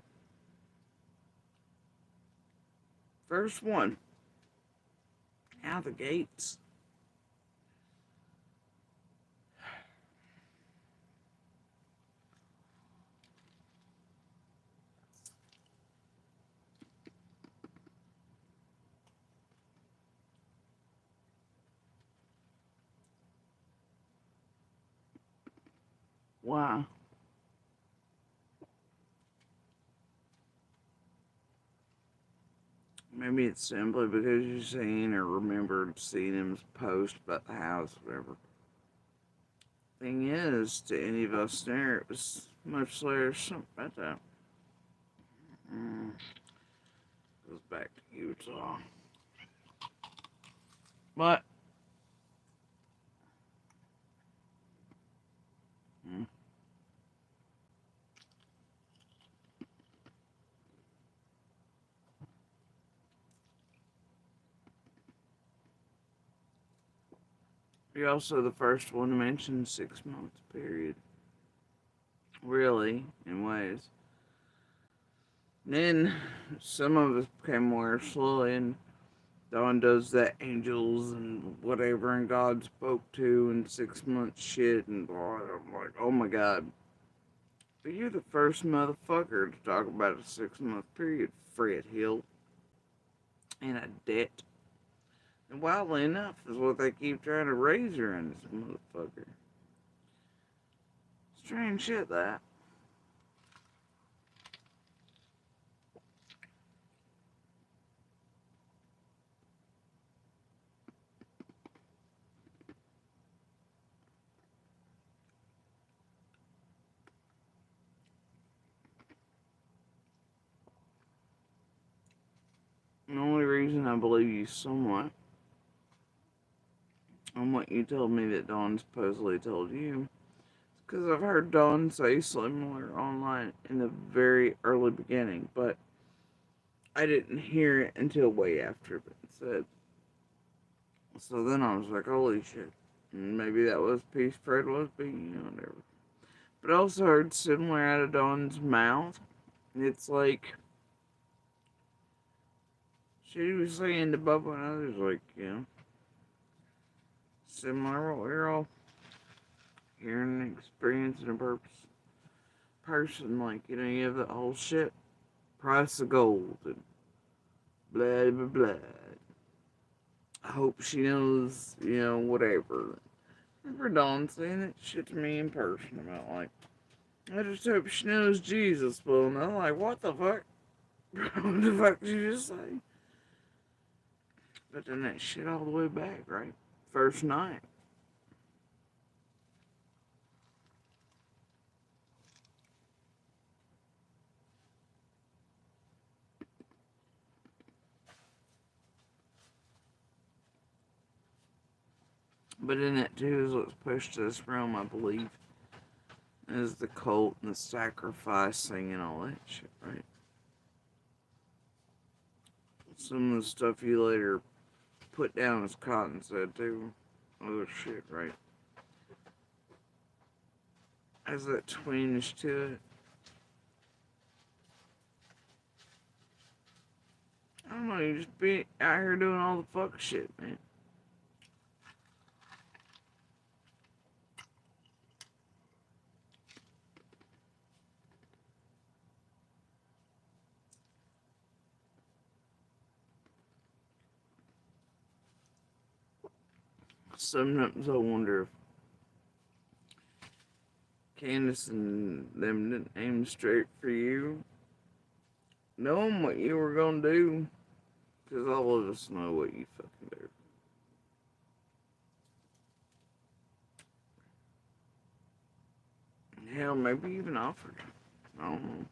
First one. Out the gates. Why? Maybe it's simply because you've seen or remembered seeing him post about the house, whatever. Thing is, to any of us there, it was much later something about that. Mm. Goes back to Utah. But, mm. You're also the first one to mention 6 month period. Really, in ways. Then, some of us became aware slowly, and Dawn does that angels and whatever, and God spoke to, and 6 month shit, and blah. I'm like, oh my god. But you're the first motherfucker to talk about a 6 month period, Fred Hill, and a debt. And wildly enough, is what they keep trying to raise her in this motherfucker. Strange shit, that. The only reason I believe you somewhat on what you told me that Dawn supposedly told you is because I've heard Dawn say similar online in the very early beginning, but I didn't hear it until way after it said. So then I was like, holy shit. And maybe that was Peace Fred was being, whatever. But I also heard similar out of Dawn's mouth. It's like she was saying to Bubba and others, like, similar what we're all hearing and experiencing a person, like, you have the whole shit, price of gold, and blah, blah, blah. I hope she knows, whatever. Remember Dawn saying that shit to me in person about, like, I just hope she knows Jesus. Well, and I'm like, what the fuck? What the fuck did you just say? But then that shit all the way back, right? First night. But in that too is what's pushed to this realm, I believe, is the cult and the sacrificing and all that shit, right? Some of the stuff you later put down as Cotton said too. Other shit, right? Has that twinge to it. I don't know, you just be out here doing all the fuck shit, man. Sometimes I wonder if Candace and them didn't aim straight for you, knowing what you were gonna do, because all of us know what you fucking do. Hell, maybe even offered. I don't know.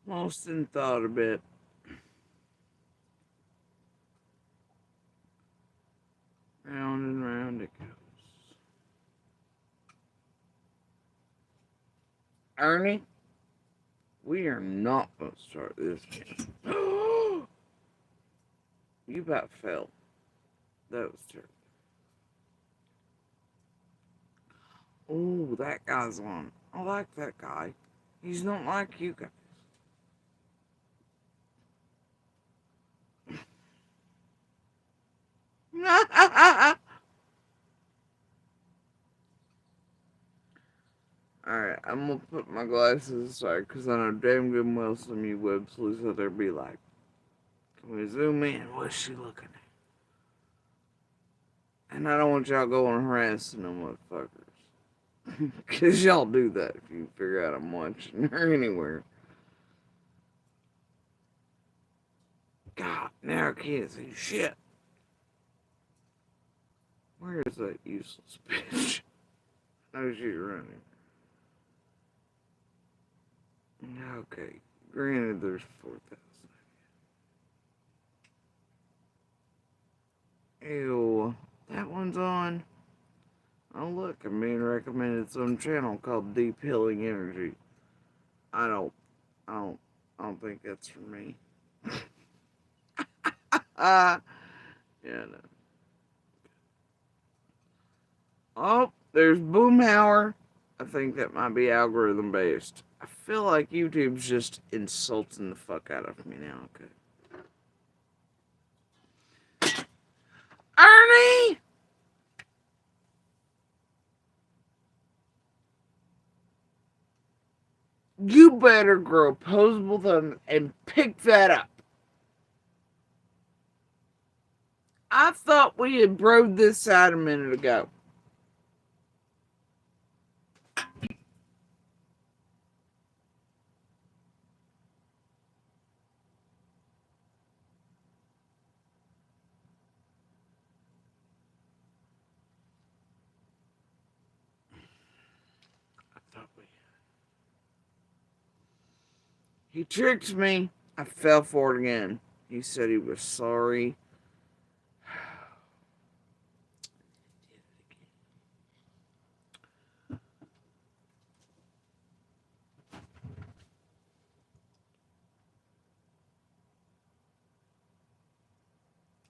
Lost in thought a bit. Round and round it goes. Ernie, we are not going to start this game. You about fell. That was terrible. Oh, that guy's on. I like that guy. He's not like you guys. Alright, I'm gonna put my glasses aside because I know damn good and well some of you web sleuths out there be like, can we zoom in? What's she looking at? And I don't want y'all going harassing them motherfuckers. Because y'all do that if you figure out I'm watching her anywhere. God, now I can't see shit. Where is that useless bitch? No, she's running. Okay, granted there's 4,000. Ew, that one's on. Oh look, I'm being recommended some channel called Deep Healing Energy. I don't, I don't, I don't think that's for me. Ah, yeah, no. Oh, there's Boomhauer. I think that might be algorithm based. I feel like YouTube's just insulting the fuck out of me now. Okay. Ernie! You better grow opposable thumbs and pick that up. I thought we had broed this out a minute ago. I thought we. He tricked me. I fell for it again. He said he was sorry.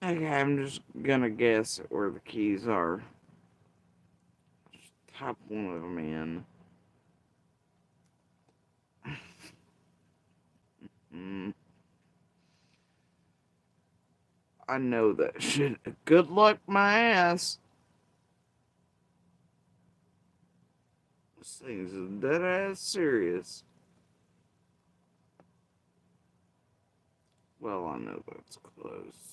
Okay, I'm just gonna guess where the keys are. Just type one of them in. Mm, I know that shit. Good luck, my ass. This thing's dead ass serious. Well, I know that's close.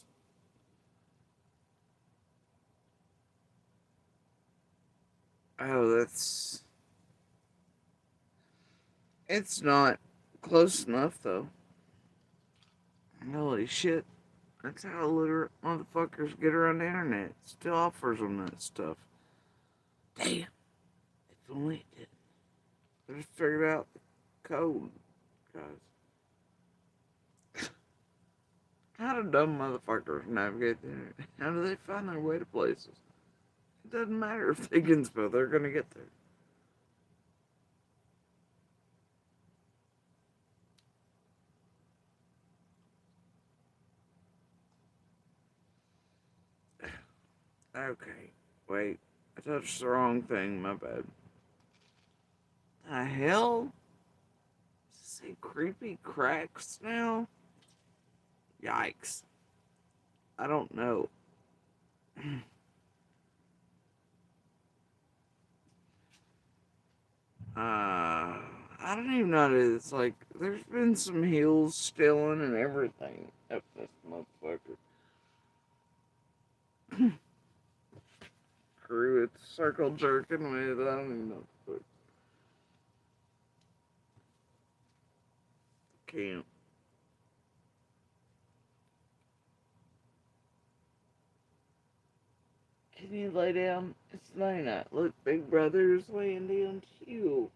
Oh, that's. It's not close enough, though. Holy shit. That's how illiterate motherfuckers get around the internet. It still offers them that stuff. Damn. If only it did. I just figured out the code, guys. How do dumb motherfuckers navigate the internet? How do they find their way to places? It doesn't matter if they can spell, they're gonna get there. Okay, wait. I touched the wrong thing, my bad. The hell? Does it say creepy cracks now? Yikes. I don't know. I don't even know how to. It's like, there's been some heels stealing and everything of this motherfucker. Crew it's circle jerking with, I don't even know. But can't. Can you lay down? It's night night. Look, Big Brother's laying down too.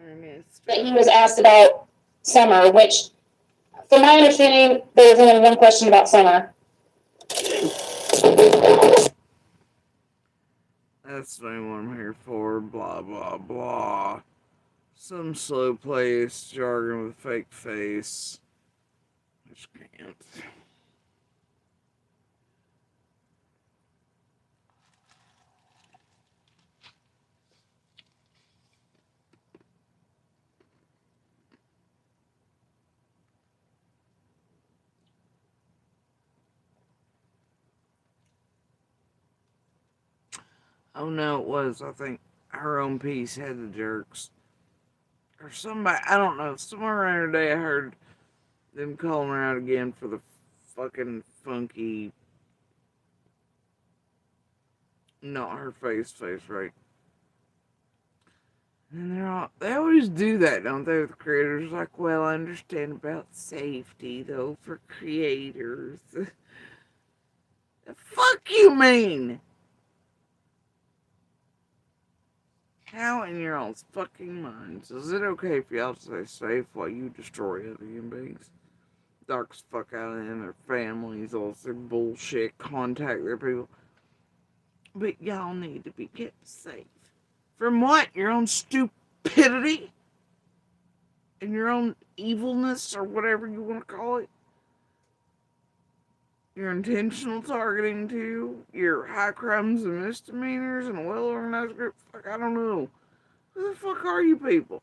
Ernest. That he was asked about Summer, which, from my understanding, there was only one question about Summer. That's not what I'm here for. Blah, blah, blah. Some slow place, jargon with a fake face. I just can't. Oh no, it was. I think her own piece had the jerks. Or somebody, I don't know. Somewhere around today I heard them calling her out again for the fucking funky. Not her face, right? And they always do that, don't they, with creators? Like, well, I understand about safety, though, for creators. The fuck you mean? How in your all's fucking minds is it okay for y'all to stay safe while you destroy other human beings? Dark as fuck out of them, their families, all their bullshit, contact their people. But y'all need to be kept safe. From what? Your own stupidity? And your own evilness, or whatever you want to call it? Your intentional targeting, too? Your high crimes and misdemeanors and a well organized group? Fuck, I don't know. Who the fuck are you people?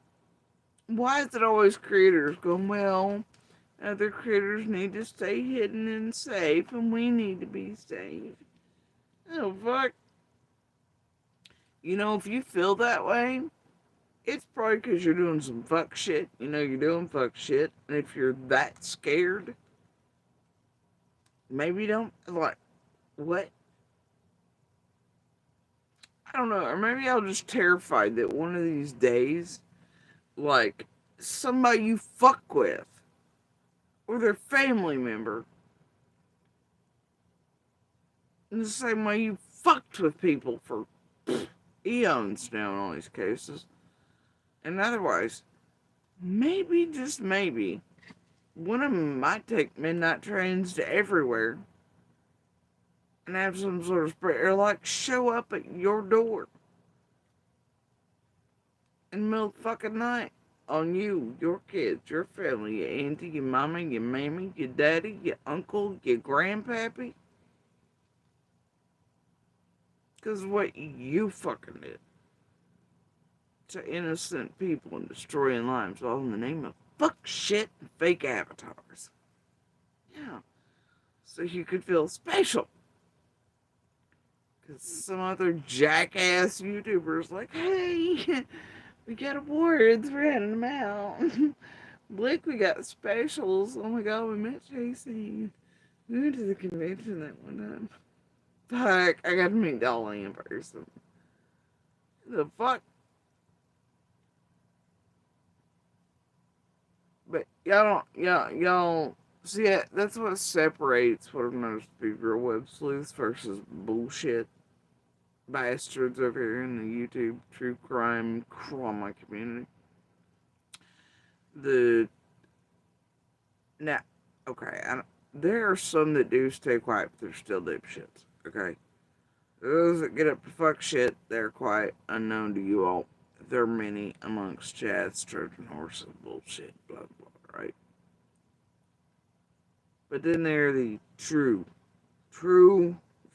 Why is it always creators going, well, other creators need to stay hidden and safe, and we need to be safe? Oh, fuck. You know, if you feel that way, it's probably because you're doing some fuck shit. You know you're doing fuck shit. And if you're that scared, maybe don't, like, what? I don't know. Or maybe I'm just terrified that one of these days, like, somebody you fuck with, or their family member, in the same way you fucked with people for eons now in all these cases, and otherwise, maybe, just maybe, one of them might take midnight trains to everywhere and have some sort of spread, or like show up at your door in the middle of the fucking night on you, your kids, your family, your auntie, your mama, your mammy, your daddy, your uncle, your grandpappy. Because of what you fucking did to innocent people and destroying lives, all in the name of fuck shit and fake avatars. Yeah. So you could feel special. Because some other jackass YouTuber's like, hey, we got awards, we're handing them out. Blick, we got specials. Oh my god, we met JC. We went to the convention that one time. Fuck, I got to meet Dolly in person. The fuck? But y'all, see, that's what separates what I've noticed to be real web sleuths versus bullshit bastards over here in the YouTube true crime trauma community. The Now, okay, there are some that do stay quiet, but they're still dipshits. Okay, those that get up to fuck shit, they're quite unknown to you all. There are many amongst Chad's Trojan horses bullshit, blah blah. Right, but then there are the true,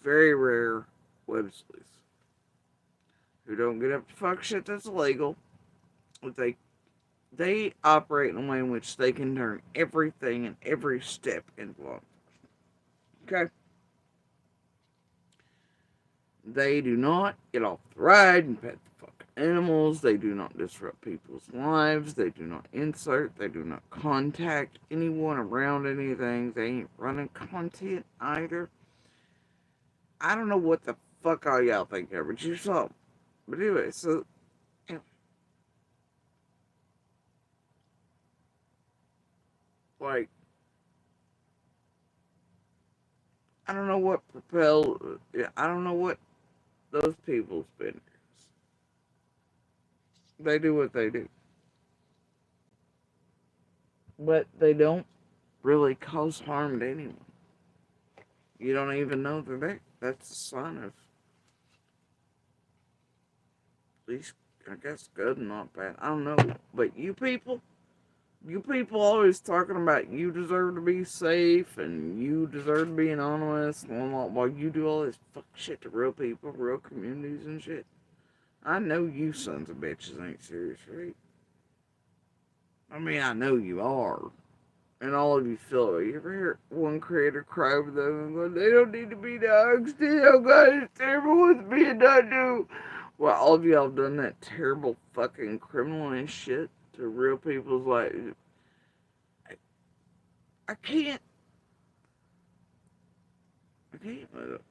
very rare web sleuths who don't get up to fuck shit that's illegal. But they operate in a way in which they can turn everything and every step into law. Okay? They do not get off the ride and pet the fucking animals. They do not disrupt people's lives. They do not insert. They do not contact anyone around anything. They ain't running content either. I don't know what the fuck all y'all think of, but you saw. But anyway, so, like, I don't know what I don't know what those people's been. They do what they do. But they don't really cause harm to anyone. You don't even know they're there. That's a sign of, at least, I guess, good and not bad. I don't know. But you people always talking about you deserve to be safe and you deserve to be anonymous while you do all this fuck shit to real people, real communities and shit. I know you sons of bitches ain't serious, right? I mean, I know you are. And all of you feel it. You ever hear one creator cry over them and go, they don't need to be dogs. They don't got it. Terrible with being done to. Well, all of y'all have done that terrible fucking criminal shit to real people's lives. I can't. I can't with it.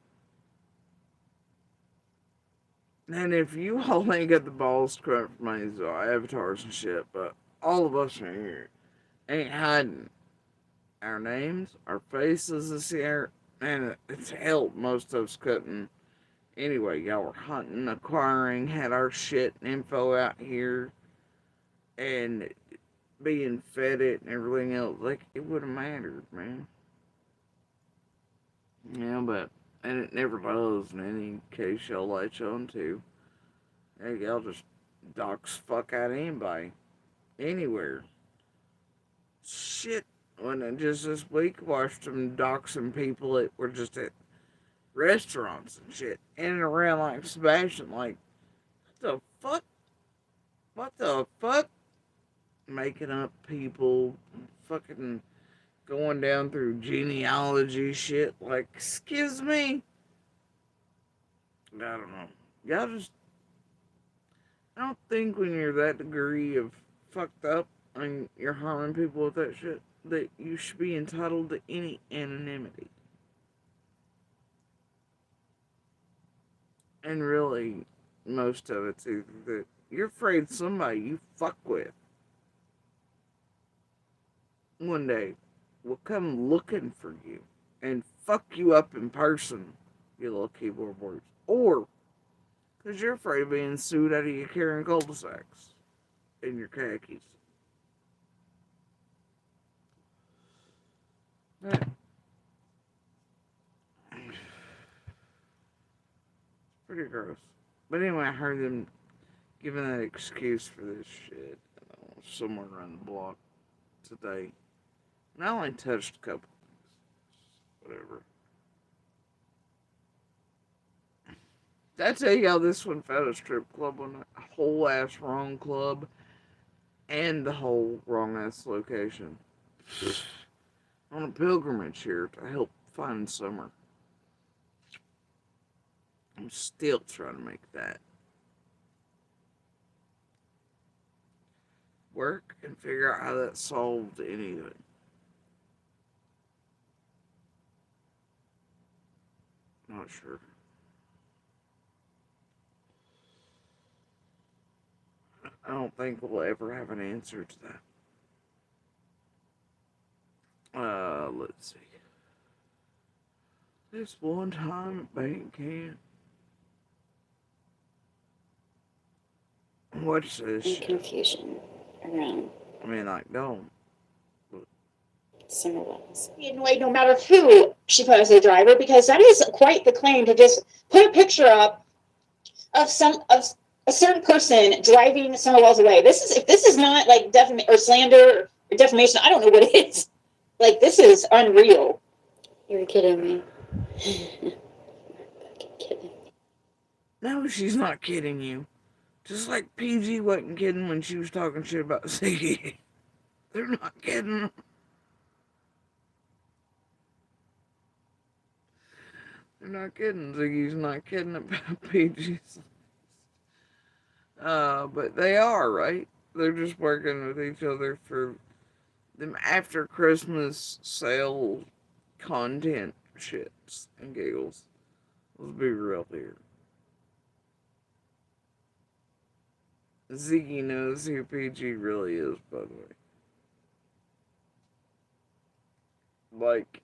And if you all ain't got the balls to come up from these avatars and shit, but all of us are here ain't hiding our names, our faces this year, and it's helped most of us couldn't. Anyway, y'all were hunting, acquiring, had our shit and info out here, and being fed it and everything else. Like, it would have mattered, man. Yeah, but And it never does in any case y'all latch on to. Hey, y'all just dox fuck out of anybody. Anywhere. Shit. When I just this week watched them doxing people that were just at restaurants and shit. In and around like Sebastian. Like, what the fuck? What the fuck? Making up people. Fucking going down through genealogy shit. Like, excuse me? I don't know. Y'all just. I don't think when you're that degree of fucked up and you're harming people with that shit that you should be entitled to any anonymity. And really, most of it's either that you're afraid somebody you fuck with one day will come looking for you and fuck you up in person, you little keyboard warriors. Or because you're afraid of being sued out of your carrying cul-de-sacs in your khakis. Pretty gross. But anyway, I heard them giving that excuse for this shit somewhere around the block today. And I only touched a couple things. Whatever. Did I tell you how this one found a strip club on a whole ass wrong club and the whole wrong ass location? On a pilgrimage here to help find summer. I'm still trying to make that work and figure out how that solved anything. Not sure. I don't think we'll ever have an answer to that. Let's see. This one time at bank camp. What's this? And confusion around I mean, like, don't. summer wells. Annoyed no matter who she put as a driver, because that is quite the claim to just put a picture up of a certain person driving summer wells away. If this is not like defamation or slander or defamation, I don't know what it is. Like, this is unreal. You're kidding me. Kidding. No, she's not kidding you. Just like PG wasn't kidding when she was talking shit about Ziggy. They're not kidding. They're not kidding. Ziggy's not kidding about PG's. But they are, right? They're just working with each other for them after Christmas sale content shits and giggles. Let's be real here. Ziggy knows who PG really is, by the way. Like,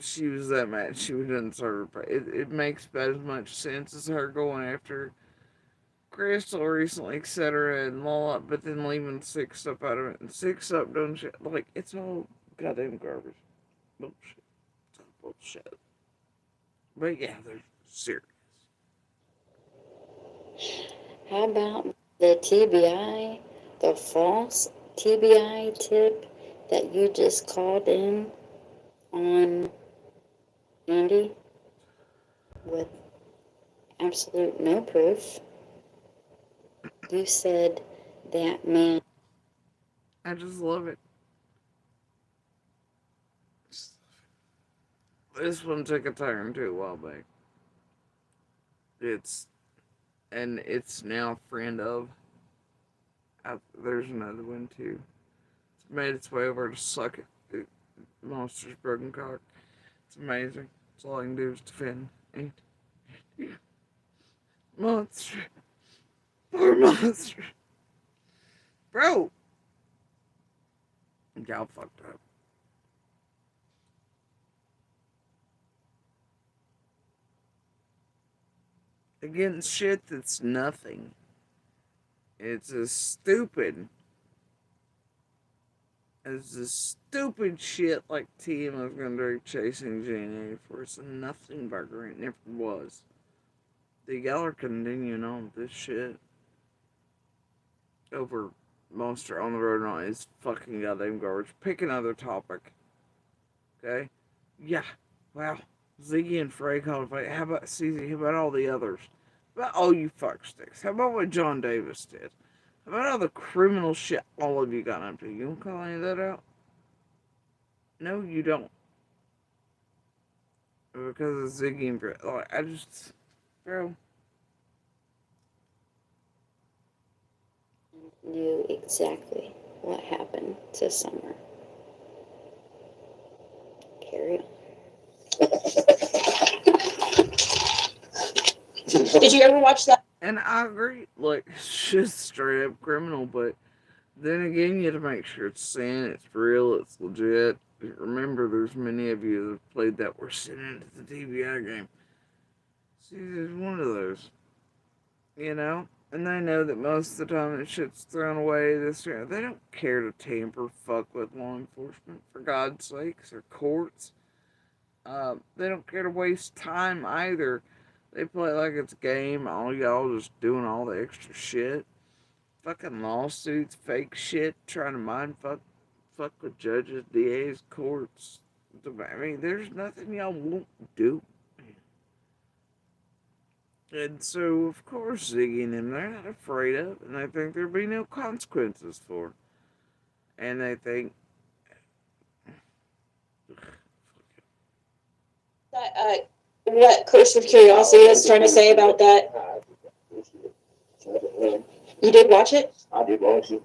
she was that mad she didn't serve her. It makes about as much sense as her going after Crystal recently, etc. and Lola, but then leaving Six Up out of it. And Six Up doing shit. Like, it's all goddamn garbage. Bullshit. It's all bullshit. But yeah, they're serious. How about the TBI, the false TBI tip that you just called in on Andy with absolute no proof? You said that man. I just love it. This one took a turn too a while back. It's it's now friend of. There's another one too. It's made its way over to suck it. Monster's broken cock. It's amazing. That's all I can do is defend. And monster, poor monster, bro. Y'all fucked up. Against shit that's nothing. It's a stupid It's this stupid shit like TM is gonna do chasing Gene for it's a nothing burger. It never was. The y'all are continuing on with this shit over Monster on the Road on is fucking goddamn garbage. Pick another topic. Okay? Yeah. Wow. Ziggy and Frey called a fight. How about CZ? How about all the others? How about all you fucksticks? How about what John Davis did? How about all the criminal shit all of you got up to? You don't call any of that out? No, you don't. Because of Ziggy and Frey. Like, I just. Bro. Knew exactly what happened to Summer. Carry on. Did you ever watch that? And I agree. Like, it's just straight up criminal, but then again, you have to make sure it's sin, it's real, it's legit. Remember, there's many of you that have played that were sitting into the TBI game. See, there's one of those. You know? And they know that most of the time that shit's thrown away. They don't care to tamper, fuck with law enforcement, for God's sakes, or courts. They don't care to waste time either. They play like it's a game. All y'all just doing all the extra shit. Fucking lawsuits, fake shit, trying to fuck with judges, DAs, courts. I mean, there's nothing y'all won't do. And so, of course, Ziggy and them, they're not afraid of, and they think there'll be no consequences for it. And they think. What Curse of Curiosity is trying to say about that? You did watch it? I did watch it.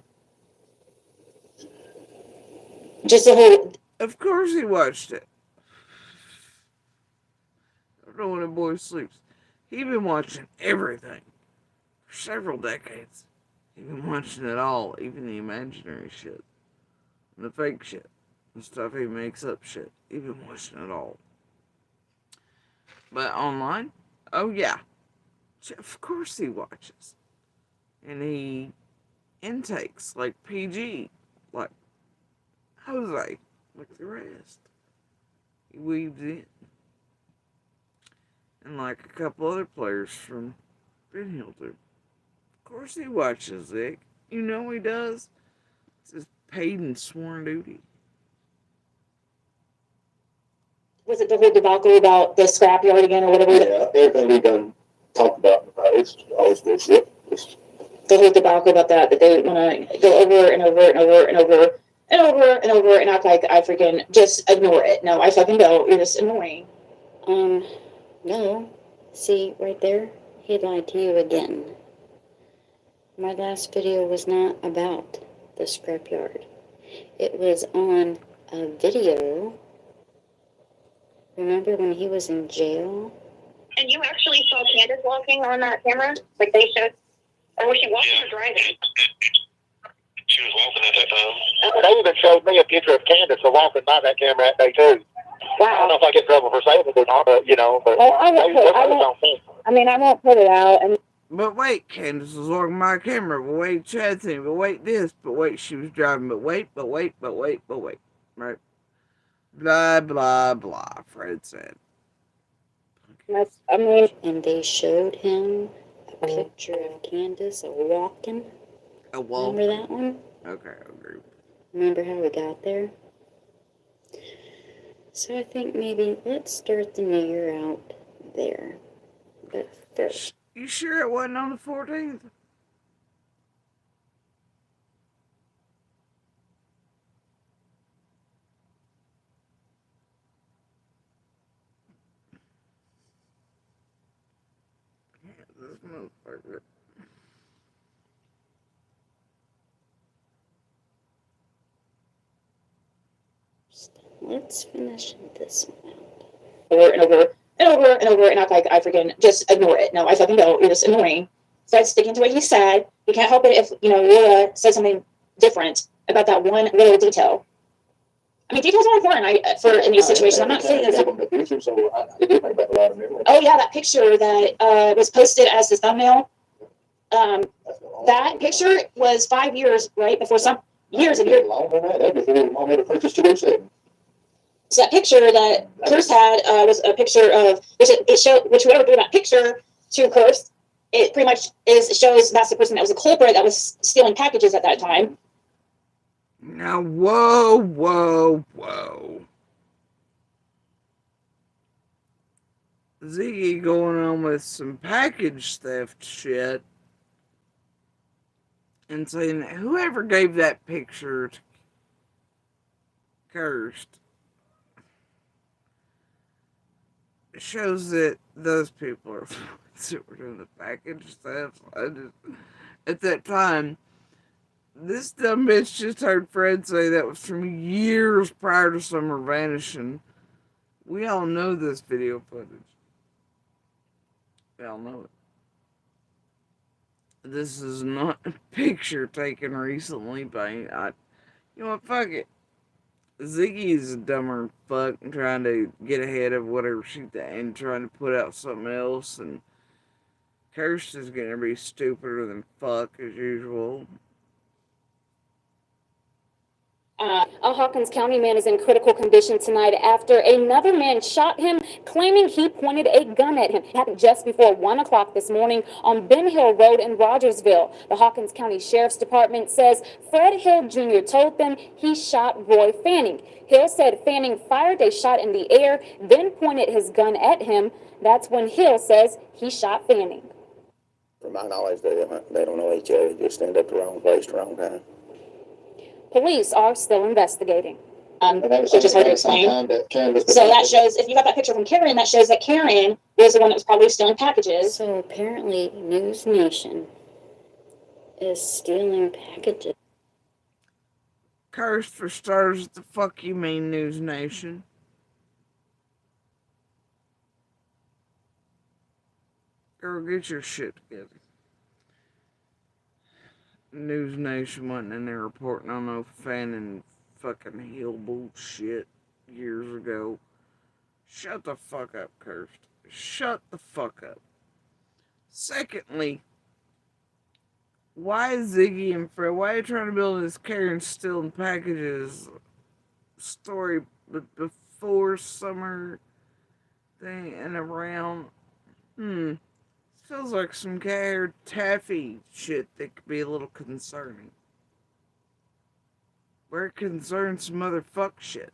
Just the whole. Of course he watched it. I don't know when a boy sleeps. He's been watching everything for several decades. He's been watching it all, even the imaginary shit, and the fake shit, the stuff he makes up shit. He's been watching it all. But online, oh yeah, of course he watches, and he intakes like PG, like Jose, like the rest. He weaves in, and like a couple other players from Ben Hill do. Of course he watches Zig. You know he does. It's his paid and sworn duty. Was it the whole debacle about the scrapyard again or whatever? Yeah, everything we done talked about in the past, always bullshit. The whole debacle about that they want to go over and over and over and over and over and over and act like I freaking just ignore it. No, I fucking don't. You're just annoying. No. See, right there, he lied to you again. My last video was not about the scrapyard. It was on a video. Remember when he was in jail? And you actually saw Candace walking on that camera? Like they showed? Or was she walking or driving? She was walking at that time. They even showed me a picture of Candace walking by that camera that day too. Wow. I don't know if I get in trouble for saying it or not, but well, I won't put it out. And But wait, Candace was walking my camera. But wait, Chad's saying, but wait this. But wait, she was driving. But wait. Right? Blah, blah, blah, Fred said. And they showed him a picture of Candace walking. A wall. Remember that one? Okay, I agree. Remember how we got there? So I think maybe let's start the new year out there. But first. You sure it wasn't on the 14th? Yeah, this motherfucker. Let's finish this one out. Over and over and over and over and act like I freaking just ignore it. No, I fucking don't. You're just annoying. Start sticking to what he said. You can't help it if, Laura says something different about that one little detail. I mean, details are important in these situations. I'm not saying that. Oh, yeah, that picture that was posted as the thumbnail. That picture was 5 years, right, before years and years. That was the mom made a purchase 2 days later. So that picture that Kurst had was a picture of which whoever drew that picture to Kurst, it pretty much shows that's the person that was a culprit that was stealing packages at that time. Now, whoa. Ziggy going on with some package theft shit and saying that whoever gave that picture to Kurst shows that those people are the ones that were doing the package theft. At that time, this dumb bitch just heard Fred say that was from years prior to Summer vanishing. We all know this video footage. We all know it. This is not a picture taken recently by... you know what, fuck it. Ziggy's a dumber fuck trying to get ahead of whatever she and trying to put out something else, and Kirsten's gonna be stupider than fuck as usual. A Hawkins County man is in critical condition tonight after another man shot him, claiming he pointed a gun at him. It happened just before 1 o'clock this morning on Ben Hill Road in Rogersville. The Hawkins County Sheriff's Department says Fred Hill Jr. told them he shot Roy Fanning. Hill said Fanning fired a shot in the air, then pointed his gun at him. That's when Hill says he shot Fanning. From my knowledge, they don't know each other. They just end up the wrong place, the wrong time. Police are still investigating. Which is hard to explain. So that shows, if you got that picture from Karen, that shows that Karen was the one that was probably stealing packages. So apparently News Nation is stealing packages. Cursed for starters, what the fuck you mean, News Nation? Girl, get your shit together. News Nation wasn't in there reporting on no Fanning fucking Hill bullshit years ago. Shut the fuck up, Cursed. Shut the fuck up. Secondly, why is Ziggy and Fred, why are you trying to build this Karen stealing packages story before summer thing and around? Feels like some cat taffy shit that could be a little concerning. Where it concerns some other fuck shit.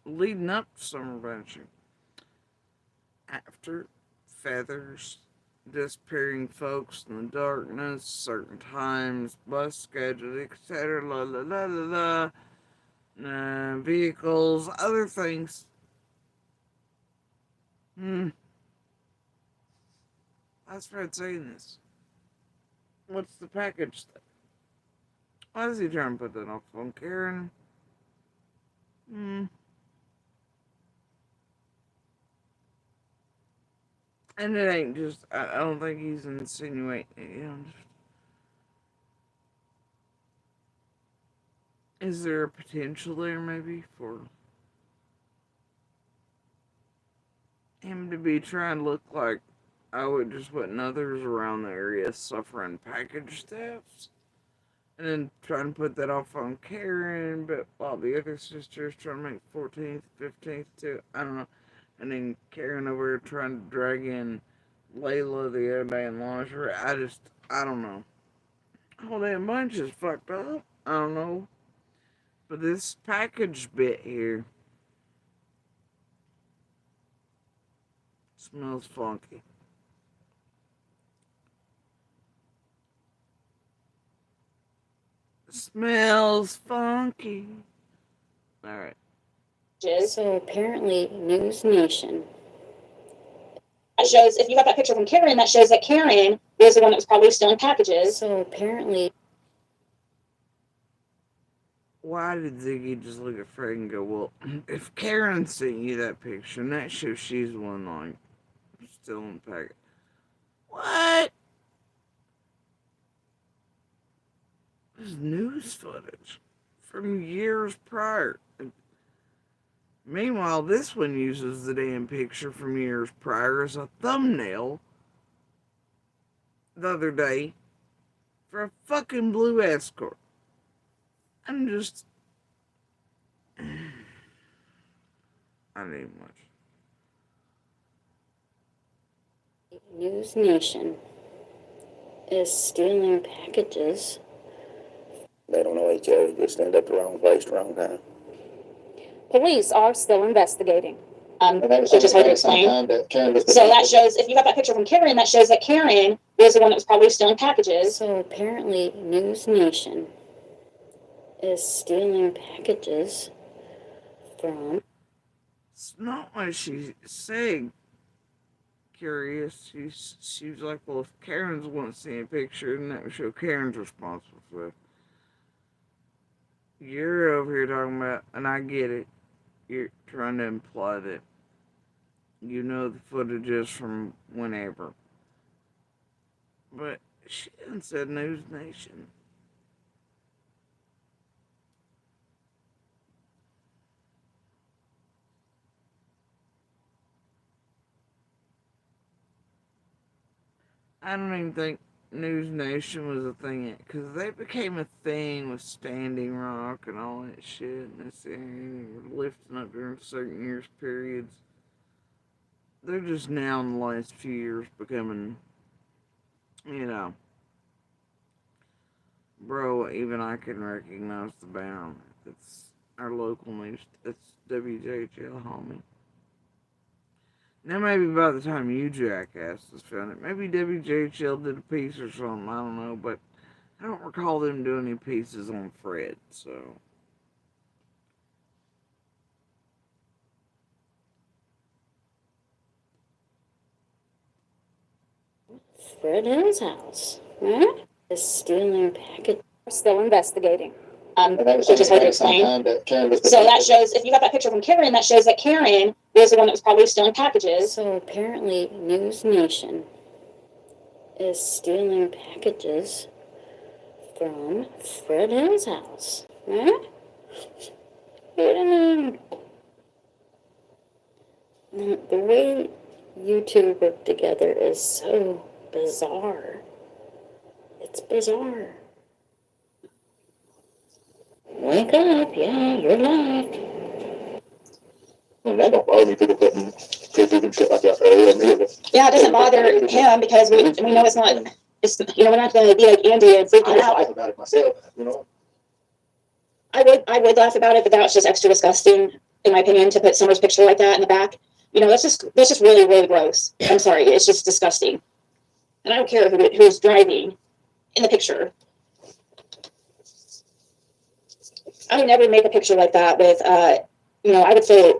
Leading up to summer vanishing. After feathers, disappearing folks in the darkness, certain times, bus schedules, etc. Vehicles, other things. That's Fred saying this. What's the package thing? Why is he trying to put that off on Karen? And it ain't just, I don't think he's insinuating, is there a potential there maybe for him to be trying to look like, it just wasn't others around the area suffering package thefts? And then trying to put that off on Karen, but while the other sisters trying to make 14th, 15th too, I don't know. And then Karen over here trying to drag in Layla the other day in lingerie. I don't know. Whole damn bunch is fucked up. I don't know. But this package bit here smells funky. Smells funky. Alright. So apparently News Nation. That shows, if you got that picture from Karen, that shows that Karen was the one that was probably stealing packages. So apparently. Why did Ziggy just look at Fred and go, well, if Karen sent you that picture, and that shows she's the one, like, stealing package. What? This is news footage from years prior. Meanwhile, this one uses the damn picture from years prior as a thumbnail the other day for a fucking blue escort. I'm just. I don't even watch. News Nation is stealing packages. They don't know each other. Just end up the wrong place, the wrong time. Police are still investigating. Which is hard to explain. So that shows, if you got that picture from Karen, that shows that Karen was the one that was probably stealing packages. So apparently, News Nation is stealing packages from. It's not what she's saying. Curious. She was like, well, if Karen's want to see a picture, then that would show Karen's responsible for it. You're over here talking about, and I get it. You're trying to imply that you know the footage is from whenever. But she didn't say News Nation. I don't even think News Nation was a thing because they became a thing with Standing Rock and all that shit. And they were lifting up during certain years periods. They're just now in the last few years becoming, you know, bro. Even I can recognize the banner. It's our local news. It's WJHL, homie. Now, maybe by the time you jackasses found it, maybe WJHL did a piece or something, I don't know, but I don't recall them doing any pieces on Fred, so. Fred Hill's house, right? Is stealing packages. Still investigating. Which is hard to explain. So that shows, if you got that picture from Karen, that shows that Karen was the one that was probably stealing packages. So apparently, News Nation is stealing packages from Fred Hill's house, right? The way you two work together is so bizarre. It's bizarre. Wake up, yeah, you're live. That don't bother me, people putting pictures and shit like that earlier either. Yeah, it doesn't bother him because we know it's not, it's, we're not going to be like Andy and freaking I out. laugh about it myself, you know. I would laugh about it, but that was just extra disgusting, in my opinion, to put Summer's picture like that in the back. You know, that's just really, really gross. I'm sorry, it's just disgusting. And I don't care who's driving in the picture. I would never make a picture like that with, you know, I would say.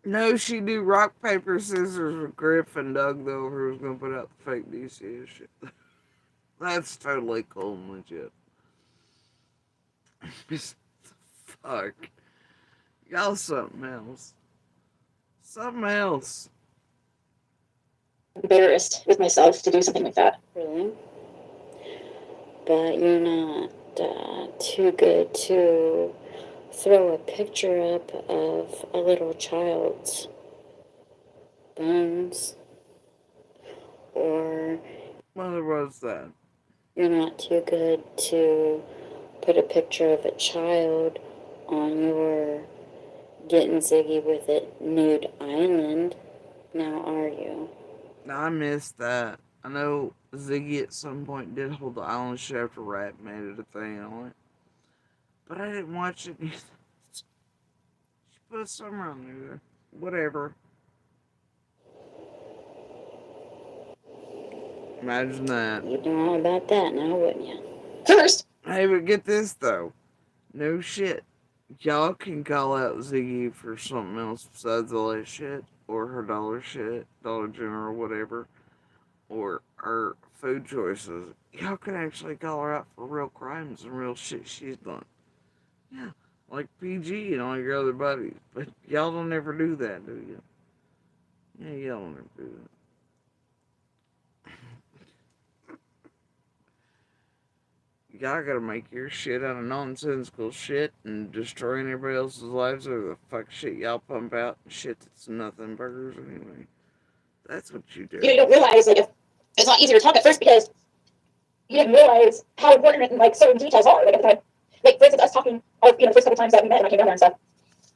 No, she do rock, paper, scissors with Griff and Doug, though, who was going to put out the fake DC shit. That's totally cool and legit. Fuck. Y'all something else. Something else. Embarrassed with myself to do something like that. Really? But you're not too good to throw a picture up of a little child's bones, or What was that? you're not too good to put a picture of a child on your Getting Ziggy with It nude island, now are you? I missed that. I know Ziggy at some point did hold the island show after Rat made it a thing on it. But I didn't watch it either. She put a summer on there. Whatever. Imagine that. You'd know all about that now, wouldn't you? First, Hey, but get this though. No shit. Y'all can call out Ziggy for something else besides all that shit. Or her dollar shit. Dollar General, whatever. Or her food choices. Y'all can actually call her out for real crimes and real shit she's done. Yeah. Like PG and all your other buddies. But y'all don't ever do that, do you? Yeah, y'all don't ever do that. Y'all gotta make your shit out of nonsensical shit and destroying everybody else's lives over the fuck shit y'all pump out and shit that's nothing burgers anyway. That's what you do. you don't realize, like, it's not easier to talk at first because you didn't realize how important like certain details are. Like at the time, like for instance, us talking, the first couple times that we met and I came down there and stuff.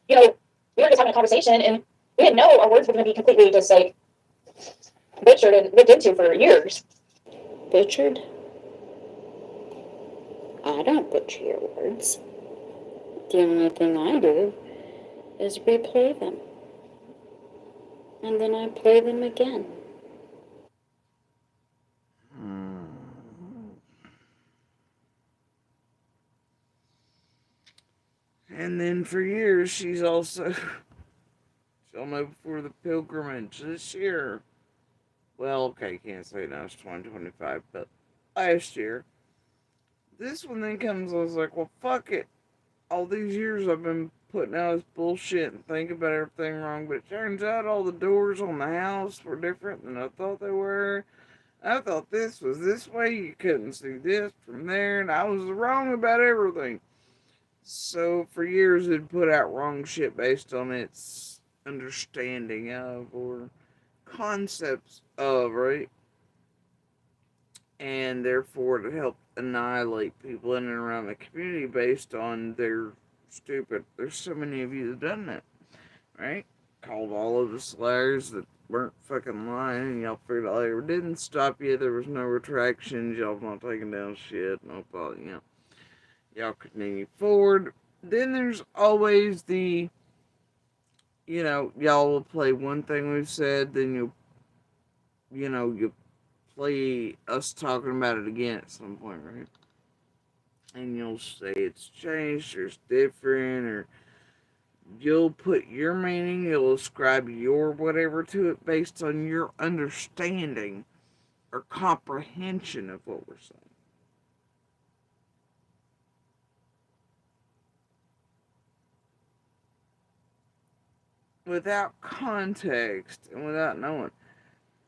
We were just having a conversation and we didn't know our words were going to be completely just like butchered and looked into for years. Butchered? I don't butcher your words. The only thing I do is replay them. And then I play them again. And then for years, she'll know before the pilgrimage this year. Well, okay, can't say now it's 2025, but last year. This one then comes, I was like, well, fuck it. All these years I've been putting out this bullshit and thinking about everything wrong, but it turns out all the doors on the house were different than I thought they were. I thought this was this way, you couldn't see this from there, and I was wrong about everything. So for years it put out wrong shit based on its understanding of or concepts of, right? And therefore it helped annihilate people in and around the community based on their stupid. There's so many of you that done that, right? Called all of us liars that weren't fucking lying, and y'all figured out it didn't stop you. There was no retractions. Y'all not taking down shit. No problem. Y'all continue forward. Then there's always y'all will play one thing we've said, then you'll play us talking about it again at some point, right? And you'll say it's changed or it's different, or you'll put your meaning, you'll ascribe your whatever to it based on your understanding or comprehension of what we're saying. Without context and without knowing.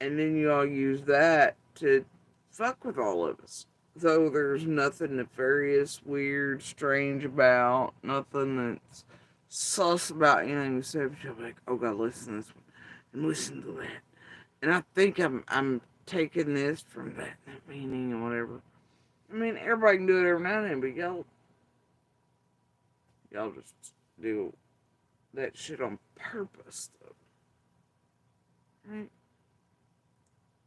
And then you all use that to fuck with all of us. Though there's nothing nefarious, weird, strange about, nothing that's sus about anything we said, but you'll be like, oh god, listen to this one, and listen to that. And I think I'm taking this from that meaning and whatever. I mean, everybody can do it every now and then, but y'all just do that shit on purpose, though. Right?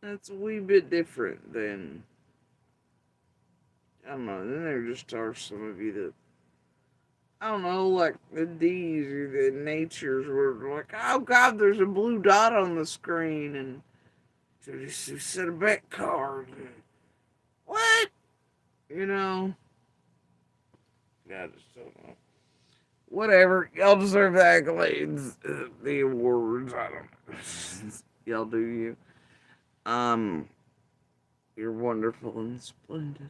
That's a wee bit different than, I don't know. Then there just are some of you that, I don't know, like the D's or the natures were like, oh god, there's a blue dot on the screen, and so just set a bet card. And, what? You know? I just don't know. Whatever. Y'all deserve the accolades, the awards. I don't know. Y'all do you. Um, you're wonderful and splendid.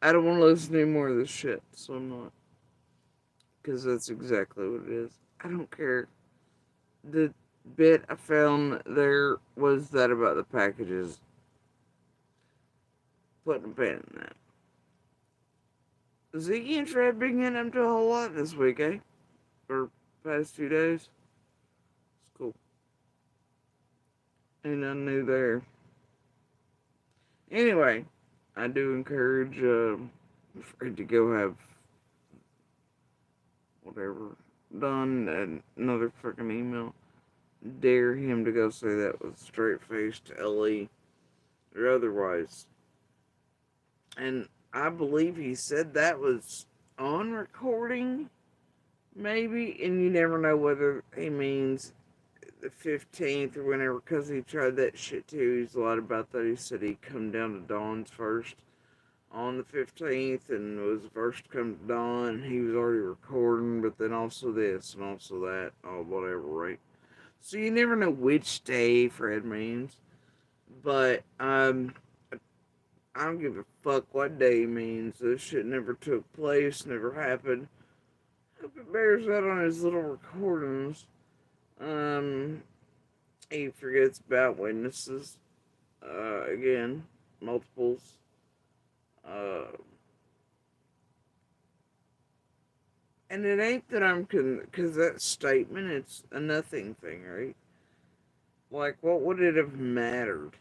I don't want to listen to any more of this shit, so I'm not. Because that's exactly what it is. I don't care. The bit I found there was that about the packages. Putting a pin in that. Ziggy and Fred been getting up to a whole lot this week, eh? Or past few days. It's cool. Ain't nothing new there. Anyway, I do encourage Fred to go have whatever done and another fucking email. Dare him to go say that with a straight face to Ellie or otherwise. And I believe he said that was on recording, maybe, and you never know whether he means the 15th or whenever, because he tried that shit too. He's lied about that. He said he'd come down to Dawn's first on the 15th and was the first to come to Dawn. He was already recording, but then also this and also that, or whatever, right? So you never know which day Fred means. But I don't give a fuck what day he means. This shit never took place, never happened. Hope it bears that on his little recordings. He forgets about witnesses. Again, multiples. And it ain't that I'm because that statement, it's a nothing thing, right? Like, what would it have mattered?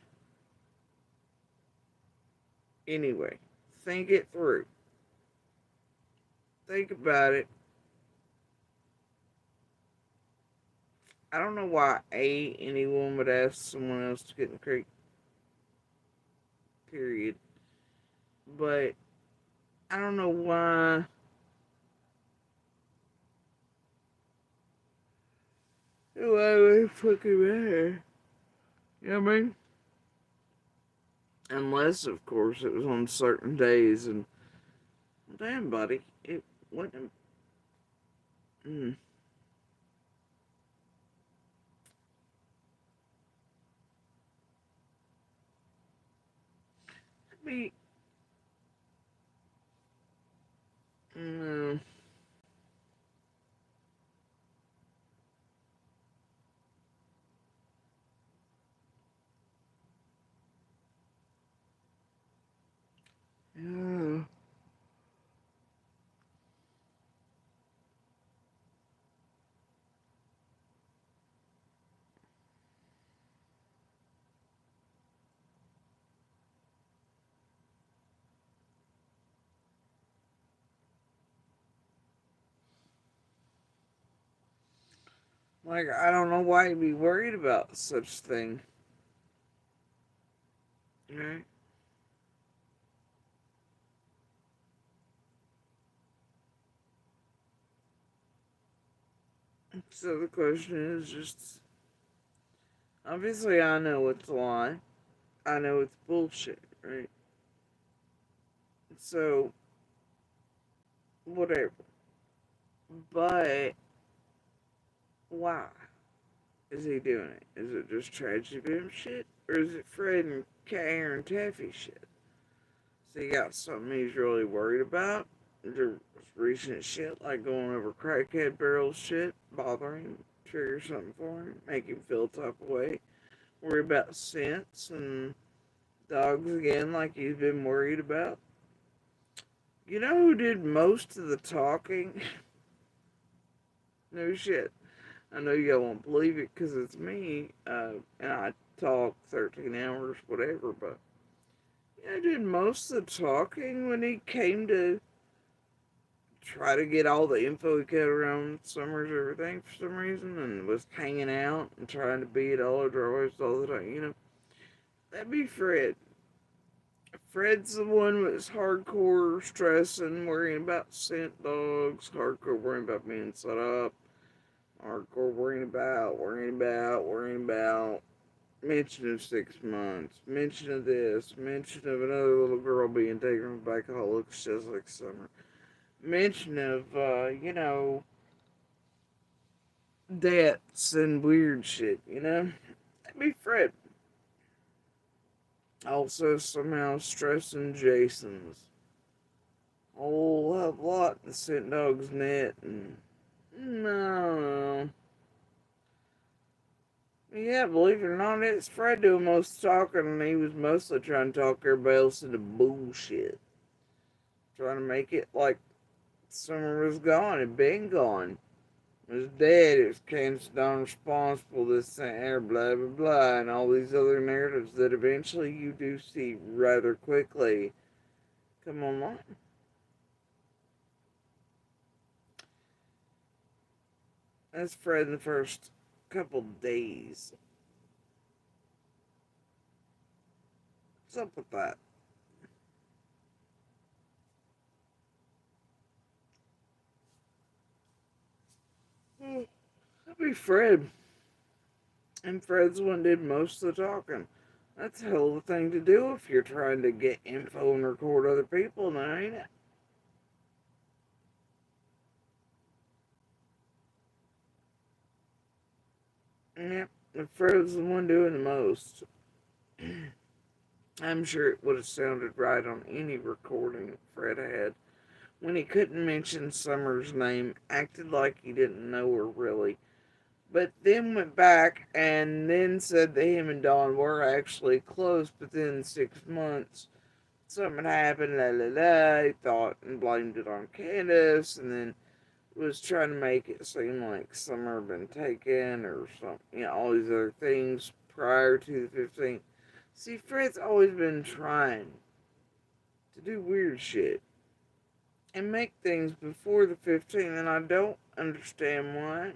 Anyway, think it through. Think about it. I don't know why anyone would ask someone else to get in the creek. Period. But I don't know why would fucking matter. You know what I mean? Unless, of course, it was on certain days and damn, buddy, it wouldn't. Mm, be no. Yeah. Like I don't know why you'd be worried about such thing. Right? So the question is just obviously I know it's a lie. I know it's bullshit, right? So whatever. But why is he doing it? Is it just tragedy boom shit? Or is it Fred and Aaron Taffy shit? So you got something he's really worried about? The recent shit like going over crackhead barrel shit, bothering him, trigger something for him, make him feel a type of way. Worry about scents and dogs again, like he's been worried about. You know who did most of the talking? No shit. I know y'all won't believe it because it's me, and I talk 13 hours, whatever, but you know, did most of the talking when he came to try to get all the info he could around Summers everything for some reason and was hanging out and trying to be at all the drawers all the time, you know. That'd be Fred. Fred's the one that's hardcore stressing, worrying about scent dogs, hardcore worrying about being set up, hardcore worrying about, mention of 6 months, mention of this, mention of another little girl being taken back home looks just like Summer, mention of, debts and weird shit, you know? That'd be Fred. Also, somehow stressing Jason's whole lot in the Scent Dog's net, and no. Yeah, believe it or not, it's Fred doing most talking, and he was mostly trying to talk everybody else into bullshit. Trying to make it like Summer was gone and been gone. Was dead, it was cancer non-responsible, this, that, blah, blah, blah, and all these other narratives that eventually you do see rather quickly come online. That's Fred in the first couple days. What's up with that? That'd be Fred. And Fred's the one did most of the talking. That's a hell of a thing to do if you're trying to get info and record other people now, ain't it? Yep, if Fred's the one doing the most. I'm sure it would have sounded right on any recording Fred had. When he couldn't mention Summer's name, acted like he didn't know her really. But then went back and then said that him and Dawn were actually close, but then 6 months something happened, la la la. He thought and blamed it on Candace, and then was trying to make it seem like Summer had been taken or something, all these other things prior to the 15th. See, Fred's always been trying. do weird shit and make things before the 15th, and I don't understand why.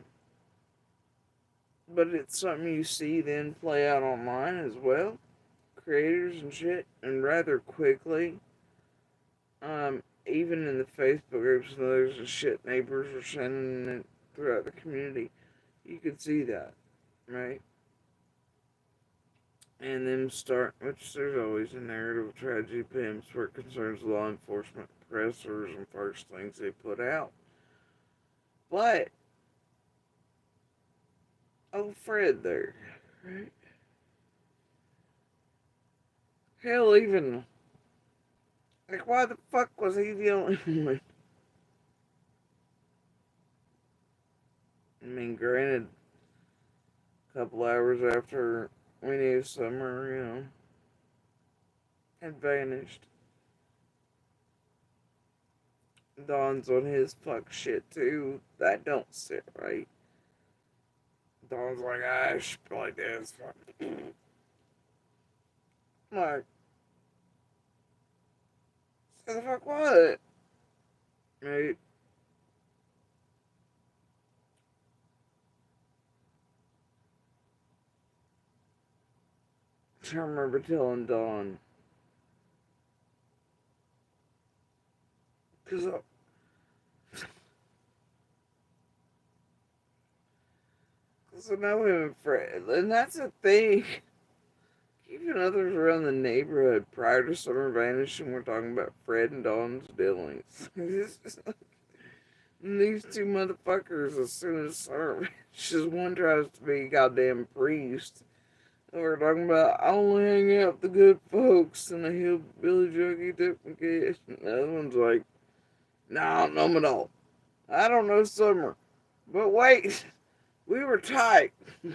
But it's something you see then play out online as well. Creators and shit, and rather quickly. Even in the Facebook groups, and others and shit neighbors are sending it throughout the community. You can see that, right? And them start, which there's always a narrative of tragedy pimps where it concerns law enforcement, pressers, and first things they put out. But, oh, Fred there, right? Hell, even, like, why the fuck was he the only one? I mean, granted, a couple hours after we knew Summer, had vanished. Don's on his fuck shit too. That don't sit right. Don's like, I should be like this. Like, so the fuck what? Right? I remember telling Don, because I know him and Fred, and that's the thing. Even others around the neighborhood prior to Summer vanishing were talking about Fred and Don's dealings. These two motherfuckers, as soon as Summer vanishes, one tries to be a goddamn priest. And we're talking about, I only hang out with the good folks and the hillbilly junkie different kids. And the other one's like, nah, I don't know them at all. I don't know Summer. But wait, we were tight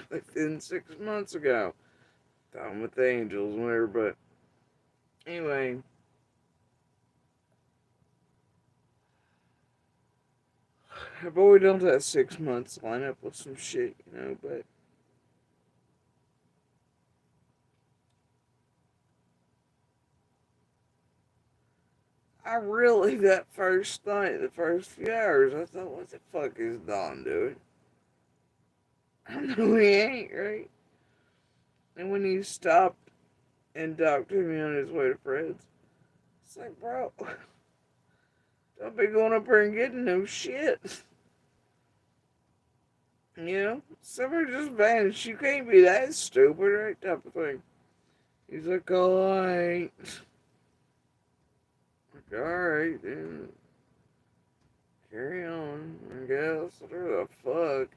within 6 months ago. Talking with the angels and whatever, but anyway. I've always done that 6 months line up with some shit, but I really, that first night, the first few hours, I thought, what the fuck is Don doing? I know he ain't, right? And when he stopped and talked to me on his way to Fred's, it's like, bro, don't be going up there and getting no shit. Summer just vanished. You can't be that stupid, right? Type of thing. He's like, alright. Like, alright, then. Carry on, I guess. Whatever the fuck.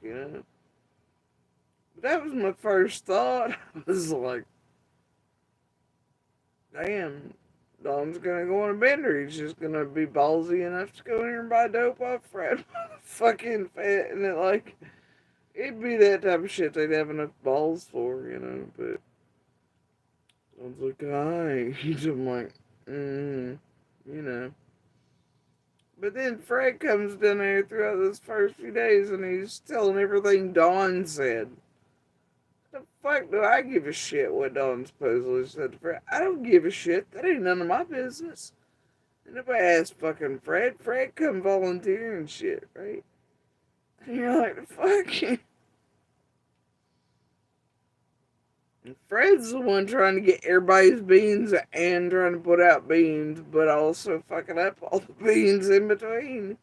But that was my first thought. I was like, damn, Dom's gonna go on a bender. He's just gonna be ballsy enough to go in here and buy dope off Fred. Fucking fat. And it'd be that type of shit they'd have enough balls for. But Dom's like, alright. I'm like, you know. But then Fred comes down there throughout those first few days and he's telling everything Dawn said. The fuck do I give a shit what Dawn supposedly said to Fred? I don't give a shit. That ain't none of my business. And nobody asked fucking Fred. Fred come volunteer and shit, right? And you're like, the fuck? And Fred's the one trying to get everybody's beans and trying to put out beans, but also fucking up all the beans in between.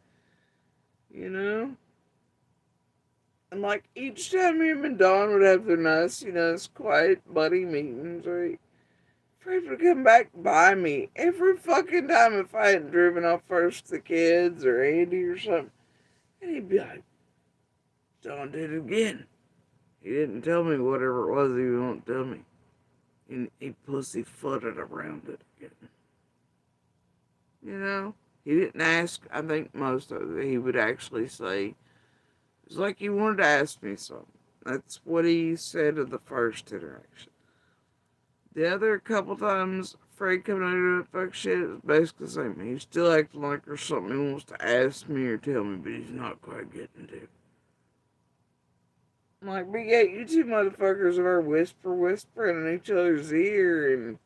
And like each time him and Dawn would have their nice, quiet buddy meetings, right? Fred would come back by me every fucking time if I hadn't driven off first the kids or Andy or something. And he'd be like, Dawn did it again. He didn't tell me whatever it was he won't tell me. And he pussyfooted around it again. He didn't ask, I think most of it, he would actually say, it's like he wanted to ask me something. That's what he said in the first interaction. The other couple times, Fred coming over to fuck shit, it was basically the same. He's still acting like there's something he wants to ask me or tell me, but he's not quite getting to. I'm like, but yeah, you two motherfuckers are whispering in each other's ear, and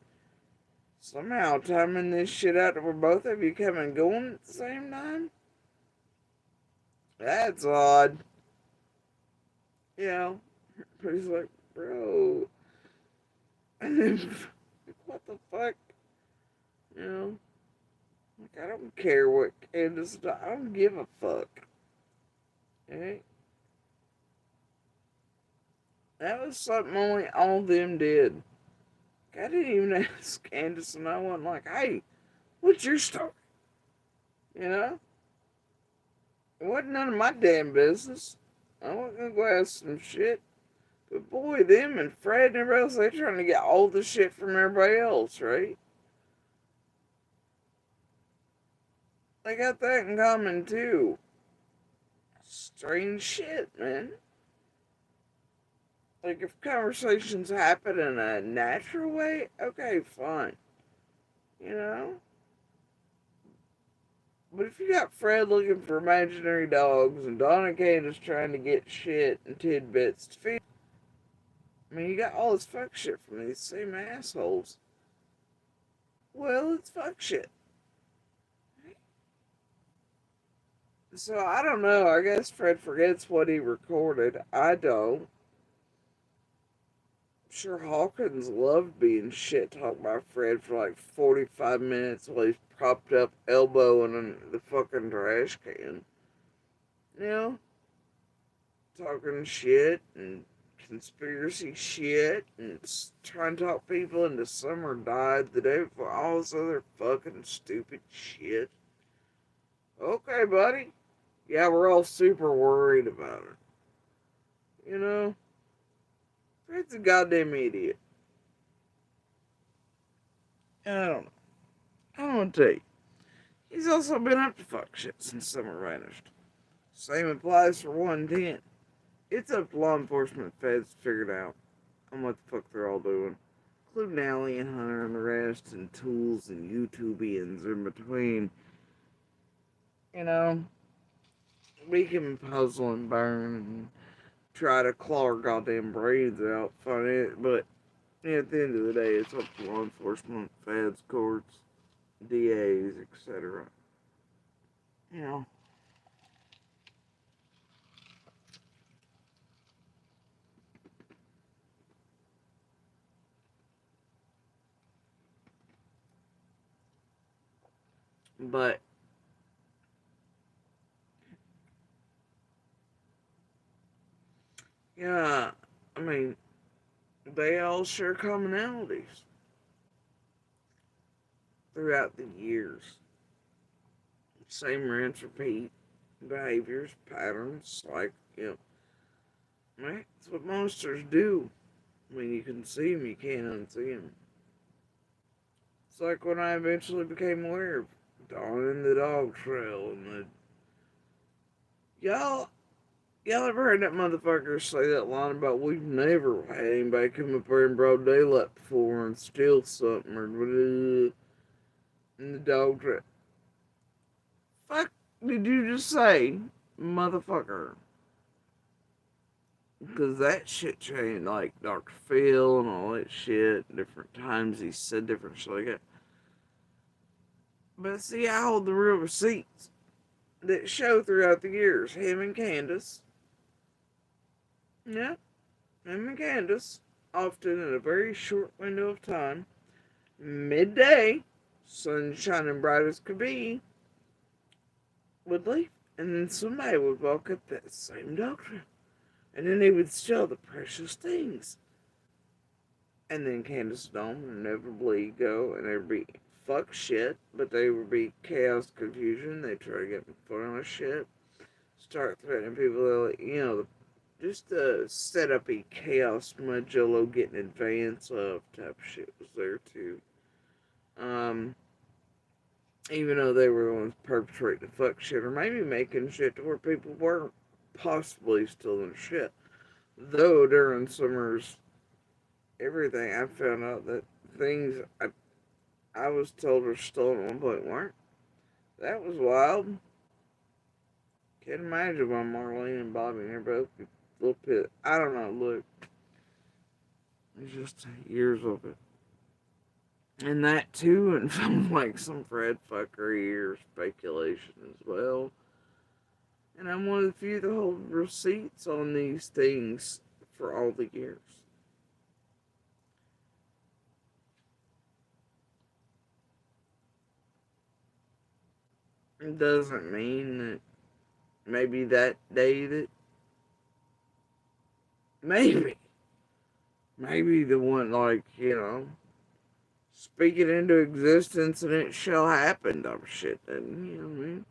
Somehow timing this shit out where both of you come and going at the same time? That's odd. You know? But he's like, bro. And then, what the fuck? You know? Like, I don't care what Candace does. I don't give a fuck. Okay? That was something only all of them did. I didn't even ask Candace, and I wasn't like, hey, what's your story? You know? It wasn't none of my damn business. I wasn't gonna go ask some shit. But boy, them and Fred and everybody else, they trying to get all the shit from everybody else, right? They got that in common too. Strange shit, man. Like, if conversations happen in a natural way, okay, fine. You know? But if you got Fred looking for imaginary dogs and Donna Candace trying to get shit and tidbits to feed, I mean, you got all this fuck shit from these same assholes. Well, it's fuck shit. So, I don't know. I guess Fred forgets what he recorded. I don't. I'm sure Hawkins loved being shit talked by Fred for like 45 minutes while he's propped up elbowing in the fucking trash can. You know? Talking shit and conspiracy shit and trying to talk people into Summer died the day before all this other fucking stupid shit. Okay, buddy. Yeah, we're all super worried about it. You know? Fred's a goddamn idiot. And I don't know. I don't want to tell you. He's also been up to fuck shit since Summer vanished. Same applies for 110. It's up to law enforcement feds to figure it out on what the fuck they're all doing, including Allie and Hunter and the rest, and Tools and YouTubians in between. You know, we can puzzle and burn and try to claw our goddamn brains out, find it, but at the end of the day, it's up to law enforcement, feds, courts, DAs, etc. You know. But yeah, I mean, they all share commonalities throughout the years. Same rinse, repeat behaviors, patterns, like, right? That's what monsters do. I mean, you can see them, you can't unsee them. It's like when I eventually became aware of Dawn and the Dog Trail and the. Y'all ever heard that motherfucker say that line about we've never had anybody come up here in broad daylight before and steal something or in the dog trail? Fuck did you just say, motherfucker? Because that shit changed, like Dr. Phil and all that shit. Different times he said different shit like that. But see, I hold the real receipts that show throughout the years. Him and Candace. Yeah, him and Candace. Often in a very short window of time. Midday, sun shining bright as could be, would leave. And then somebody would walk up that same doctor. And then they would steal the precious things. And then Candace Dome would inevitably go and there'd be fuck shit, but there would be chaos, confusion. They'd try to get put on a ship, start threatening people, just to set up a chaos Magello get in advance of type of shit was there too. Even though they were the ones perpetrating the fuck shit, or maybe making shit to where people weren't possibly stealing shit. Though during Summer's everything, I found out that things I was told were stolen at one point weren't. That was wild. Can't imagine why Marlene and Bobby and everybody else a little bit. I don't know. Look, it's just years of it. And that too involved like some Fred fuckery or speculation as well. And I'm one of the few that hold receipts on these things for all the years. It doesn't mean that maybe that day that maybe the one like, speak it into existence and it shall happen type of shit. And you know what I mean?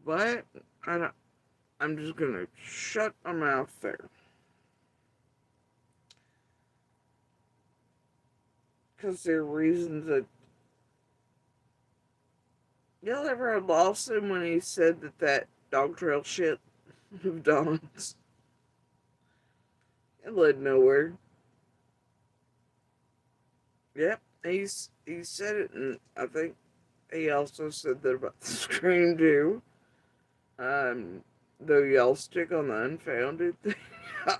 But I don't, I'm just gonna shut my mouth there. Because there are reasons that. Y'all ever heard Lawson when he said that dog trail shit of Don's? It led nowhere. Yep, he said it, and I think he also said that about the Scream too. Um, though y'all stick on the unfounded thing,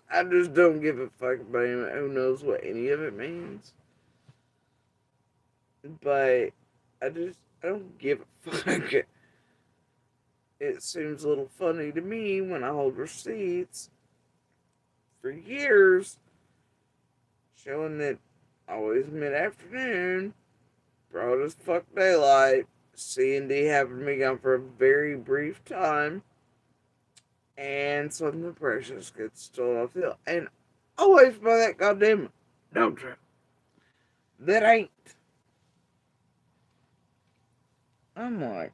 I just don't give a fuck about him. Who knows what any of it means? But I don't give a fuck. It seems a little funny to me when I hold receipts for years showing that always mid-afternoon, broad as fuck daylight, C&D happened to be gone for a very brief time, and something precious gets stolen off the hill. And always by that goddamn dog trail. That ain't. I'm like,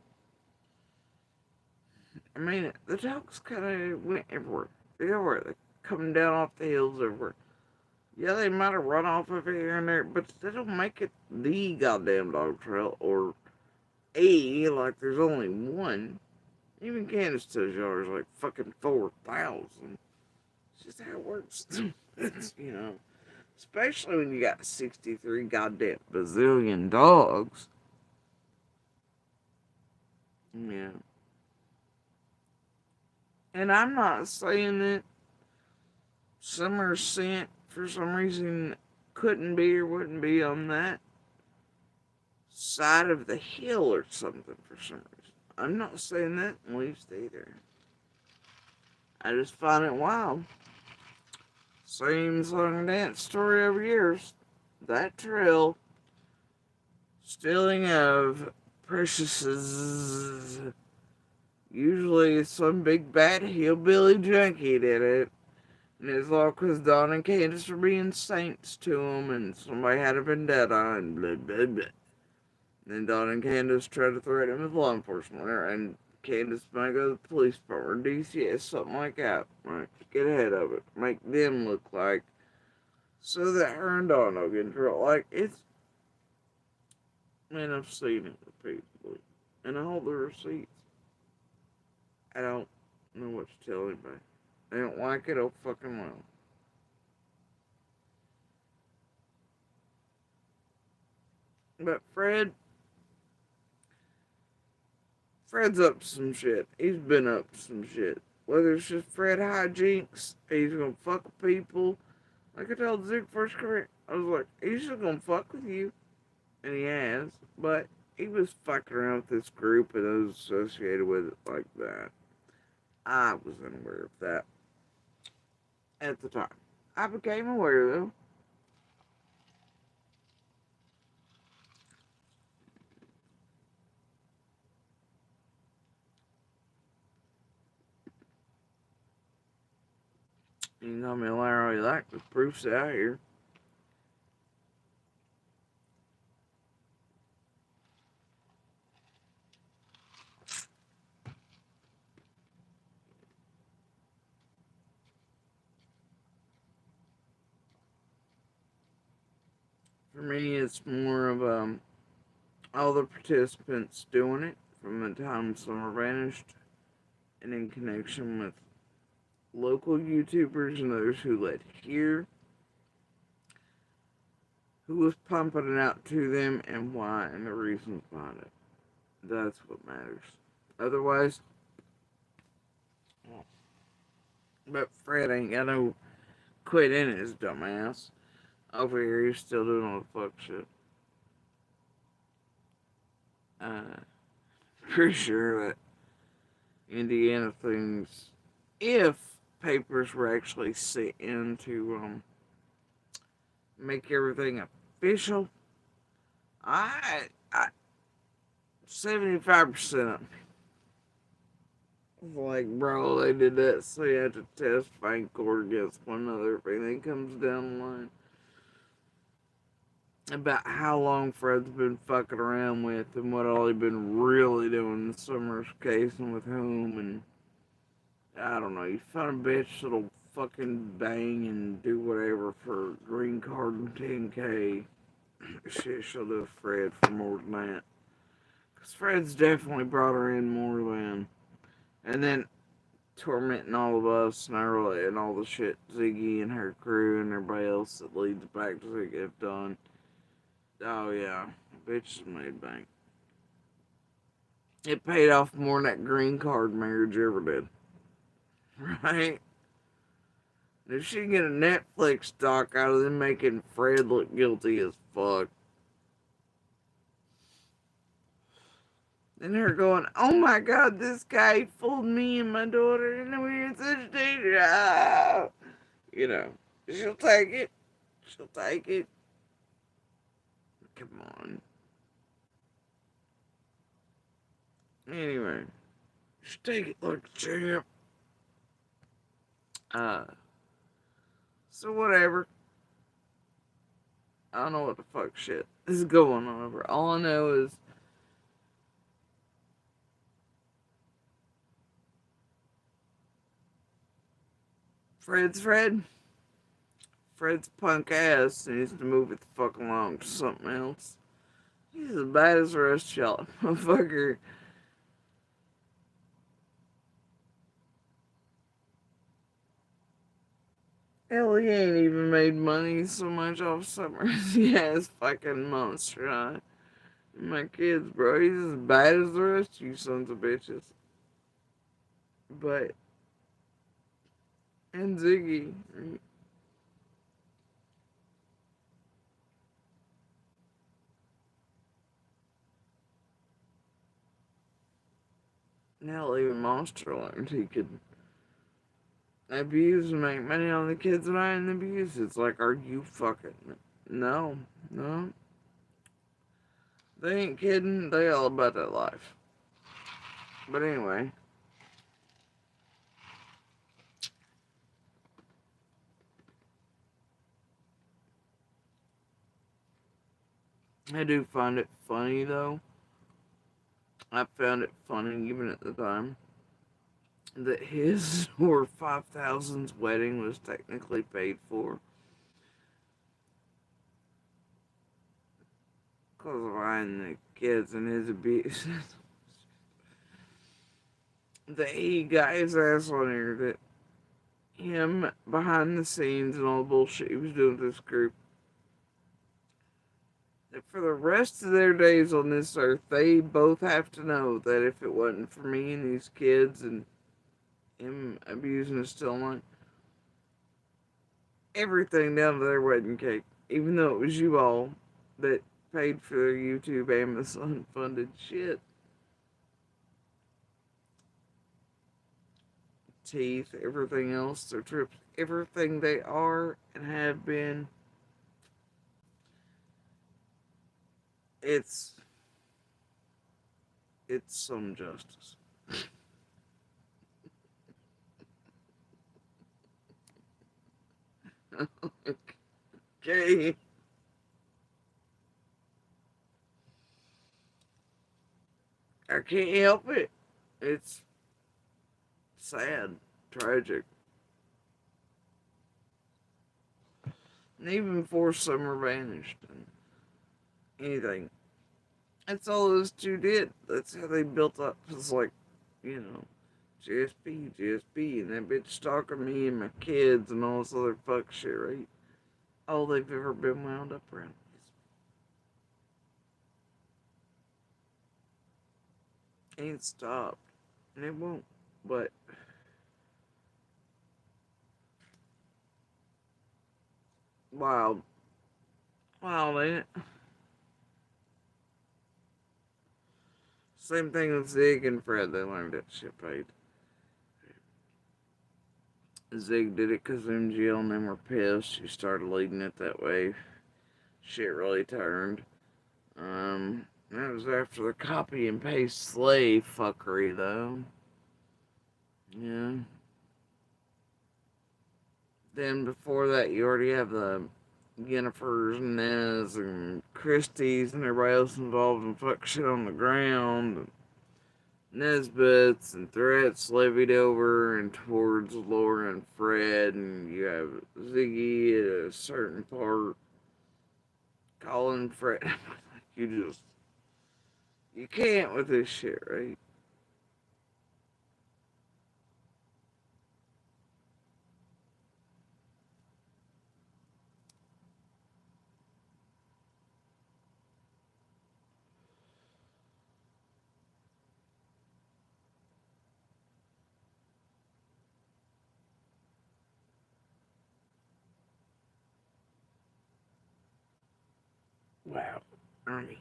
I mean, the dogs kind of went everywhere. They coming down off the hills everywhere. Yeah, they might have run off of here and there, but they don't make it the goddamn dog trail or like there's only one. Even Candace tells you there's like fucking 4,000. It's just how it works. It's. Especially when you got 63 goddamn bazillion dogs. Yeah. And I'm not saying that Summer Scent for some reason couldn't be or wouldn't be on that side of the hill or something for some reason. I'm not saying that in least either. I just find it wild. Same song and dance story over years. That trail, stealing of Precious's, usually some big bad hillbilly junkie did it. And it's all because Don and Candace were being saints to him, and somebody had a vendetta, and blah, blah, blah. Then Don and Candace tried to threaten him with law enforcement, and Candace might go to the police department or DCS, something like that. Right? Get ahead of it. Make them look like, so that her and Don will get in trouble. Like, it's, man, I've seen it repeatedly. And I hold the receipts. I don't know what to tell anybody. They don't like it, oh fucking well. But Fred's up to some shit. He's been up to some shit. Whether it's just Fred hijinks, he's gonna fuck with people. Like I told Zeke first career, I was like, he's just gonna fuck with you. And he has. But he was fucking around with this group and those associated with it like that. I was unaware of that at the time. I became aware though. You can call me a liar all you like, the proof's out here. For me, it's more of all the participants doing it from the time Summer vanished, and in connection with local YouTubers and those who led here, who was pumping it out to them, and why, and the reasons behind it. That's what matters. Otherwise, but Fred ain't got no quit in his dumbass. Over here, he's still doing all the fuck shit. Uh, pretty sure that Indiana things, if papers were actually sent in to make everything official, I 75% like, bro, they did that so you have to testify in court against one another if anything comes down the line. About how long Fred's been fucking around with and what all he been really doing in Summer's case and with whom, and I don't know, you find a bitch that'll fucking bang and do whatever for green card and 10K. Shit, she'll do Fred for more than that. Because Fred's definitely brought her in more than. And then tormenting all of us and and all the shit Ziggy and her crew and everybody else that leads back to Ziggy have done. Oh yeah, bitch made bank. It paid off more than that green card marriage ever did. Right? If she can get a Netflix doc out of them making Fred look guilty as fuck. And her going, oh my god, this guy fooled me and my daughter and we were in such danger. Ah. You know, she'll take it. She'll take it. Come on. Anyway, she'll take it like a champ. Uh, so whatever. I don't know what the fuck shit is going on over. All I know is Fred's Fred. Fred's punk ass needs to move it the fuck along to something else. He's as bad as the rest of y'all. Motherfucker. Hell, he ain't even made money so much off Summer as he has fucking Monster High. My kids, bro, he's as bad as the rest of you sons of bitches. But, and Ziggy, now even Monster learned he could abuse and make money on the kids that I ain't abuse. It's like, are you fucking? No, no. They ain't kidding. They all about that life. But anyway, I do find it funny though. I found it funny even at the time that his or 5000's wedding was technically paid for because of Ryan the kids and his abuse. That he got his ass on here, that him behind the scenes and all the bullshit he was doing with this group, that for the rest of their days on this earth, they both have to know that if it wasn't for me and these kids and him abusing us still on everything down to their wedding cake, even though it was you all that paid for their YouTube Amazon funded shit. Teeth, everything else, their trips, everything they are and have been. It's some justice. Okay. I can't help it. It's sad, tragic. And even before Summer vanished and anything. That's all those two did. That's how they built up. It's like, you know, GSP, and that bitch stalking me and my kids and all this other fuck shit, right? All they've ever been wound up around. Ain't stopped. And it won't. But wild. Wild, ain't it? Same thing with Zig and Fred. They learned that shit paid. Zig did it because MGL and them were pissed. She started leading it that way. Shit really turned. That was after the copy and paste slave fuckery, though. Yeah. Then before that, you already have the Yennifers and Nez and Christies and everybody else involved in fuck shit on the ground. Nesbits and threats levied over and towards Laura and Fred, and you have Ziggy at a certain part calling Fred. you just, you can't with this shit, right? Wow, Ernie.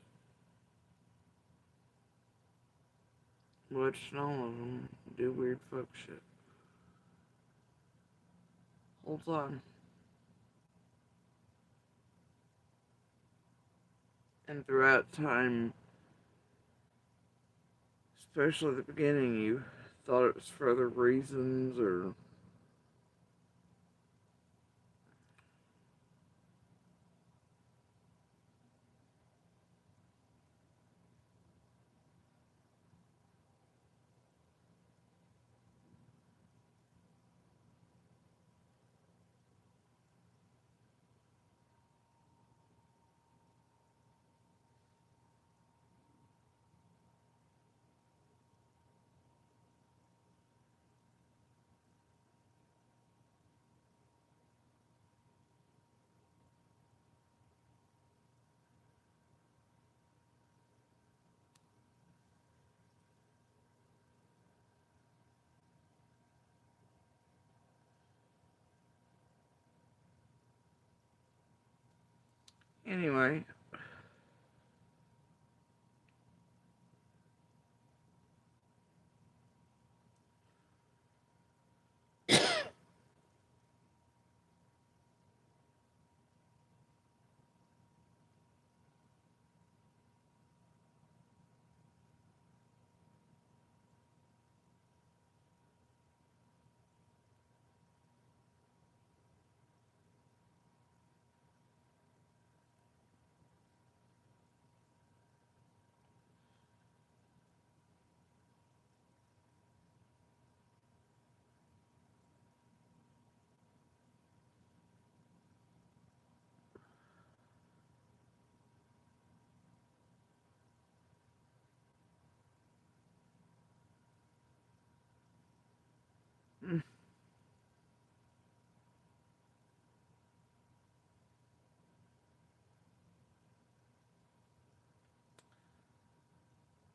Watching all of them do weird fuck shit. Hold on. And throughout time, especially at the beginning, you thought it was for other reasons or. Anyway,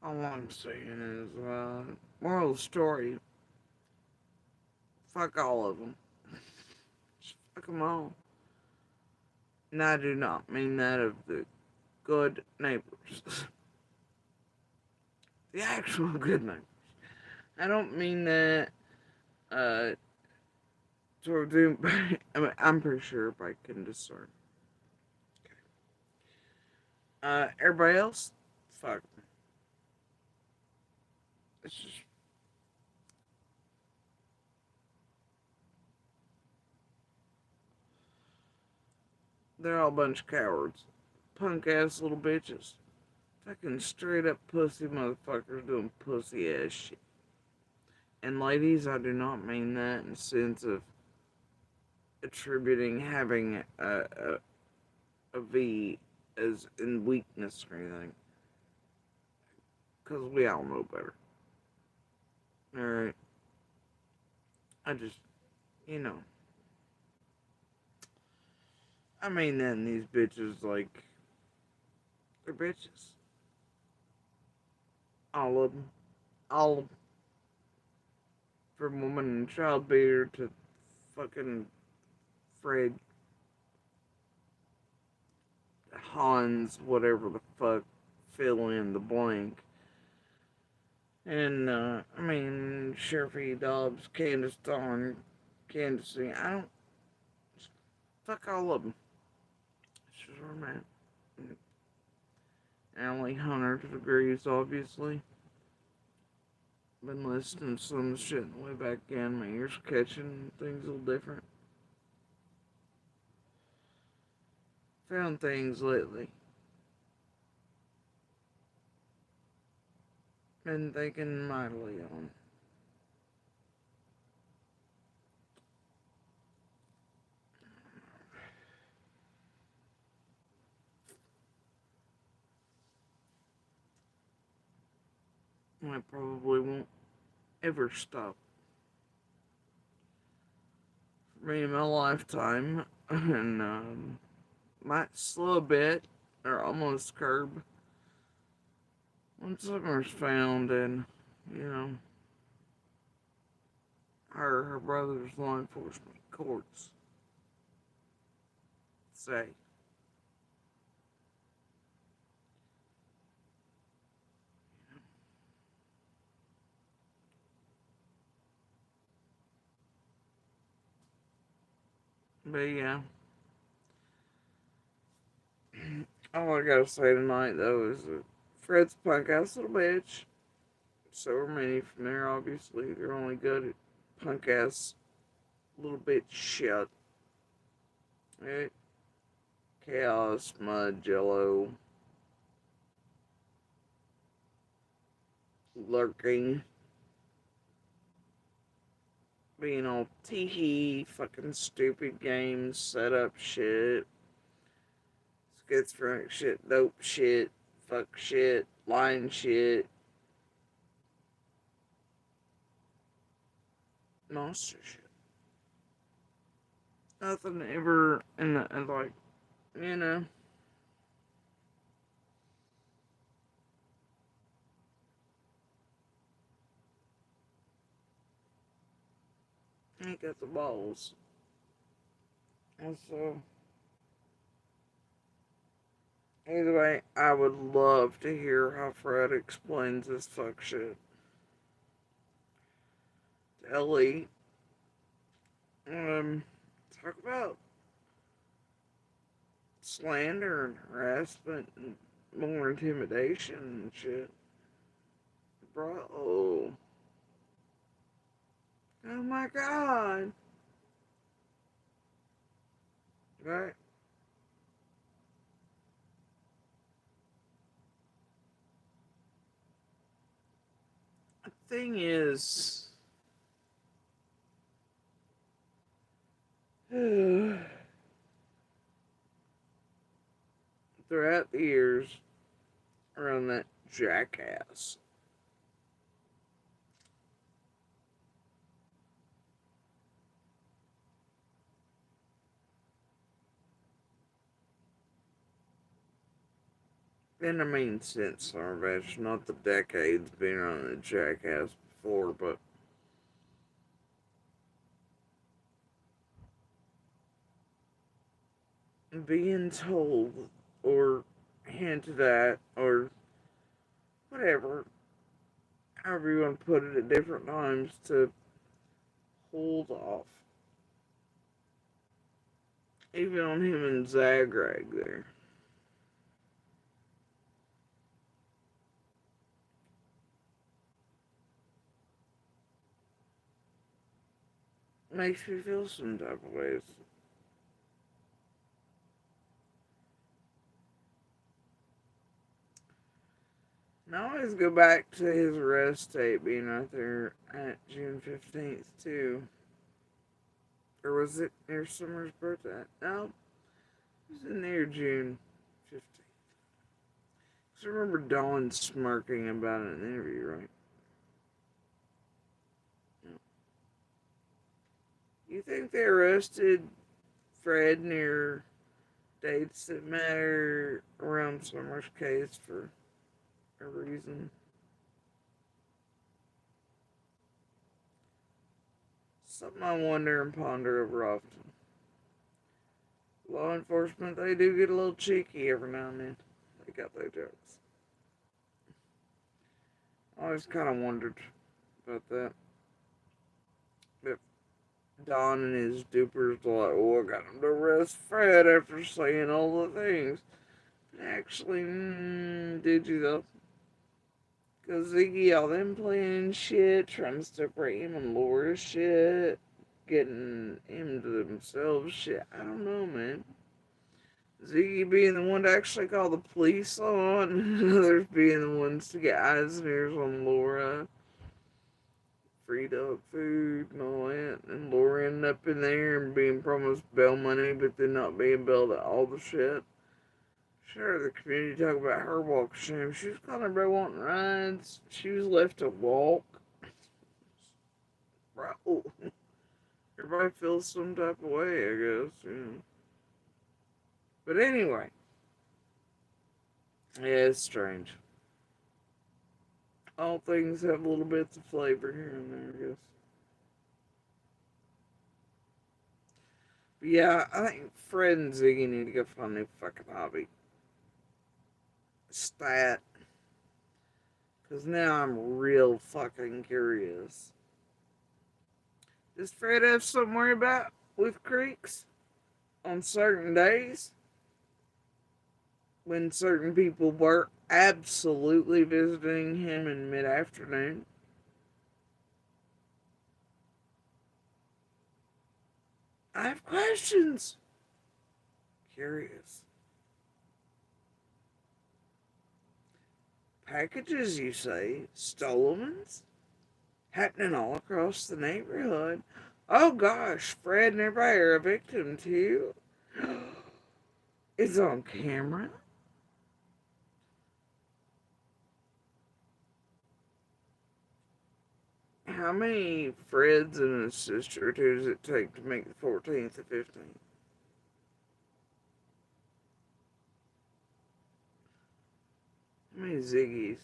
all I'm saying is, moral of the story, fuck all of them. Just fuck them all. And I do not mean that of the good neighbors. The actual good neighbors. I don't mean that, sort of doing, I mean, I'm pretty sure everybody can discern. Everybody else, fuck. It's just, they're all a bunch of cowards. Punk ass little bitches. Fucking straight up pussy motherfuckers doing pussy ass shit. And ladies, I do not mean that in the sense of attributing having a V as in weakness or anything. Because we all know better. Alright? I just, you know. I mean that in these bitches, like, they're bitches. All of them. All of them. From woman and child beater to fucking Fred Hans, whatever the fuck, fill in the blank. And, I mean, Sheriff Dobbs, Candace Dawn, Candace, I don't, fuck all of them. It's just where I'm at. Allie Hunter degrees, obviously. Been listening to some shit on the way back in. My ears catching things a little different. Found things lately. Been thinking mightily on. I probably won't ever stop. For me in my lifetime. And, might slow a bit, or almost curb. When summer's found and, you know, her brother's law enforcement courts say. But yeah. All I gotta say tonight, though, is that Fred's punk ass little bitch. So are many from there, obviously. They're only good at punk ass little bitch shit. Right? Chaos, mud, jello, lurking, being all teehee, fucking stupid games, setup shit, schizophrenic shit, dope shit, fuck shit, lying shit, monster shit. Nothing ever in the, like, you know, ain't got the balls. And so, either way, I would love to hear how Fred explains this fuck shit to Ellie. Um, talk about slander and harassment and more intimidation and shit. Bro. Oh my god. Right? The thing is, throughout the years around that jackass, in the main sense, Sarvesh, not the decades being on the jackass before, but being told or hinted at or whatever, however you want to put it at different times, to hold off. Even on him and Zagrag there. Makes me feel some type of ways. And I always go back to his arrest tape being right there at June 15th, too. Or was it near Summer's birthday? No, it was near June 15th. Because I remember Dawn smirking about it in the interview, right? No. You think they arrested Fred near dates that matter around Summer's case for a reason? Something I wonder and ponder over often. Law enforcement, they do get a little cheeky every now and then. They got their jokes. I always kind of wondered about that. If Don and his dupers were like, oh, I got him to arrest Fred after saying all the things. But actually, did you though? Because Ziggy, all them playing shit, trying to separate him and Laura's shit, getting him to themselves shit. I don't know, man. Ziggy being the one to actually call the police on, and others being the ones to get eyes and ears on Laura, free dog food and all that, and Laura ending up in there and being promised bail money, but then not being bailed at all the shit. Sure, the community talk about her walk of shame. She was calling everybody wanting rides. She was left to walk. Bro, everybody feels some type of way, I guess. Yeah. But anyway, yeah, it's strange. All things have little bits of flavor here and there, I guess. But yeah, I think Fred and Ziggy need to go find a new fucking hobby. Stat. Because now I'm real fucking curious. Does Fred have something to worry about with creeks on certain days? When certain people were absolutely visiting him in mid afternoon? I have questions. Curious. Packages, you say? Stolen ones? Happening all across the neighborhood. Oh gosh, Fred and everybody are a victim too. It's on camera. How many Freds and a sister does it take to make the 14th and 15th? How many Ziggies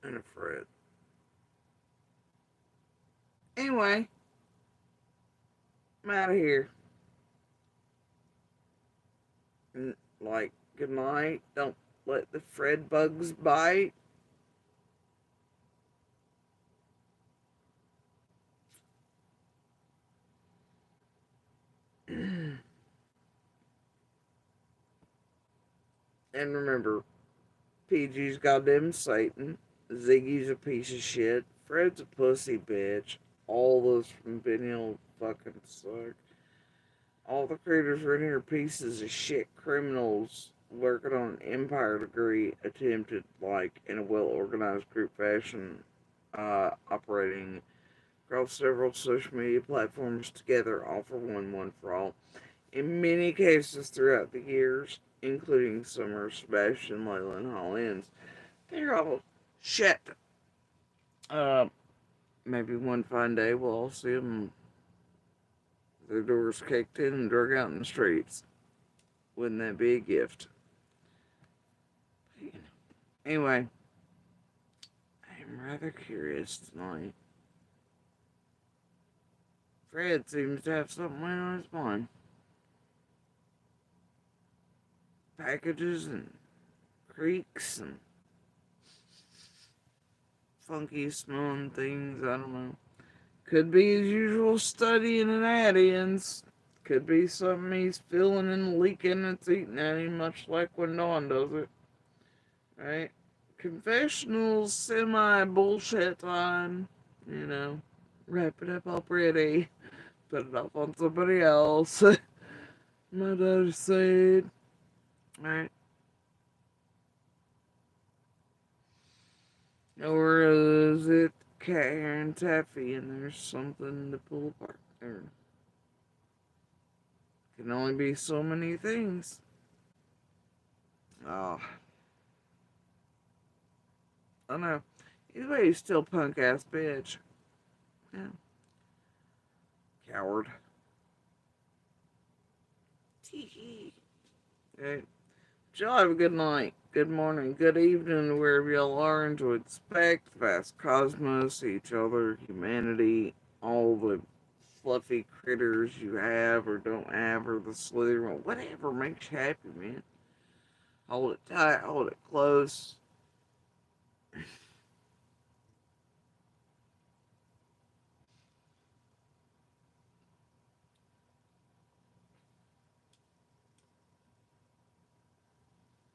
and a Fred? Anyway, I'm out of here. Like, good night. Don't let the Fred bugs bite. And remember, PG's goddamn Satan. Ziggy's a piece of shit. Fred's a pussy bitch. All those from Ben Hill fucking suck. All the creators are in here pieces of shit criminals working on an empire degree attempted, like, in a well organized group fashion, operating across several social media platforms together, all for one for all. In many cases throughout the years, including Summer, Sebastian, Layla, and Hollins, they're all shit. Uh, Maybe one fine day we'll all see them, their doors kicked in and drug out in the streets. Wouldn't that be a gift? Anyway, I'm rather curious tonight. Fred seems to have something on his mind. Packages and creeks and funky smelling things, I don't know. Could be his usual studying and add-ins. Could be something he's feeling and leaking that's eating at him, much like when Dawn does it. Right? Confessionals, semi-bullshit time. You know, wrap it up all pretty. Put it off on somebody else. My daughter said. Right? Or is it cat hair and taffy and there's something to pull apart there? Can only be so many things. Oh, I know. Either way, he's still punk ass bitch. Yeah. Coward. Tee hee. Right. Y'all have a good night, good morning, good evening, wherever y'all are, and to expect the vast cosmos, each other, humanity, all the fluffy critters you have or don't have, or the slither, or whatever makes you happy, man. Hold it tight, hold it close.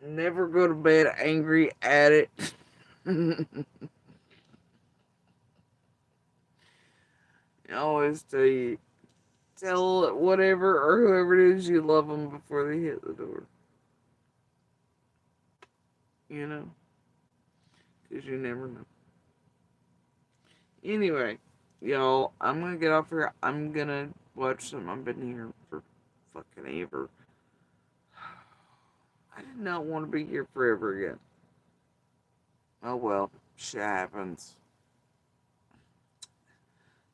Never go to bed angry at it. Always tell whatever or whoever it is you love them before they hit the door. You know? Because you never know. Anyway, y'all, I'm gonna get off here. I'm gonna watch some. I've been here for fucking ever. I did not want to be here forever again. Oh well, shit happens.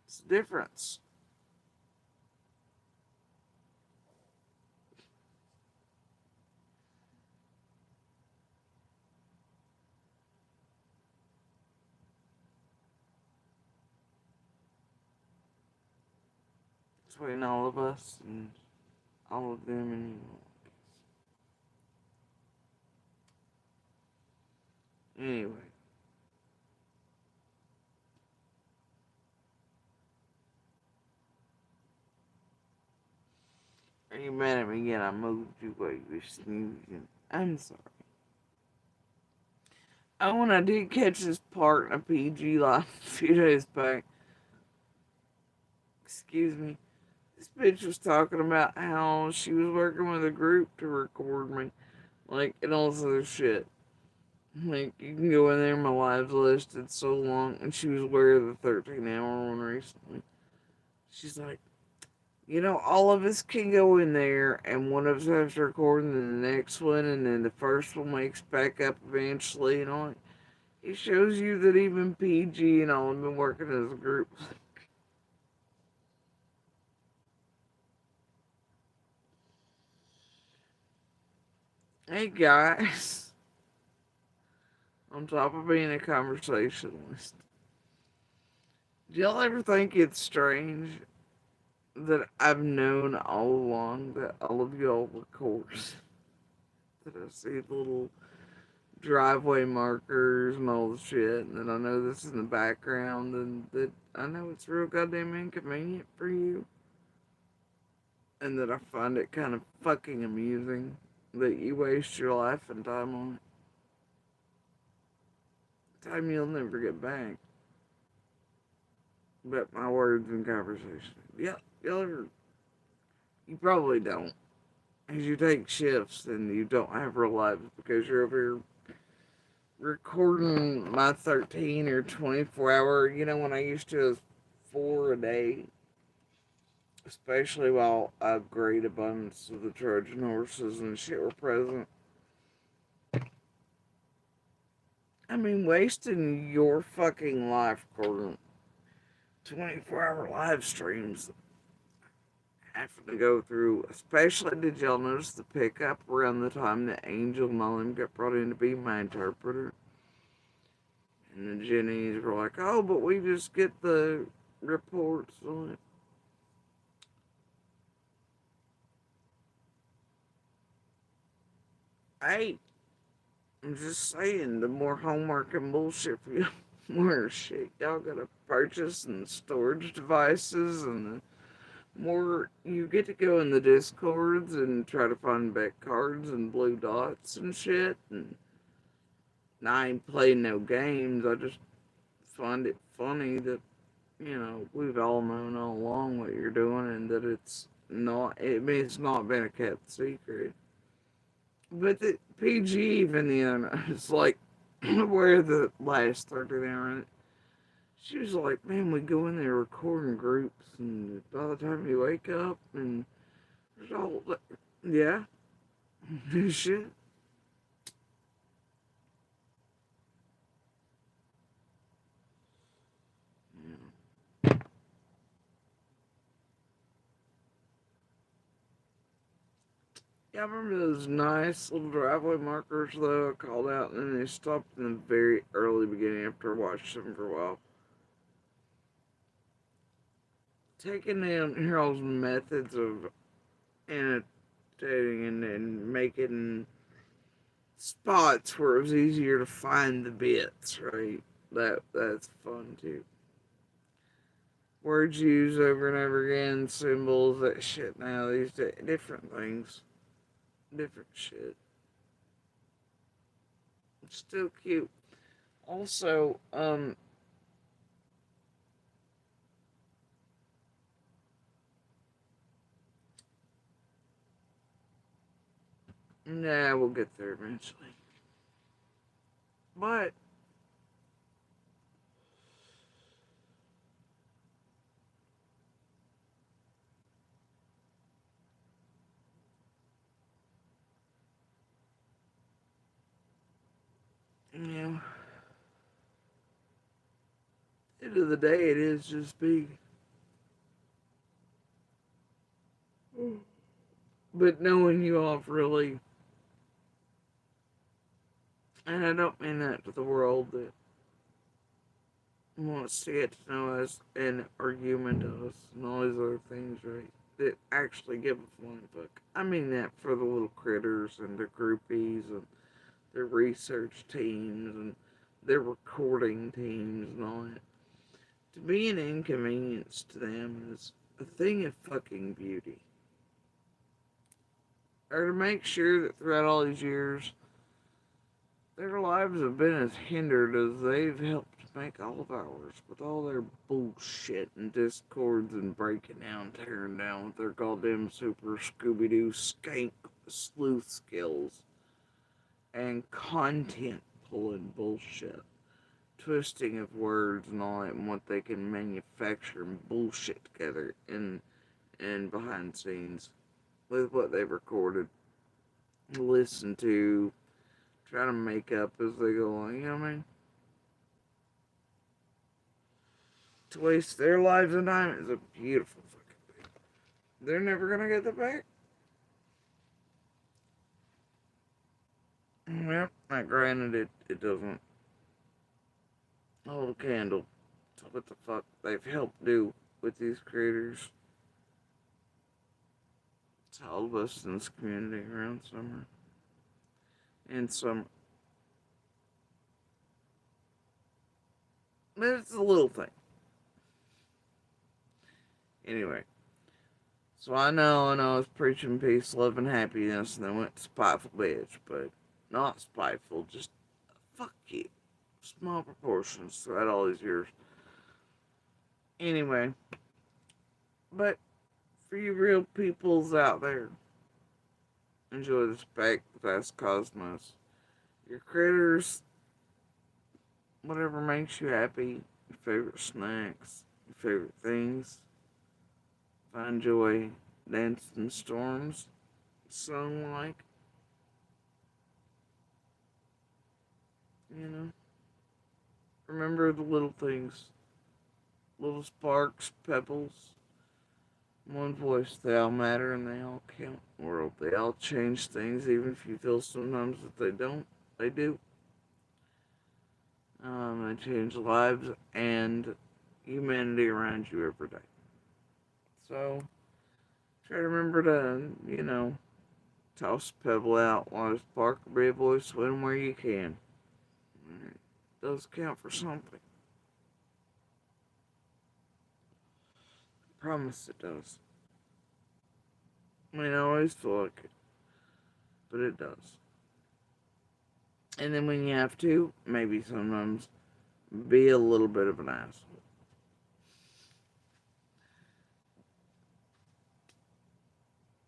It's the difference. Between all of us and all of them and you. Anyway. Are you mad at me again? I moved you while you were snoozing. I'm sorry. Oh, and I did catch this part in a PG live a few days back. Excuse me. This bitch was talking about how she was working with a group to record me. Like, and all this other shit. Like, you can go in there, my lives listed so long. And she was aware of the 13-hour one recently. She's like, you know, all of us can go in there, and one of us has to record, and then the next one, and then the first one makes back up eventually, and all. It shows you that even PG and all have been working as a group. Hey guys, on top of being a conversationalist, do y'all ever think it's strange that I've known all along that all of y'all record? That I see the little driveway markers and all the shit, and that I know this in the background, and that I know it's real goddamn inconvenient for you, and that I find it kind of fucking amusing that you waste your life and time on it. Time you'll never get back. But my words in conversation. Yeah, y'all ever, you probably don't. As you take shifts and you don't have real lives because you're over here recording my 13 or 24 hour, when I used to have 4 a day, especially while a great abundance of the Trojan horses and shit were present. I mean, wasting your fucking life recording 24-hour live streams having to go through, especially did y'all notice the pickup around the time that Angel and all them got brought in to be my interpreter? And the Jennies were like, oh, but we just get the reports on it. Hey, I'm just saying, the more homework and bullshit for you, more shit y'all gotta purchase and storage devices, and the more you get to go in the discords and try to find back cards and blue dots and shit. And I ain't playing no games. I just find it funny that, we've all known all along what you're doing, and that it's not been a kept secret. But the PG, even it's like, where the last 30 hour, she was like, man, we go in there recording groups, and by the time you wake up, and there's all, yeah, shit. Yeah, I remember those nice little driveway markers, though, I called out, and then they stopped in the very early beginning after I watched them for a while. Taking down Harold's methods of annotating and making spots where it was easier to find the bits, right? That's fun, too. Words used over and over again, symbols, that shit now, these different things, different shit. Still cute. Also, nah, we'll get there eventually. But, you know, end of the day, it is just big. But knowing you all really, and I don't mean that to the world that wants to get to know us and are human to us and all these other things, right? That actually give a flying fuck. I mean that for the little critters and the groupies and their research teams and their recording teams and all that. To be an inconvenience to them is a thing of fucking beauty. Or to make sure that throughout all these years, their lives have been as hindered as they've helped make all of ours with all their bullshit and discords and breaking down, tearing down with their goddamn super Scooby Doo skank sleuth skills and content pulling bullshit. Twisting of words and all that and what they can manufacture and bullshit together in behind scenes with what they've recorded, listen to, try to make up as they go along, you know what I mean? To waste their lives and time is a beautiful fucking thing. They're never gonna get it back. Well, not granted, it doesn't hold a candle to what the fuck they've helped do with these creators. To all of us in this community around summer. And summer. But it's a little thing. Anyway. So I know I was preaching peace, love, and happiness, and then went to spiteful bitch, but not spiteful, just fuck you. Small proportions throughout all these years. Anyway, but for you real peoples out there, enjoy the spec, the vast cosmos, your critters, whatever makes you happy, your favorite snacks, your favorite things. Find joy, dance in storms, song like, you know. Remember the little things, little sparks, pebbles, one voice. They all matter and they all count in the world. They all change things, even if you feel sometimes that they don't. They do. They change lives and humanity around you every day. So, try to remember to, toss a pebble out, let a spark or be a voice, swim where you can. It does count for something. I promise it does. I mean, I always feel like it, but it does. And then when you have to, maybe sometimes be a little bit of an asshole.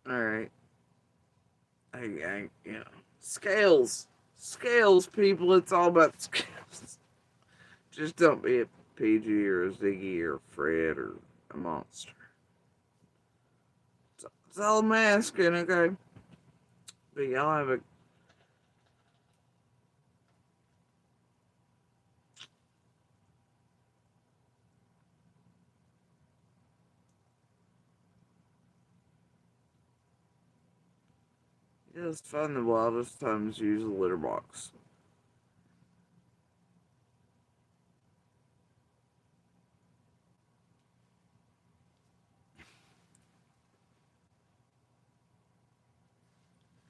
Alright. Scales. Scales, people. It's all about scales. Just don't be a PG or a Ziggy or a Fred or a monster. That's all I'm asking, okay? But y'all have a just find the wildest times to use a litter box.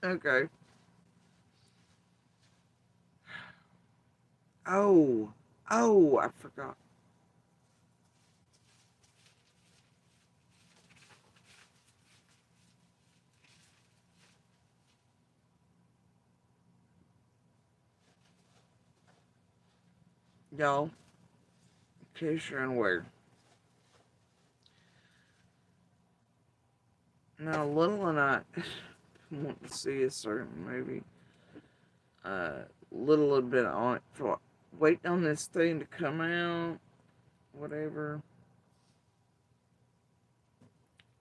Okay. Oh, I forgot. y'all, in case you're unaware. Now, Little and I want to see a certain movie. Little had been on it for waiting on this thing to come out, whatever.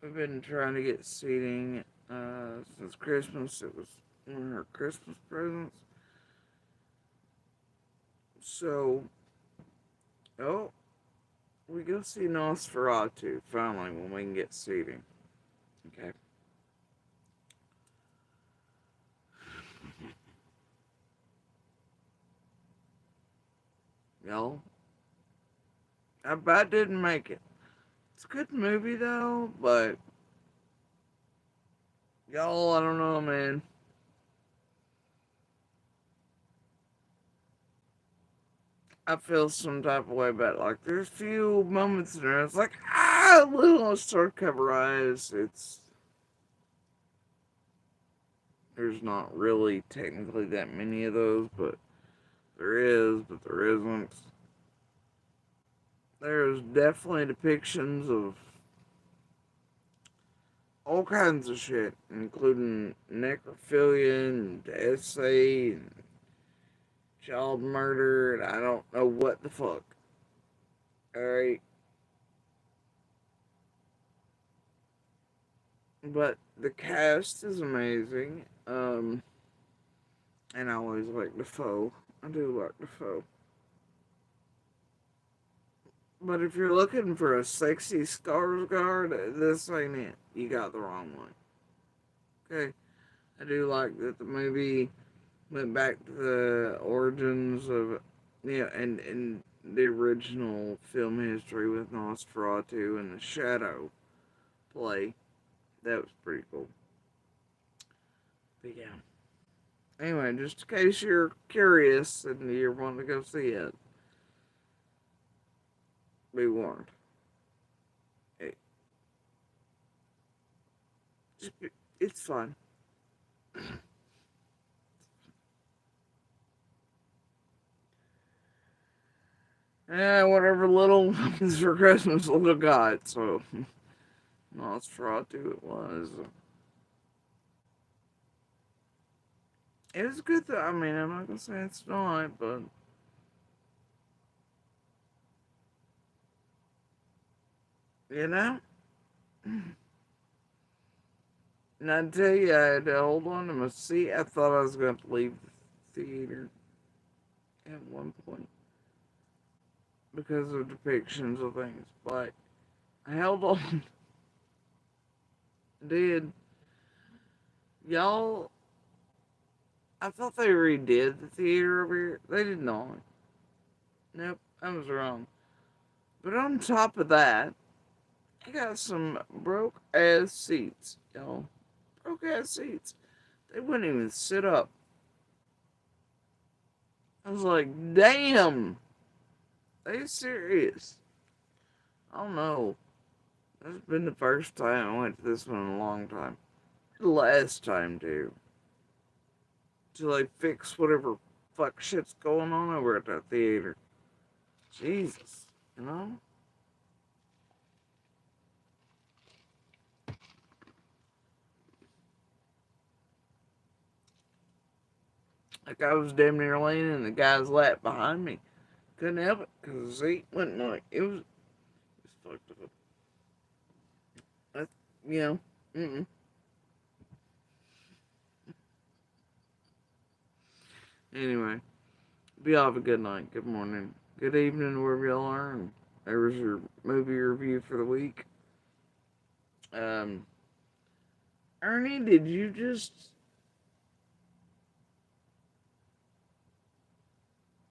We've been trying to get seating since Christmas. It was one of her Christmas presents. So, oh, we go see Nosferatu finally when we can get seating. Okay. Y'all, I about didn't make it. It's a good movie though, but y'all, I don't know, man. I feel some type of way about it. Like there's a few moments in there. It's like little start cover eyes. There's not really technically that many of those, but there is, but there isn't. There's definitely depictions of all kinds of shit, including necrophilia and A.S.Z. and child murder, and I don't know what the fuck. Alright? But the cast is amazing. And I always like Defoe. I do like Defoe. But if you're looking for a sexy Skarsgård, this ain't it. You got the wrong one. Okay? I do like that the movie went back to the origins of, and the original film history with Nosferatu and the Shadow play. That was pretty cool. But yeah. Anyway, just in case you're curious and you want to go see it, be warned. It, it's fun. Yeah, whatever little is for Christmas, little got. So, Nosferatu it was. It was good though. I mean, I'm not gonna say it's not, but you know. And I tell you, I had to hold on to my seat. I thought I was going to leave the theater at one point because of depictions of things, but I held on. Did y'all? I thought they redid the theater over here. They did not. Nope, I was wrong. But on top of that, I got some broke ass seats, y'all. Broke ass seats. They wouldn't even sit up. I was like, damn. Are you serious? I don't know. That's been the first time I went to this one in a long time. The last time, too. To like fix whatever fuck shit's going on over at that theater. Jesus. You know? Like I was damn near laying in the guy's lap behind me. Couldn't help it because the seat wasn't like it was fucked up. That's, you know, Anyway, be all have a good night, good morning, good evening, wherever y'all are. And there was your movie review for the week. Um, Ernie, did you just?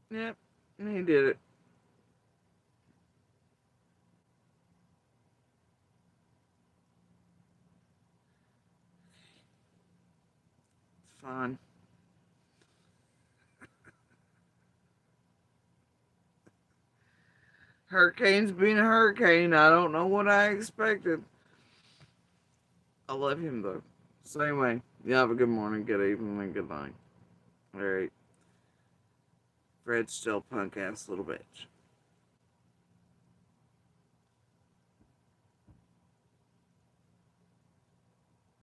Yep, he did it. It's fine. Hurricane's being a hurricane. I don't know what I expected. I love him though. Same way. You have a good morning, good evening, and good night. All right. Fred's still a punk ass little bitch.